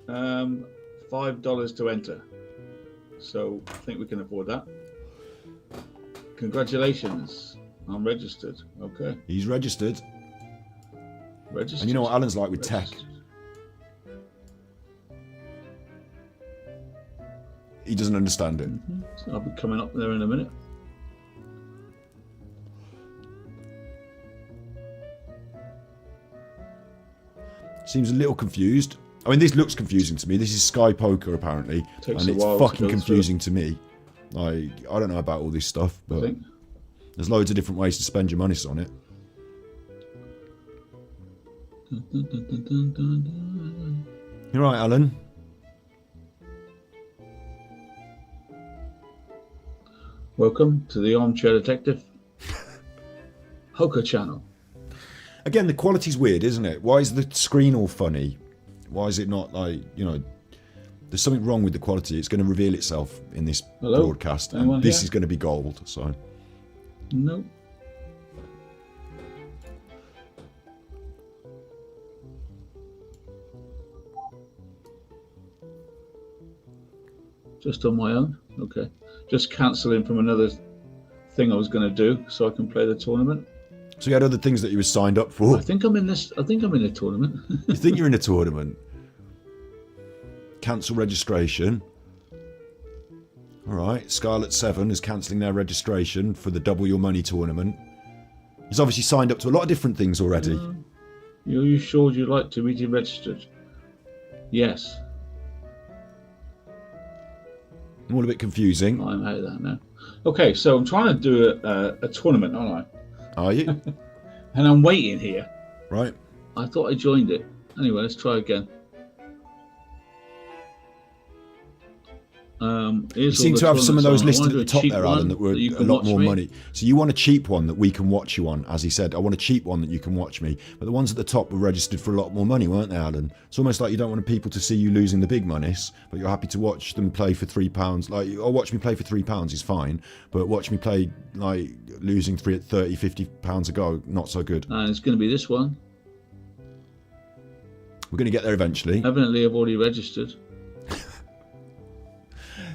$5 to enter. So I think we can afford that. Congratulations. I'm registered. Okay. He's registered. Registered. And you know what Alan's like with tech. He doesn't understand it. So I'll be coming up there in a minute. Seems a little confused. I mean, this looks confusing to me. This is Sky Poker, apparently. Takes and a it's while to fucking go confusing to me. Like, I don't know about all this stuff, but there's loads of different ways to spend your money on it. You're right, Alan. Welcome to the Armchair Detective Poker channel. Again, the quality's weird, isn't it? Why is the screen all funny? Why is it not like, you know, there's something wrong with the quality. It's going to reveal itself in this broadcast. And Anyone this here? is going to be gold, so. Nope. Just on my own? Okay. Just cancelling from another thing I was going to do so I can play the tournament. So you had other things that you were signed up for? I think I'm in this. I think I'm in a tournament. You think you're in a tournament? Cancel registration. All right. Scarlet 7 is cancelling their registration for the Double Your Money tournament. He's obviously signed up to a lot of different things already. Are you sure you'd like to be registered? Yes. All a bit confusing. I'm out of that now. Okay, so I'm trying to do a tournament, aren't I? Are you? And I'm waiting here. Right. I thought I joined it. Anyway, let's try again. You seem to have some of those listed at the top there, Alan, that were a lot more money. So you want a cheap one that we can watch you on, as he said. I want a cheap one that you can watch me. But the ones at the top were registered for a lot more money, weren't they, Alan? It's almost like you don't want people to see you losing the big monies, but you're happy to watch them play for £3. Like, oh, watch me play for £3 is fine, but watch me play, like, losing 30, £50 a go, not so good. And it's going to be this one. We're going to get there eventually. Evidently, I've already registered.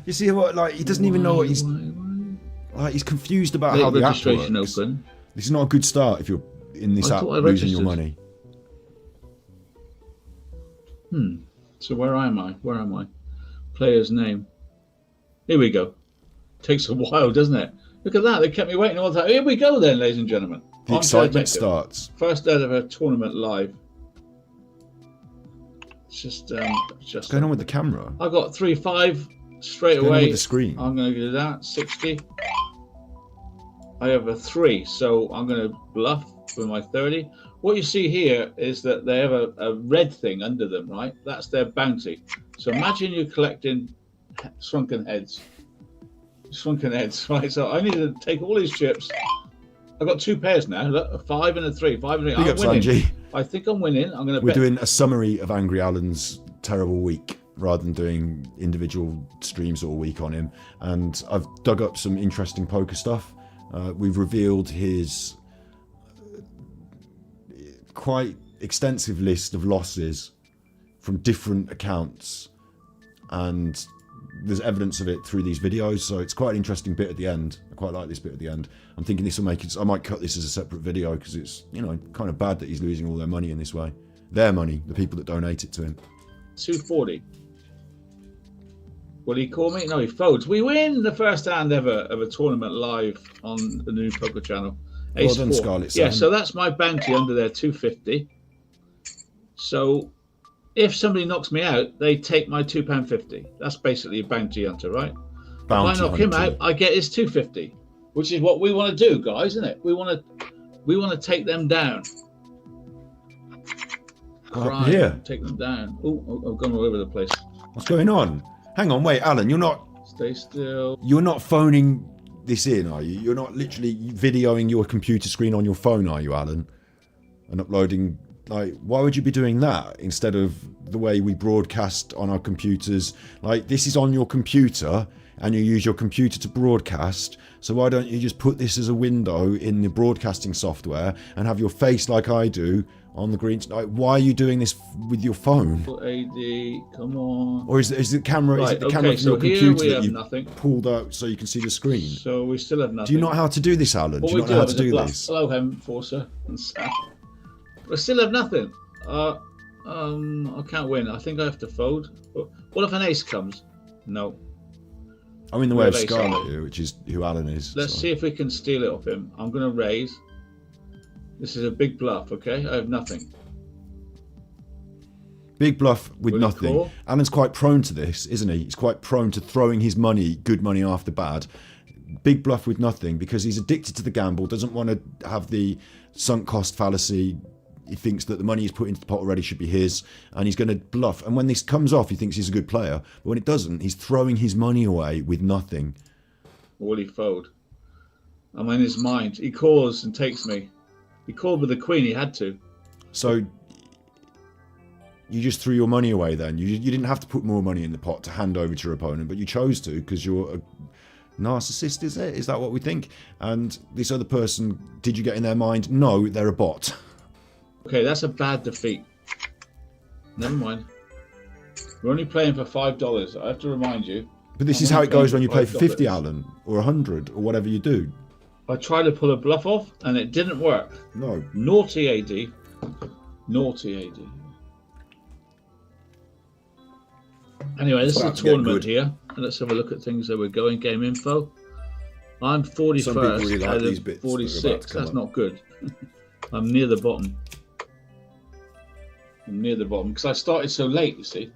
You see what, like, he doesn't even know what he's... Like, he's confused about how the app works. Open. This is not a good start if you're in this app losing your money. So where am I? Where am I? Player's name. Here we go. Takes a while, doesn't it? Look at that. They kept me waiting all the time. Here we go then, ladies and gentlemen. The excitement starts. First ever tournament live. It's just... What's going on with the camera? I got 3-5... straight What's going on away with the screen? I'm going to do that 60. I have a 3, so I'm going to bluff with my 30. What you see here is that they have a red thing under them, right? That's their bounty. So imagine you're collecting shrunken heads. Right? So I need to take all these chips. I've got 2 pairs now. Look, a 5 and a 3. 5 and a 3. Big I'm ups, winning. Angie. I think I'm winning. I'm going to We're bet. doing a summary of Angry Alan's terrible week rather than doing individual streams all week on him. And I've dug up some interesting poker stuff. We've revealed his quite extensive list of losses from different accounts, and there's evidence of it through these videos, so it's quite an interesting bit at the end. I quite like this bit at the end. I'm thinking this will make it, I might cut this as a separate video because it's, you know, kind of bad that he's losing all their money in this way. Their money, the people that donate it to him. 240. Will he call me? No, he folds. We win the first hand ever of a tournament live on the new poker channel. Well Ace done, 4. Scarlet Yeah, Sam. so that's my bounty under there, 250. So if somebody knocks me out, they take my £2.50. That's basically a bounty hunter, right? Bounty if I knock him hunter. out, I get his 250, which is what we want to do, guys, isn't it? We want to take them down. What happened here? Take them down. Oh, I've gone all over the place. What's going on? Hang on, wait, Alan, you're not Stay still. You're not phoning this in, are you? You're not literally videoing your computer screen on your phone, are you, Alan? And uploading, like, why would you be doing that instead of the way we broadcast on our computers? Like, this is on your computer and you use your computer to broadcast, so why don't you just put this as a window in the broadcasting software and have your face like I do on the green? Like, why are you doing this with your phone? AD, come on. Or is the camera? Is Right, it the camera okay, from your so here computer we that have you nothing. pulled out so you can see the screen? So we still have nothing. Do you not know how to do this, Alan? What Do you we not know how have to is a do bluff. this? Hello, Forcer and Sam. We still have nothing. I can't win. I think I have to fold. What if an ace comes? No. I'm in the way of Ace, Scarlet aren't here, which is who Alan is. Let's so. see if we can steal it off him. I'm going to raise. This is a big bluff, okay? I have nothing. Big bluff with Will he nothing. call? Alan's quite prone to this, isn't he? He's quite prone to throwing his money, good money after bad. Big bluff with nothing because he's addicted to the gamble, doesn't want to have the sunk cost fallacy. He thinks that the money he's put into the pot already should be his, and he's going to bluff. And when this comes off, he thinks he's a good player. But when it doesn't, he's throwing his money away with nothing. Or will he fold? I'm in his mind. He calls and takes me. He called with the queen. He had to. So you just threw your money away then. You didn't have to put more money in the pot to hand over to your opponent, but you chose to because you're a narcissist, is it? Is that what we think? And this other person, did you get in their mind? No, they're a bot. Okay, that's a bad defeat. Never mind. We're only playing for $5. I have to remind you. But this I'm is how only it goes when playing you play for 50, $5. Alan, or 100, or whatever you do. I tried to pull a bluff off, and it didn't work. No. Naughty AD. Naughty AD. Anyway, this It's is a about to get tournament good. here. Let's have a look at things that we're going. Game info. I'm Some people 41st really like out these of bits that are about 46. to come That's up. not good. I'm near the bottom. I'm near the bottom because I started so late, you see.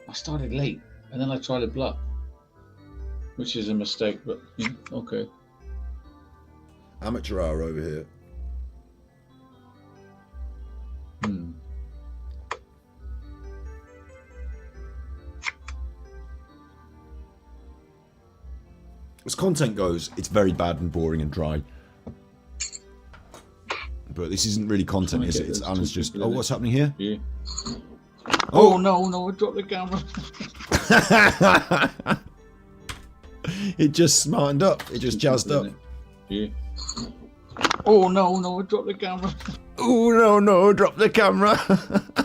I started late and then I tried to bluff, which is a mistake, but yeah, okay. Amateur hour over here. As content goes, it's very bad and boring and dry. But this isn't really content, is it? It's Alan's just... Oh, what's happening here? Yeah. Oh, no, I dropped the camera. It just smartened up. It just jazzed up. Yeah. Oh, no, I dropped the camera. Oh, no, drop the camera.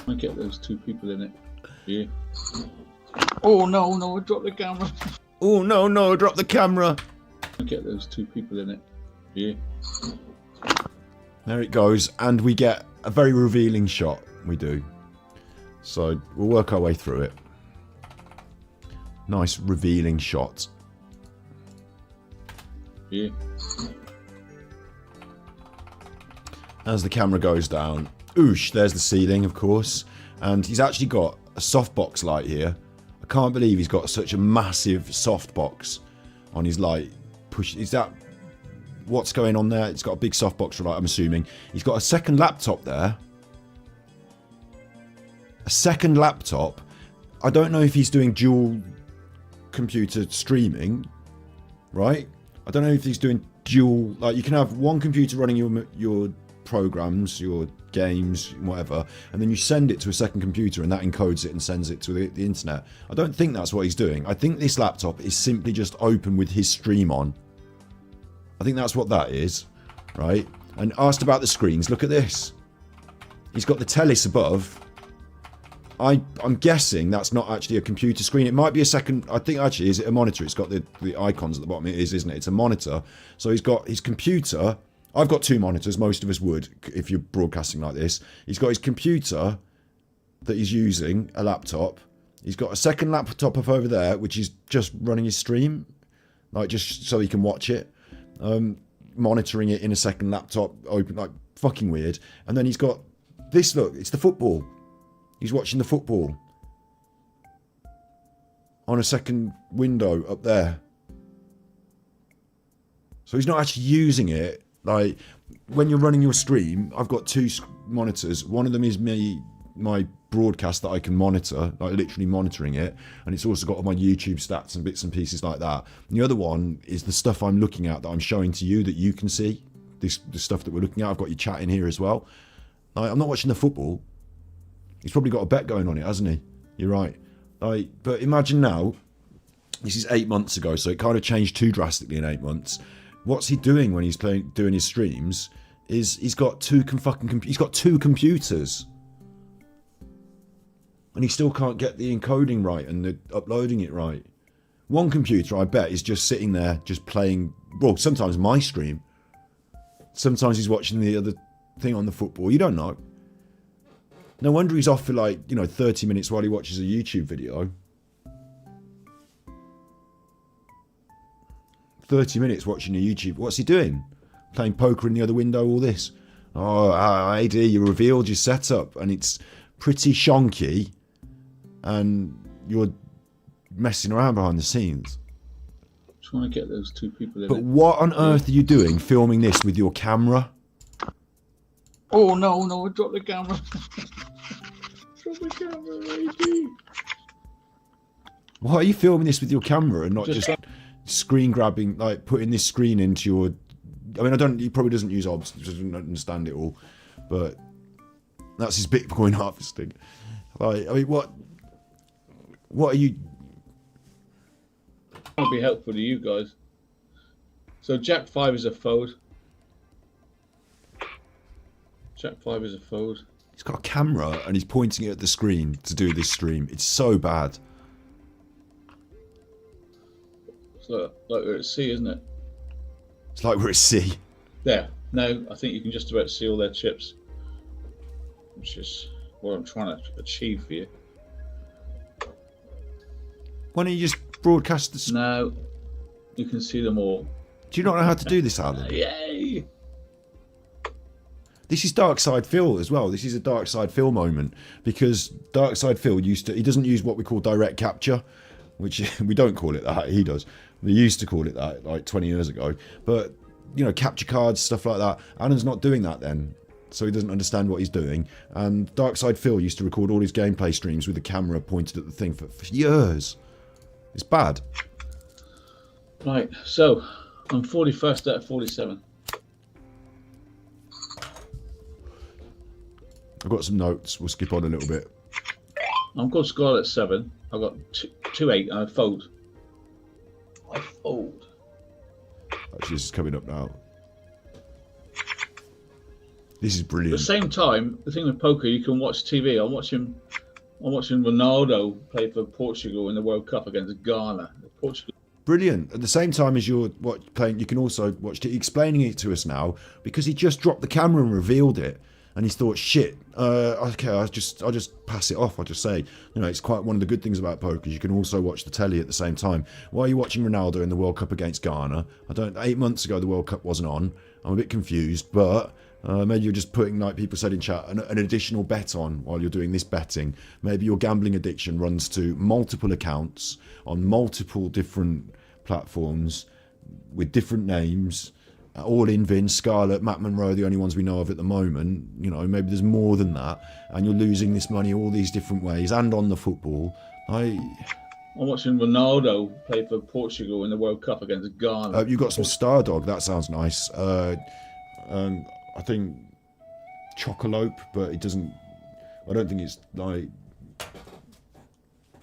I get those two people in it. Yeah. Oh, no, I dropped the camera. Oh, no, drop the camera. I get those two people in it. Yeah. There it goes. And we get a very revealing shot. We do. So we'll work our way through it. Nice revealing shot. Yeah. As the camera goes down, oosh, there's the ceiling, of course. And he's actually got a softbox light here. I can't believe he's got such a massive softbox on his light. Is that what's going on there. It's got a big softbox, right? I'm assuming he's got a second laptop there. A second laptop. I don't know if he's doing dual computer streaming, right? I don't know if he's doing dual, like you can have one computer running your programs, your games, whatever, and then you send it to a second computer and that encodes it and sends it to the internet. I don't think that's what he's doing. I think this laptop is simply just open with his stream on. I think that's what that is, right? And asked about the screens, look at this. He's got the Telus above. I'm guessing that's not actually a computer screen. It might be a second. I think actually, is it a monitor? It's got the icons at the bottom. It is, isn't it? It's a monitor. So he's got his computer. I've got two monitors. Most of us would if you're broadcasting like this. He's got his computer that he's using, a laptop. He's got a second laptop up over there, which is just running his stream, like just so he can watch it. Monitoring it in a second laptop open, like fucking weird. And then he's got this. Look, it's the football. He's watching the football on a second window up there. So he's not actually using it. Like, when you're running your stream, I've got two monitors. One of them is my broadcast that I can monitor, like literally monitoring it. And it's also got all my YouTube stats and bits and pieces like that. And the other one is the stuff I'm looking at that I'm showing to you that you can see. The stuff that we're looking at. I've got your chat in here as well. Like, I'm not watching the football. He's probably got a bet going on it, hasn't he? You're right. Like, but imagine now, this is 8 months ago, so it kind of changed too drastically in 8 months. What's he doing when he's doing his streams? Is he's got two computers, and he still can't get the encoding right and the uploading it right. One computer, I bet, is just sitting there, just playing. Well, sometimes my stream. Sometimes he's watching the other thing on the football. You don't know. No wonder he's off for 30 minutes while he watches a YouTube video. 30 minutes watching a YouTube. What's he doing? Playing poker in the other window, all this. Oh, AD, you revealed your setup and it's pretty shonky and you're messing around behind the scenes. Trying to get those two people in. But what on earth are you doing filming this with your camera? Oh, no, I dropped the camera. Drop the camera, AD. Why are you filming this with your camera and not just screen grabbing, like putting this screen into your... I mean, he probably doesn't use obs, doesn't understand it all, but that's his Bitcoin harvesting. Like, I mean, what are you... That'll be helpful to you guys. So Jack 5 is a fold. Jack 5 is a fold. He's got a camera and he's pointing it at the screen to do this stream. It's so bad. It's like we're at sea, isn't it? It's like we're at sea. There. No, I think you can just about see all their chips. Which is what I'm trying to achieve for you. Why don't you just broadcast the... No. You can see them all. Do you not know how to do this, Alan? Yay! This is Dark Side Phil as well. This is a Dark Side Phil moment because Dark Side Phil he doesn't use what we call direct capture, which we don't call it that. He does. We used to call it that like 20 years ago. But, capture cards, stuff like that. Alan's not doing that then. So he doesn't understand what he's doing. And Dark Side Phil used to record all his gameplay streams with the camera pointed at the thing for years. It's bad. Right, so I'm 41st out of 47. I've got some notes. We'll skip on a little bit. I'm good score at 7. I've got 2-8 and I fold. I fold. Actually, this is coming up now. This is brilliant. At the same time, the thing with poker, you can watch TV. I'm watching Ronaldo play for Portugal in the World Cup against Ghana. Portugal. Brilliant. At the same time as you're playing, you can also watch it. Explaining it to us now because he just dropped the camera and revealed it. And he thought, shit, okay, I'll just pass it off. I'll just say, it's quite one of the good things about poker is you can also watch the telly at the same time. Why are you watching Ronaldo in the World Cup against Ghana? 8 months ago, the World Cup wasn't on. I'm a bit confused, but maybe you're just putting, like people said in chat, an additional bet on while you're doing this betting. Maybe your gambling addiction runs to multiple accounts on multiple different platforms with different names. All in Vince, Scarlett, Matt Monroe, the only ones we know of at the moment. You know, maybe there's more than that, and you're losing this money all these different ways, and on the football. I'm watching Ronaldo play for Portugal in the World Cup against Ghana. You got some Stardog. That sounds nice. I think Chocolope, but it doesn't. I don't think it's like.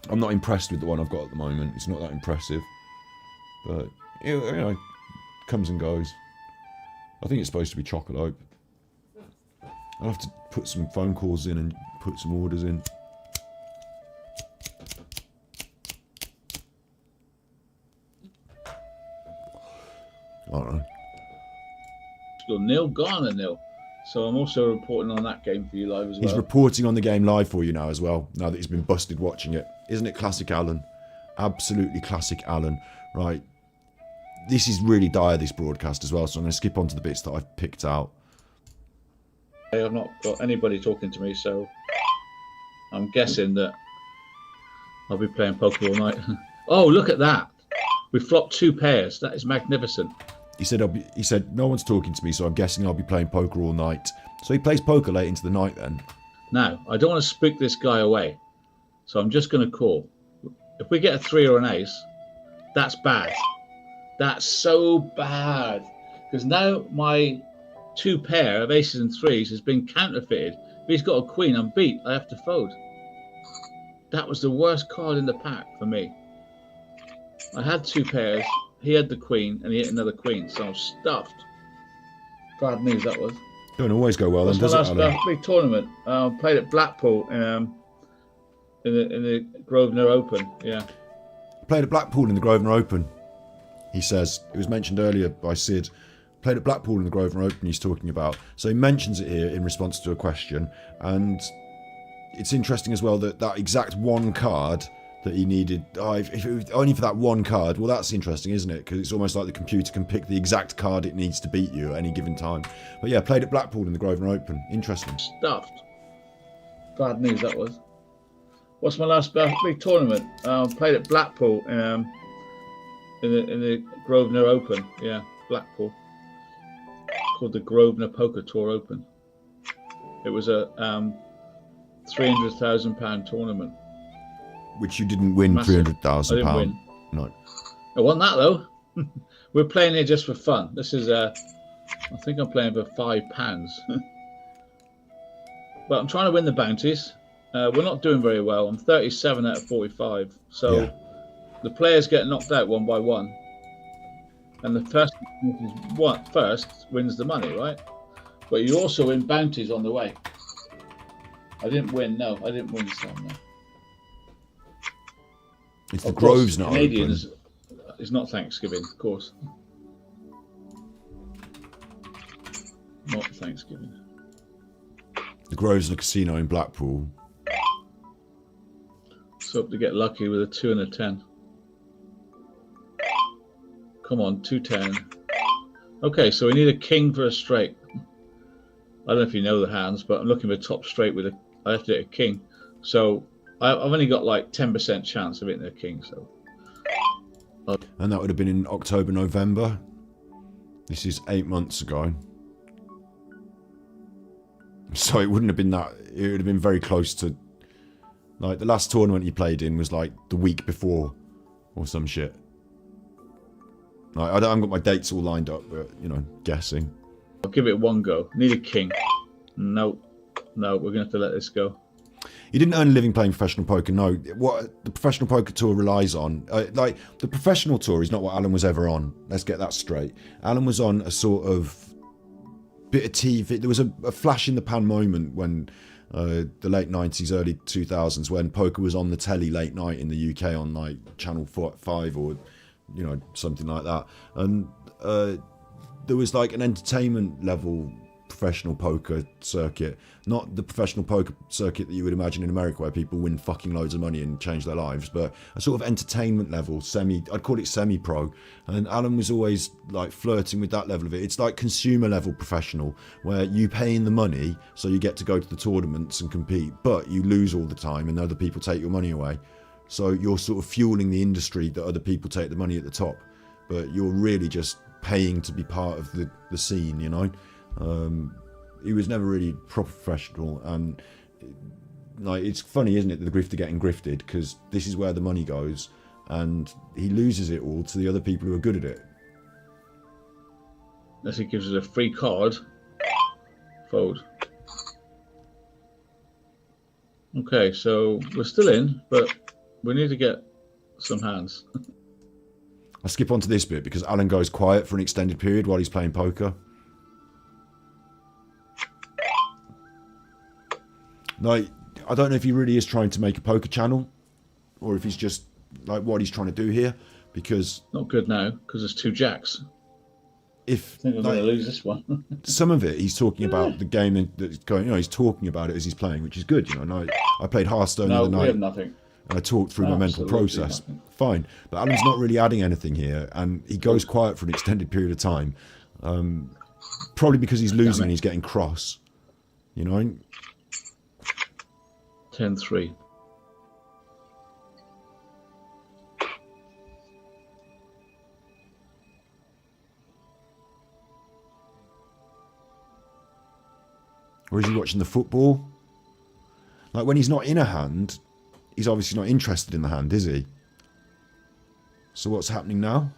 I'm not impressed with the one I've got at the moment. It's not that impressive, but you know, comes and goes. I think it's supposed to be Chocolope. I'll have to put some phone calls in and put some orders in. I don't know. Still nil, Ghana nil. So I'm also reporting on that game for you live as well. He's reporting on the game live for you now as well, now that he's been busted watching it. Isn't it classic Alan? Absolutely classic Alan. Right. This is really dire, this broadcast as well, so I'm going to skip on to the bits that I've picked out. I've not got anybody talking to me, so I'm guessing that I'll be playing poker all night. Oh, look at that. We flopped 2 pairs. That is magnificent. He said, no one's talking to me, so I'm guessing I'll be playing poker all night. So he plays poker late into the night then. Now, I don't want to spook this guy away, so I'm just going to call. If we get a 3 or an ace, that's bad. That's so bad. Because now my 2 pair of aces and 3s has been counterfeited. If he's got a queen, I'm beat. I have to fold. That was the worst card in the pack for me. I had 2 pairs. He had the queen, and he hit another queen, so I'm stuffed. Bad news that was. Don't always go well then, does it, Alan? Big tournament. Played at Blackpool in the Grosvenor Open. Yeah. Played at Blackpool in the Grosvenor Open. He says, it was mentioned earlier by Sid, played at Blackpool in the Grosvenor Open he's talking about. So he mentions it here in response to a question, and it's interesting as well that that exact one card that he needed, if it was only for that one card, well that's interesting, isn't it? Because it's almost like the computer can pick the exact card it needs to beat you at any given time. But yeah, played at Blackpool in the Grosvenor Open. Interesting. Stuffed. Bad news that was. What's my last big tournament? Played at Blackpool in the Grosvenor Open. Yeah, Blackpool. Called the Grosvenor Poker Tour Open. It was a £300,000 tournament. Which you didn't win £300,000. I didn't win. No. I won that though. We're playing here just for fun. This is I think I'm playing for £5. But I'm trying to win the bounties. We're not doing very well. I'm 37 out of 45. So yeah. The players get knocked out one by one. And the first wins the money, right? But you also win bounties on the way. I didn't win, no. I didn't win some, no. It's the Grosvenor Open. Canadians, it's not Thanksgiving, of course. Not Thanksgiving. The Grosvenor Casino in Blackpool. So hope to get lucky with a 2 and a 10. Come on, 2-10. Okay, so we need a king for a straight. I don't know if you know the hands, but I'm looking for a top straight with I have to hit a king. So I've only got like 10% chance of hitting a king. So. And that would have been in October, November. This is 8 months ago. So it wouldn't have been that. It would have been very close to. Like the last tournament he played in was like the week before, or some shit. Like, I haven't got my dates all lined up, but you know, guessing. I'll give it one go. Need a king. No, we're gonna have to let this go. He didn't earn a living playing professional poker. No, what the professional poker tour relies on, like the professional tour, is not what Alan was ever on. Let's get that straight. Alan was on a sort of bit of TV. There was a flash in the pan moment when the late 90s, early 2000s, when poker was on the telly late night in the UK on like Channel 5 or you know something like that, and there was like an entertainment level professional poker circuit, not the professional poker circuit that you would imagine in America where people win fucking loads of money and change their lives, but a sort of entertainment level, I'd call it semi-pro, and Alan was always like flirting with that level of it. It's like consumer level professional, where you pay in the money so you get to go to the tournaments and compete, but you lose all the time and other people take your money away, so you're sort of fueling the industry that other people take the money at the top, but you're really just paying to be part of the scene, you know. He was never really proper professional, and like, it's funny, isn't it, the grifter getting grifted, because this is where the money goes, and he loses it all to the other people who are good at it. Unless he gives us a free card. Fold. Okay, so we're still in, but we need to get some hands. I'll skip on to this bit because Alan goes quiet for an extended period while he's playing poker. Like, I don't know if he really is trying to make a poker channel, or if he's just like what he's trying to do here, because not good now because there's 2 jacks. If I think I'm going to lose this one. Some of it he's talking about the game that's going. You know, he's talking about it as he's playing, which is good. You know, and I played Hearthstone the other night. We have nothing. And I talked through my mental process. Nothing. Fine, but Alan's not really adding anything here, and he goes quiet for an extended period of time. Probably because he's losing and he's getting cross. You know. 10-3. Or is he watching the football? Like, when he's not in a hand, he's obviously not interested in the hand, is he? So what's happening now?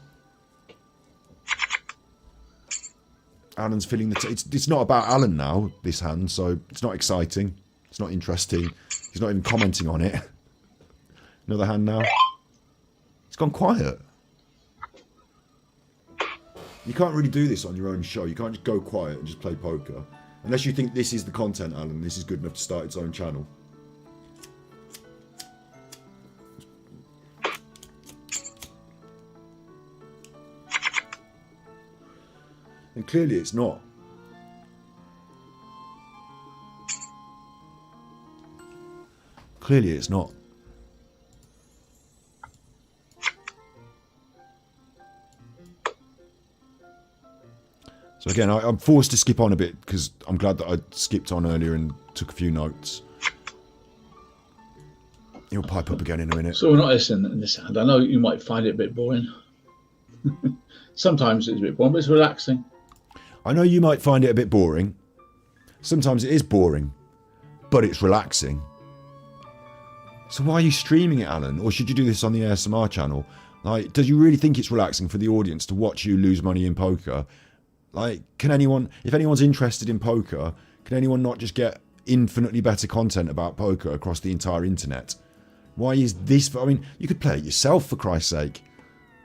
Alan's feeling it's not about Alan now, this hand, so it's not exciting. It's not interesting. He's not even commenting on it. Another hand now. It's gone quiet. You can't really do this on your own show. You can't just go quiet and just play poker. Unless you think this is the content, Alan. This is good enough to start its own channel. And clearly it's not. Clearly it's not. So again, I'm forced to skip on a bit because I'm glad that I skipped on earlier and took a few notes. He'll pipe up again in a minute. So we're not listening in this hand. I know you might find it a bit boring. Sometimes it's a bit boring, but it's relaxing. I know you might find it a bit boring. Sometimes it is boring, but it's relaxing. So why are you streaming it, Alan? Or should you do this on the ASMR channel? Like, do you really think it's relaxing for the audience to watch you lose money in poker? Like, can anyone, if anyone's interested in poker, can anyone not just get infinitely better content about poker across the entire internet? Why is this, I mean, you could play it yourself for Christ's sake.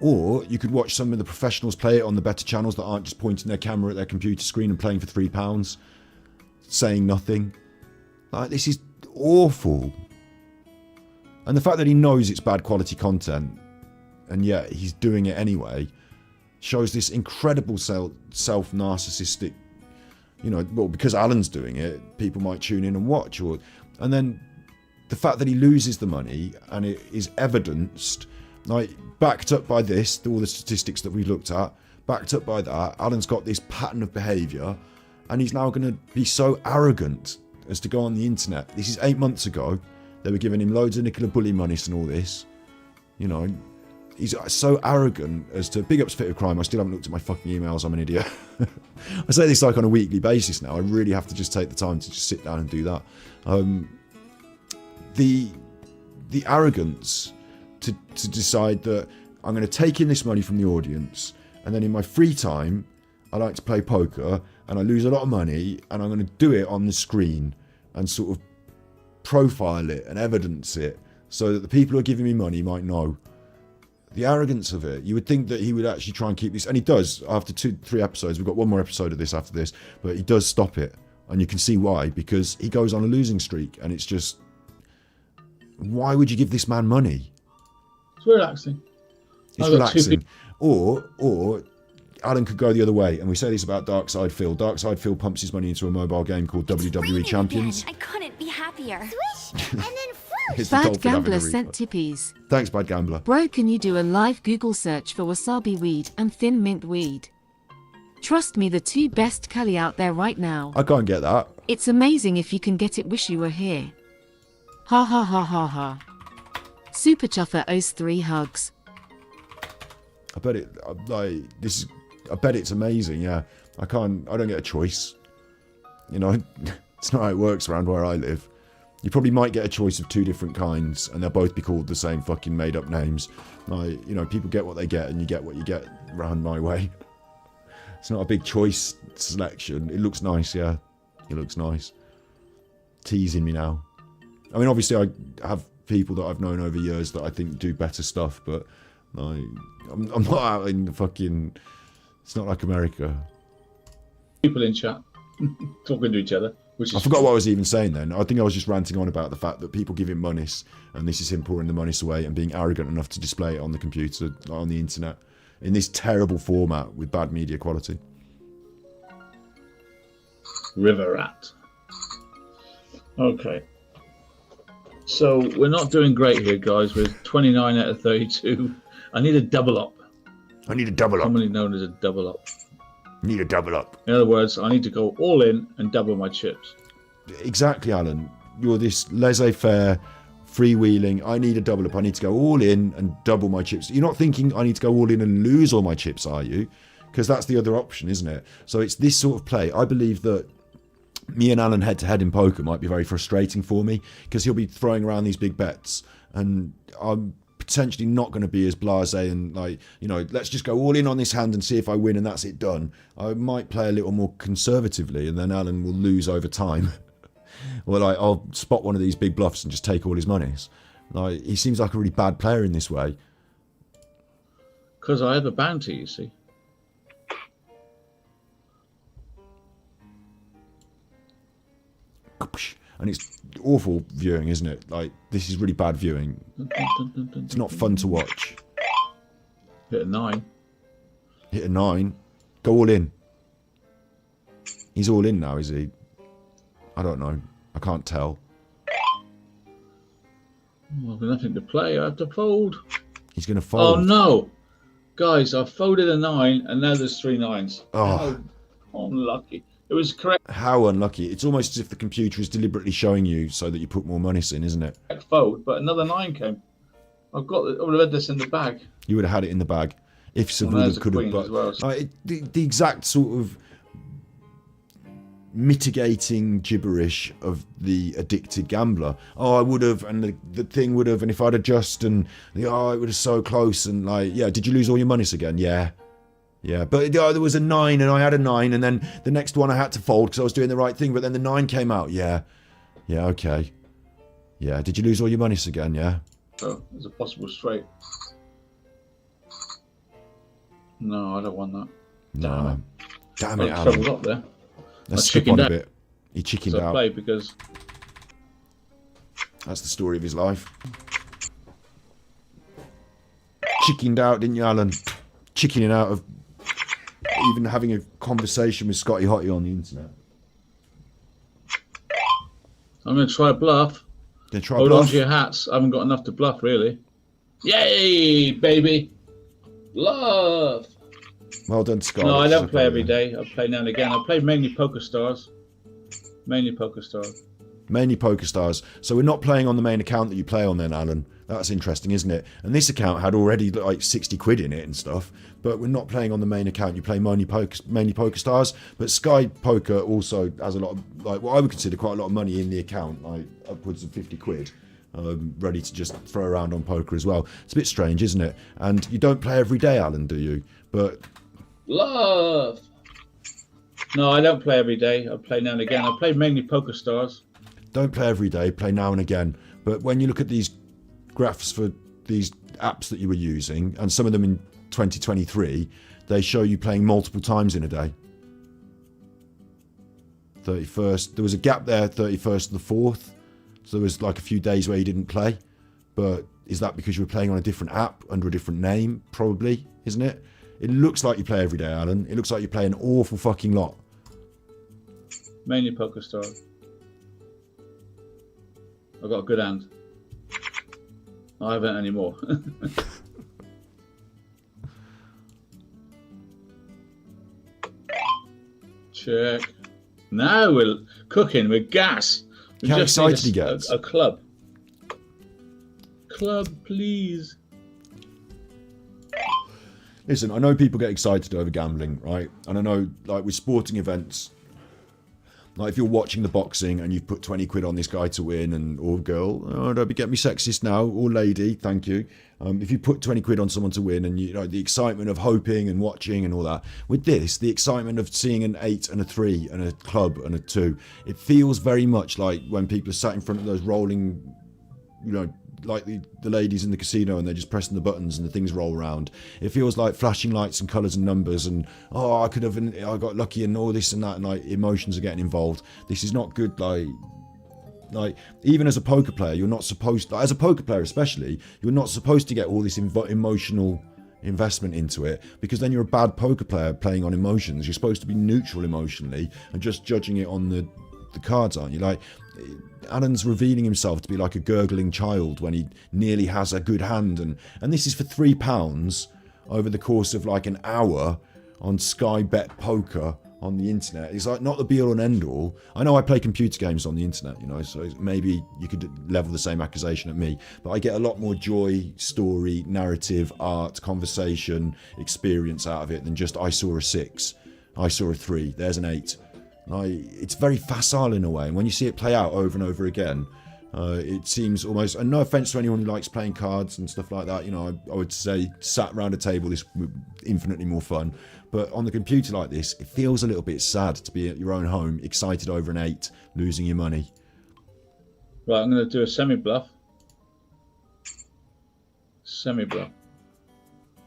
Or you could watch some of the professionals play it on the better channels that aren't just pointing their camera at their computer screen and playing for £3, saying nothing. Like, this is awful. And the fact that he knows it's bad quality content, and yet he's doing it anyway, shows this incredible self-narcissistic, you know, well, because Alan's doing it, people might tune in and watch. And then the fact that he loses the money, and it is evidenced, like, backed up by this, all the statistics that we looked at, backed up by that, Alan's got this pattern of behaviour, and he's now going to be so arrogant as to go on the internet. This is 8 months ago. They were giving him loads of Nicola Bully money and all this. You know, he's so arrogant as to... Big ups Fit of Crime. I still haven't looked at my fucking emails. I'm an idiot. I say this like on a weekly basis now. I really have to just take the time to just sit down and do that. The arrogance to decide that I'm going to take in this money from the audience, and then in my free time, I like to play poker, and I lose a lot of money, and I'm going to do it on the screen and sort of profile it and evidence it so that the people who are giving me money might know. The arrogance of it. You would think that he would actually try and keep this, and he does. After 2-3 episodes, we've got one more episode of this after this, but he does stop it, and you can see why, because he goes on a losing streak, and it's just, why would you give this man money? It's relaxing. It's relaxing. Or Alan could go the other way, and we say this about Darkside Phil. Darkside Phil pumps his money into a mobile game called WWE Champions. Again. I couldn't be happier. Swish! And then It's the Bad dolphin having Gambler a sent refund. tippies. Thanks, Bad Gambler. Bro, can you do a live Google search for wasabi weed and thin mint weed? Trust me, the two best cali out there right now. I can't get that. It's amazing if you can get it. Wish you were here. Ha ha ha ha ha. Super Chuffer owes 3 hugs. I bet it, like, this is bet it's amazing. Yeah, I don't get a choice. You know, it's not how it works around where I live. You probably might get a choice of 2 different kinds, and they'll both be called the same fucking made-up names. Like, you know, people get what they get, and you get what you get round my way. It's not a big choice selection. It looks nice, yeah. It looks nice. Teasing me now. I mean, obviously, I have people that I've known over years that I think do better stuff, but like, I'm not out in the fucking... It's not like America. People in chat talking to each other. I forgot what I was even saying then. I think I was just ranting on about the fact that people give him monies, and this is him pouring the monies away and being arrogant enough to display it on the computer, on the internet, in this terrible format with bad media quality. River rat. Okay. So we're not doing great here, guys. We're 29 out of 32. I need a double up. I need a double up. Commonly known as a double up. Need a double up. In other words, I need to go all in and double my chips. Exactly, Alan. You're this laissez-faire, freewheeling. I need a double up. I need to go all in and double my chips. You're not thinking I need to go all in and lose all my chips, are you? Because that's the other option, isn't it? So it's this sort of play. I believe that me and Alan head-to-head in poker might be very frustrating for me, because he'll be throwing around these big bets, and I'm potentially not going to be as blasé and like, you know, let's just go all in on this hand and see if I win and that's it done. I might play a little more conservatively, and then Alan will lose over time. Or like, I'll spot one of these big bluffs and just take all his monies. Like, he seems like a really bad player in this way. Because I have a bounty, you see. And it's awful viewing, isn't it? Like, this is really bad viewing. It's not fun to watch. Hit a 9. Hit a 9. Go all in. He's all in now, is he? I don't know. I can't tell. Oh, I've got nothing to play. I have to fold. He's going to fold. Oh, no. Guys, I folded a 9, and now there's 3 9s. Oh. Oh, unlucky. It was correct. How unlucky. It's almost as if the computer is deliberately showing you so that you put more monies in, isn't it? Fold, but another 9 came. I would have had this in the bag. You would have had it in the bag. If Savuda could have. But well. The exact sort of mitigating gibberish of the addicted gambler. Oh, I would have, and the thing would have, and if I'd adjust, and oh, it would have so close, and like, yeah, did you lose all your monies again? Yeah. Yeah, but there was a 9 and I had a 9, and then the next one I had to fold because I was doing the right thing, but then the 9 came out. Yeah. Yeah, okay. Yeah, did you lose all your monies again? Yeah. Oh, there's a possible straight. No, I don't want that. No. Damn it, Alan. Alan. Up there. Let's skip on a bit. He chickened so out. I played because... That's the story of his life. Chickened out, didn't you, Alan? Chickening out of even having a conversation with Scotty Hottie on the internet. I'm going to try a bluff. Hold on to your hats. I haven't got enough to bluff, really. Yay, baby. Bluff. Well done, Scott. No, I don't play every day. I play now and again. I play mainly Poker Stars. Mainly Poker Stars. Mainly Poker Stars. So we're not playing on the main account that you play on then, Alan. That's interesting, isn't it? And this account had already like 60 quid in it and stuff, but we're not playing on the main account. You play mainly Poker Stars, but Sky Poker also has a lot of, like, what I would consider quite a lot of money in the account, like upwards of 50 quid, ready to just throw around on poker as well. It's a bit strange, isn't it? And you don't play every day, Alan, do you? But... Love! No, I don't play every day. I play now and again. I play mainly Poker Stars. Don't play every day, play now and again. But when you look at these graphs for these apps that you were using, and some of them in 2023, they show you playing multiple times in a day. 31st, there was a gap there, 31st to the 4th. So there was like a few days where you didn't play. But is that because you were playing on a different app under a different name? Probably, isn't it? It looks like you play every day, Alan. It looks like you play an awful fucking lot. Mainly Poker Stars. I've got a good hand. I haven't anymore. Check. Now we're cooking with gas. We How just excited need he gets. A club. Club, please. Listen, I know people get excited over gambling, right? And I know, like, with sporting events, like if you're watching the boxing and you've put 20 quid on this guy to win, and or girl, oh, don't get me sexist now, or lady, thank you. If you put 20 quid on someone to win, and you know the excitement of hoping and watching and all that. With this, the excitement of seeing an 8 and a 3 and a club and a 2, it feels very much like when people are sat in front of those rolling, you know, like the ladies in the casino, and they're just pressing the buttons and the things roll around. It feels like flashing lights and colours and numbers, and oh, I got lucky and all this and that, and like emotions are getting involved. This is not good. Like even as a poker player, you're not supposed to, as a poker player especially, you're not supposed to get all this emotional investment into it, because then you're a bad poker player playing on emotions. You're supposed to be neutral emotionally and just judging it on the cards, aren't you? Like, Alan's revealing himself to be like a gurgling child when he nearly has a good hand, and this is for £3 over the course of like an hour on Sky Bet Poker on the internet. It's like not the be all and end all. I know I play computer games on the internet, you know, so maybe you could level the same accusation at me, but I get a lot more joy, story, narrative, art, conversation, experience out of it than just I saw a 6, I saw a 3, there's an 8. It's very facile in a way, and when you see it play out over and over again, it seems almost, and no offense to anyone who likes playing cards and stuff like that, you know, I would say sat around a table is infinitely more fun, but on the computer like this, it feels a little bit sad to be at your own home, excited over an 8, losing your money. Right, I'm going to do a semi-bluff. Semi-bluff.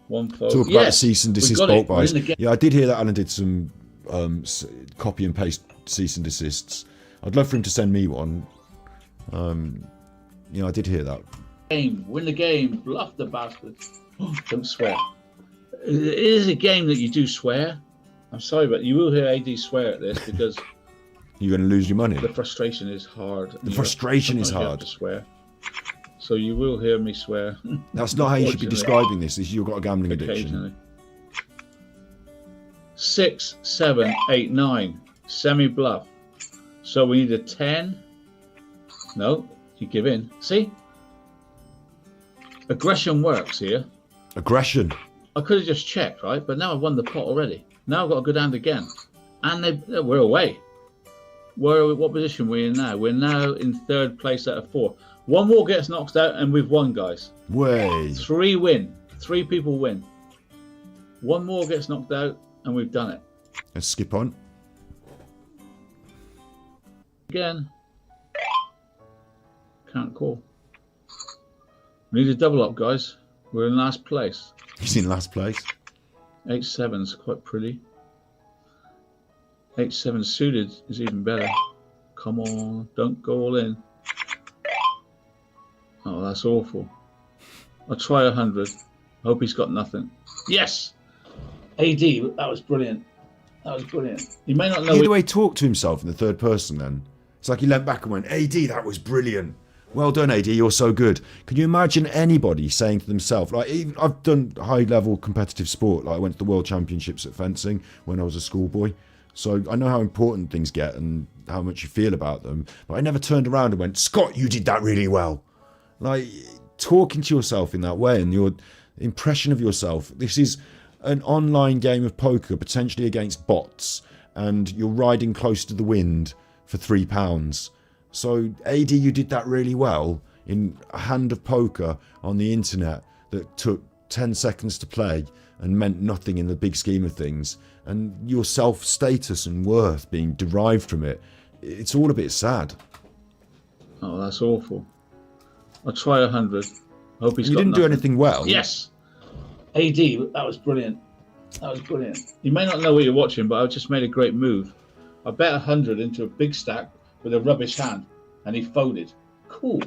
One fold. Talk about the cease and desist bulk buys. Yeah, I did hear that Alan did some copy and paste cease and desists. I'd love for him to send me one. You know, I did hear that. Win the game, bluff the bastard. Don't swear. It is a game that you do swear. I'm sorry, but you will hear AD swear at this because you're going to lose your money. The frustration is hard. The frustration is hard. You have to swear. So you will hear me swear. That's not how you should be describing this. You've got a gambling addiction. 6, 7, 8, 9. Semi-bluff. So we need a 10. No, you give in. See? Aggression works here. Aggression. I could have just checked, right? But now I've won the pot already. Now I've got a good hand again. And we're away. What position are we in now? We're now in 3rd place out of 4. One more gets knocked out and we've won, guys. Way. 3 win. 3 people win. One more gets knocked out and we've done it. Let's skip on. Again. Can't call. We need a double up, guys. We're in last place. He's in last place. 8-7's quite pretty. 8-7 suited is even better. Come on, don't go all in. Oh, that's awful. I'll try 100. I hope he's got nothing. Yes! AD, that was brilliant. That was brilliant. You may not know. The way he talked to himself in the third person then. It's like he leant back and went, AD, that was brilliant. Well done, AD, you're so good. Can you imagine anybody saying to themselves, like, even, I've done high-level competitive sport. Like, I went to the World Championships at fencing when I was a schoolboy. So I know how important things get and how much you feel about them. But I never turned around and went, Scott, you did that really well. Like, talking to yourself in that way and your impression of yourself. This is an online game of poker, potentially against bots, and you're riding close to the wind for £3. So, AD, you did that really well in a hand of poker on the internet that took 10 seconds to play and meant nothing in the big scheme of things. And your self-status and worth being derived from it, it's all a bit sad. Oh, that's awful. I'll try 100. I hope he's You got didn't nothing. do anything well. Yes! AD, that was brilliant. That was brilliant. You may not know what you're watching, but I just made a great move. I bet 100 into a big stack with a rubbish hand, and he folded. Cool.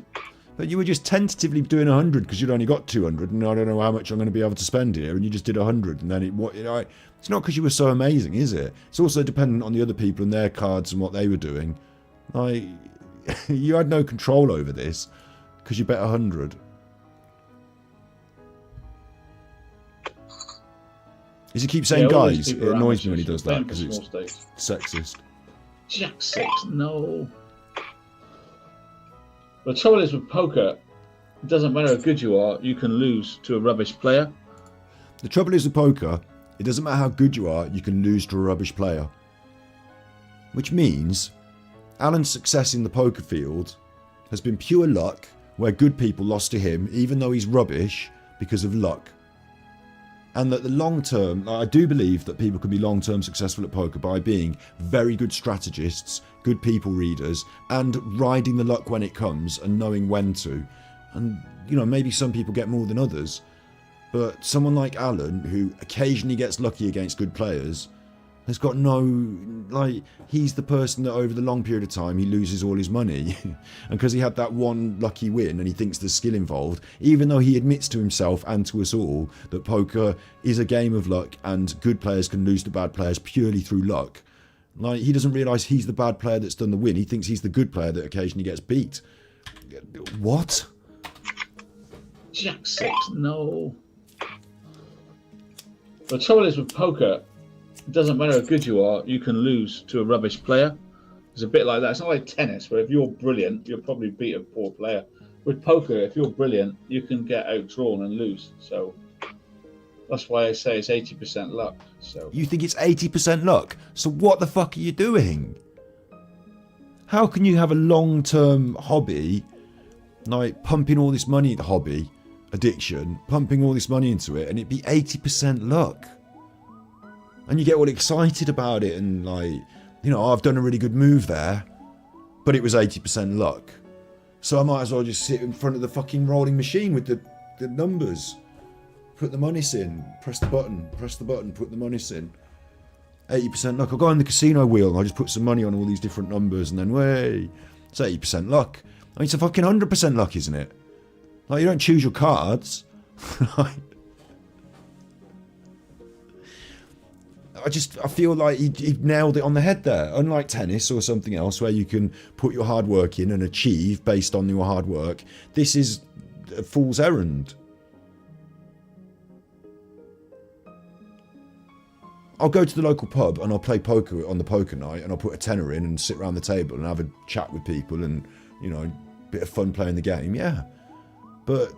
But you were just tentatively doing 100 because you'd only got 200, and I don't know how much I'm going to be able to spend here, and you just did 100, and then it's not because you were so amazing, is it? It's also dependent on the other people and their cards and what they were doing. Like, you had no control over this because you bet 100. Does he keep saying guys? It annoys me when he does that because it's sexist. Jack 6, no. The trouble is with poker, it doesn't matter how good you are, you can lose to a rubbish player. The trouble is with poker, it doesn't matter how good you are, you can lose to a rubbish player. Which means Alan's success in the poker field has been pure luck, where good people lost to him even though he's rubbish because of luck. And that the long term, I do believe that people can be long term successful at poker by being very good strategists, good people readers, and riding the luck when it comes and knowing when to. And, you know, maybe some people get more than others, but someone like Alan, who occasionally gets lucky against good players, has got no, like, he's the person that over the long period of time he loses all his money. And because he had that one lucky win and he thinks there's skill involved, even though he admits to himself and to us all that poker is a game of luck and good players can lose to bad players purely through luck. Like, he doesn't realise he's the bad player that's done the win. He thinks he's the good player that occasionally gets beat. What? Jack 6, no. The trouble is with poker, it doesn't matter how good you are, you can lose to a rubbish player. It's a bit like that. It's not like tennis, where if you're brilliant, you'll probably beat a poor player. With poker, if you're brilliant, you can get outdrawn and lose. So that's why I say it's 80% luck. So you think it's 80% luck? So what the fuck are you doing? How can you have a long-term hobby, like pumping all this money into hobby, addiction, pumping all this money into it, and it be 80% luck? And you get all excited about it and like, you know, oh, I've done a really good move there, but it was 80% luck. So I might as well just sit in front of the fucking rolling machine with the numbers. Put the monies in, press the button, put the monies in. 80% luck. I'll go on the casino wheel and I'll just put some money on all these different numbers and then, way, it's 80% luck. I mean, it's a fucking 100% luck, isn't it? Like, you don't choose your cards. I feel like he nailed it on the head there. Unlike tennis or something else where you can put your hard work in and achieve based on your hard work, this is a fool's errand. I'll go to the local pub and I'll play poker on the poker night and I'll put a tenner in and sit around the table and have a chat with people and, you know, a bit of fun playing the game, yeah. But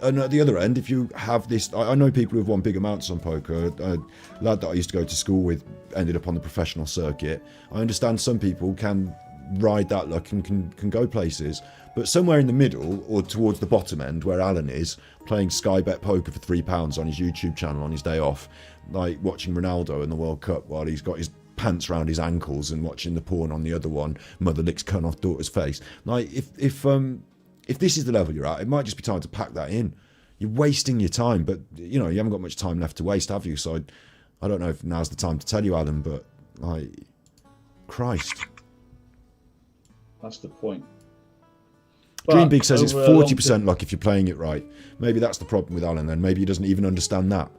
and at the other end, if you have this, I know people who've won big amounts on poker. A lad that I used to go to school with ended up on the professional circuit. I understand some people can ride that luck and can go places. But somewhere in the middle, or towards the bottom end, where Alan is, playing Sky Bet Poker for £3 on his YouTube channel on his day off, like watching Ronaldo in the World Cup while he's got his pants around his ankles and watching the porn on the other one, mother licks cunt off daughter's face. Like, if this is the level you're at, it might just be time to pack that in. You're wasting your time, but you know, you haven't got much time left to waste, have you? So I don't know if now's the time to tell you, Alan, but like, Christ. that's the point. Dream But Big says it's over a long 40% luck if you're playing it right. Maybe that's the problem with Alan then. Maybe he doesn't even understand that.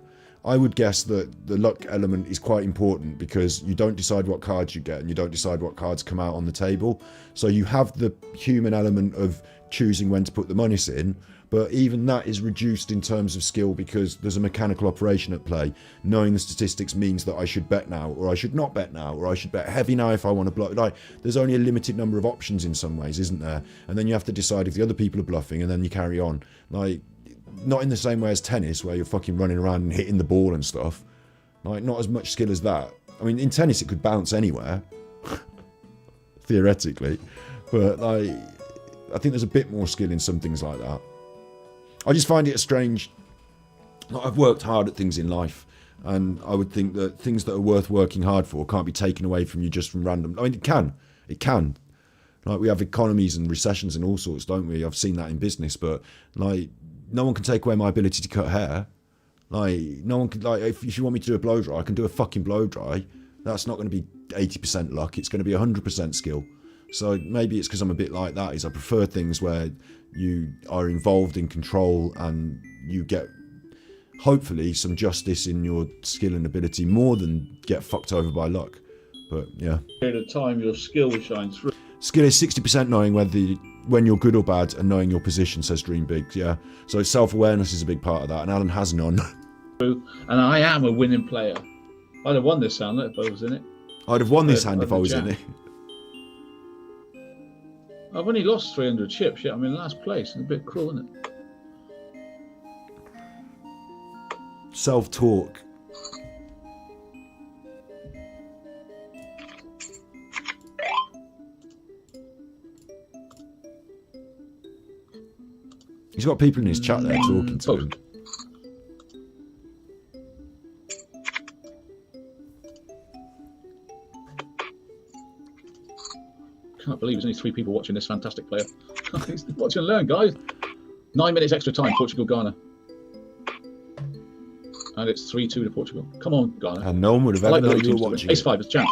I would guess that the luck element is quite important because you don't decide what cards you get and you don't decide what cards come out on the table. So you have the human element of choosing when to put the monies in, but even that is reduced in terms of skill because there's a mechanical operation at play. Knowing the statistics means that I should bet now, or I should not bet now, or I should bet heavy now if I want to bluff. Like, there's only a limited number of options in some ways, isn't there? And then you have to decide if the other people are bluffing, and then you carry on. Like, not in the same way as tennis, where you're fucking running around and hitting the ball and stuff. Like, not as much skill as that. I mean, in tennis it could bounce anywhere, theoretically, but like, I think there's a bit more skill in some things like that. I just find it strange. I've worked hard at things in life, and I would think that things that are worth working hard for can't be taken away from you just from random. I mean, it can. Like, we have economies and recessions and all sorts, don't we? I've seen that in business, but like, no one can take away my ability to cut hair. Like, no one can, like, if you want me to do a blow dry, I can do a fucking blow dry. That's not going to be 80% luck. It's going to be 100% skill. So maybe it's because I'm a bit like that, is I prefer things where you are involved in control and you get, hopefully, some justice in your skill and ability more than get fucked over by luck. But yeah. Period of time, your skill will shine through. Skill is 60% knowing when you're good or bad and knowing your position, says Dream Big. Yeah. So self-awareness is a big part of that, and Alan has none. And I am a winning player. I'd have won this hand if I was in it. I'd have won this hand if I was in it. I've only lost 300 chips, yet I'm in last place. It's a bit cruel, isn't it? self-talk. He's got people in his chat there talking to him. Can't believe there's only 3 people watching this fantastic player. Watch and learn, guys. 9 minutes extra time, Portugal, Ghana. And it's 3-2 to Portugal. Come on, Ghana. And no one would have ever known you were watching Ace 5 is a chance.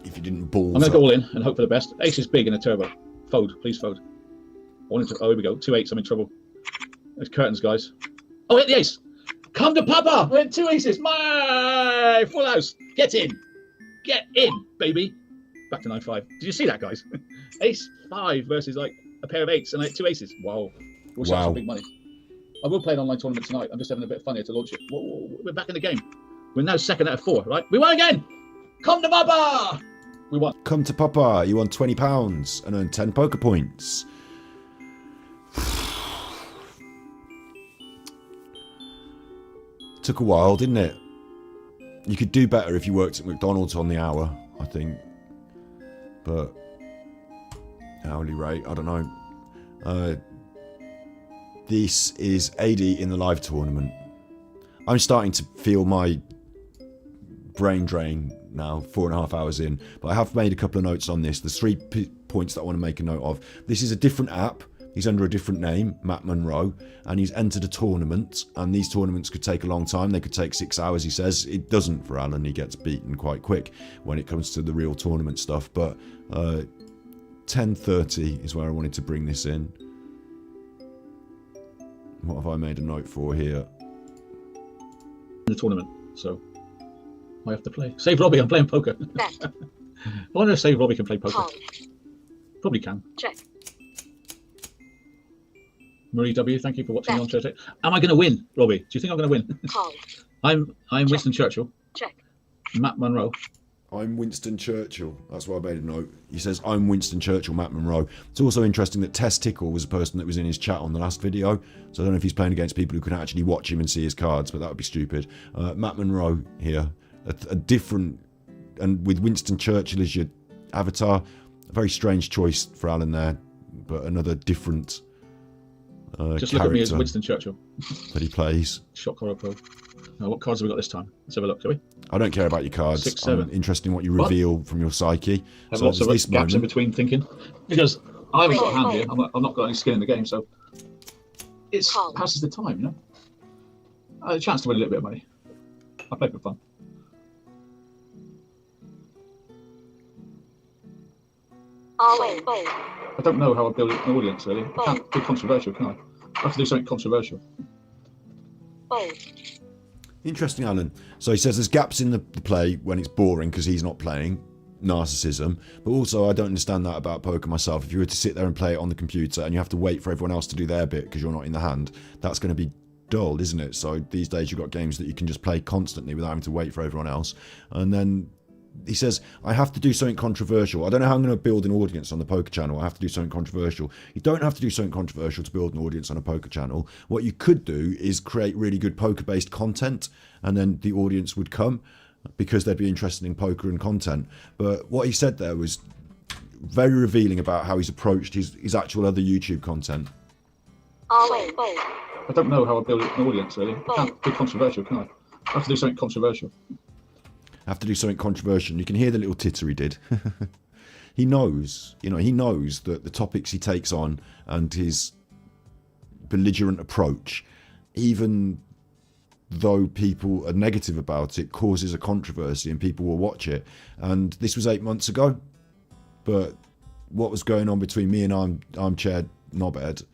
if you didn't balls. I'm going to go all in and hope for the best. Ace is big in a turbo. Fold, please fold. Oh, here we go. 2 8s, I'm in trouble. There's curtains, guys. Oh, hit the ace. Come to Papa. We're 2 aces. My full house. Get in. Get in, baby. Back to 9-5. Did you see that, guys? Ace 5 versus like a pair of 8s and like 2 aces. Wow. We'll set some big money. I will play an online tournament tonight. I'm just having a bit of fun here to launch it. Whoa, we're back in the game. We're now second out of 4, right? We won again. Come to Papa. We won. Come to Papa. You won £20 and earned 10 poker points. Took a while, didn't it? You could do better if you worked at McDonald's on the hour, I think. But hourly rate, I don't know. This is AD in the live tournament. I'm starting to feel my brain drain now, 4.5 hours in. But I have made a couple of notes on this. There's 3 points that I want to make a note of. This is a different app. He's under a different name, Matt Monroe, and he's entered a tournament. And these tournaments could take a long time. They could take 6 hours, he says. It doesn't for Alan. He gets beaten quite quick when it comes to the real tournament stuff. But 10:30 is where I wanted to bring this in. What have I made a note for here? The tournament, so I have to play. Save Robbie, I'm playing poker. I wonder if Save Robbie can play poker. Probably can. Check. Marie W, thank you for watching the Armchair today. Am I going to win, Robbie? Do you think I'm going to win? I'm Winston Churchill. Check. Matt Monroe. I'm Winston Churchill. That's why I made a note. He says, I'm Winston Churchill, Matt Monroe. It's also interesting that Tess Tickle was a person that was in his chat on the last video. So I don't know if he's playing against people who can actually watch him and see his cards, but that would be stupid. Matt Monroe here. A different, and with Winston Churchill as your avatar, a very strange choice for Alan there, but another different just look at me as Winston Churchill. That he plays. Shock Horror Pro. Now, what cards have we got this time? Let's have a look, shall we? I don't care about your cards. 6, 7. I'm interested in what you reveal from your psyche. Have so lots of this gaps moment, in between thinking. Because I haven't got a hand here. I've not got any skin in the game, so it passes the time, you know? I had a chance to win a little bit of money. I play for fun. I don't know how I build an audience, really. I can't be controversial, can I? I have to do something controversial. Interesting, Alan. So he says there's gaps in the play when it's boring because he's not playing. Narcissism. But also, I don't understand that about poker myself. If you were to sit there and play it on the computer and you have to wait for everyone else to do their bit because you're not in the hand, that's going to be dull, isn't it? So these days you've got games that you can just play constantly without having to wait for everyone else. And then he says, I have to do something controversial. I don't know how I'm going to build an audience on the poker channel. I have to do something controversial. You don't have to do something controversial to build an audience on a poker channel. What you could do is create really good poker-based content, and then the audience would come because they'd be interested in poker and content. But what he said there was very revealing about how he's approached his actual other YouTube content. I don't know how I build an audience, really. I can't be controversial, can I? I have to do something controversial. Have to do something controversial. You can hear the little titter he did. He knows, he knows that the topics he takes on and his belligerent approach, even though people are negative about it, causes a controversy and people will watch it. And this was 8 months ago. But what was going on between me and Armchair Knobhead,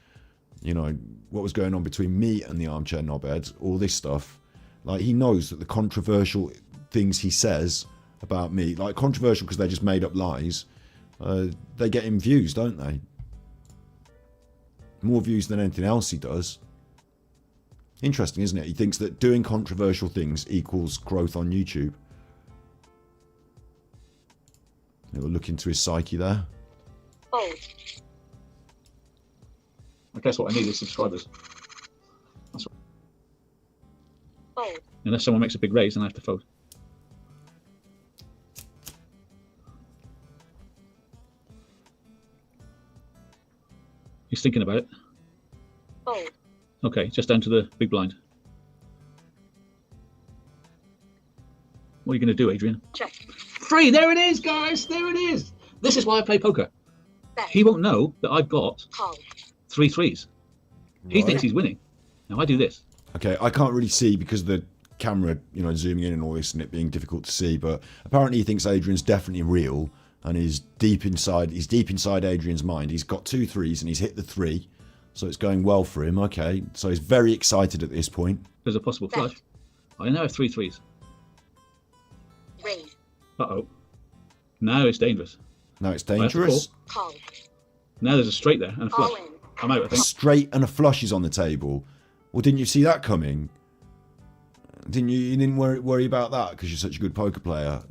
what was going on between me and the Armchair Knobhead, all this stuff, like he knows that the controversial things he says about me, like controversial because they're just made up lies, they get him views, don't they? More views than anything else he does. Interesting, isn't it? He thinks that doing controversial things equals growth on YouTube. We'll look into his psyche there. I guess what I need is subscribers. That's what... Unless someone makes a big raise, then I have to fold. He's thinking about it. Fold. Okay, just down to the big blind. What are you going to do, Adrian? Check. 3, there it is, guys, there it is. This is why I play poker. Bet. He won't know that I've got Call. 3 3s. He Right. thinks he's winning. Now I do this. Okay, I can't really see because of the camera, you know, zooming in and all this and it being difficult to see, but apparently he thinks Adrian's definitely real and he's deep inside Adrian's mind. He's got 2 3s and he's hit the 3, so it's going well for him. Okay, so he's very excited at this point. There's a possible flush. I now have 3 3s. Raise. Uh-oh. Now it's dangerous. Now it's dangerous. Call. Now there's a straight there and a flush. All in. I'm out, I A think. straight and a flush is on the table. Well, didn't you see that coming? Didn't you? You didn't worry about that because you're such a good poker player.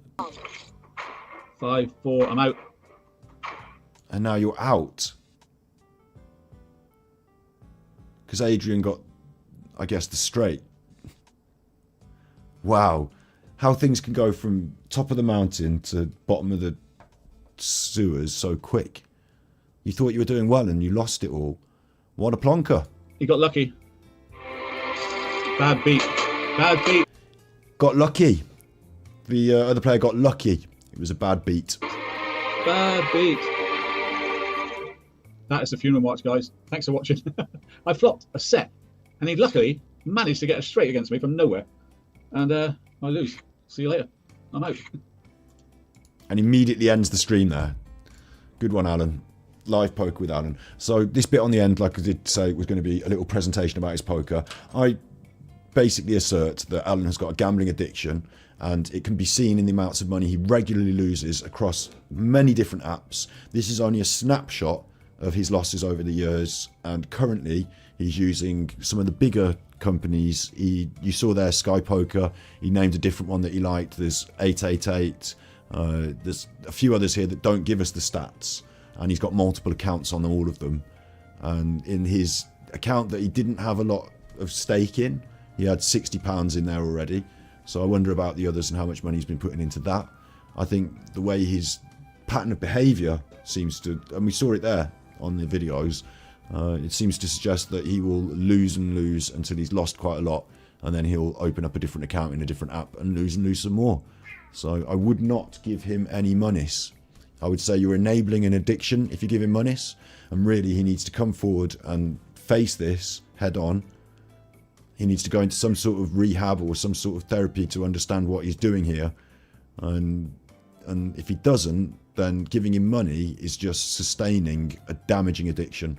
5 4, I'm out. And now you're out. Because Adrian got, I guess, the straight. Wow. How things can go from top of the mountain to bottom of the sewers so quick. You thought you were doing well and you lost it all. What a plonker. He got lucky. Bad beat. Bad beat. Got lucky. The other player got lucky. It was a bad beat. Bad beat. That is the funeral march, guys. Thanks for watching. I flopped a set, and he luckily managed to get a straight against me from nowhere. And I lose. See you later. I'm out. And immediately ends the stream there. Good one, Alan. Live poker with Alan. So this bit on the end, like I did say, was going to be a little presentation about his poker. I basically assert that Alan has got a gambling addiction, and it can be seen in the amounts of money he regularly loses across many different apps. This is only a snapshot of his losses over the years, and currently he's using some of the bigger companies. You saw there Sky Poker. He named a different one that he liked. There's 888. There's a few others here that don't give us the stats, and he's got multiple accounts on all of them. And in his account that he didn't have a lot of stake in, he had £60 in there already. So I wonder about the others and how much money he's been putting into that. I think the way his pattern of behaviour seems to, and we saw it there on the videos, it seems to suggest that he will lose and lose until he's lost quite a lot, and then he'll open up a different account in a different app and lose some more. So I would not give him any monies. I would say you're enabling an addiction if you give him monies, and really he needs to come forward and face this head on. He needs to go into some sort of rehab or some sort of therapy to understand what he's doing here. And if he doesn't, then giving him money is just sustaining a damaging addiction.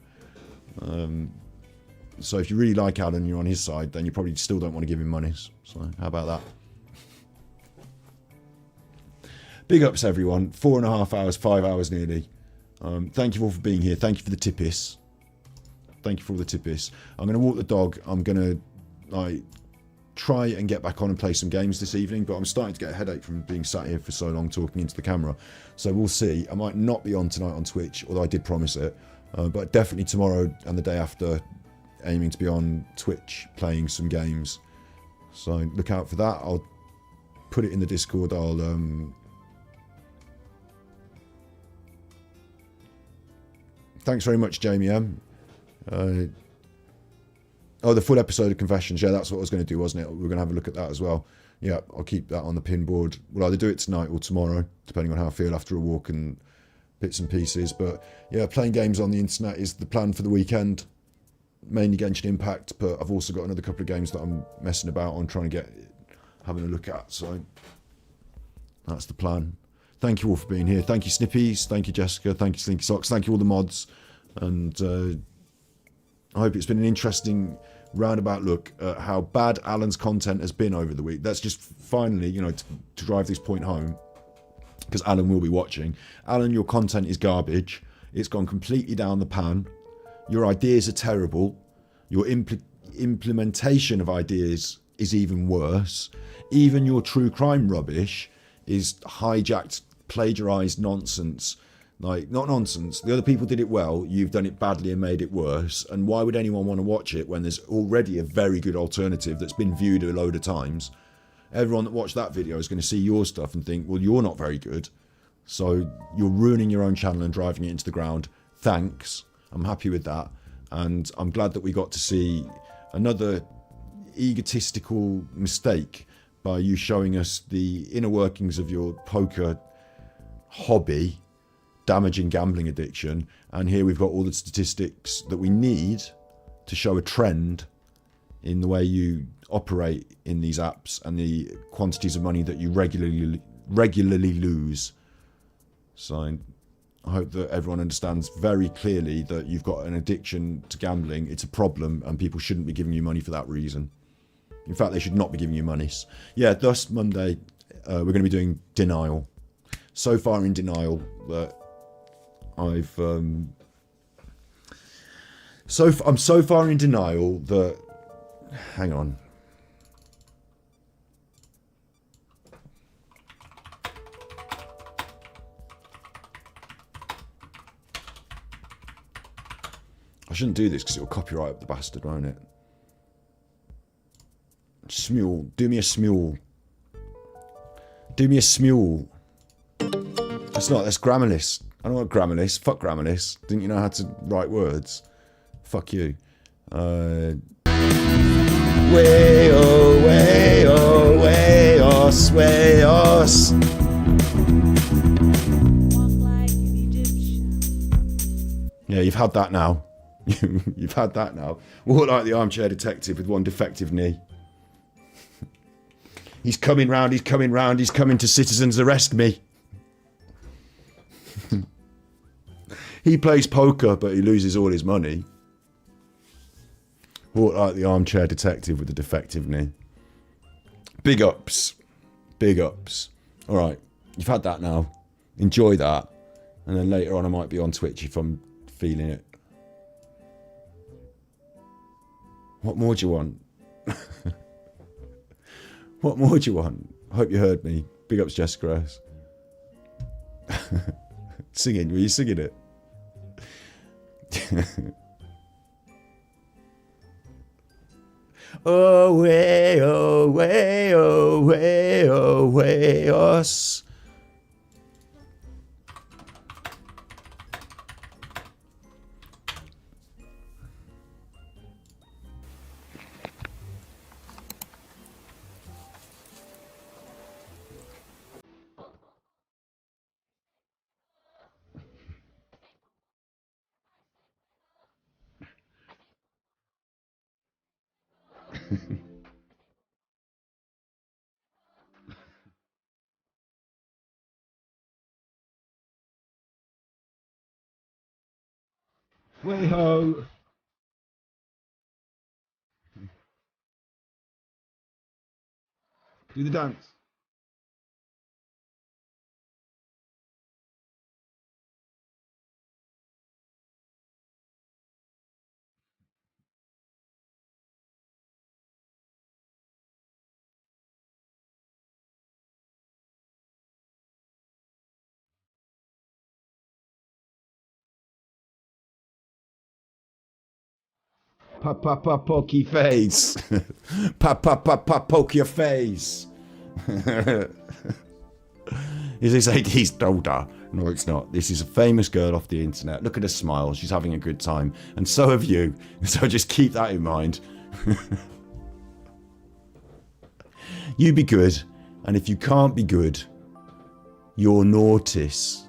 So if you really like Alan, you're on his side, then you probably still don't want to give him monies. So how about that? Big ups, everyone. 4.5 hours, 5 hours nearly. Thank you all for being here. Thank you for the tippis. Thank you for all the tippis. I'm going to walk the dog. I'm going to try and get back on and play some games this evening, but I'm starting to get a headache from being sat here for so long talking into the camera. So we'll see. I might not be on tonight on Twitch, although I did promise it. But definitely tomorrow and the day after, aiming to be on Twitch playing some games. So look out for that. I'll put it in the Discord. Thanks very much, Jamie M. The full episode of Confessions. Yeah, that's what I was going to do, wasn't it? We were going to have a look at that as well. Yeah, I'll keep that on the pin board. We'll either do it tonight or tomorrow, depending on how I feel after a walk and bits and pieces. But yeah, playing games on the internet is the plan for the weekend. Mainly Genshin Impact, but I've also got another couple of games that I'm messing about on, trying to having a look at. So that's the plan. Thank you all for being here. Thank you, Snippies. Thank you, Jessica. Thank you, Slinky Socks. Thank you, all the mods. And I hope it's been an interesting roundabout look at how bad Alan's content has been over the week. That's just finally, to drive this point home, because Alan will be watching. Alan, your content is garbage. It's gone completely down the pan. Your ideas are terrible. Your implementation of ideas is even worse. Even your true crime rubbish is hijacked, plagiarized nonsense Like, not nonsense. The other people did it well. You've done it badly and made it worse. And why would anyone want to watch it when there's already a very good alternative that's been viewed a load of times? Everyone that watched that video is going to see your stuff and think, well, you're not very good. So you're ruining your own channel and driving it into the ground. Thanks. I'm happy with that. And I'm glad that we got to see another egotistical mistake by you showing us the inner workings of your poker hobby, damaging gambling addiction. And here we've got all the statistics that we need to show a trend in the way you operate in these apps and the quantities of money that you regularly lose. So I hope that everyone understands very clearly that you've got an addiction to gambling. It's a problem and people shouldn't be giving you money for that reason. In fact, they should not be giving you money. Yeah, thus Monday, we're going to be doing denial. So far in denial that I'm so far in denial that, hang on. I shouldn't do this because it'll copyright up the bastard, won't it? Smule. Do me a smule. Do me a smule. That's not, that's Grammarless. I don't want Grammarless. Fuck Grammarless. Didn't you know how to write words? Fuck you. Way, oh, way, oh, way, os, way, os. Yeah, you've had that now. You've had that now. Walk like the armchair detective with one defective knee. He's coming round, he's coming round, he's coming to citizens arrest me. He plays poker, but he loses all his money. Walk like the armchair detective with a defective knee. Big ups. Big ups. All right, you've had that now. Enjoy that. And then later on I might be on Twitch if I'm feeling it. What more do you want? What more do you want? I hope you heard me. Big ups, Jessica S. Singing, were you singing it? Oh, way, oh, way, oh, way, oh, way, us. Way ho! Do the dance. Pokey face. Poke your face. Is this AD's daughter? No, it's not. This is a famous girl off the internet. Look at her smile. She's having a good time. And so have you. So just keep that in mind. You be good. And if you can't be good, you're nautis.